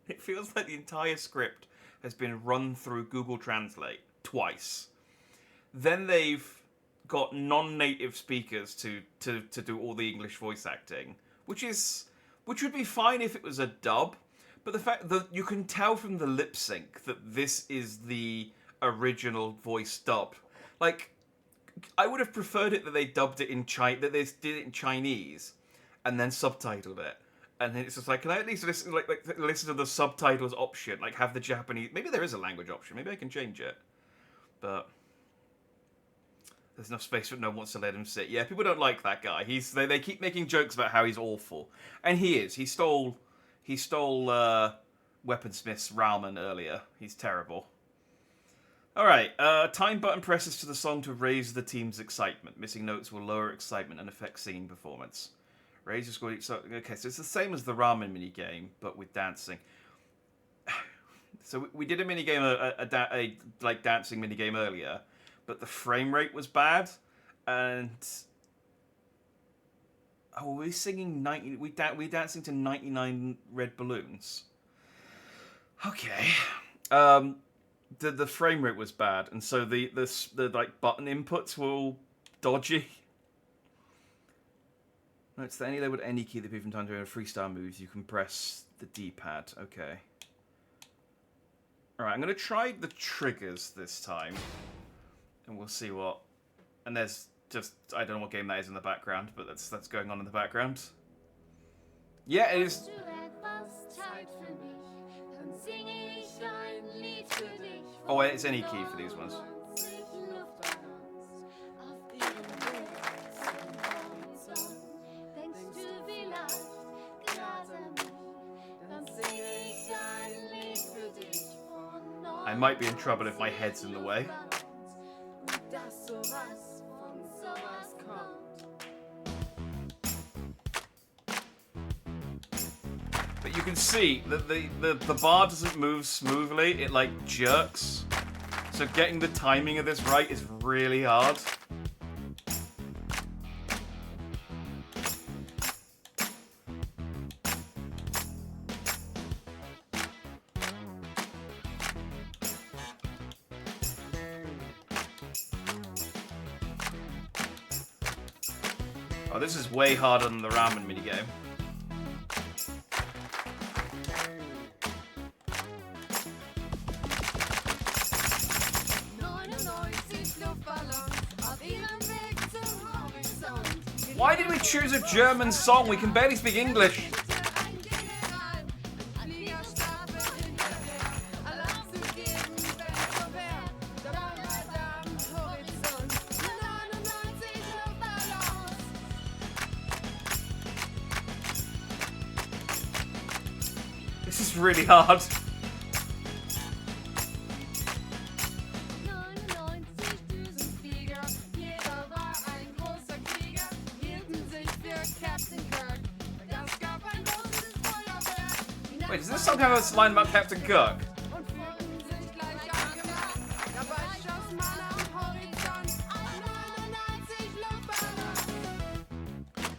It feels like the entire script has been run through Google Translate twice. Then they've got non-native speakers to do all the English voice acting, which would be fine if it was a dub. But the fact that you can tell from the lip sync that this is the original voice dub. Like, I would have preferred it that they dubbed it in that they did it in Chinese and then subtitled it. And then it's just like, can I at least listen, listen to the subtitles option? Like, have the Japanese... Maybe there is a language option. Maybe I can change it. But there's enough space that no one wants to let him sit. Yeah, people don't like that guy. They keep making jokes about how he's awful. And he is. He stole Weaponsmith's ramen earlier. He's terrible. Alright, time button presses to the song to raise the team's excitement. Missing notes will lower excitement and affect singing performance. Raise your score... Okay, so it's the same as the ramen minigame, but with dancing. So we did a minigame, a dancing minigame earlier, but the frame rate was bad, and... Oh, we're singing 90... We're dancing to 99 Red Balloons. Okay. The frame rate was bad, and so the like button inputs were all dodgy. No, it's the any labeled any key that people from time to time freestyle moves. You can press the D-pad. Okay. All right, I'm gonna try the triggers this time, and we'll see what. And there's just I don't know what game that is in the background, but that's going on in the background. Yeah, it is. Oh, it's any key for these ones. I might be in trouble if my head's in the way. But you can see that the bar doesn't move smoothly, it like jerks. So getting the timing of this right is really hard. Oh, this is way harder than the ramen minigame. Why did we choose a German song? We can barely speak English. This is really hard. Wait, does this song have a line about Captain Kirk?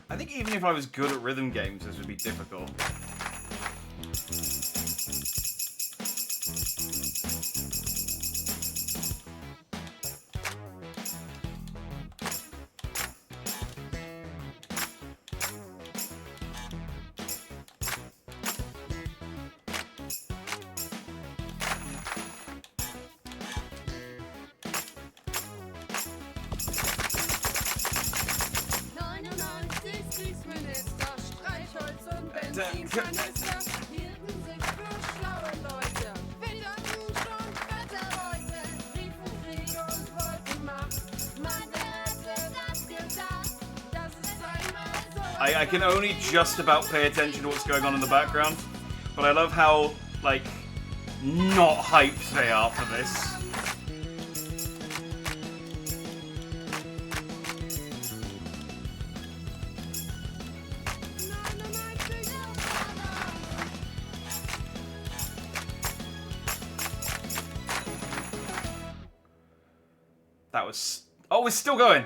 I think even if I was good at rhythm games, this would be difficult. I can only just about pay attention to what's going on in the background, but I love how, like, not hyped they are for this. That was... Oh, it's still going.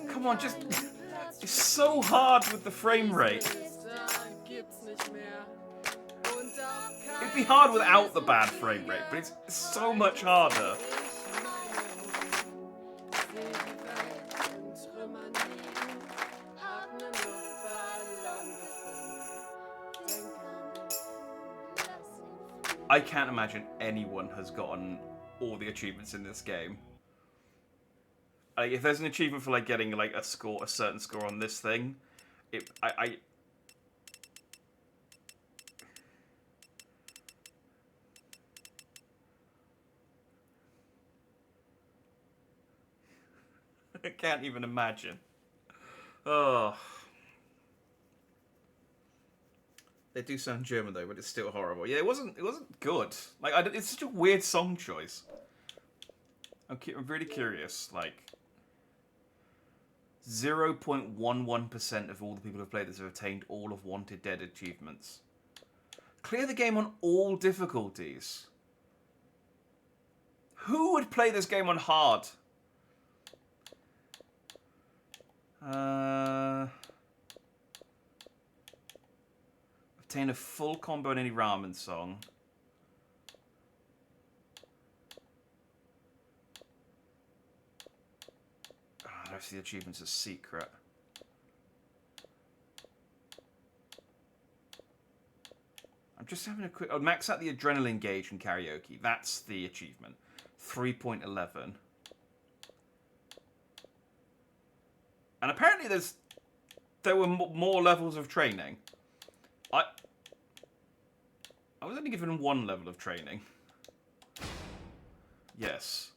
Come on, just... It's so hard with the frame rate. It'd be hard without the bad frame rate, but it's so much harder. I can't imagine anyone has gotten all the achievements in this game. Like, if there's an achievement for like getting like a certain score on this thing, I can't even imagine. Oh, they do sound German though, but it's still horrible. Yeah, it wasn't good. Like, it's such a weird song choice. I'm really curious. Like, 0.11% of all the people who've played this have attained all of Wanted Dead achievements. Clear the game on all difficulties. Who would play this game on hard? Obtain a full combo in any ramen song. The rest of the achievements are secret. I'm just having a quick... Oh, max out the adrenaline gauge in karaoke. That's the achievement. 3.11. And apparently there were more levels of training. I was only given one level of training. Yes.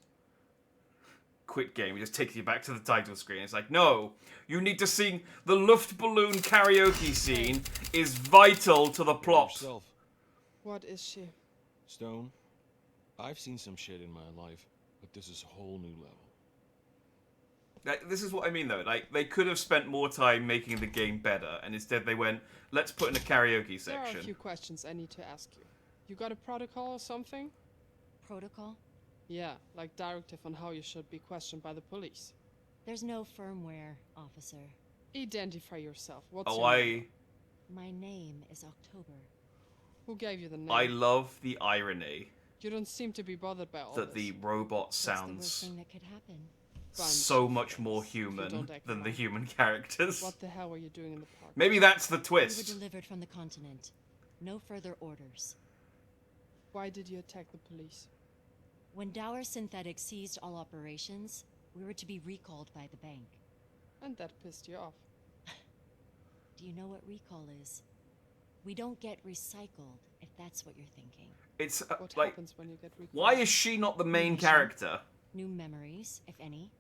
Quit game. It just takes you back to the title screen. It's like, no, you need to sing the Luftballon karaoke scene is vital to the plot. Yourself. What is she? Stone, I've seen some shit in my life, but this is a whole new level. Like, this is what I mean, though. Like, they could have spent more time making the game better, and instead they went, let's put in a karaoke section. There are a few questions I need to ask you. You got a protocol or something? Protocol? Yeah, like directive on how you should be questioned by the police. There's no firmware, officer. Identify yourself. What's Oh, your name? My name is October. Who gave you the name? I love the irony You don't seem to be bothered by all that this. the robot What's the sounds worst thing that could happen? so much more human than the human characters. What the hell were you doing in the park? Maybe that's the We twist. were delivered from the continent. No further orders. Why did you attack the police? When Dower Synthetics seized all operations, we were to be recalled by the bank. And that pissed you off. Do you know what recall is? We don't get recycled, if that's what you're thinking. It's What like, happens when you get recalled? why is she not the main Mission. character? New memories, if any.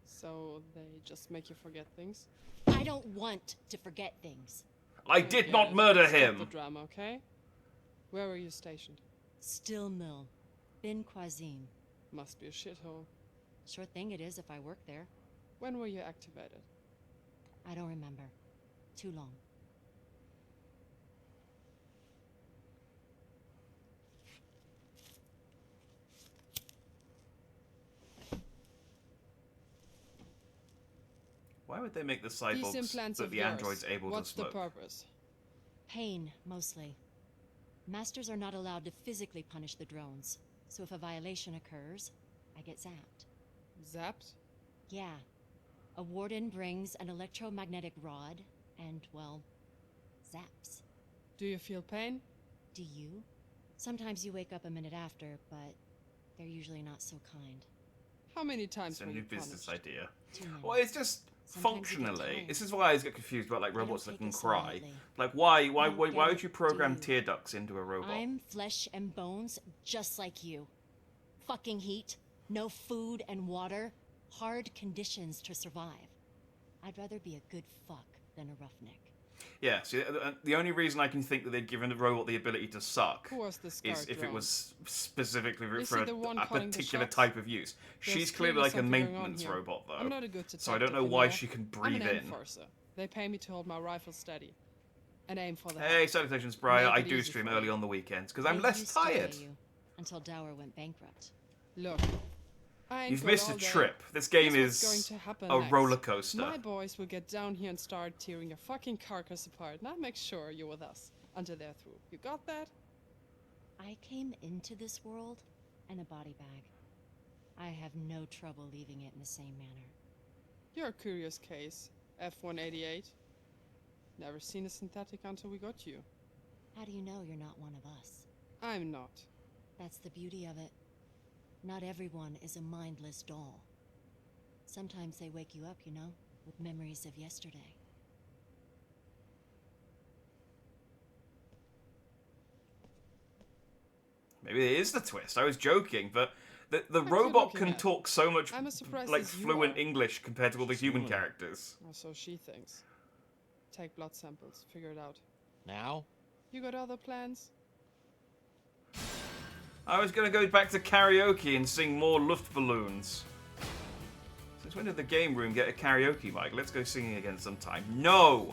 So they just make you forget things? I don't want to forget things. I did not murder Skip him. the drama, okay? Where were you stationed? Still Mill. Bin Quazim. Must be a shithole. Sure thing it is if I work there. When were you activated? I don't remember. Too long. Why would they make the These cyborgs implants that of the yours, android's able what's to smoke? the purpose? Pain, mostly. Masters are not allowed to physically punish the drones, so if a violation occurs, I get zapped. Zapped? Yeah. A warden brings an electromagnetic rod, and, well, zaps. Do you feel pain? Do you? Sometimes you wake up a minute after, but they're usually not so kind. How many times It's a were new you business punished? idea. Too many. Well, it's just Sometimes you get functionally. tired. This is why I always get confused about like They don't robots that take can it so cry. lightly. Like, why don't would get you it, program do you? tear ducts into a robot? I'm flesh and bones, just like you. Fucking heat, no food and water, hard conditions to survive. I'd rather be a good fuck than a roughneck. Yeah, see, the only reason I can think that they'd given the robot the ability to suck Who was this is guard if it drone? was specifically Is for he the one a calling the particular shots? type of use. There's She's clearly clearly like a something going on maintenance here. robot, though. I'm not a good detective, so I don't know you why know? she can I'm breathe an in. enforcer. They pay me to hold my rifle steady and aim for the Hey, head. salutations, Briar. Make I it do easy stream for early you. on the weekends because I'm They less used to pay tired. you until Dower went bankrupt. Look, I ain't You've good missed a all day. trip. This game Here's what's is going to happen a next. roller coaster. My boys will get down here and start tearing your fucking carcass apart, and I'll make sure you're with us until they're through. You got that? I came into this world in a body bag. I have no trouble leaving it in the same manner. You're a curious case, F-188. Never seen a synthetic until we got you. How do you know you're not one of us? I'm not. That's the beauty of it. Not everyone is a mindless doll. Sometimes they wake you up, you know, with memories of yesterday. Maybe it is the twist. I was joking, but the What robot you can looking at? talk so much I'm as surprised like as you fluent are. English compared to all the human Sure. characters. Or so she thinks. Take blood samples, figure it out. Now? You got other plans? I was gonna go back to karaoke and sing more Luftballons. Since when did the game room get a karaoke mic? Let's go singing again sometime. No!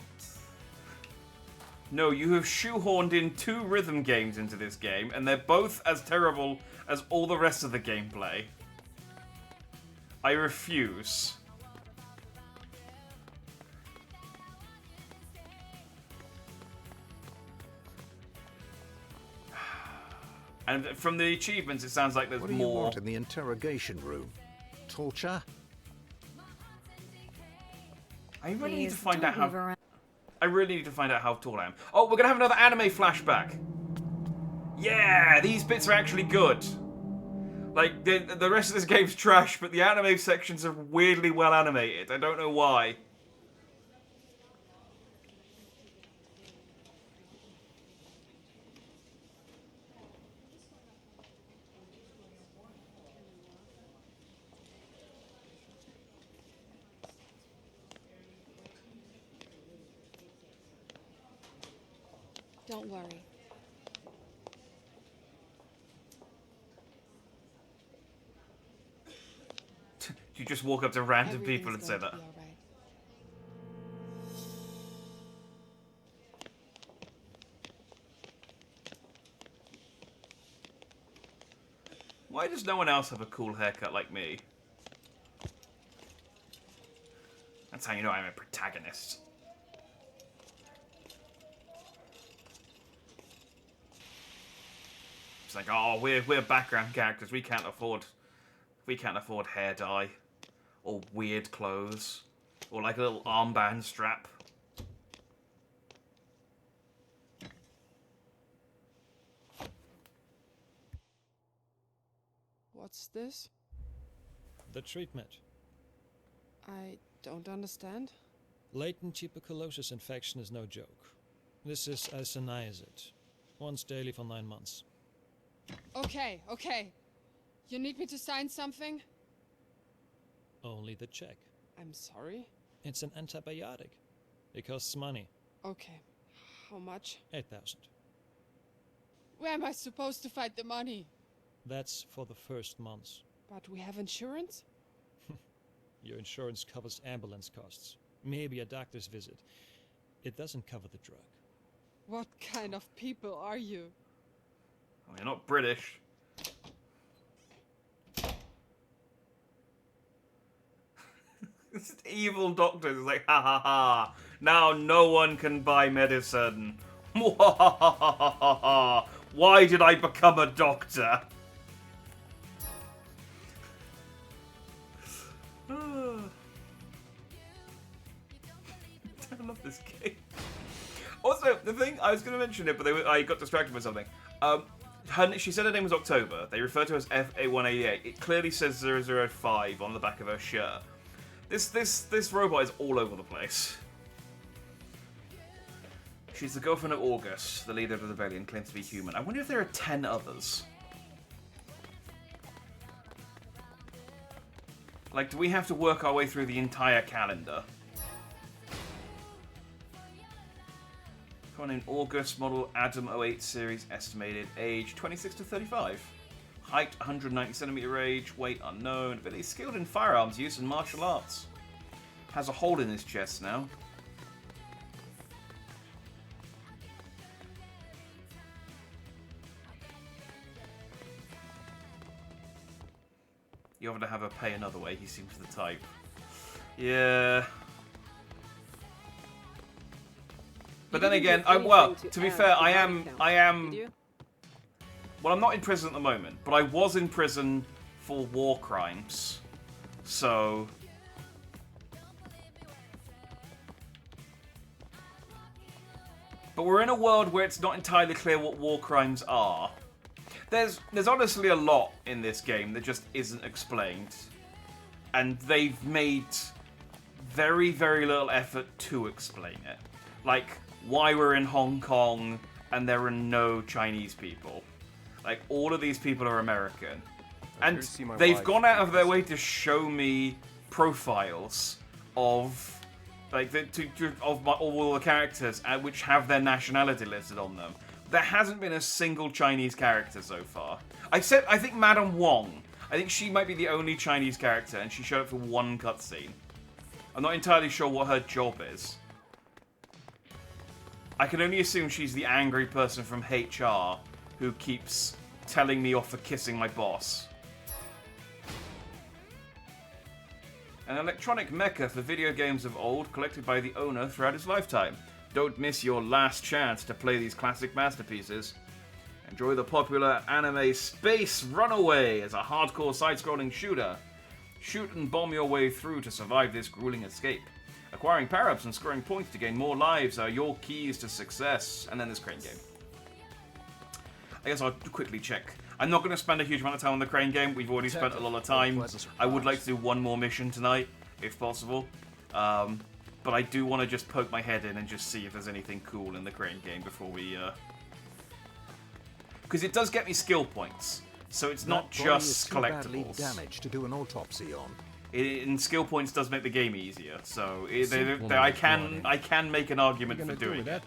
No, you have shoehorned in 2 rhythm games into this game, and they're both as terrible as all the rest of the gameplay. I refuse. And from the achievements, it sounds like there's What do you more. want in the interrogation room? Torture? I really need to Please, find don't out how. move around. I really need to find out how tall I am. Oh, we're gonna have another anime flashback. Yeah, these bits are actually good. Like the rest of this game's trash, but the anime sections are weirdly well animated. I don't know why. Don't worry. You just walk up to random Everything's people and say going that. to be all right. Why does no one else have a cool haircut like me? That's how you know I'm a protagonist. It's like, oh, we're background characters. We can't afford hair dye, or weird clothes, or like a little armband strap. What's this? The treatment. I don't understand. Latent tuberculosis infection is no joke. This is isoniazid. Once daily for 9 months. Okay, okay. You need me to sign something? Only the check. I'm sorry. It's an antibiotic. It costs money. Okay. How much? 8,000. Where am I supposed to find the money? That's for the first months. But we have insurance? Your insurance covers ambulance costs. Maybe a doctor's visit. It doesn't cover the drug. What kind of people are you? Oh, you're not British. This evil doctor is like, ha ha ha. Now no one can buy medicine. Why did I become a doctor? I love this game. Also, the thing, I was going to mention it, but I got distracted by something. She said her name was October. They refer to her as F8188. It clearly says 005 on the back of her shirt. This robot is all over the place. She's the girlfriend of August, the leader of the rebellion, claims to be human. I wonder if there are 10 others. Like, do we have to work our way through the entire calendar? Born in August, model Adam 08 series, estimated age 26 to 35. Height 190 centimeter age, weight unknown, but he's skilled in firearms use and martial arts. Has a hole in his chest now. You have to have her pay another way, he seems the type. Yeah. But then again, well, to be fair, I am... Well, I'm not in prison at the moment, but I was in prison for war crimes. So... But we're in a world where it's not entirely clear what war crimes are. There's honestly a lot in this game that just isn't explained. And they've made very, very little effort to explain it. Like, why we're in Hong Kong and there are no Chinese people. Like, all of these people are American. And they've gone out of their way to show me profiles of... Like, all the characters, which have their nationality listed on them. There hasn't been a single Chinese character so far. I think Madame Wong. I think she might be the only Chinese character, and she showed up for one cutscene. I'm not entirely sure what her job is. I can only assume she's the angry person from HR who keeps telling me off for kissing my boss. An electronic mecha for video games of old, collected by the owner throughout his lifetime. Don't miss your last chance to play these classic masterpieces. Enjoy the popular anime Space Runaway as a hardcore side-scrolling shooter. Shoot and bomb your way through to survive this grueling escape. Acquiring power-ups and scoring points to gain more lives are your keys to success. And then this crane game. I guess I'll quickly check. I'm not going to spend a huge amount of time on the crane game. We've already spent a lot of time. I would like to do one more mission tonight, if possible. But I do want to just poke my head in and just see if there's anything cool in the crane game before we... Because it does get me skill points, so it's not just collectibles. Damaged to do an autopsy on. And skill points does make the game easier, so I can make an argument for doing it.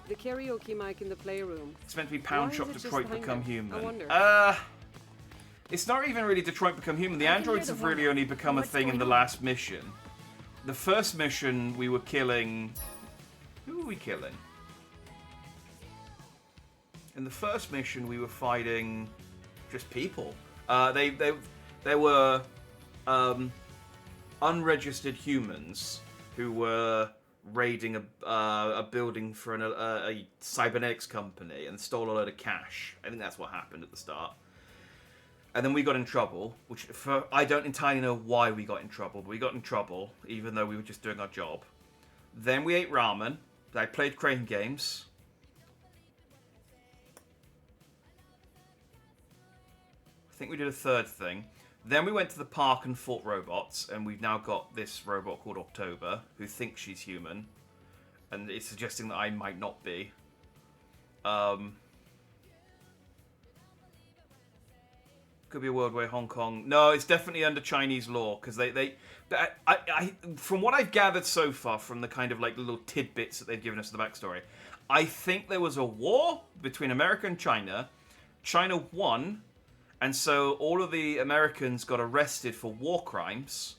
The karaoke mic in the playroom. It's meant to be Pound Shop Detroit Become Human. I wonder. It's not even really Detroit Become Human. The androids have really only become a thing in the last mission. The first mission we were killing... Who were we killing? In the first mission we were fighting just people. They were unregistered humans who were raiding a building for a cybernetics company and stole a load of cash. I think that's what happened at the start. And then we got in trouble, which I don't entirely know why we got in trouble, but we got in trouble, even though we were just doing our job. Then we ate ramen. I played crane games. I think we did a third thing. Then we went to the park and fought robots, and we've now got this robot called October, who thinks she's human, and it's suggesting that I might not be. Could be a world where Hong Kong... No, it's definitely under Chinese law, because from what I've gathered so far from the kind of like little tidbits that they've given us in the backstory, I think there was a war between America and China. China won, and so all of the Americans got arrested for war crimes,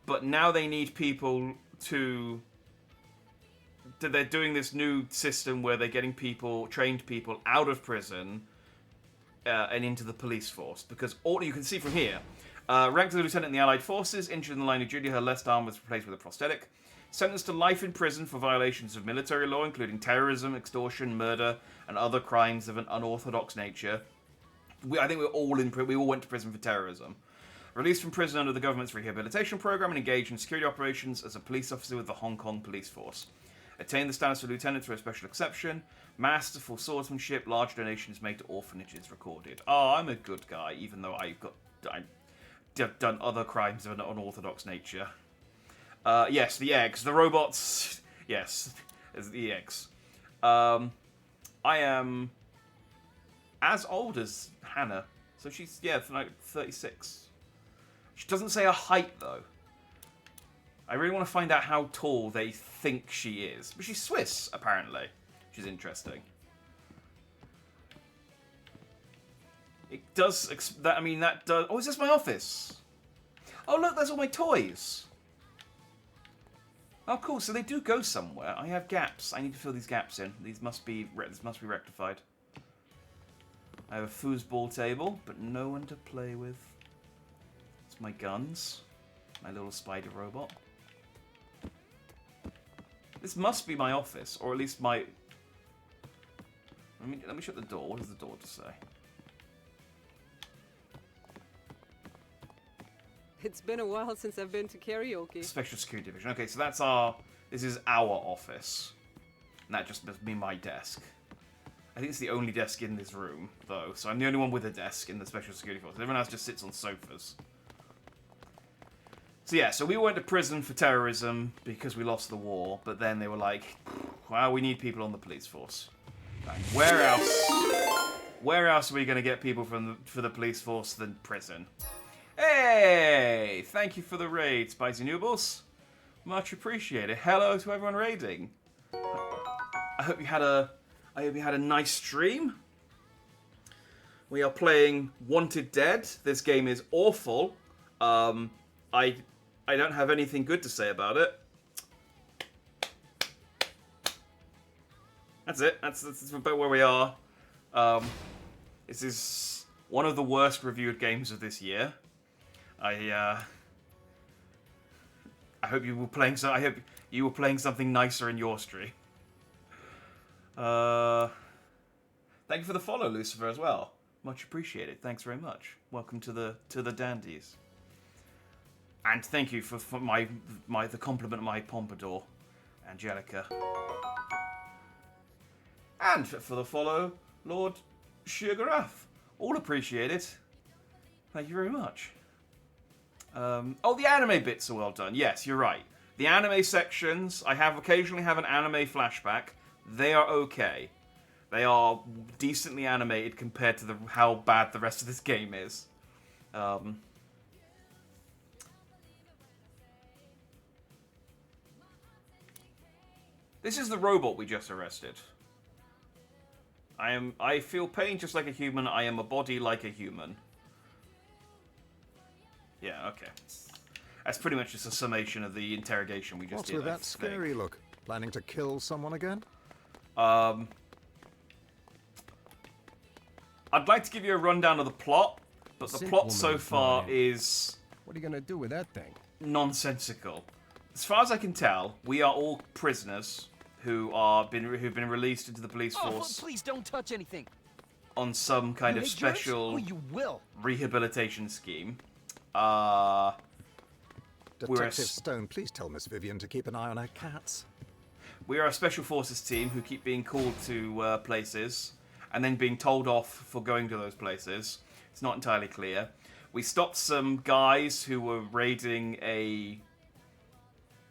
but now they need people to... They're doing this new system where they're getting trained people out of prison and into the police force. Because all you can see from here, ranked as a lieutenant in the Allied forces, injured in the line of duty, her left arm was replaced with a prosthetic. Sentenced to life in prison for violations of military law, including terrorism, extortion, murder, and other crimes of an unorthodox nature. I think we all went to prison for terrorism. Released from prison under the government's rehabilitation program and engaged in security operations as a police officer with the Hong Kong Police Force. Attained the status of lieutenant through a special exception. Masterful swordsmanship. Large donations made to orphanages recorded. Oh, I'm a good guy, even though I've done other crimes of an unorthodox nature. Yes, the eggs. The robots. Yes, the eggs. I am as old as Hannah. So she's, like 36. She doesn't say her height, though. I really want to find out how tall they think she is. But she's Swiss, apparently. Which is interesting. It does... that does... Oh, is this my office? Oh, look, there's all my toys. Oh, cool. So they do go somewhere. I have gaps. I need to fill these gaps in. This must be rectified. I have a foosball table, but no one to play with. It's my guns. My little spider robot. This must be my office, or at least my... Let me shut the door. What does the door to say? It's been a while since I've been to karaoke. Special Security Division. Okay, so that's our... This is our office. And that just must be my desk. I think it's the only desk in this room, though. So I'm the only one with a desk in the Special Security Force. Everyone else just sits on sofas. So yeah, so we went to prison for terrorism because we lost the war. But then they were like, well, we need people on the police force. And where else are we going to get people for the police force than prison? Hey! Thank you for the raid, Spicy Noodles. Much appreciated. Hello to everyone raiding. I hope you had a nice stream. We are playing Wanted Dead. This game is awful. I don't have anything good to say about it. That's it. That's about where we are. This is one of the worst reviewed games of this year. I hope you were playing I hope you were playing something nicer in your stream. Thank you for the follow, Lucifer, as well. Much appreciated. Thanks very much. Welcome to the dandies. And thank you for the compliment of my pompadour, Angelica. And for the follow, Lord Sugarath. All appreciated. Thank you very much. Oh, the anime bits are well done. Yes, you're right. The anime sections, I occasionally have an anime flashback. They are okay. They are decently animated compared to how bad the rest of this game is. This is the robot we just arrested. I feel pain just like a human. I am a body like a human. Yeah, okay. That's pretty much just a summation of the interrogation we just did. What's with that scary look? Planning to kill someone again? I'd like to give you a rundown of the plot, but the plot so far is... What are you going to do with that thing? Nonsensical. As far as I can tell, we are all prisoners who've been released into the police force. Oh, please don't touch anything. On some kind of special rehabilitation scheme. Detective Stone, please tell Miss Vivian to keep an eye on her cats. We are a special forces team who keep being called to places and then being told off for going to those places. It's not entirely clear. We stopped some guys who were raiding a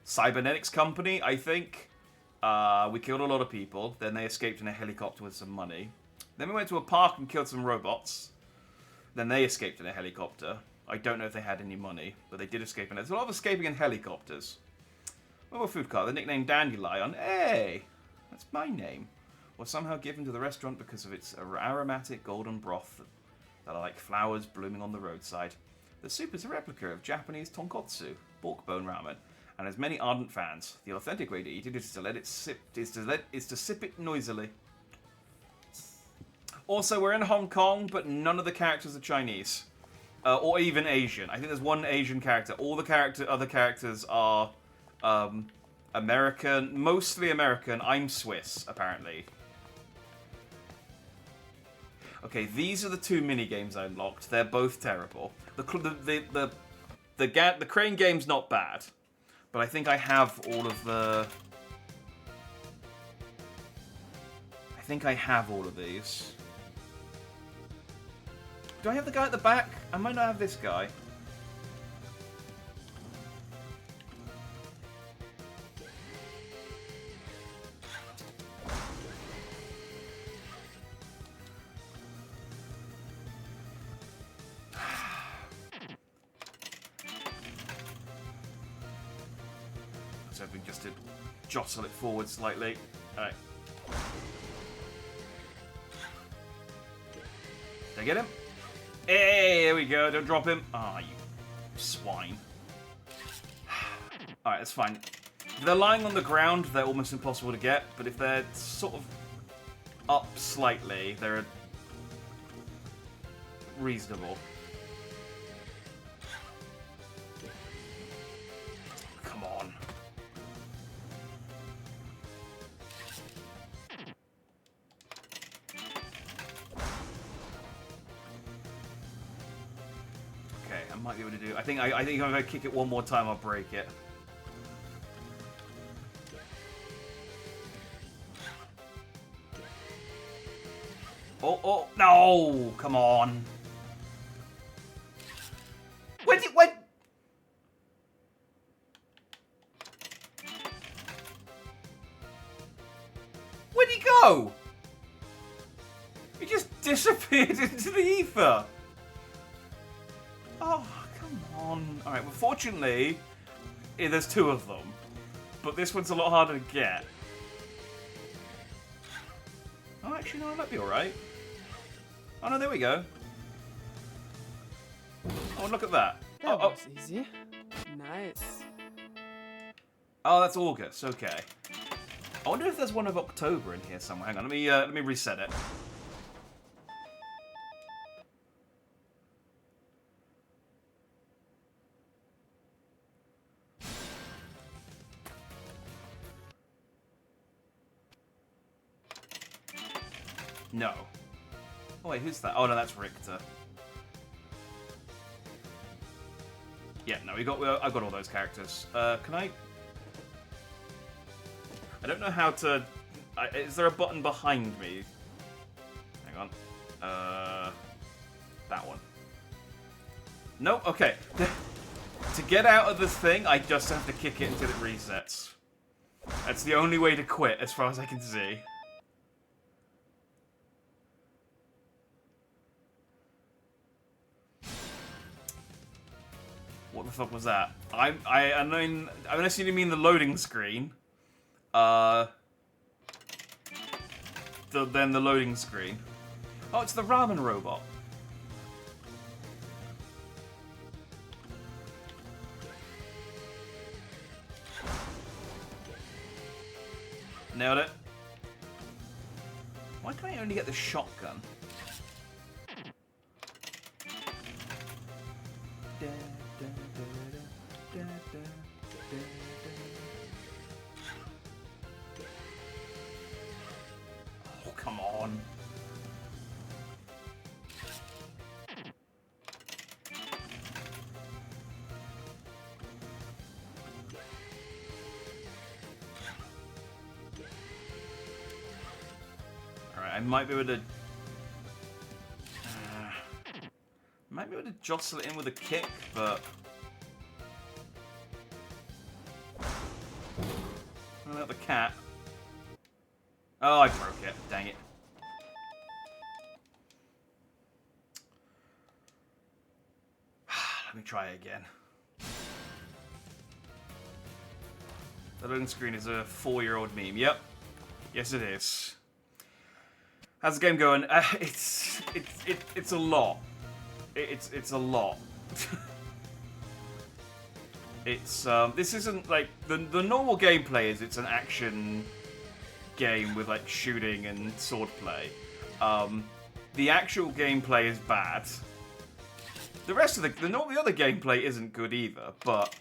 cybernetics company, I think. We killed a lot of people. Then they escaped in a helicopter with some money. Then we went to a park and killed some robots. Then they escaped in a helicopter. I don't know if they had any money, but they did escape. And there's a lot of escaping in helicopters. Mobile food cart, the nickname Dandelion. Hey! That's my name. Was somehow given to the restaurant because of its aromatic golden broth that are like flowers blooming on the roadside. The soup is a replica of Japanese tonkotsu, pork bone ramen, and has many ardent fans. The authentic way to eat it is to sip it noisily. Also, we're in Hong Kong, but none of the characters are Chinese. Or even Asian. I think there's one Asian character. All the other characters are American, mostly American. I'm Swiss, apparently. Okay, these are the two mini games I unlocked. They're both terrible. The crane game's not bad, but I think I have all of the. I think I have all of these. Do I have the guy at the back? I might not have this guy. so we just to jostle it forward slightly. Alright. Did I get him? Hey, there we go. Don't drop him. Ah, you swine. Alright, that's fine. If they're lying on the ground, they're almost impossible to get, but if they're sort of up slightly, they're reasonable. Come on. Okay, I might be able to do. I think if I kick it one more time, I'll break it. Oh, no! Come on. Where'd he go? He just disappeared into the ether. Oh, come on. Alright, well, fortunately, there's two of them. But this one's a lot harder to get. Oh, actually, no, I might be alright. Oh, no, there we go. Oh, look at that. That was easy. Nice. Oh, that's August. Okay. I wonder if there's one of October in here somewhere. Hang on, let me reset it. No. Oh wait, who's that? Oh no, that's Richter. Yeah, no, I've got all those characters. Can I? I don't know how to. Is there a button behind me? Hang on. That one. No. Okay. To get out of this thing, I just have to kick it until it resets. That's the only way to quit, as far as I can see. What the fuck was that? I mean, unless you mean the loading screen. Then the loading screen. Oh, it's the ramen robot. Nailed it. Why can I only get the shotgun? Oh, come on. Alright, I might be able to... might be able to jostle it in with a kick, but... What about the cat? Oh, I broke it. Dang it. Let me try it again. The loading screen is a 4-year-old meme. Yep. Yes, it is. How's the game going? It's a lot. It's a lot. It's this isn't like the normal gameplay is it's an action game with like shooting and swordplay. The actual gameplay is bad. The rest of the other gameplay isn't good either, but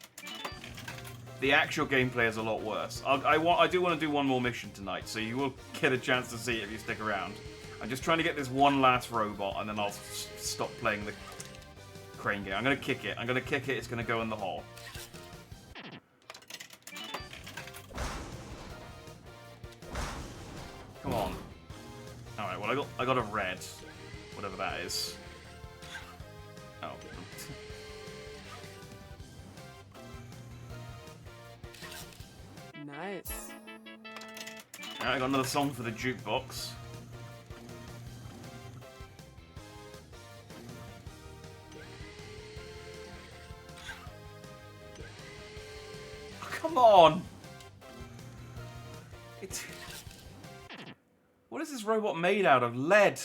the actual gameplay is a lot worse. I do want to do one more mission tonight, so you will get a chance to see it if you stick around. I'm just trying to get this one last robot, and then I'll stop playing the crane game. I'm gonna kick it. It's gonna go in the hole. Come on. Alright, well I got a red. Whatever that is. Oh. Nice. Alright, I got another song for the jukebox. Oh, come on! What is this robot made out of? Lead.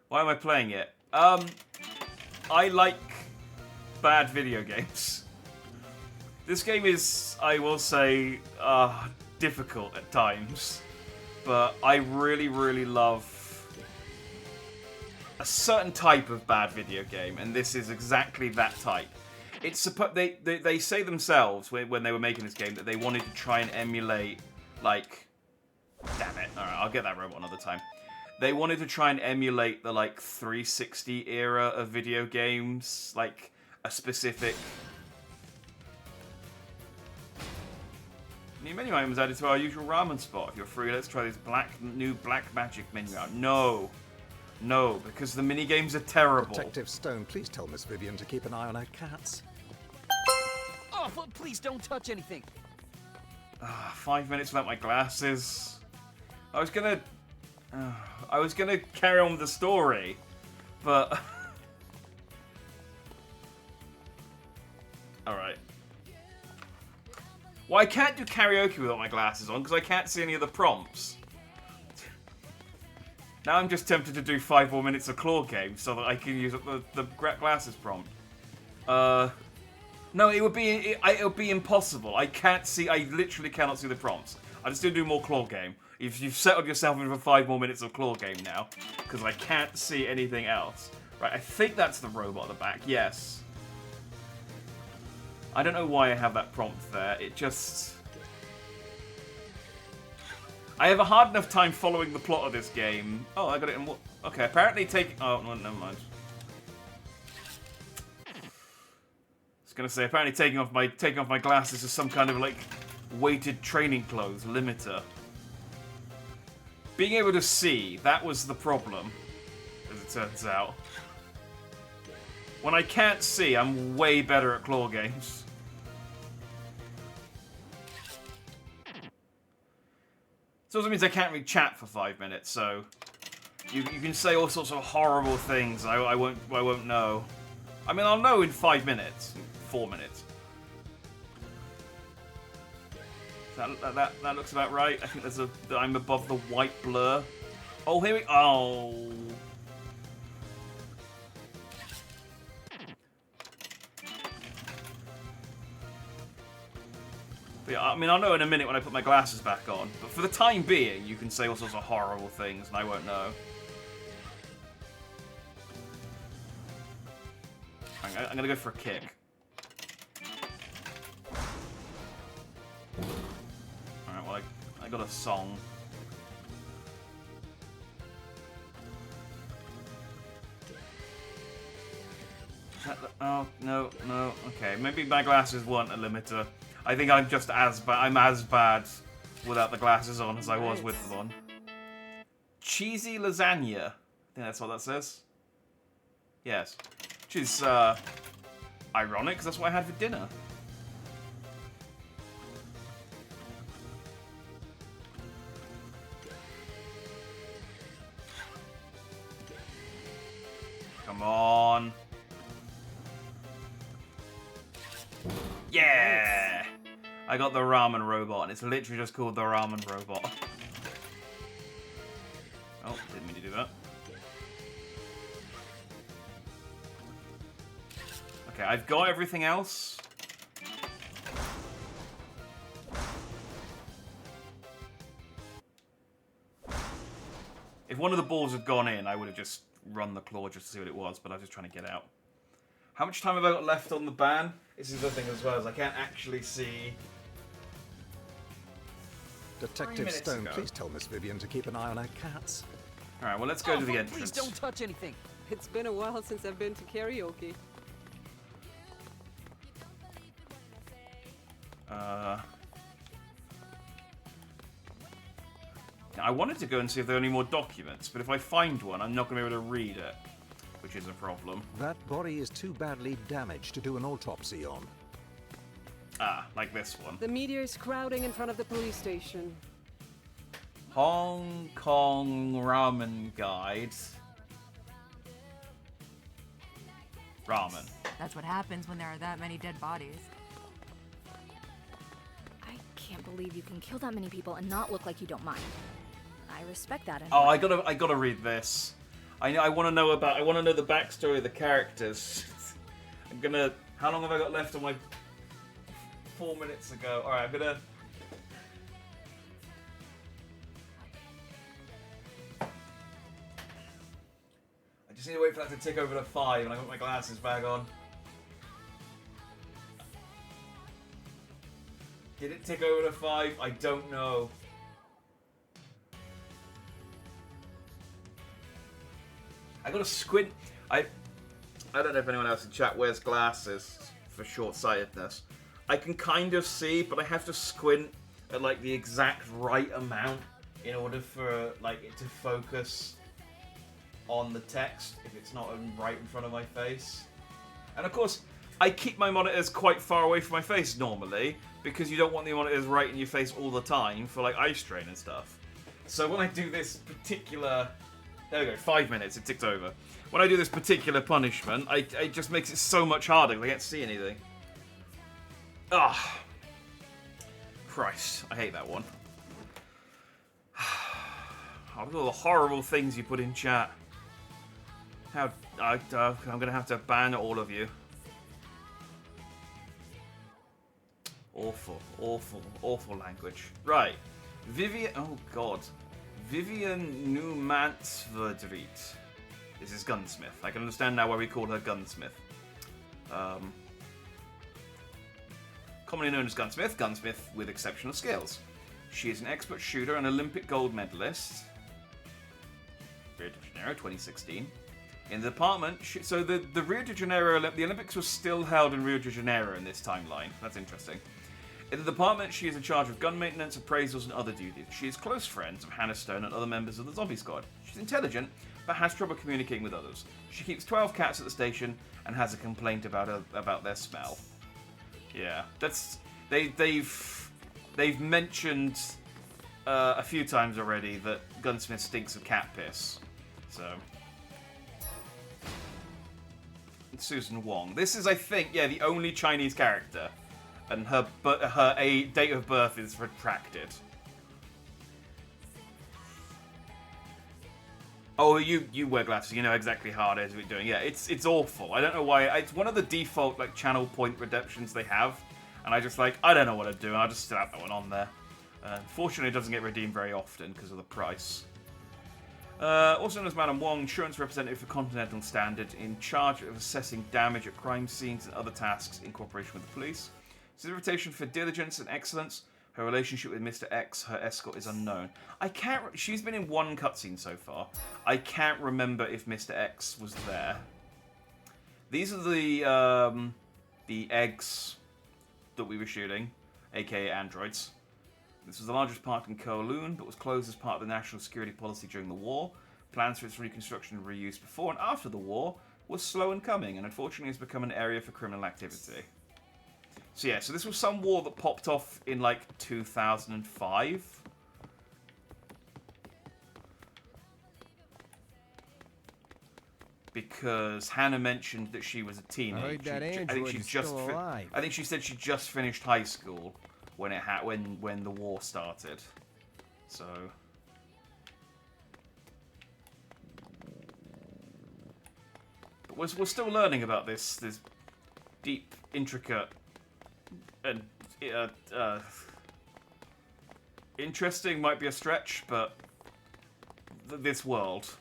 Why am I playing it? I like bad video games. This game is, I will say, difficult at times. But I really, really love a certain type of bad video game, and this is exactly that type. It's they say themselves when they were making this game that they wanted to try and emulate, like, damn it, alright, I'll get that robot another time. They wanted to try and emulate the, like, 360 era of video games, like, a specific... New menu items added to our usual ramen spot. If you're free, let's try this new black magic menu out. No. No, because the minigames are terrible. Detective Stone, please tell Miss Vivian to keep an eye on her cats. Oh, but please don't touch anything. 5 minutes without my glasses. I was gonna carry on with the story, but... Alright. Well, I can't do karaoke without my glasses on, because I can't see any of the prompts. Now I'm just tempted to do 5 more minutes of claw game, so that I can use the glasses prompt. No, it would be impossible. I literally cannot see the prompts. I just do more claw game. If you've settled yourself in for 5 more minutes of claw game now, because I can't see anything else. Right, I think that's the robot at the back, yes. I don't know why I have that prompt there, it just... I have a hard enough time following the plot of this game. Oh, I got it in what? Okay, apparently oh, no, never mind. I was gonna say, apparently taking off my glasses is some kind of, like, weighted training clothes limiter. Being able to see, that was the problem, as it turns out. When I can't see, I'm way better at claw games. It also means I can't read chat for 5 minutes, so you can say all sorts of horrible things. I won't know. I mean, I'll know in 5 minutes, 4 minutes. That looks about right. I think I'm above the white blur. Oh, here we. Oh. But yeah, I mean, I'll know in a minute when I put my glasses back on. But for the time being, you can say all sorts of horrible things, and I won't know. I'm gonna go for a kick. Alright, well, I got a song. Oh, no. Okay, maybe my glasses weren't a limiter. I think I'm just I'm as bad without the glasses on as I was with them on. Cheesy lasagna. I think that's what that says. Yes. Which is, ironic, because that's what I had for dinner. Come on. Yeah! I got the ramen robot, and it's literally just called the ramen robot. Oh, didn't mean to do that. Okay, I've got everything else. If one of the balls had gone in, I would have just run the claw just to see what it was, but I was just trying to get out. How much time have I got left on the ban? This is the thing as well, as I can't actually see. Detective Stone, please tell Miss Vivian to keep an eye on her cats. Alright, well, let's go to the entrance. Please don't touch anything. It's been a while since I've been to karaoke. I wanted to go and see if there are any more documents, but if I find one, I'm not going to be able to read it, which is a problem. That body is too badly damaged to do an autopsy on. Ah, like this one. The media is crowding in front of the police station. Hong Kong Ramen Guide. Ramen. That's what happens when there are that many dead bodies. I can't believe you can kill that many people and not look like you don't mind. I respect that. Oh, I gotta read this. I want to know the backstory of the characters. I'm gonna. How long have I got left on my? 4 minutes ago. All right, I'm gonna. I just need to wait for that to tick over to 5, and I got my glasses back on. Did it tick over to 5? I don't know. I gotta squint. I don't know if anyone else in chat wears glasses for short-sightedness. I can kind of see, but I have to squint at like the exact right amount in order for like it to focus on the text if it's not right in front of my face. And of course, I keep my monitors quite far away from my face normally because you don't want the monitors right in your face all the time for like eye strain and stuff. So when I do this particular, there we go, 5 minutes, it ticked over. When I do this particular punishment, it just makes it so much harder because I can't see anything. Ah, Christ, I hate that one. Look at all the horrible things you put in chat. I'm gonna have to ban all of you. Awful, awful, awful language. Right, Vivian. Oh God, Vivian Numantsverdreet. This is Gunsmith. I can understand now why we call her Gunsmith. Commonly known as Gunsmith, Gunsmith with exceptional skills. She is an expert shooter and Olympic gold medalist. Rio de Janeiro, 2016. In the department, so the Rio de Janeiro, the Olympics was still held in Rio de Janeiro in this timeline. That's interesting. In the department, she is in charge of gun maintenance, appraisals, and other duties. She is close friends of Hannah Stone and other members of the Zombie Squad. She's intelligent, but has trouble communicating with others. She keeps 12 cats at the station and has a complaint about their smell. Yeah, that's they've mentioned a few times already that Gunsmith stinks of cat piss. So Susan Wong. This is, I think, the only Chinese character, and her date of birth is retracted. Oh, you wear glasses. You know exactly how it is we're doing. Yeah, it's awful. I don't know why. It's one of the default like channel point redemptions they have, and I don't know what to do. And I'll just slap that one on there. Fortunately, it doesn't get redeemed very often because of the price. Also known as Madam Wong, insurance representative for Continental Standard, in charge of assessing damage at crime scenes and other tasks in cooperation with the police. She's a reputation for diligence and excellence. Her relationship with Mr. X, her escort, is unknown. She's been in one cutscene so far. I can't remember if Mr. X was there. These are the eggs that we were shooting, aka androids. This was the largest park in Kowloon, but was closed as part of the national security policy during the war. Plans for its reconstruction and reuse before and after the war was slow in coming, and unfortunately has become an area for criminal activity. So yeah, so this was some war that popped off in like 2005. Because Hannah mentioned that she was a teenager. I heard that android is still alive. I think she said she just finished high school when the war started. So but we're still learning about this deep, intricate, and interesting might be a stretch, but this world.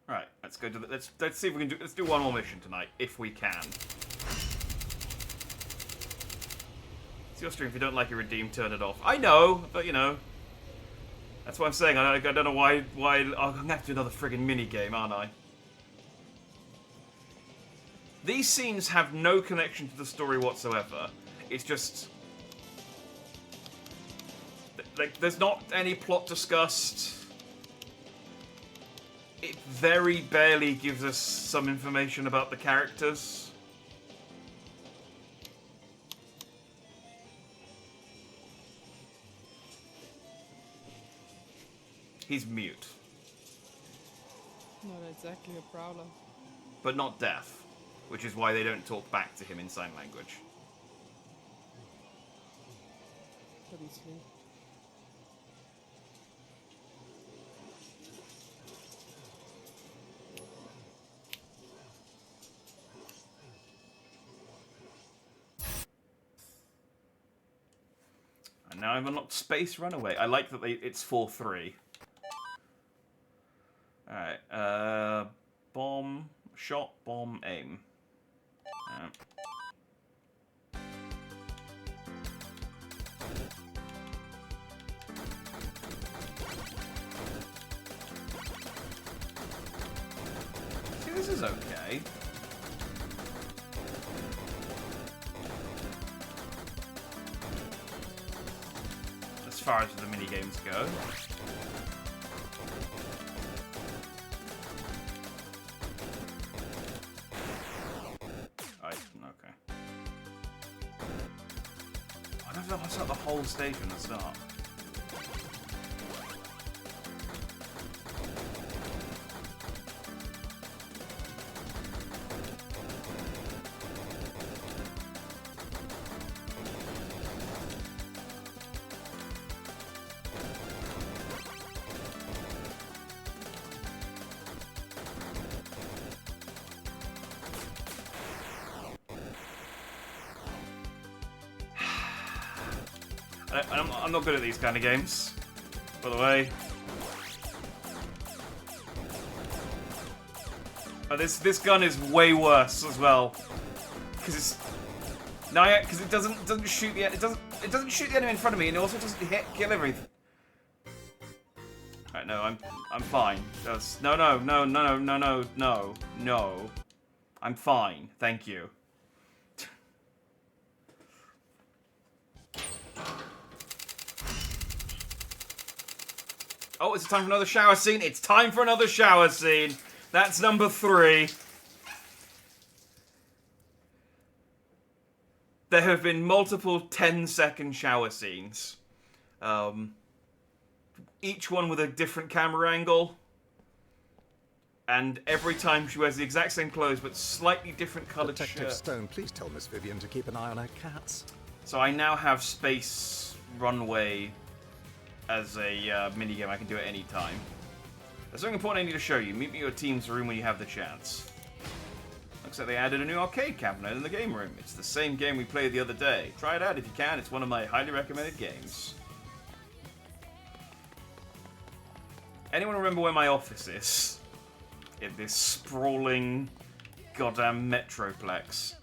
Right, let's go to let's see if we can let's do one more mission tonight, if we can. It's your stream. If you don't like your redeem, turn it off. I know, but you know. That's what I'm saying. I don't know why I'm gonna have to do another friggin' mini game, aren't I? These scenes have no connection to the story whatsoever. It's just like there's not any plot discussed. It very barely gives us some information about the characters. He's mute. Not exactly a prowler. But not deaf. which is why they don't talk back to him in sign language. Couldn't sleep. And now I've unlocked Space Runaway. I like that it's 4-3. Alright, bomb, shot, bomb, aim. See, this is okay. As far as the minigames go. Okay. I don't know if I start the whole stage from the start. I'm not good at these kind of games, by the way. But this gun is way worse as well, because it doesn't shoot the it doesn't shoot the enemy in front of me, and it also doesn't kill everything. Alright, no, I'm fine. No. I'm fine. Thank you. Oh, it's time for another shower scene. It's time for another shower scene. That's number 3. There have been multiple 10-second shower scenes. Each one with a different camera angle. And every time she wears the exact same clothes, but slightly different coloured shirt. Detective Stone, please tell Miss Vivian to keep an eye on her cats. So I now have Space Runway as a minigame I can do at any time. There's something important I need to show you. Meet me at your team's room when you have the chance. Looks like they added a new arcade cabinet in the game room. It's the same game we played the other day. Try it out if you can. It's one of my highly recommended games. Anyone remember where my office is? In this sprawling goddamn metroplex.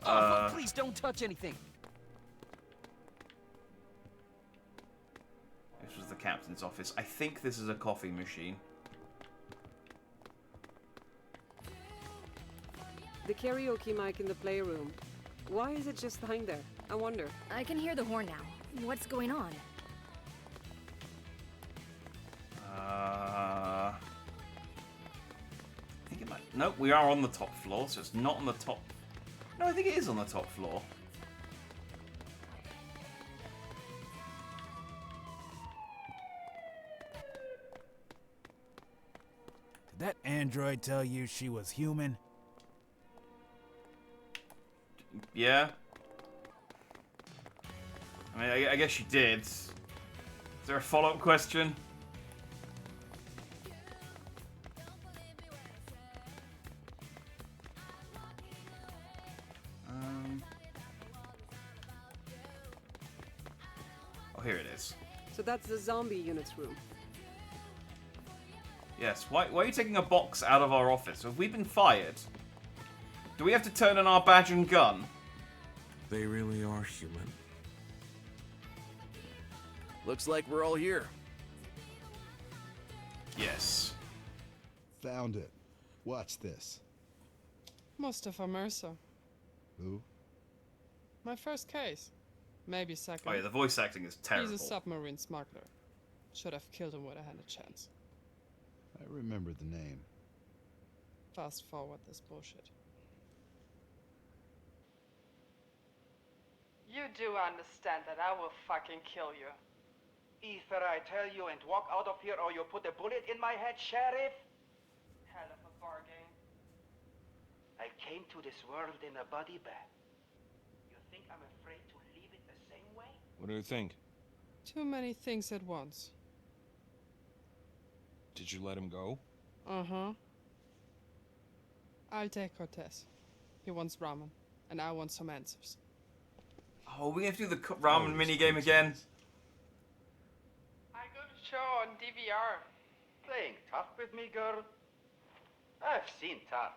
Please don't touch anything. This was the captain's office. I think this is a coffee machine. The karaoke mic in the playroom. Why is it just lying there? I wonder. I can hear the horn now. What's going on? I think it might... Nope, we are on the top floor, so it's not on the top... No, I think it is on the top floor. Did that android tell you she was human? Yeah. I mean, I guess she did. Is there a follow-up question? Oh, here it is. So that's the zombie unit's room. Yes. Why are you taking a box out of our office? Have we been fired? Do we have to turn in our badge and gun? They really are human. Looks like we're all here. Yes. Found it. Watch this. Mustafa Mercer. Who? My first case. Maybe second. Oh yeah, the voice acting is terrible. He's a submarine smuggler. Should have killed him when I had a chance. I remember the name. Fast forward this bullshit. You do understand that I will fucking kill you. Either I tell you and walk out of here or you put a bullet in my head, Sheriff. Hell of a bargain. I came to this world in a body bag. You think I'm afraid to leave it the same way? What do you think? Too many things at once. Did you let him go? Uh-huh. I'll take Cortez. He wants ramen, and I want some answers. Oh, we have to do the ramen minigame again. I got a show on DVR. Playing tough with me, girl? I've seen tough.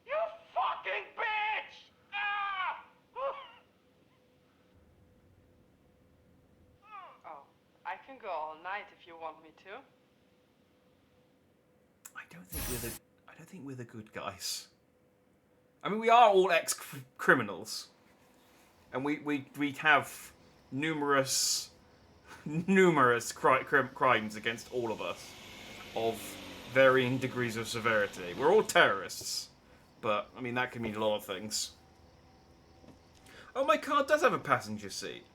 You fucking bitch! Oh, I can go all night if you want me to. I don't think we're the good guys. I mean, we are all ex-criminals, and we have numerous crimes against all of us, of varying degrees of severity. We're all terrorists, but I mean that can mean a lot of things. Oh, my car does have a passenger seat.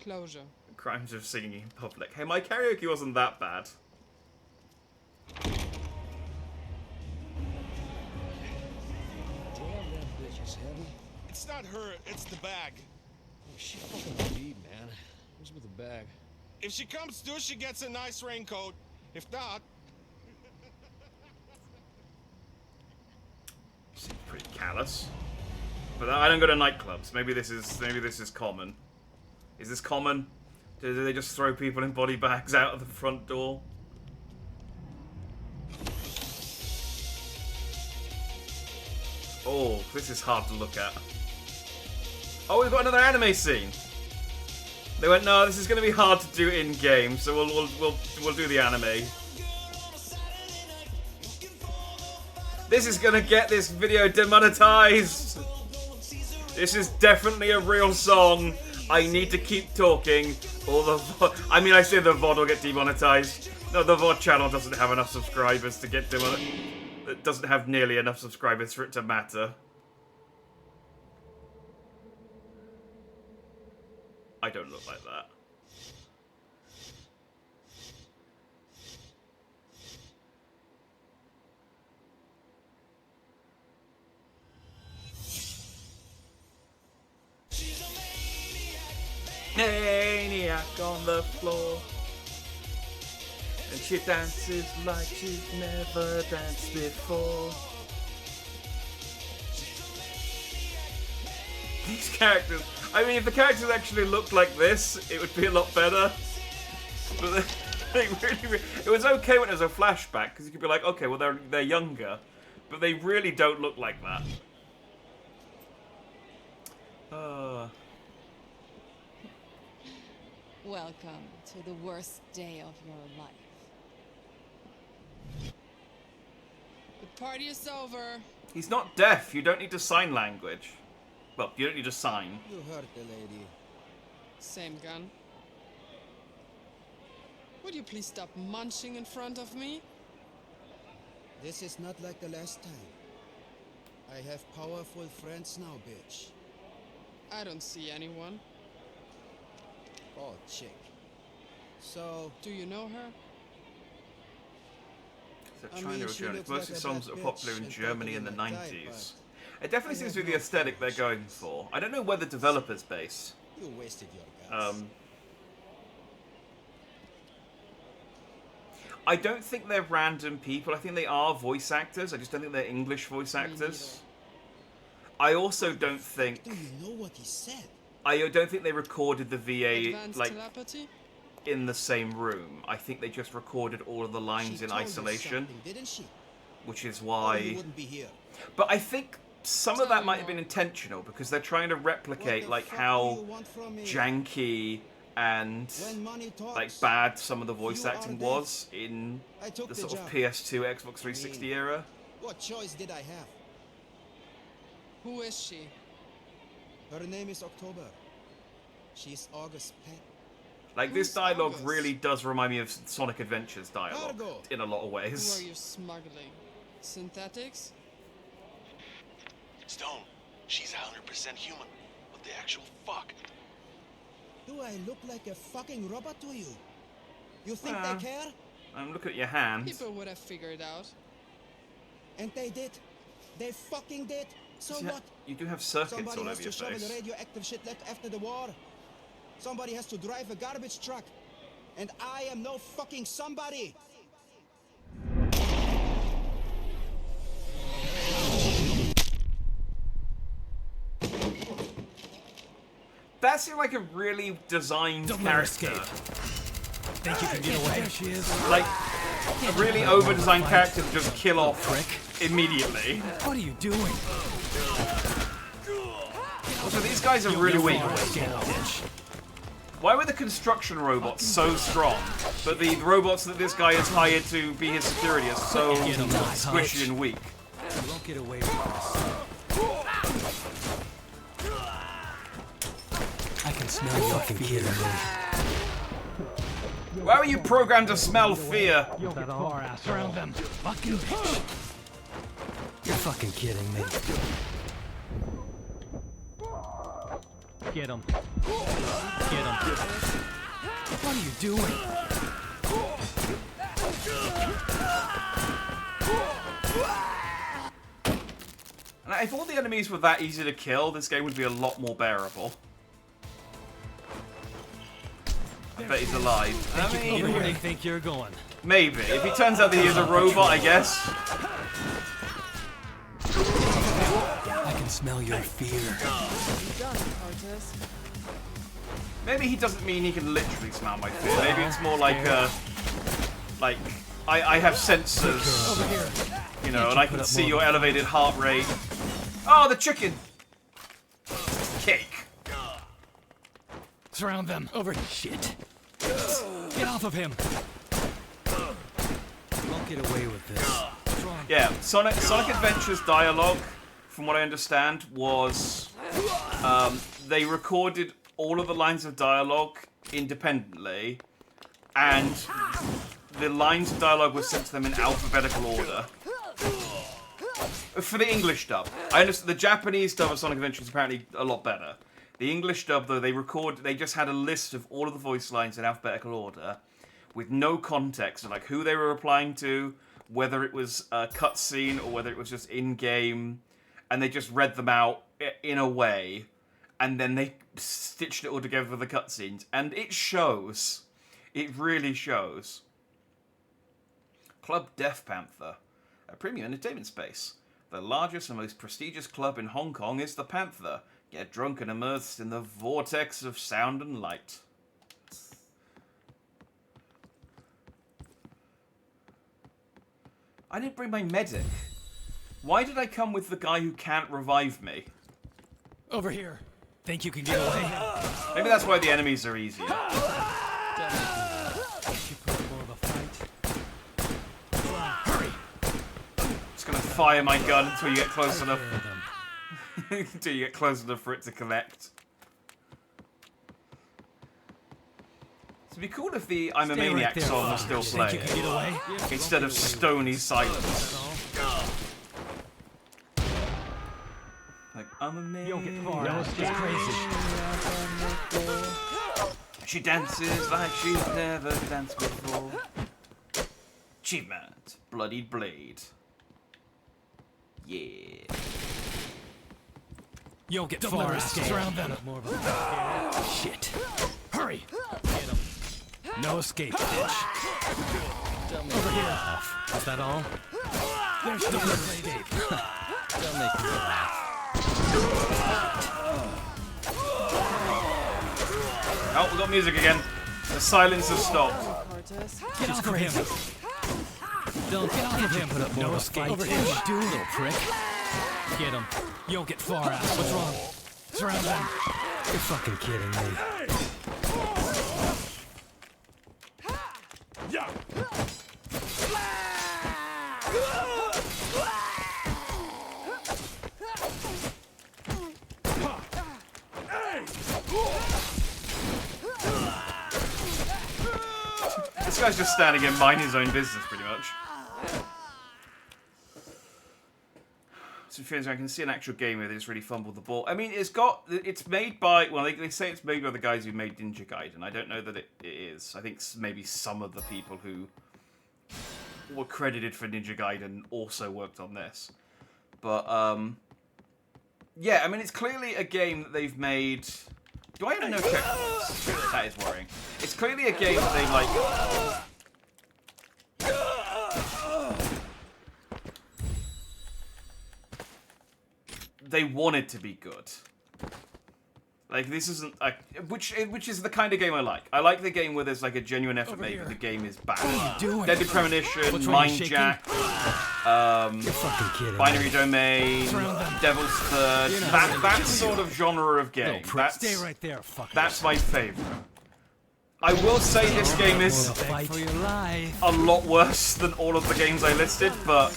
Closure. Crimes of singing in public. Hey, my karaoke wasn't that bad. Damn, that bitch is heavy. It's not her, it's the bag. Oh, she fucking beat, man. What's with the bag? If she comes through, she gets a nice raincoat. If not... Seems pretty callous. But I don't go to nightclubs. Maybe this is common. Is this common? Do they just throw people in body bags out of the front door? Oh, this is hard to look at. Oh, we've got another anime scene. They went, no, this is going to be hard to do in game, so we'll do the anime. This is going to get this video demonetized. This is definitely a real song. I need to keep talking, or I say the VOD will get demonetized. No, the VOD channel doesn't have enough subscribers to get demonetized. It doesn't have nearly enough subscribers for it to matter. I don't look like that. Maniac on the floor, and she dances like she's never danced before. These characters, I mean, if the characters actually looked like this, it would be a lot better. But they really, it was okay when it was a flashback, because you could be like, okay, well they're younger, but they really don't look like that. Welcome to the worst day of your life. The party is over. He's not deaf. You don't need to sign language. Well, you don't need to sign. You hurt the lady. Same gun. Would you please stop munching in front of me? This is not like the last time. I have powerful friends now, bitch. I don't see anyone. Oh, chick. So... Do you know her? So China or Germany. Most of the songs that were popular in Germany in the 90s. It definitely seems to be the aesthetic they're going for. I don't know where the developer's based. You wasted your guts. I don't think they're random people. I think they are voice actors. I just don't think they're English voice actors. I also don't think... Do you know what he said? I don't think they recorded the VA Advanced telepathy? in the same room. I think they just recorded all of the lines in isolation, didn't she? which is why. You wouldn't be here. But I think some of that might have been intentional because they're trying to replicate like how janky and like bad some of the voice acting was in the sort of PS2, Xbox 360 era. What choice did I have? Who is she? Her name is October. She's August's pet. Like, this dialogue really does remind me of Sonic Adventures dialogue in a lot of ways. Who are you smuggling? Synthetics? Stone, she's 100% human. What the actual fuck? Do I look like a fucking robot to you? You think they care? Look at your hands. People would have figured out. And they did. They fucking did. So what? You do have circuits Somebody all has over to your shovel face. the radioactive shit left after the war. Somebody has to drive a garbage truck. And I am no fucking somebody. That seemed like a really designed character. Think you can get away? There she is. Like a really over-designed character to just kill off immediately. What are you doing? Also, these guys are really weak. Why were the construction robots so strong, but the robots that this guy has hired to be his security are so squishy and weak? You won't get away with this. I can smell your fear. Why were you programmed to smell fear? Surround them. Fucking bitch. You're fucking kidding me. Get him. Get him. What are you doing? And if all the enemies were that easy to kill, this game would be a lot more bearable. I bet he's alive. I mean, Where do you think you're going? maybe. If he turns out that he is a robot, I guess. I can smell your fear. Maybe he doesn't mean he can literally smell my fear. Maybe it's more like I have sensors, you know, and I can see your elevated heart rate. Oh, the chicken! Cake. Surround them. Over. Shit. Get off of him. You won't get away with this. Yeah, Sonic Adventure's dialogue, from what I understand, was they recorded all of the lines of dialogue independently, and the lines of dialogue were sent to them in alphabetical order. For the English dub. I understand the Japanese dub of Sonic Adventure is apparently a lot better. The English dub, though, they just had a list of all of the voice lines in alphabetical order, with no context of like who they were replying to, whether it was a cutscene or whether it was just in-game, and they just read them out in a way, and then they stitched it all together for the cutscenes, and it shows. It really shows. Club Death Panther, a premium entertainment space. The largest and most prestigious club in Hong Kong is the Panther. Get drunk and immersed in the vortex of sound and light. I didn't bring my medic. Why did I come with the guy who can't revive me? Over here. Think you can get away? Maybe that's why the enemies are easier. Hurry! Just gonna fire my gun until you get close enough. Until you get close enough for it to connect. It'd be cool if the I'm a Maniac song was still playing. Instead of stony silence. Like, I'm a Maniac. She dances like she's never danced before. Achievement. Bloodied Blade. Yeah. You don't get far escape. Surround them. Shit. Hurry. Get him. No escape, bitch. Over here. Is that all? There's no escape. Don't make me laugh. Oh, we got music again. The silence has stopped. Get off of him. Don't get off of him. Put up no escape. Over here, you little prick. Get him. You don't get far out. What's wrong? Surround them. You're fucking kidding me. Yeah. This guy's just standing and minding his own business, pretty much. I can see an actual game where it's really fumbled the ball. I mean, it's made by, well, they say it's made by the guys who made Ninja Gaiden. I don't know that it is. I think maybe some of the people who were credited for Ninja Gaiden also worked on this. But, yeah, I mean, it's clearly a game that they've made... Do I have no checkpoints? That is worrying. It's clearly a game that they've, like... They wanted to be good. Like, this isn't... which is the kind of game I like. I like the game where there's, like, a genuine effort made, but the game is bad. What are you doing? Deadly Premonition, Mind Jack, Binary Domain, Devil's Third. That sort of genre of game. Stay right there, fucker. That's my favorite. I will say this game is a lot worse than all of the games I listed, but...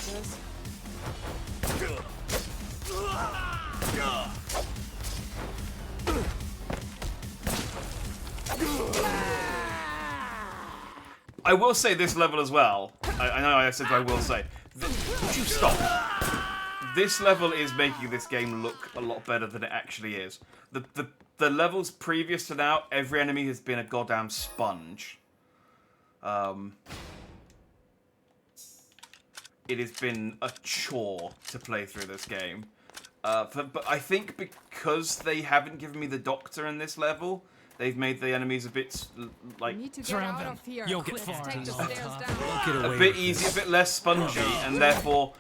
I will say this level as well. I know I said I will say. Would you stop? This level is making this game look a lot better than it actually is. The levels previous to now, every enemy has been a goddamn sponge. It has been a chore to play through this game. But I think because they haven't given me the Doctor in this level, they've made the enemies a bit, like... Need to get out of here. You'll get far. Take the stairs down. A bit easier, a bit less spongy, and therefore,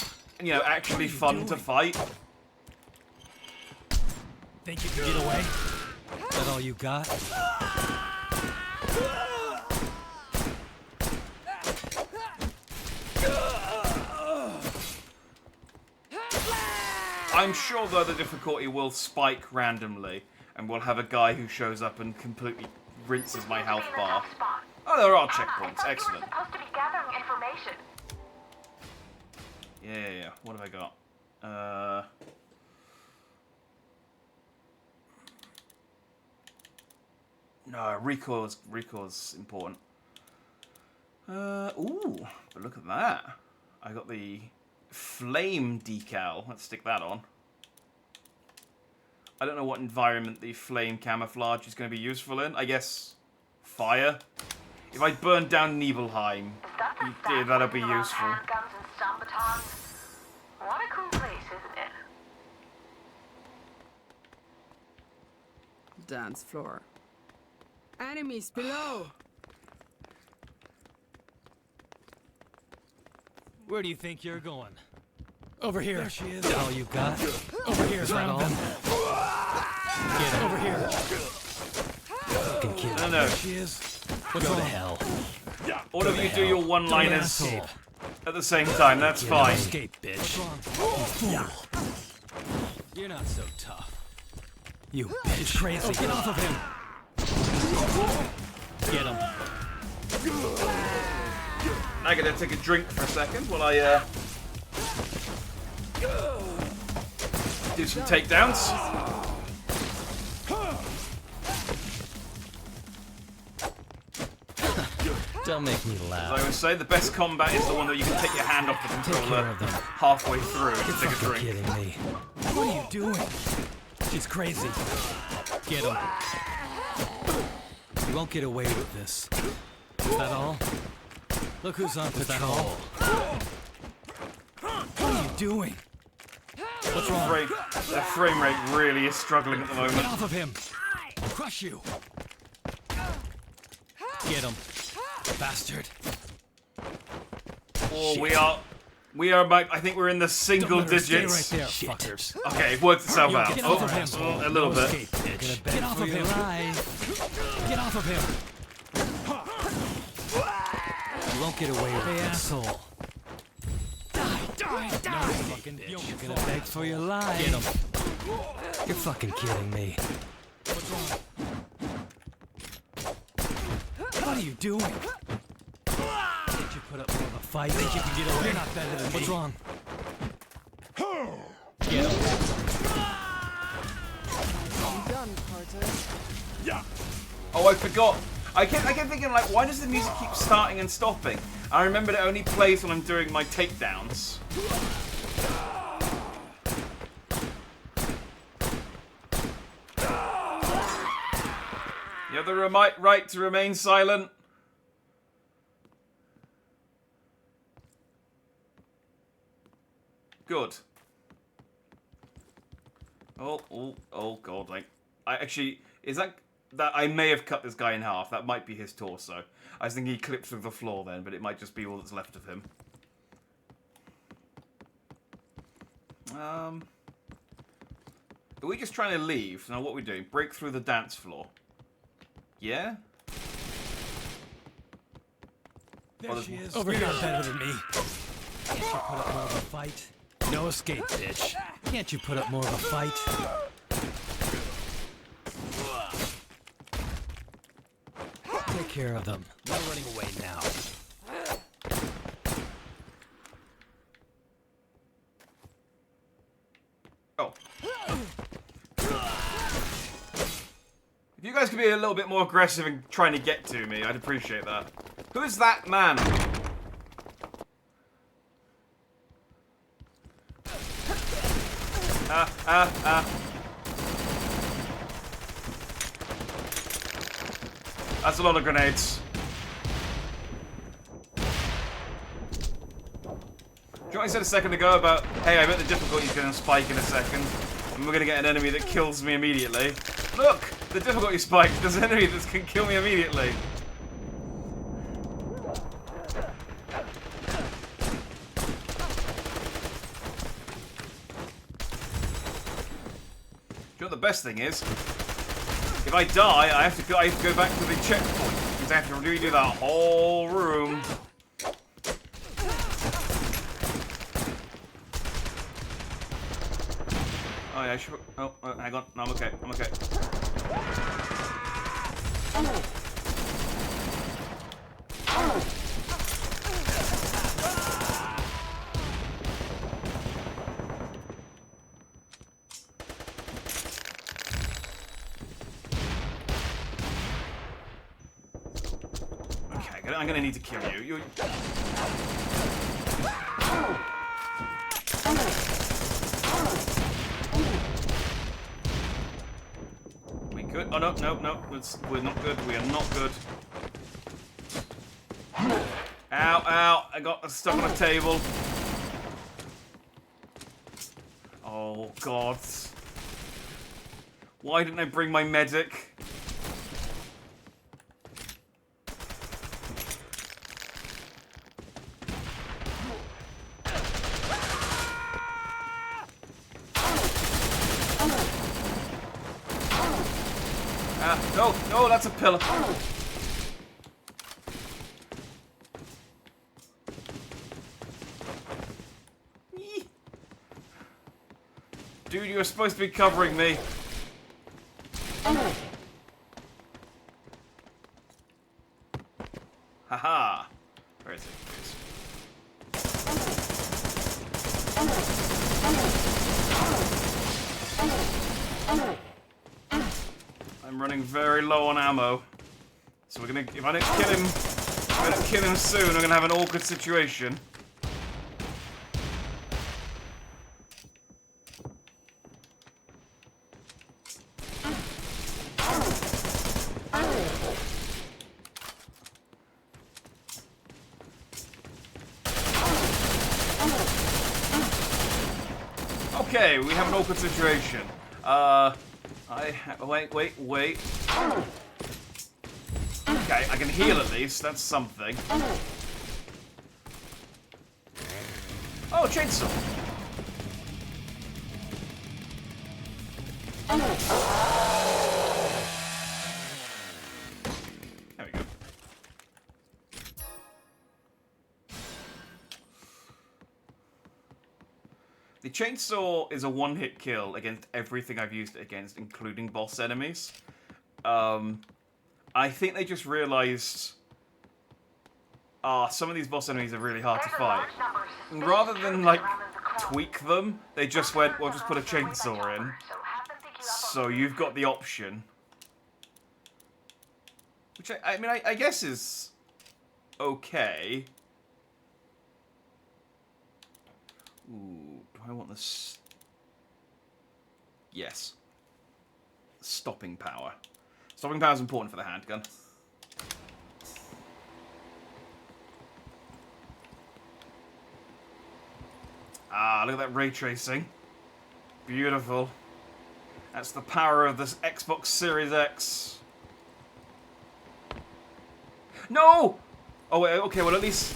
you know, actually fun to fight. Think you can get away? Is that all you got? I'm sure, though, the difficulty will spike randomly, and we'll have a guy who shows up and completely rinses my health bar. Oh, there are checkpoints. Excellent. Yeah. What have I got? No, recoil's important. Ooh, but look at that. I got the flame decal. Let's stick that on. I don't know what environment the flame camouflage is going to be useful in. I guess fire. If I burn down Nibelheim, that'll be useful. What a cool place, isn't it? Dance floor. Enemies below! Where do you think you're going? Over here. There she is. Is that all you got? Over here. Is that all? Get over here. Fucking kid. No. There she is. What the hell? All of you do your one-liners at the same time. That's fine. Escape, bitch. You're not so tough. You bitch. It's crazy. Oh, get off of him. Get him. I gotta take a drink for a second while I do some takedowns. Don't make me laugh. As I would say, the best combat is the one that you can take your hand off the controller halfway through and take a drink. You're kidding me. What are you doing? She's crazy. Get him. You won't get away with this. Is that all? Look who's on patrol. What are you doing? What's wrong? That frame rate really is struggling at the moment. Get off of him! I'll crush you! Get him, bastard! Oh, we are. I think we're in the single digits. Stay right there, fuckers. Okay, it worked itself out. Get off of him. A little bit. Get off of him! Get off of him! You won't get away with this. Asshole. Die! No, fucking bitch. You're gonna beg for your life. Get him. You're fucking kidding me. What's wrong? What are you doing? Did you put up more of a fight? Think you can get away? You're not better than me. What's wrong? Get him. I'm done, Carter. Yeah. Oh, I forgot. I kept thinking, like, why does the music keep starting and stopping? I remembered it only plays when I'm doing my takedowns. the right to remain silent. Good. Oh god, like, I actually, is that I may have cut this guy in half. That might be his torso. I was thinking he clipped through the floor then, but it might just be all that's left of him. Are we just trying to leave? Now what are we doing? Break through the dance floor. Yeah? There she is. Over here, better than me. Can't you put up more of a fight? No escape, bitch. Can't you put up more of a fight? Take care of them. No running away now. Oh. If you guys could be a little bit more aggressive in trying to get to me, I'd appreciate that. Who is that man? That's a lot of grenades. Do you know what I said a second ago about, hey, I bet the difficulty's going to spike in a second, and we're going to get an enemy that kills me immediately? Look! The difficulty spiked. There's an enemy that can kill me immediately. You know what the best thing is? If I die, I have to go back to the checkpoint. Because I have to redo that whole room. Oh yeah, I should. Oh, hang on. No, I'm okay. I'm okay. Okay, I'm gonna need to kill you. We good? Oh no, we're not good. We are not good. Ow, ow! I got stuck on a table. Oh god! Why didn't I bring my medic? No, that's a pillar. Dude, you were supposed to be covering me. Haha. Where is it? I'm running very low on ammo. So we're gonna, if I don't kill him soon, I'm gonna have an awkward situation. Okay, we have an awkward situation. Wait. Okay, I can heal at least. That's something. Oh, chainsaw. There we go. The chainsaw is a one-hit kill against everything I've used it against, including boss enemies. I think they just realized, some of these boss enemies are really hard to fight. And rather than, like, tweak them, they just went, well, just put a chainsaw in. So you've got the option. Which, I mean, I guess is okay. Ooh, do I want this? Yes. Stopping power. Stopping power is important for the handgun. Ah, look at that ray tracing. Beautiful. That's the power of this Xbox Series X. No! Oh, wait, okay, well, at least...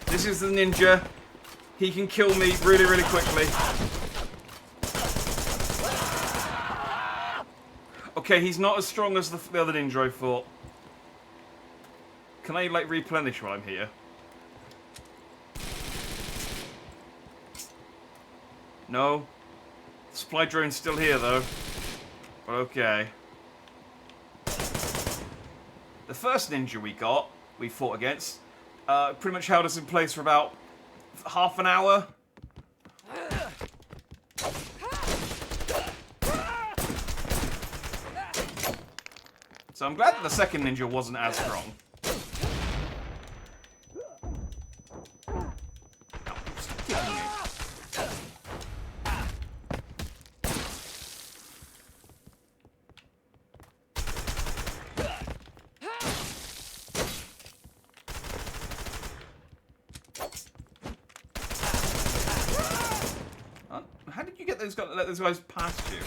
This is the ninja. He can kill me really, really quickly. Okay, he's not as strong as the other ninja I fought. Can I, like, replenish while I'm here? No. Supply drone's still here, though. But okay. The first ninja we fought against, pretty much held us in place for about half an hour. So I'm glad that the second ninja wasn't as strong. How did you get those guys, let those guys past you?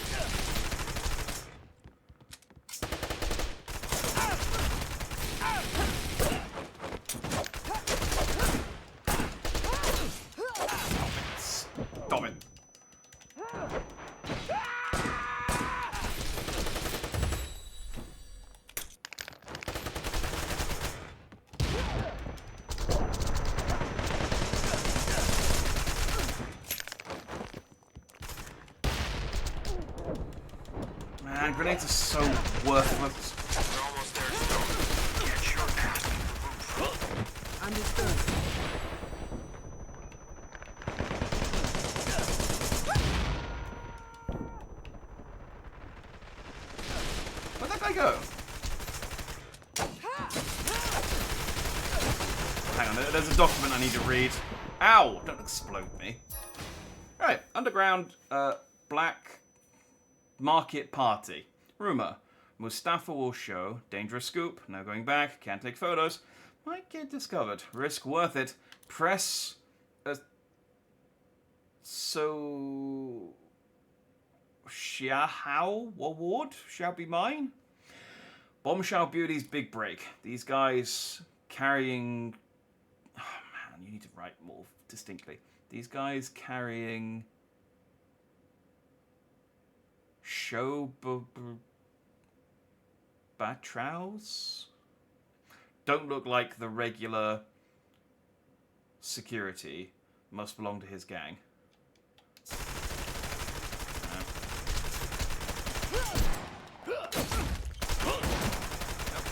Stop it. Man, grenades are so worthless. We're almost there, Stone. Get your ass to the roof. Understood. Where'd that guy go? Hang on, there's a document I need to read. Ow! Don't explode me. Right, underground, black market party. Rumor. Mustafa will show. Dangerous scoop. No going back. Can't take photos. Might get discovered. Risk worth it. Press. So. Xiahao award shall be mine. Bombshell Beauty's big break. These guys carrying. Oh man, you need to write more distinctly. These guys carrying. Show batrows don't look like the regular security. Must belong to his gang.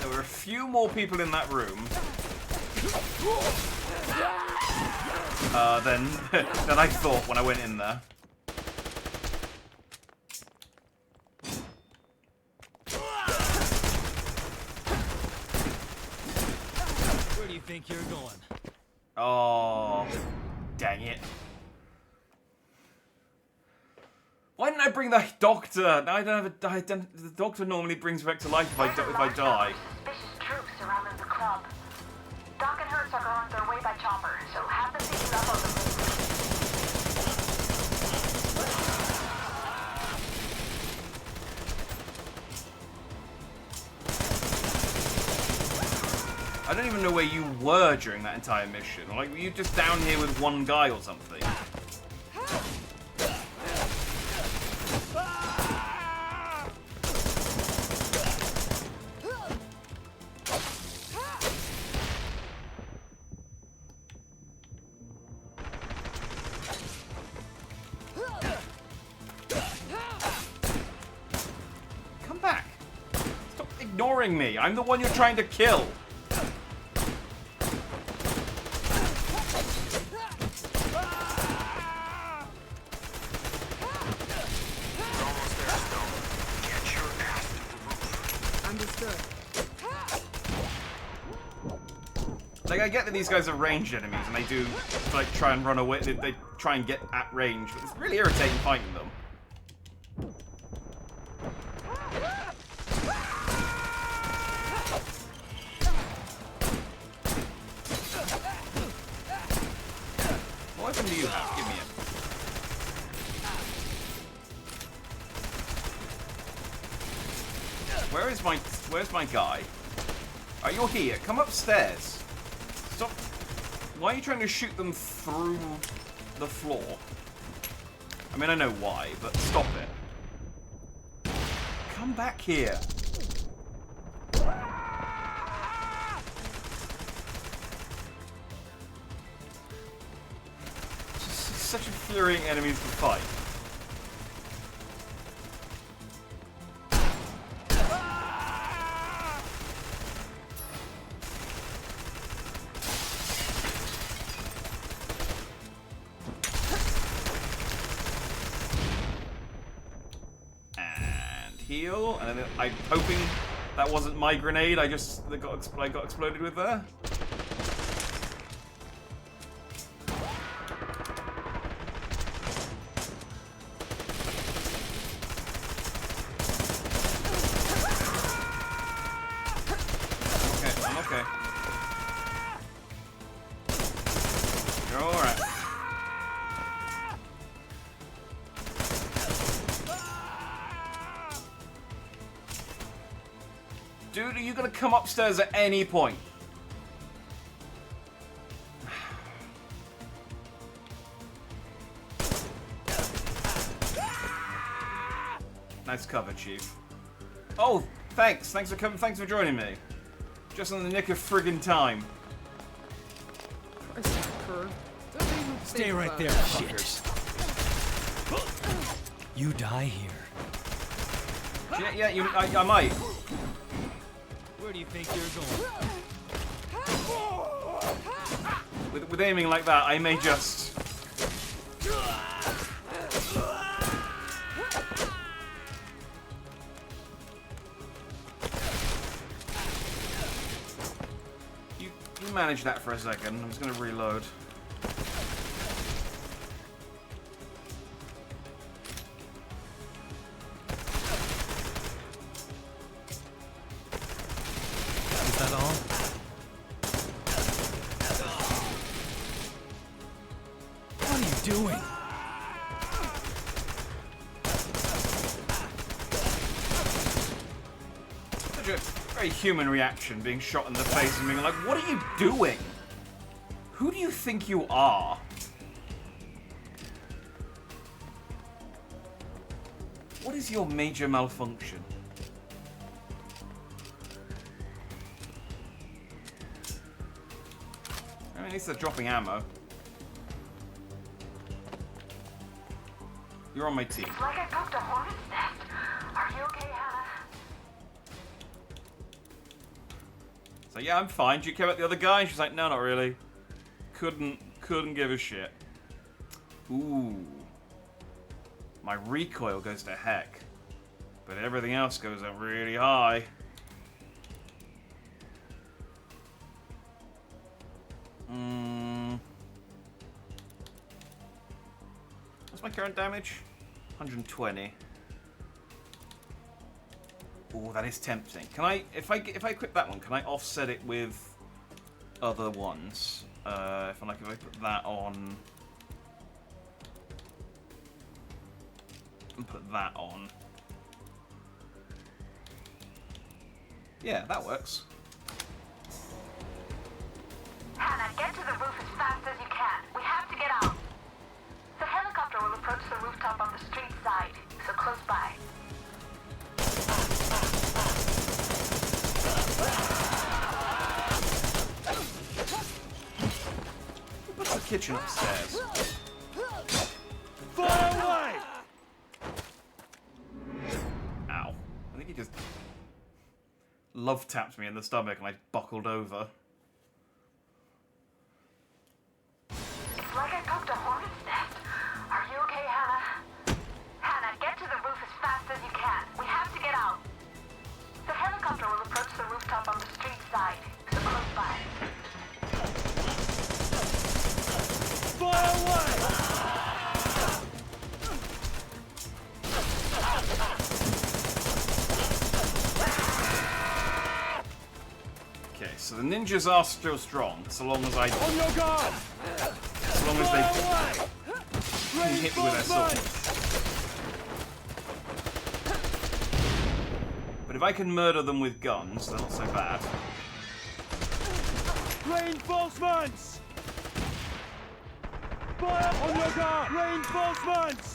There were a few more people in that room than I thought when I went in there. Where do you think you're going? Oh, dang it. Why didn't I bring the doctor? Now I don't have the doctor normally brings me back to life if I die. Suspicious troops surrounding the club. Doc and Hertz are going their way by chopper, so have them picking up on the move. I don't even know where you were during that entire mission. Like, were you just down here with one guy or something? Come back. Stop ignoring me. I'm the one you're trying to kill. Like, I get that these guys are ranged enemies and they do, like, try and run away. They try and get at range, but it's really irritating fighting them. do you have? Give me it. Where's my guy? Are you here? Come upstairs. Stop. Why are you trying to shoot them through the floor? I mean, I know why, but stop it. Come back here. Such infuriating enemies to fight. And heal, and then I'm hoping that wasn't my grenade. I got exploded with there. Dude, are you gonna come upstairs at any point? Nice cover, Chief. Oh, thanks. Thanks for coming. Thanks for joining me. Just in the nick of friggin' time. Stay right there, shit. You die here. Yeah, I might. Where do you think you're going? With aiming like that, I may just... You manage that for a second. I'm just going to reload. Doing? Such a very human reaction, being shot in the face and being like, what are you doing? Who do you think you are? What is your major malfunction? I mean, at least they're dropping ammo. You're on my team. It's like I cooked a hornet's nest. Are you okay, Hannah? So yeah, I'm fine. Do you care about the other guy? And she's like, no, not really. Couldn't give a shit. Ooh. My recoil goes to heck. But everything else goes up really high. What's my current damage? 120. Oh, that is tempting. Can I, if I equip that one, can I offset it with other ones? If I put that on and put that on. Yeah, that works. Hannah, get to the roof as fast as you can. We have to get out. The helicopter will approach the rooftop on the street side, so close by. What's the kitchen upstairs? Far away! Ow. I think he just love tapped me in the stomach and I buckled over. It's like I cooked a hornet's nest. Are you okay, Hannah? Hannah, get to the roof as fast as you can. We have to get out. The helicopter will approach the rooftop on the street side, so close by. Far away! Okay, so the ninjas are still strong, so long as I... On your guard! So long as they... hit me with their swords. But if I can murder them with guns, they're not so bad. Reinforcements! Fire on your guard! Reinforcements!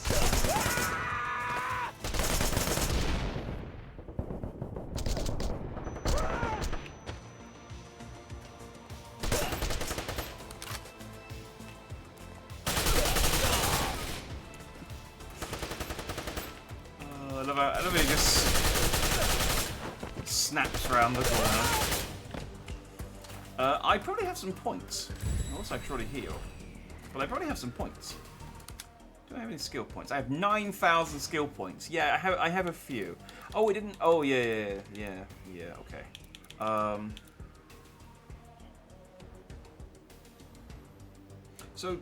I love how he just snaps around the corner. I probably have some points. Also, I surely heal. But I probably have some points. Do I have any skill points? I have 9,000 skill points. Yeah, I have a few. Oh, we didn't. Oh, yeah. Okay. So,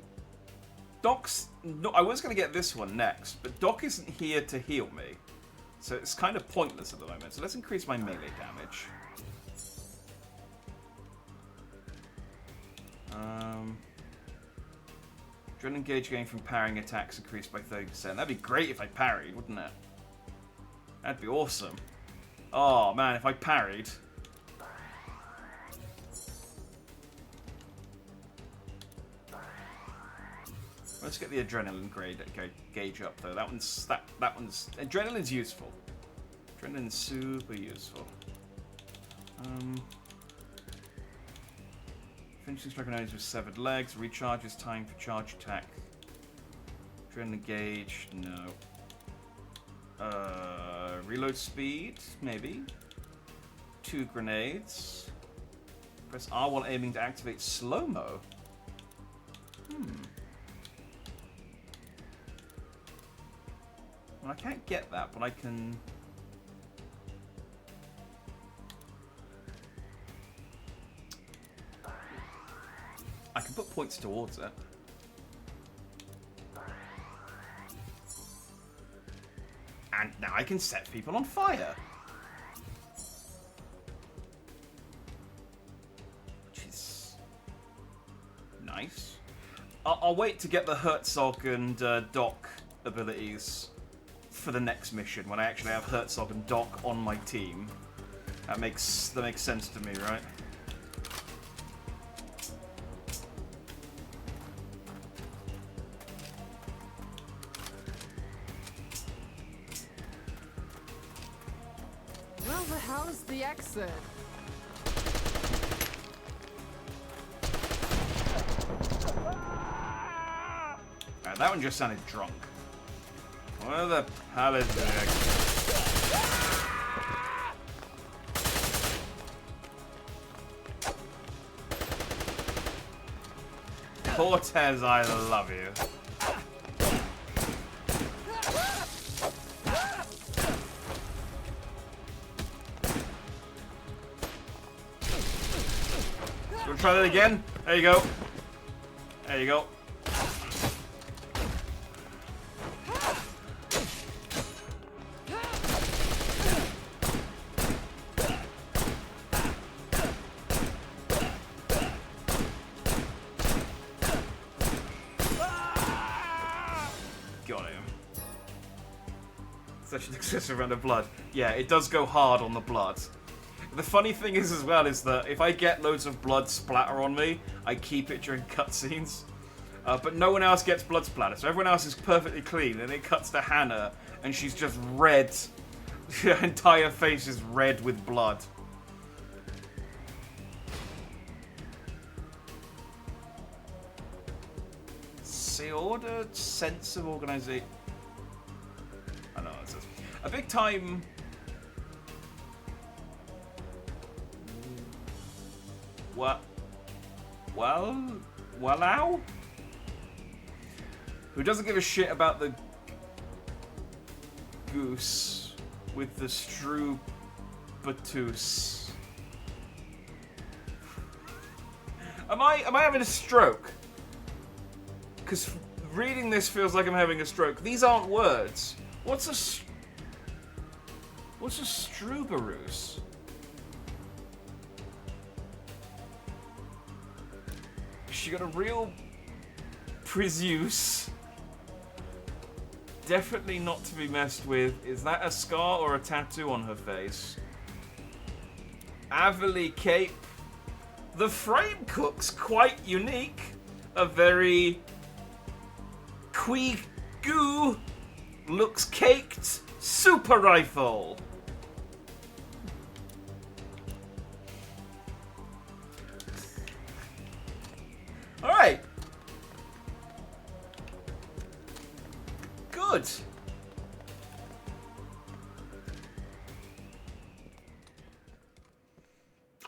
Doc's. No, I was going to get this one next, but Doc isn't here to heal me, so it's kind of pointless at the moment. So let's increase my melee damage. Adrenaline gauge gain from parrying attacks increased by 30%. That'd be great if I parried, wouldn't it? That'd be awesome. Oh man, if I parried. Let's get the adrenaline gauge up though. That one's adrenaline's useful. Adrenaline's super useful. Finishing strike on enemies with severed legs. Recharges time for charge attack. Adrenaline gauge, no. Reload speed, maybe. 2 grenades. Press R while aiming to activate slow-mo. Well, I can't get that, but I can... I can put points towards it. And now I can set people on fire. Which is... nice. I'll wait to get the Herzog and Doc abilities for the next mission, when I actually have Herzog and Doc on my team. That makes sense to me, right? Well, the hell's the exit? That one just sounded drunk. Where the hell is the exit? Cortez, I love you. You want to try that again? There you go. There you go. Such an excessive amount of blood. Yeah, it does go hard on the blood. The funny thing is as well is that if I get loads of blood splatter on me, I keep it during cutscenes. But no one else gets blood splatter, so everyone else is perfectly clean, and it cuts to Hannah, and she's just red. Her entire face is red with blood. See, order, sense of organization. I know, it says a big time. What? Wallow? Who doesn't give a shit about the goose with the strubatus? Am I having a stroke? Because reading this feels like I'm having a stroke. These aren't words. What's a strubarus? She got a real Prizeus Definitely not to be messed with. Is that a scar or a tattoo on her face? Avily cape. The frame cook's quite unique. A very Quee-goo looks caked super rifle. Alright. Good.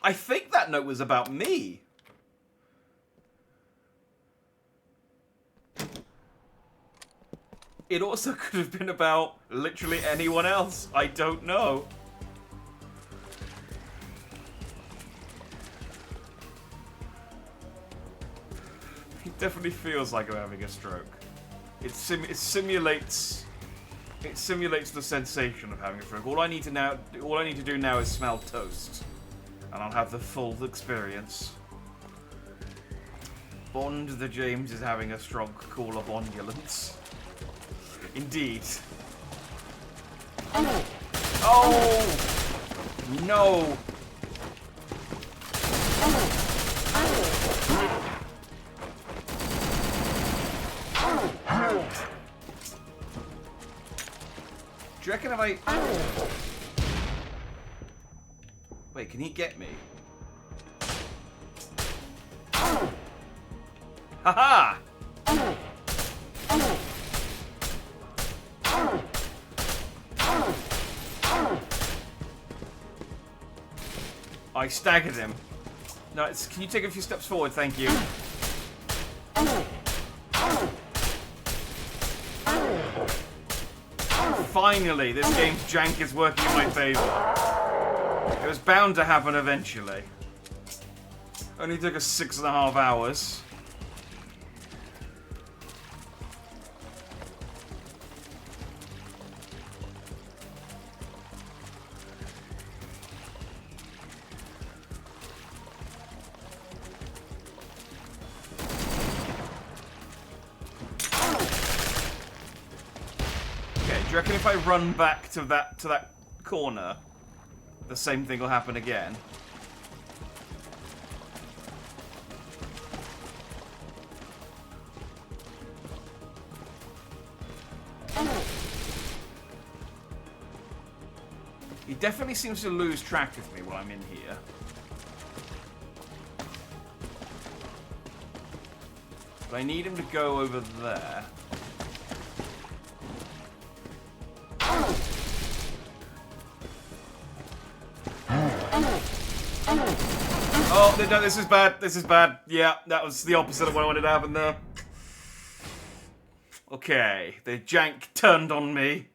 I think that note was about me. It also could have been about literally anyone else. I don't know. It definitely feels like I'm having a stroke. It simulates the sensation of having a stroke. All I need to do now is smell toast, and I'll have the full experience. Bond the James is having a strong call of ambulance. Indeed. Oh no! Do you reckon if I... Wait, can he get me? Haha! I staggered him. No, can you take a few steps forward? Thank you. Finally, this game's jank is working in my favor. It was bound to happen eventually. Only took us 6.5 hours. Do you reckon if I run back to that corner, the same thing will happen again? He definitely seems to lose track of me while I'm in here. But I need him to go over there. Oh, no, this is bad. This is bad. Yeah, that was the opposite of what I wanted to happen there. Okay, the jank turned on me.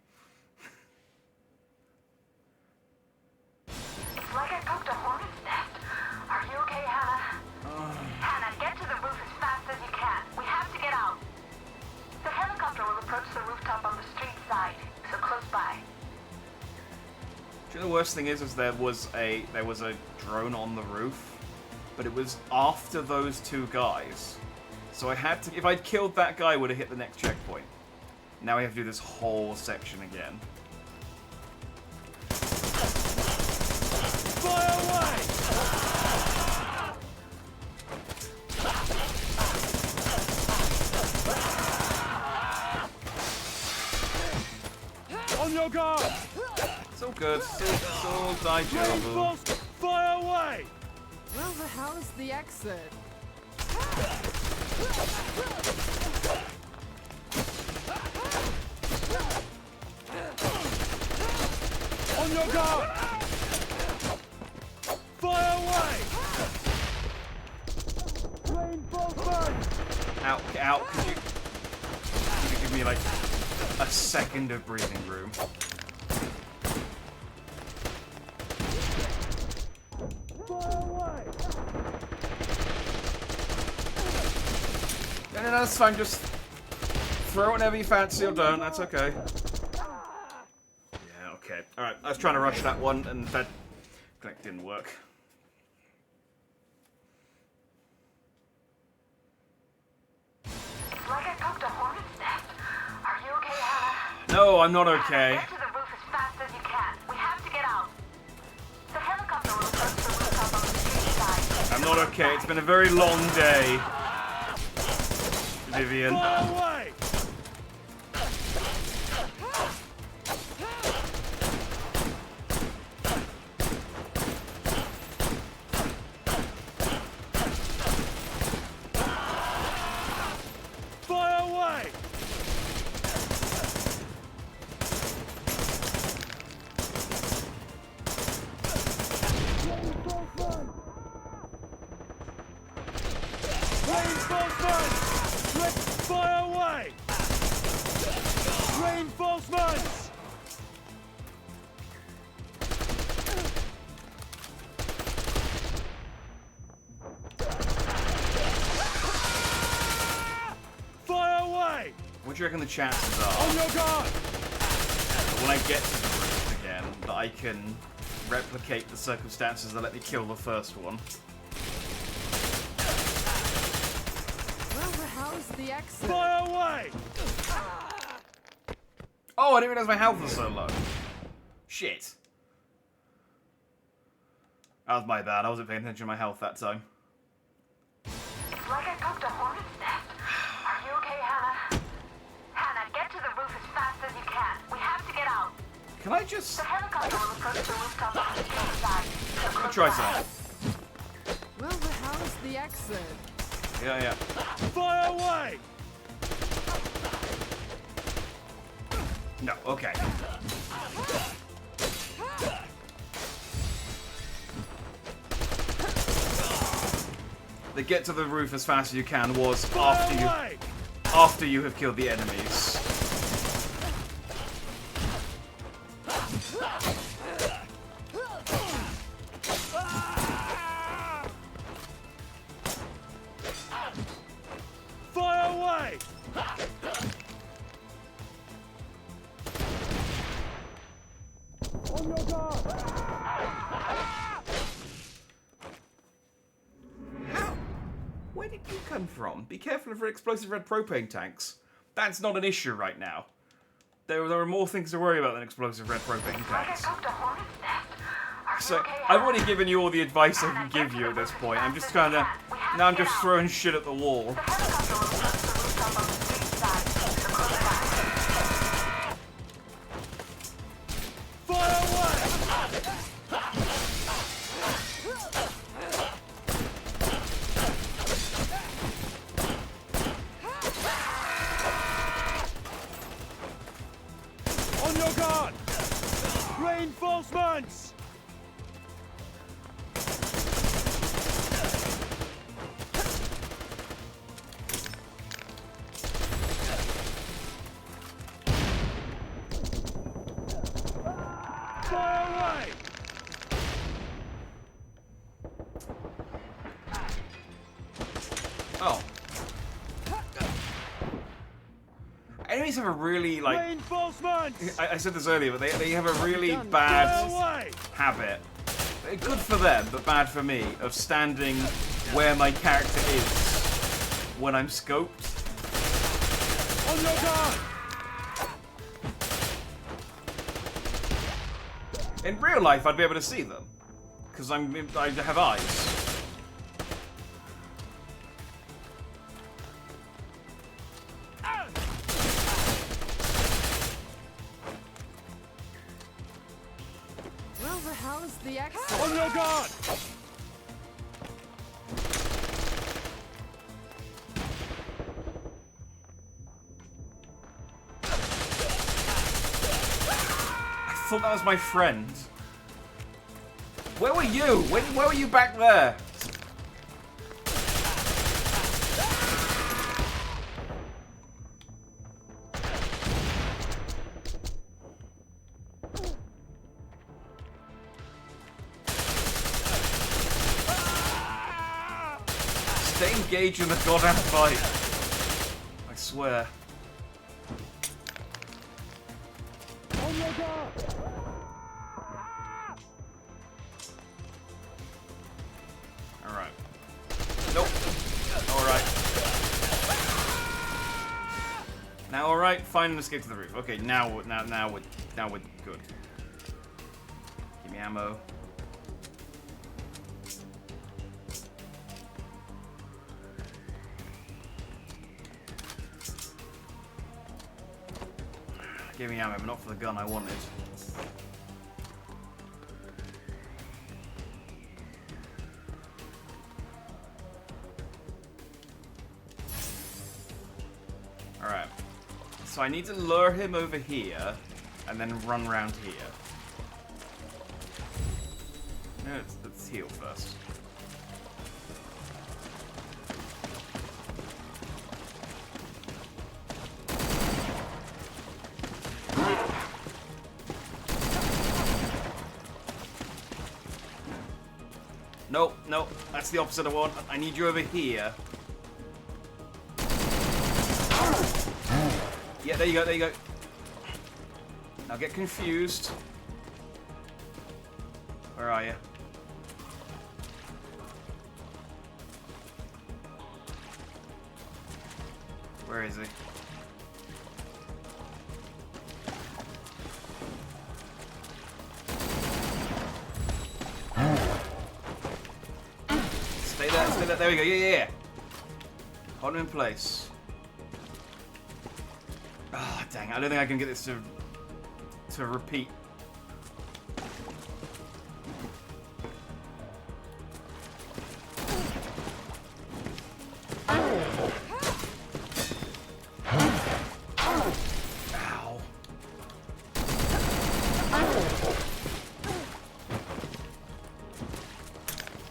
It's like I cooked a hornet's nest. Are you okay, Hannah? Hannah, get to the roof as fast as you can. We have to get out. The helicopter will approach the rooftop on the street side, so close by. Do you know the worst thing is there was a drone on the roof, but it was after those two guys. So I had to, if I'd killed that guy, I would have hit the next checkpoint. Now I have to do this whole section again. Fire away! On your guard! It's all good. It's all digestible. Fire away! Where the hell is the exit? On your guard! Fire away! Rainbow burn! Out. Could you give me like a second of breathing room? No, that's fine. Just throw whenever you fancy or don't. That's okay. Yeah, okay. Alright, I was trying to rush that one, and that didn't work. It's like I cooked a hornet's nest. Are you okay, Hannah? No, I'm not okay. Get to the roof as fast as you can. We have to get out. The helicopter will approach the rooftop on the street side. I'm not okay. It's been a very long day, Vivian. Fire away! Fire away! Reinforcements! Fire away! Reinforcements! Fire away! What do you reckon the chances are On your guard! that when I get to the roof again, that I can replicate the circumstances that let me kill the first one? Well, the hell's the exit? Fire away! Oh, I didn't realize my health was so low. Shit. That was my bad. I wasn't paying attention to my health that time. It's like I cooked a hornet's nest. Are you okay, Hannah? Hannah, get to the roof as fast as you can. We have to get out. Can I just... The helicopter will approach the rooftop on the street side. So I'll try something. Well, the hell's the exit? Yeah. Fire away! No, okay. The get to the roof as fast as you can was after you have killed the enemies. Fire away! On your guard! Where did you come from? Be careful of explosive red propane tanks. That's not an issue right now. There are more things to worry about than explosive red propane tanks. So, I've already given you all the advice I can give you at this point. I'm just kinda... Now I'm just throwing shit at the wall. Fire away! On your guard! Reinforcements! Fire away! Oh. Enemies have a really, like... Reinforcements! I said this earlier, but they have a really bad habit. Good for them, but bad for me, of standing where my character is when I'm scoped. On your guard! In real life, I'd be able to see them. Because I have eyes. Well, the hell's the exit? On your guard! I thought that was my friend. Where were you? Where were you back there? Stay engaged in the goddamn fight. I swear. On your guard! Alright. Nope. Alright. Now, all right, find an escape to the roof. Okay, now we're good. Give me ammo. Give me ammo, but not for the gun I wanted. Alright. So I need to lure him over here, and then run around here. No, let's heal first. Nope, nope, that's the opposite I want. I need you over here. Yeah, there you go, there you go. Now get confused. Where are you? Where is he? Stay there, there we go, yeah. Hold him in place. Ah, oh, dang, I don't think I can get this to repeat. Ow.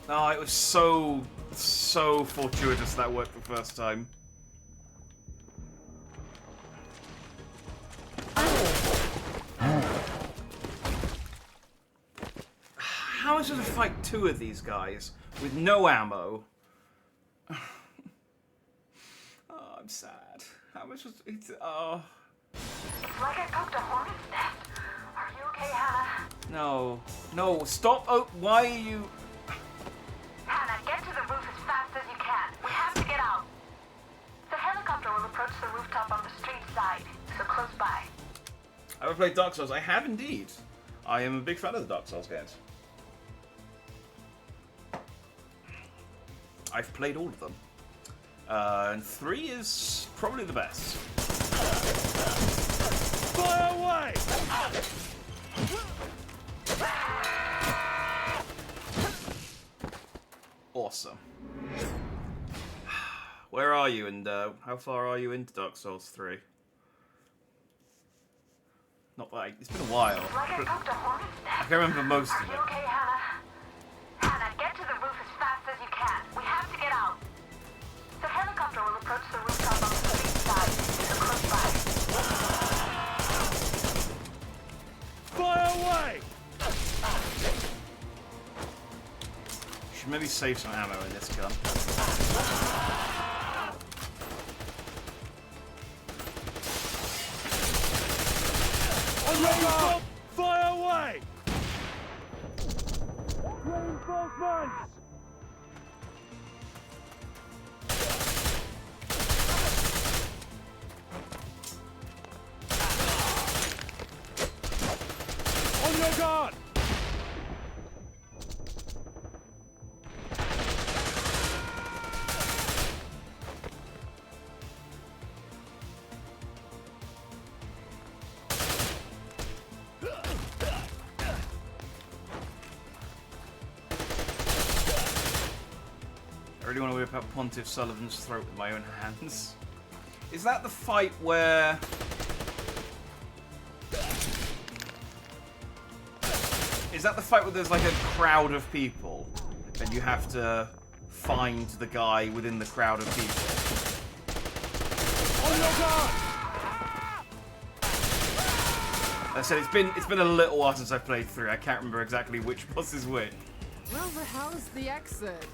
Oh, it was so fortuitous that worked the first time. How am I supposed to fight two of these guys with no ammo? Oh, I'm sad. How am I supposed to... oh. It's like I cooked a hornet's nest. Are you okay, Hannah? No. No, stop. Oh, why are you... Hannah, get to the roof as fast as you can. We have to get out. The helicopter will approach the rooftop on the street side, so close by. Have I played Dark Souls? I have indeed. I am a big fan of the Dark Souls games. I've played all of them. And 3 is probably the best. Fire away! Awesome. Where are you, and how far are you into Dark Souls 3? Not like it's been a while. I can remember most of it. Okay, Hannah. Hannah, get to the roof as fast as you can. We have to get out. The helicopter will approach the rooftop on the street side, so close by. Fire away! Should maybe save some ammo in this gun. Fire away! Reinforcements! On your guard! I really want to whip out Pontiff Sullivan's throat with my own hands. Is that the fight where... Is that the fight where there's like a crowd of people and you have to find the guy within the crowd of people? On your guard! I said it's been a little while since I played through. I can't remember exactly which boss is which. Well, the hell's the exit?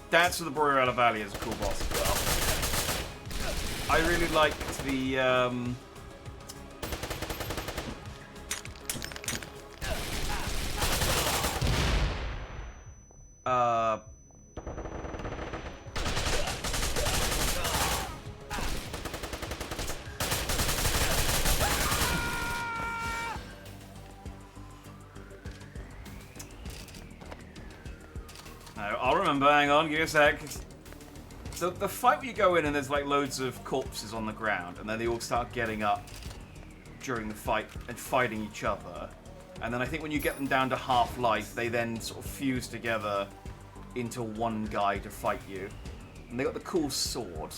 Dance of the Borealis Valley is a cool boss as well. I really liked the I'll remember. Hang on, give me a sec. The fight where you go in and there's like loads of corpses on the ground, and then they all start getting up during the fight and fighting each other. And then I think when you get them down to half life, they then sort of fuse together into one guy to fight you. And they got the cool sword.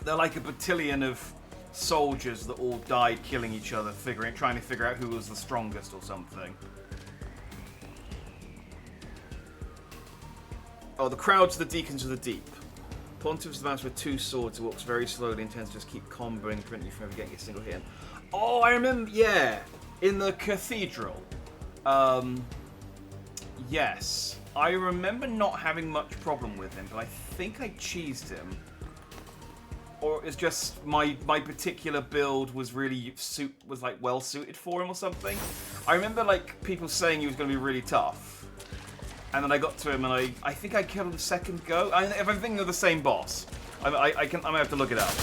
They're like a battalion of soldiers that all died killing each other, trying to figure out who was the strongest or something. Oh, the crowds, the deacons of the deep. Pontiff's the mouse with two swords who walks very slowly and tends to just keep comboing, preventing you from ever getting a single hit in. Oh, I remember, yeah. In the cathedral. Yes. I remember not having much problem with him, but I think I cheesed him. Or it's just my particular build was really like well suited for him or something. I remember like people saying he was going to be really tough, and then I got to him and I think I killed him the second go. If I'm thinking of the same boss, I might have to look it up.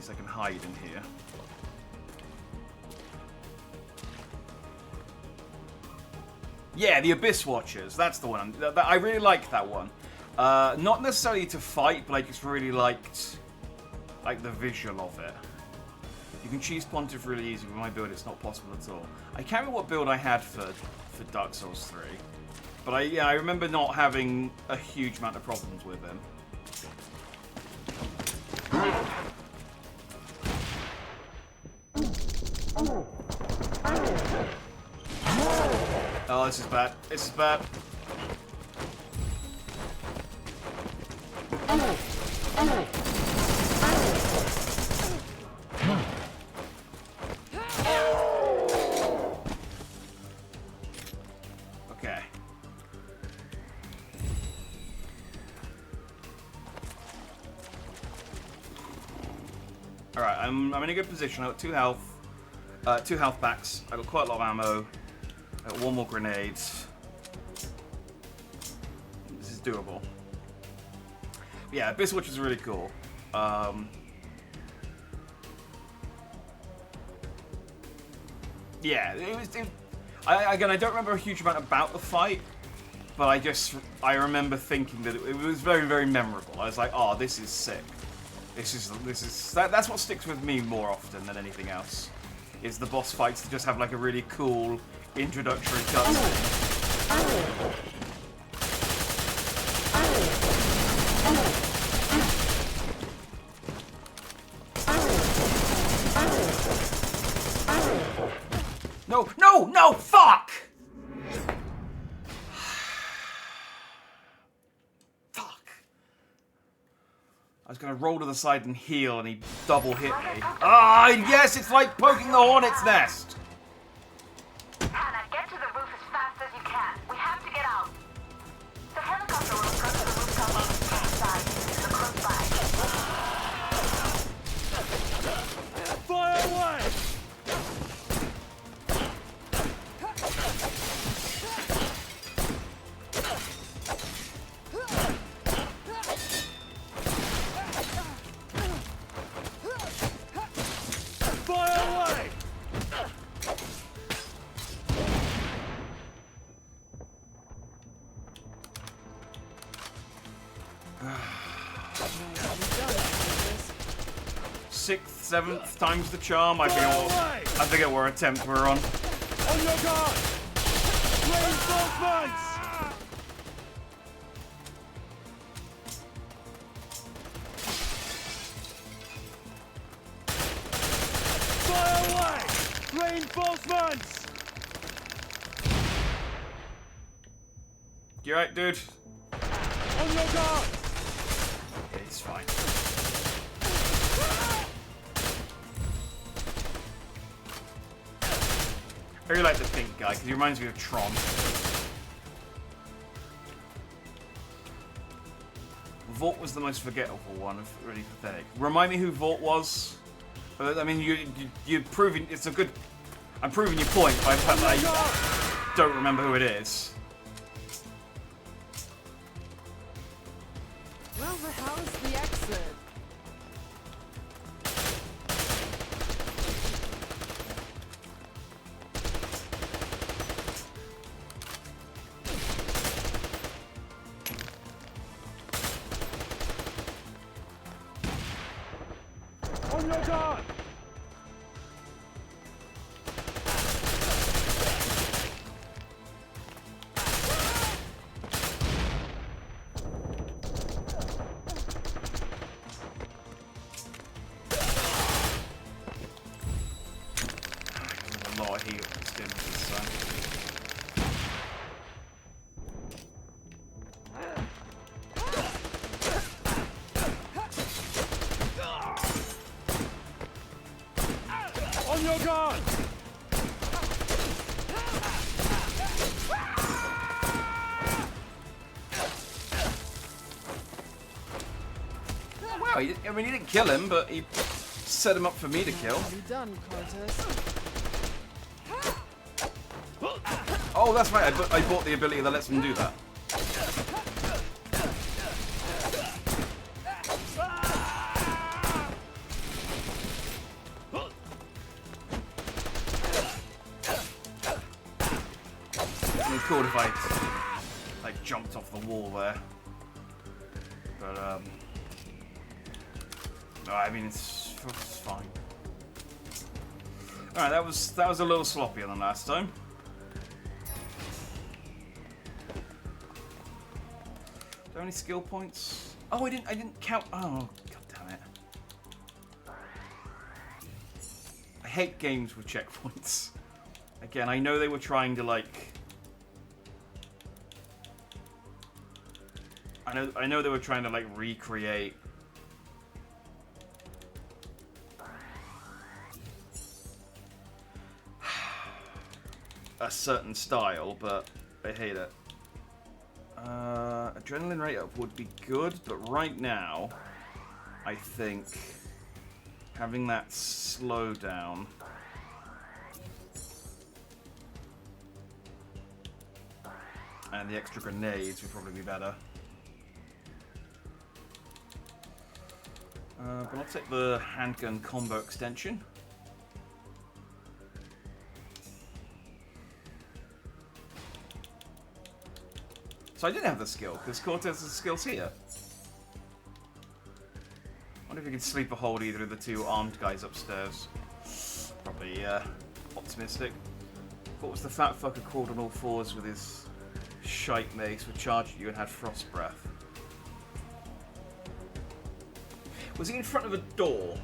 I can hide in here. Yeah, the Abyss Watchers. That's the one. I really liked that one. Not necessarily to fight, but I just really liked the visual of it. You can choose Pontiff really easy. With my build, it's not possible at all. I can't remember what build I had for Dark Souls 3, but I remember not having a huge amount of problems with him. Oh, this is bad. This is bad. Okay. Alright, I'm in a good position. I've got 2 health packs. I've got quite a lot of ammo. I've got 1 more grenade. This is doable. Yeah, Abyss Watch is really cool. Yeah, again, I don't remember a huge amount about the fight, but I remember thinking that it was very, very memorable. I was like, oh, this is sick. That's what sticks with me more often than anything else. Is the boss fights that just have like a really cool introductory cutscene. No, no, no, fuck! Fuck. I was gonna roll to the side and heal and he double hit me. Ah, yes, it's like poking the hornet's nest. Hannah, get to the roof as fast as you can. We have to get out. The helicopter will go to the rooftop on the east side. It's close by. Fire away! Sixth, 7th time's the charm. I forget what attempt we're on. On your guard! Reinforcements! Fire away! Reinforcements! You alright, dude? On your guard! Yeah, he's fine. I really like the pink guy because he reminds me of Tron. Vought was the most forgettable one. Really pathetic. Remind me who Vought was. I mean, you're proving it's a good. I'm proving your point by the fact that I don't remember who it is. Well, the hell is the exit? On your guard! There's a lot of heat on this game, so. On your guard! Wow, I mean, he didn't kill him, but he set him up for me to kill. Nicely done, Cortez. Oh, that's right. I bought the ability that lets him do that. It'd be cool if I like jumped off the wall there, but no, I mean it's fine. All right, that was a little sloppier than last time. Are there any skill points? Oh, I didn't count. Oh, god damn it! I hate games with checkpoints. Again, I know they were trying to like. I know they were trying to like recreate. A certain style, but I hate it. Adrenaline rate up would be good, but right now, I think having that slow down and the extra grenades would probably be better. But I'll take the handgun combo extension. So I didn't have the skill, because Cortez's skill's here. I wonder if you can sleeper hold either of the two armed guys upstairs. Probably optimistic. What was the fat fucker crawled on all fours with his shite mace, would charge at you and had frost breath? Was he in front of a door?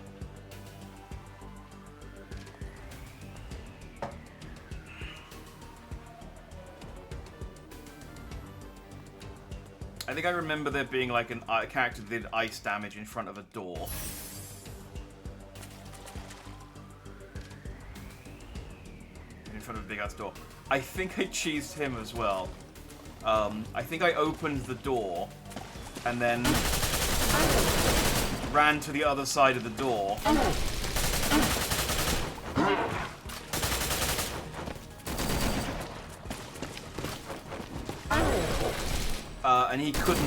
I think I remember there being like a character that did ice damage in front of a door. In front of a big ass door. I think I cheesed him as well. I think I opened the door and then ran to the other side of the door. And he couldn't.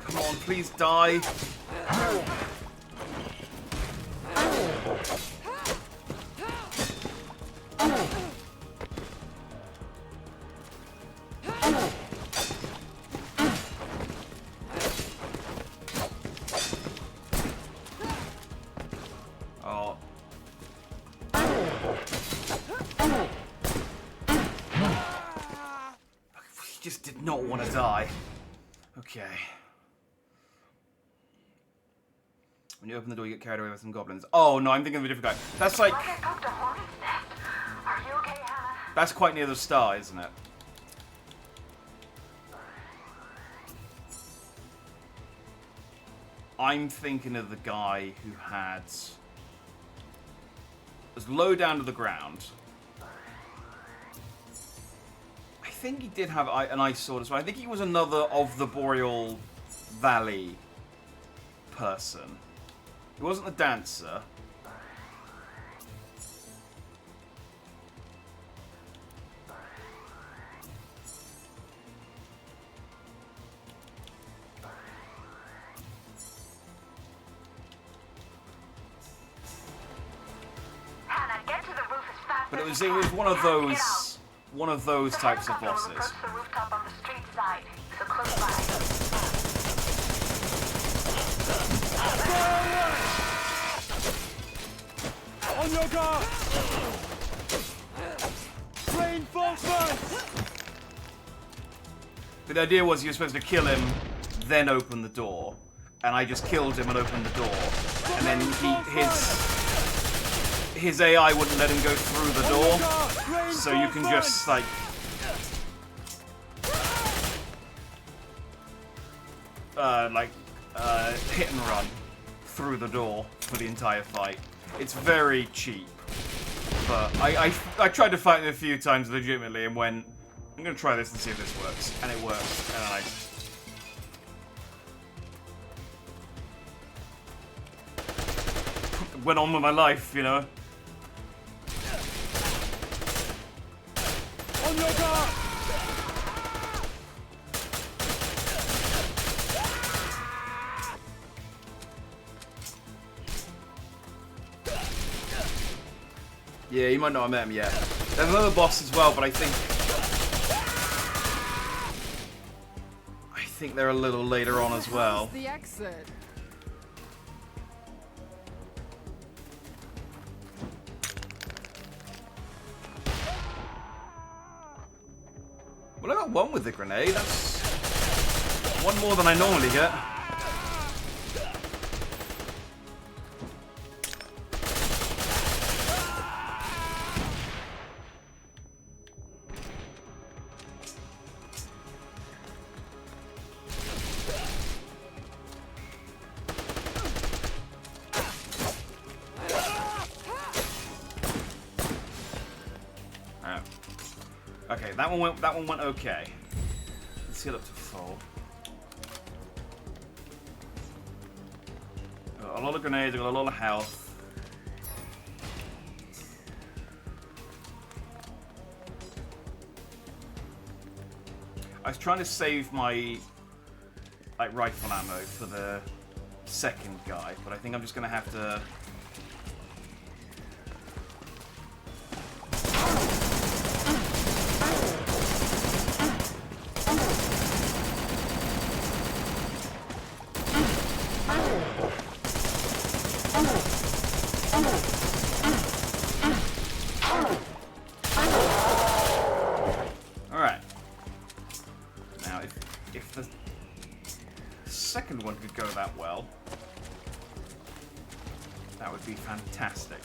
Come on, please die. Oh. just did not want to die. Okay. When you open the door, you get carried away by some goblins. Oh, no, I'm thinking of a different guy. That's like... Are you okay, Hannah? That's quite near the star, isn't it? I'm thinking of the guy who had... was low down to the ground. I think he did have an ice sword as well. I think he was another of the Boreal Valley person. He wasn't a dancer. Hannah, get to the roof as fast But as it was you can. one of those types of bosses. Approach the rooftop on the street side, so close by. On your guard! Train focus! But the idea was you were supposed to kill him, then open the door. And I just killed him and opened the door. And then his AI wouldn't let him go through the door. So you can just, like... hit and run through the door for the entire fight. It's very cheap. But I tried to fight him a few times legitimately and went, I'm going to try this and see if this works. And it works. And I... went on with my life, you know? On your guard! Yeah, you might not have met him yet. There's another boss as well, but I think they're a little later on as well. The exit. Well, I got one with the grenade. That's one more than I normally get. Okay, that one went okay. Let's get up to full. Got a lot of grenades, I got a lot of health. I was trying to save my rifle ammo for the second guy, but I think I'm just gonna have to. Fantastic.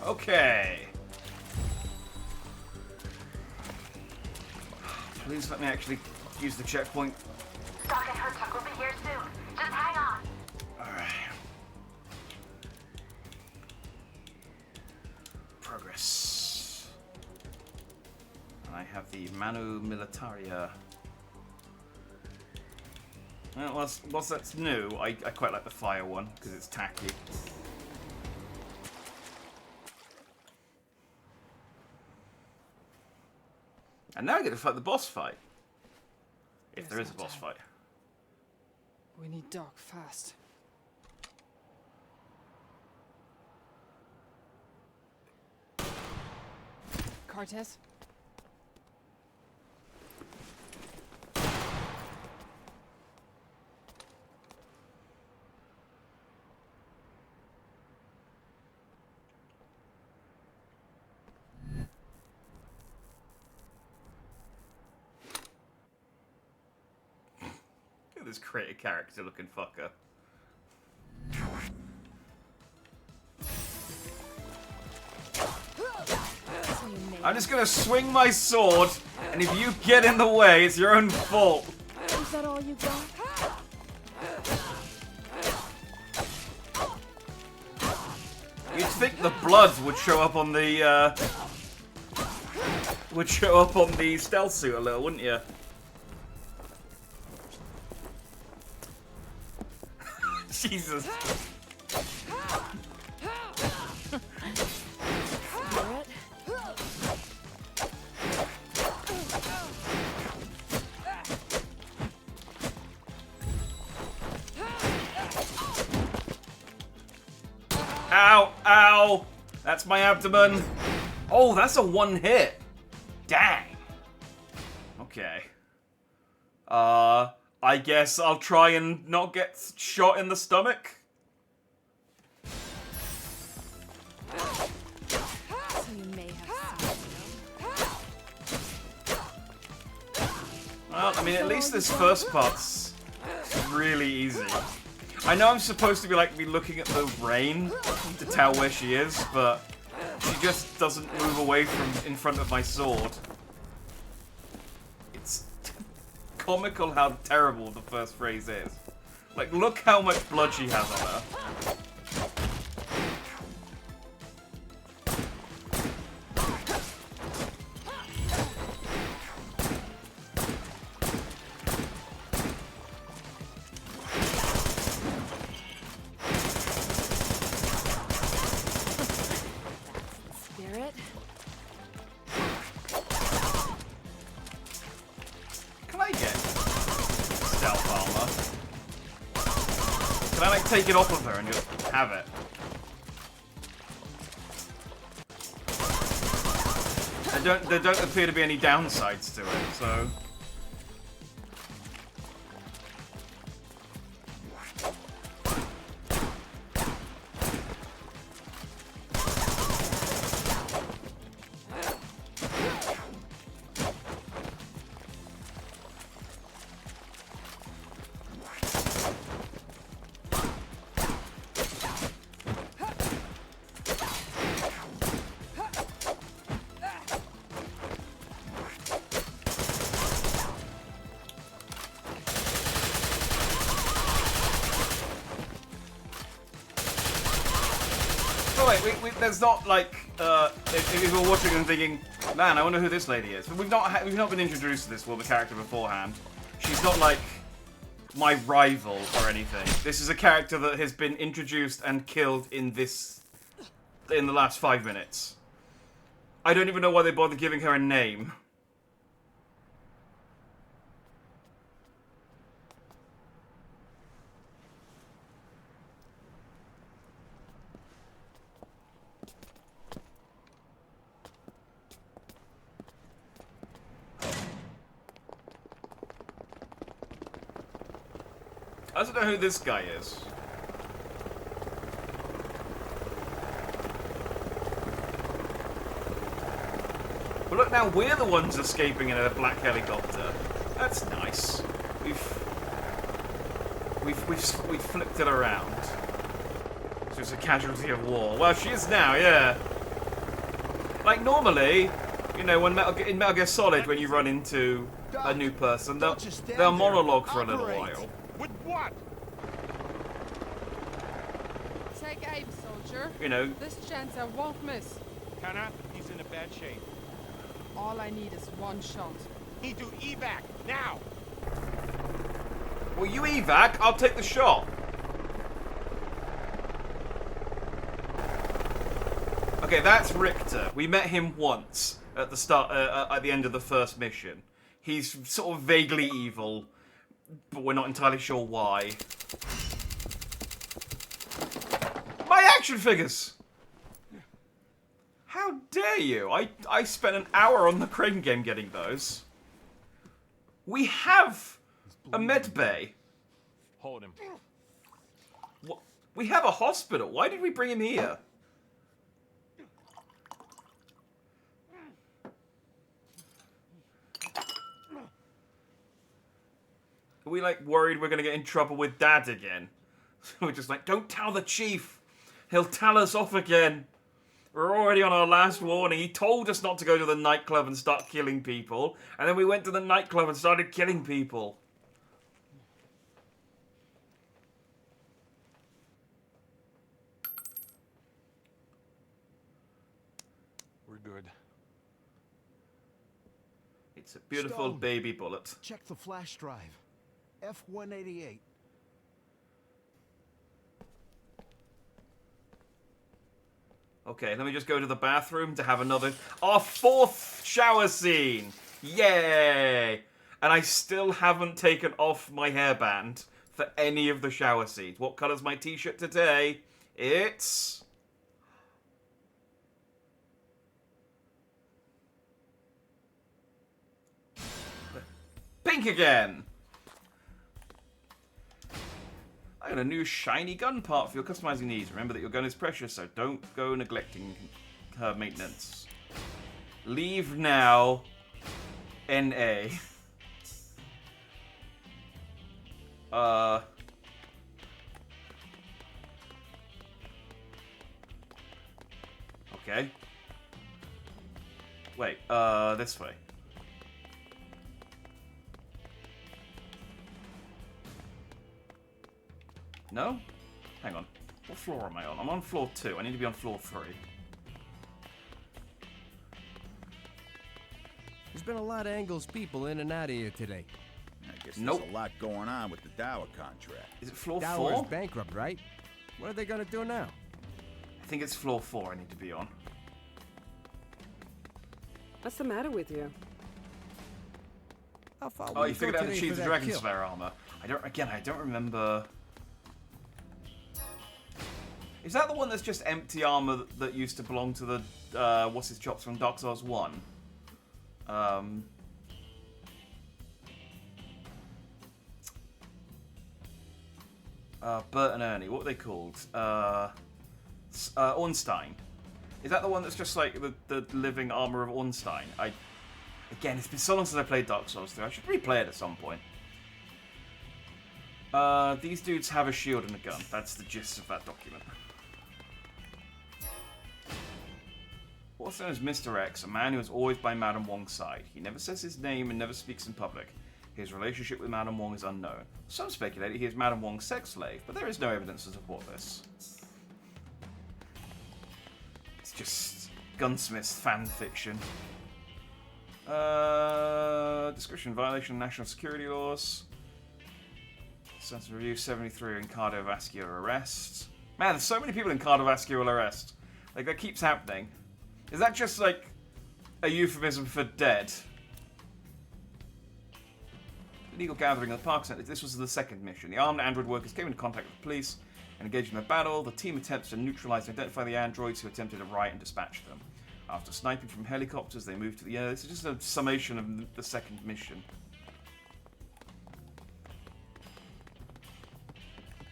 Okay. Please let me actually use the checkpoint. Doc and Herzog will be here soon. Just hang on. Alright. Progress. I have the Manu Militaria. Well, whilst that's new, I quite like the fire one, because it's tacky. And now I get to fight the boss fight. If there There's is a no boss time. fight. We need Doc fast. Cortez? Look at this creative character looking fucker. I'm just gonna swing my sword, and if you get in the way, it's your own fault. Is that all you got? You'd think the blood would show up on the stealth suit a little, wouldn't you? Jesus. Ow, ow. That's my abdomen. Oh, that's a one hit. Dang. Okay. I guess I'll try and not get shot in the stomach. So you may have Well, I mean, at least this first part's really easy. I know I'm supposed to be looking at the rain to tell where she is, but she just doesn't move away from in front of my sword. It's comical how terrible the first phrase is. Like, look how much blood she has on her. Spirit? Can I get stealth armor? Can I, like, take it off of her and just have it? There don't appear to be any downsides to it, so... Oh wait, there's not like if you're watching and thinking, man, I wonder who this lady is. But we've not been introduced to this character beforehand. She's not like my rival or anything. This is a character that has been introduced and killed in the last 5 minutes. I don't even know why they bothered giving her a name. I don't know who this guy is. But look, now we're the ones escaping in a black helicopter. That's nice. We've flipped it around. She was a casualty of war. Well, she is now, yeah. Like normally, you know, in Metal Gear Solid, when you run into a new person, they'll monologue for a little while. With what? Take aim, soldier. You know. This chance I won't miss. Cannot. He's in a bad shape. All I need is one shot. Need to evac now. Well, you evac, I'll take the shot. Okay, that's Richter. We met him once. at the start, at the end of the first mission. He's sort of vaguely evil, but we're not entirely sure why. My action figures! How dare you? I spent an hour on the crane game getting those. We have a med bay. Hold him. What? We have a hospital. Why did we bring him here? Are we, like, worried we're going to get in trouble with Dad again? We're just like, don't tell the chief. He'll tell us off again. We're already on our last warning. He told us not to go to the nightclub and start killing people. And then we went to the nightclub and started killing people. We're good. It's a beautiful Stone. baby bullet. Check the flash drive. F-188. Okay, let me just go to the bathroom to have another... Our 4th shower scene! Yay! And I still haven't taken off my hairband for any of the shower scenes. What colour's my t-shirt today? It's... pink again! I got a new shiny gun part for your customizing needs. Remember that your gun is precious, so don't go neglecting her maintenance. Leave now. N.A. Okay. Wait, this way. No? Hang on. What floor am I on? I'm on floor 2. I need to be on floor 3. There's been a lot of Engels people in and out of here today. I guess there's a lot going on with the Dower contract. Is it floor 4? Dower's bankrupt, right? What are they gonna do now? I think it's floor 4 I need to be on. What's the matter with you? How far Oh, you figured out to achieve the Dragon Slayer armor. I don't remember... Is that the one that's just empty armor that used to belong to the, what's his chops from Dark Souls 1? Bert and Ernie, what were they called? Ornstein. Is that the one that's just like the living armor of Ornstein? Again, it's been so long since I played Dark Souls 3. I should replay it at some point. These dudes have a shield and a gun. That's the gist of that document. Also known as Mr. X, a man who is always by Madame Wong's side. He never says his name and never speaks in public. His relationship with Madame Wong is unknown. Some speculate he is Madame Wong's sex slave, but there is no evidence to support this. It's just gunsmith's fan fiction. Description: violation of national security laws. Sentence review: 73 in cardiovascular arrest. Man, there's so many people in cardiovascular arrest. Like, that keeps happening. Is that just, like, a euphemism for dead? Illegal gathering at the park center. This was the second mission. The armed android workers came into contact with the police and engaged in a battle. The team attempts to neutralize and identify the androids who attempted to riot and dispatch them. After sniping from helicopters, they moved to the air. This is just a summation of the second mission.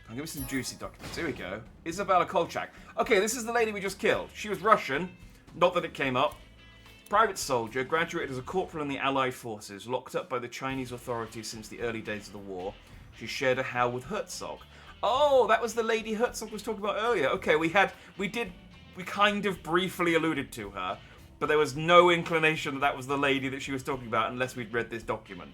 I'll give me some juicy documents. Here we go. Isabella Kolchak. Okay, this is the lady we just killed. She was Russian. Not that it came up. Private soldier, graduated as a corporal in the Allied forces, locked up by the Chinese authorities since the early days of the war. She shared a house with Herzog. Oh, that was the lady Herzog was talking about earlier. Okay, we kind of briefly alluded to her, but there was no inclination that that was the lady that she was talking about unless we'd read this document.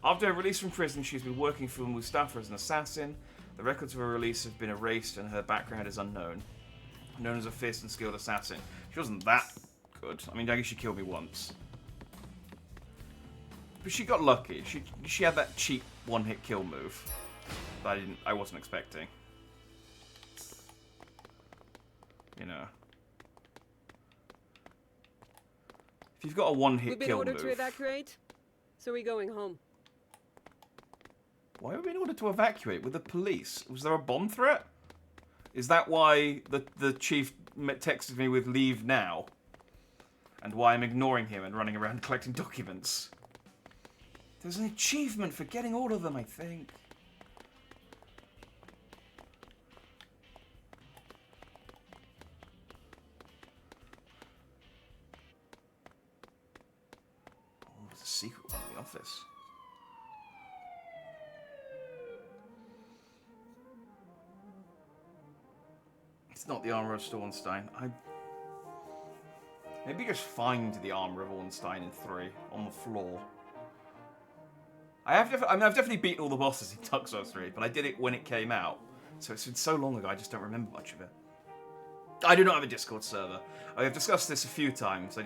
After her release from prison, she's been working for Mustafa as an assassin. The records of her release have been erased and her background is unknown. Known as a fierce and skilled assassin. She wasn't that good. I mean, I guess she killed me once. But she got lucky. She had that cheap one-hit kill move that I wasn't expecting. You know. If you've got a one-hit We've been kill ordered move... to evacuate, so we're going home. Why have we been ordered to evacuate with the police? Was there a bomb threat? Is that why the chief texted me with leave now? And why I'm ignoring him and running around collecting documents? There's an achievement for getting all of them, I think. Oh, there's a secret one in the office. It's not the armor of Stornstein. Maybe just find the armor of Ornstein in 3 on the floor. I've definitely beaten all the bosses in Dark Souls 3, but I did it when it came out. So it's been so long ago, I just don't remember much of it. I do not have a Discord server. I have discussed this a few times.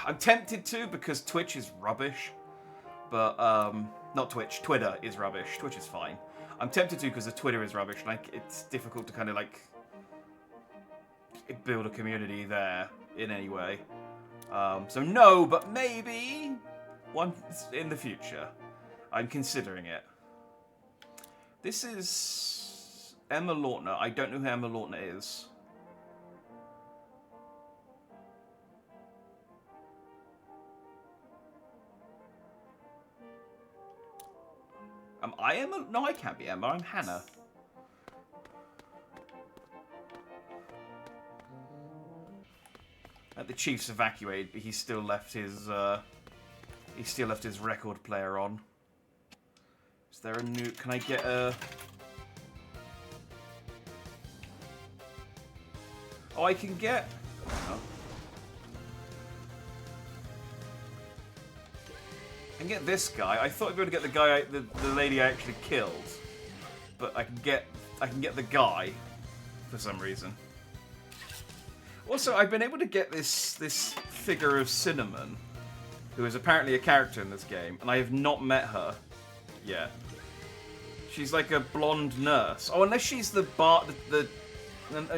I'm tempted to because Twitch is rubbish. But, not Twitch. Twitter is rubbish. Twitch is fine. I'm tempted to because the Twitter is rubbish. Like, it's difficult to kind of, like, build a community there in any way. So no, but maybe once in the future. I'm considering it. This is Emma Lautner. I don't know who Emma Lautner is. Am I Emma? No, I can't be Emma. I'm Hannah. The chief's evacuated, but he's still left his record player on. Is there a new? Can I get a? Oh, I can get. Oh. I can get this guy. I thought I'd be able to get the guy, the lady I actually killed, but I can get the guy for some reason. Also, I've been able to get this figure of Cinnamon, who is apparently a character in this game, and I have not met her yet. She's like a blonde nurse. Oh, unless she's the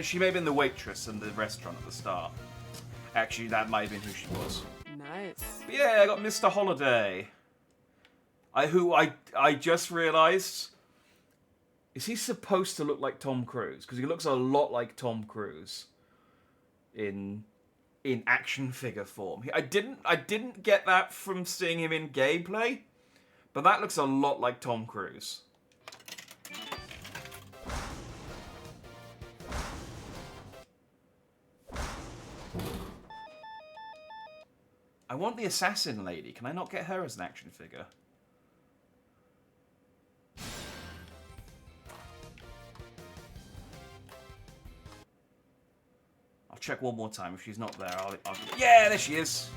she may have been the waitress in the restaurant at the start. Actually, that might have been who she was. Nice. But yeah, I got Mr. Holiday. I just realised, is he supposed to look like Tom Cruise? Because he looks a lot like Tom Cruise in action figure form. I didn't get that from seeing him in gameplay, but that looks a lot like Tom Cruise. I want the assassin lady. Can I not get her as an action figure? I'll check one more time. If she's not there, I'll yeah, there she is.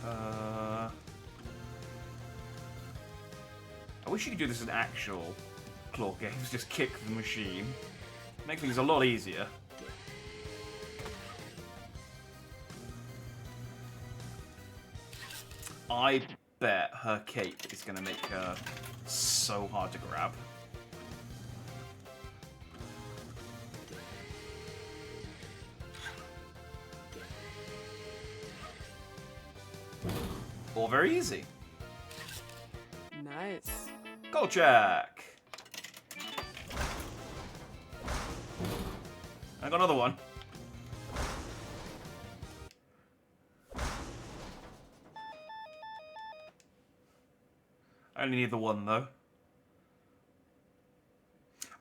I wish you could do this in actual claw games. Just kick the machine. Make things a lot easier. I bet her cape is going to make her so hard to grab. Or very easy. Nice. Kolchak! I got another one. I only need the one though.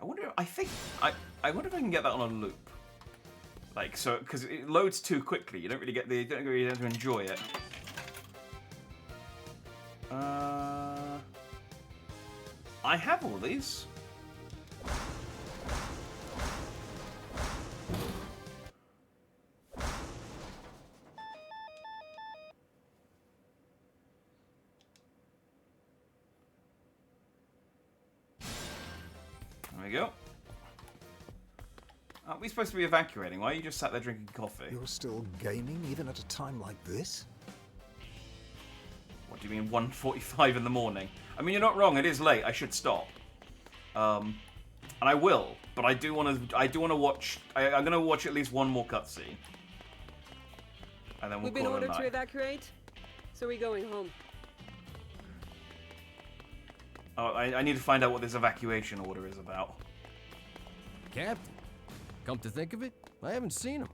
I wonder if I can get that on a loop. Like, so, because it loads too quickly. You don't really get you don't really get to enjoy it. I have all these. There we go. Aren't we supposed to be evacuating? Why are you just sat there drinking coffee? You're still gaming even at a time like this? What do you mean 1:45 in the morning? I mean, you're not wrong, it is late, I should stop. and I will. But I do want to watch. I'm gonna watch at least one more cutscene, and then we'll We've been call it a ordered to night. evacuate, so we're going home. Oh, I need to find out what this evacuation order is about. Captain, come to think of it, I haven't seen him.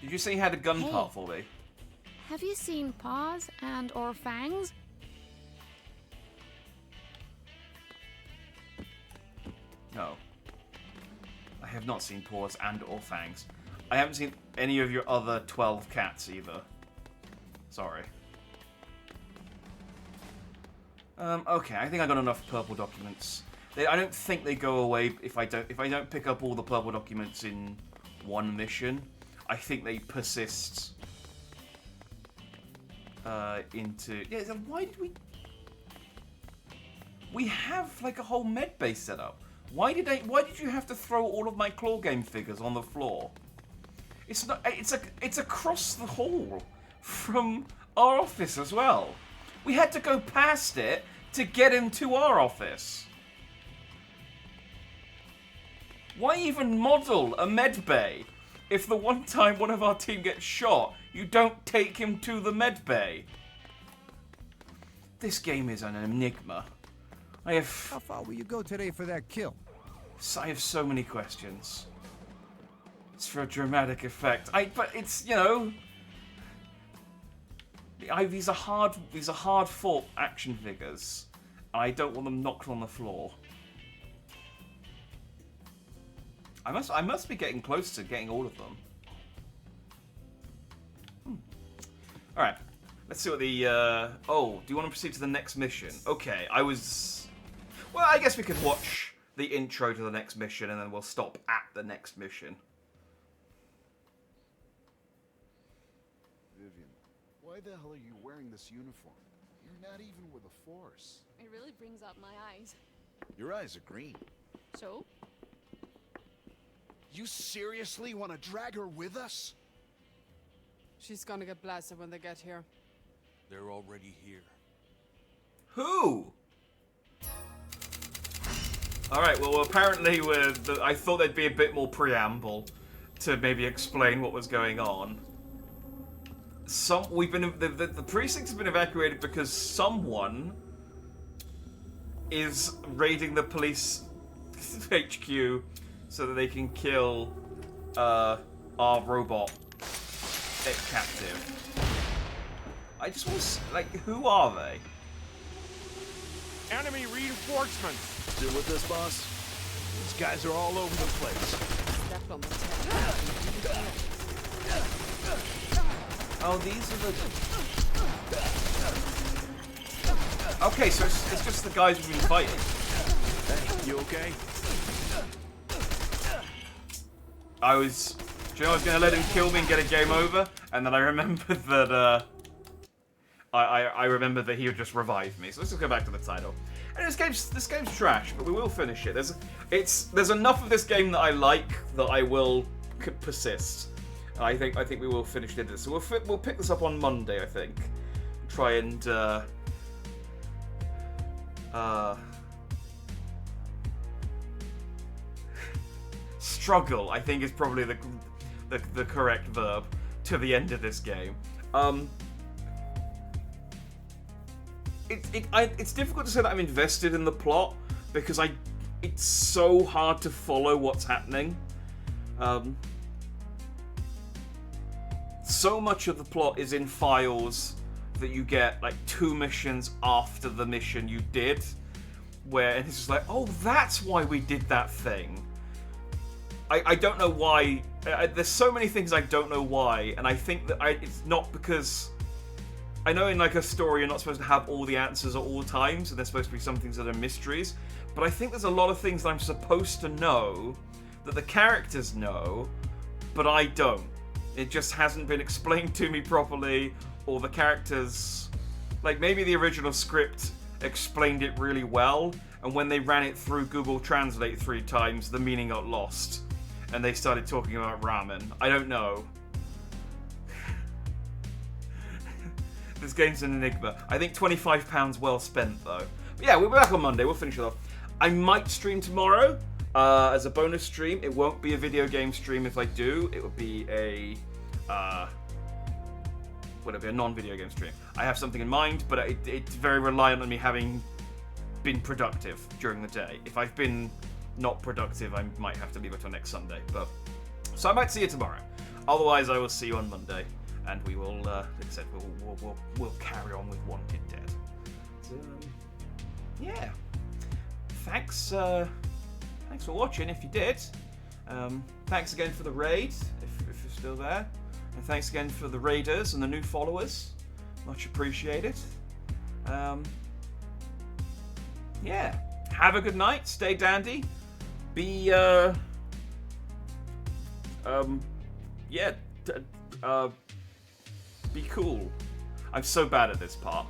Did you say he had a gun Hey. part for me? Have you seen paws and or fangs? No. I have not seen paws and or fangs. I haven't seen any of your other 12 cats either. Sorry. Okay, I think I got enough purple documents. I don't think they go away if I don't pick up all the purple documents in one mission. I think they persist into... Yeah, so why did we have like a whole med base set up? Why did you have to throw all of my claw game figures on the floor? It's not. It's across the hall from our office as well. We had to go past it to get into our office. Why even model a med bay if the one time one of our team gets shot, you don't take him to the med bay? This game is an enigma. How far will you go today for that kill? I have so many questions. It's for a dramatic effect. But it's, you know, these are hard fought action figures. I don't want them knocked on the floor. I must be getting close to getting all of them. All right. Let's see what the oh, do you want to proceed to the next mission? Okay, well, I guess we could watch the intro to the next mission and then we'll stop at the next mission. Vivian, why the hell are you wearing this uniform? You're not even with the Force. It really brings out my eyes. Your eyes are green. So? You seriously want to drag her with us? She's gonna get blasted when they get here. They're already here. Who? Alright, well apparently I thought there'd be a bit more preamble to maybe explain what was going on. The precinct has been evacuated because someone is raiding the police HQ so that they can kill our robot captive. I just want to, like, who are they? Enemy reinforcements. Deal with this, boss? These guys are all over the place. Step on the Oh, these are the... Okay, so it's just the guys we've been fighting. Hey, you okay? Do you know I was going to let him kill me and get a game over? And then I remembered that, I remembered that he would just revive me. So let's just go back to the title. And this game's trash, but we will finish it. There's enough of this game that I like that I will persist. And I think we will finish it. So we'll pick this up on Monday, I think. Try and struggle, I think, is probably the correct verb to the end of this game. It's difficult to say that I'm invested in the plot because it's so hard to follow what's happening. So much of the plot is in files that you get like 2 missions after the mission you did, where it's just like, oh, that's why we did that thing. I don't know why. There's so many things I don't know why, and I think that it's not because... I know in like a story you're not supposed to have all the answers at all times, and there's supposed to be some things that are mysteries, but I think there's a lot of things that I'm supposed to know, that the characters know, but I don't. It just hasn't been explained to me properly, or the characters... Like, maybe the original script explained it really well, and when they ran it through Google Translate 3 times, the meaning got lost, and they started talking about ramen. I don't know. This game's an enigma. I think £25 well spent, though. Yeah, we'll be back on Monday. We'll finish it off. I might stream tomorrow as a bonus stream. It won't be a video game stream if I do. It will be a non-video game stream. I have something in mind, but it's very reliant on me having been productive during the day. If I've been not productive, I might have to leave it till next Sunday. So I might see you tomorrow. Otherwise, I will see you on Monday, and we will, like I said, we'll carry on with Wanted Dead. So, yeah. Thanks for watching. If you did, thanks again for the raid. If you're still there. And thanks again for the raiders and the new followers. Much appreciated. Yeah. Have a good night. Stay dandy. Be, be cool. I'm so bad at this part.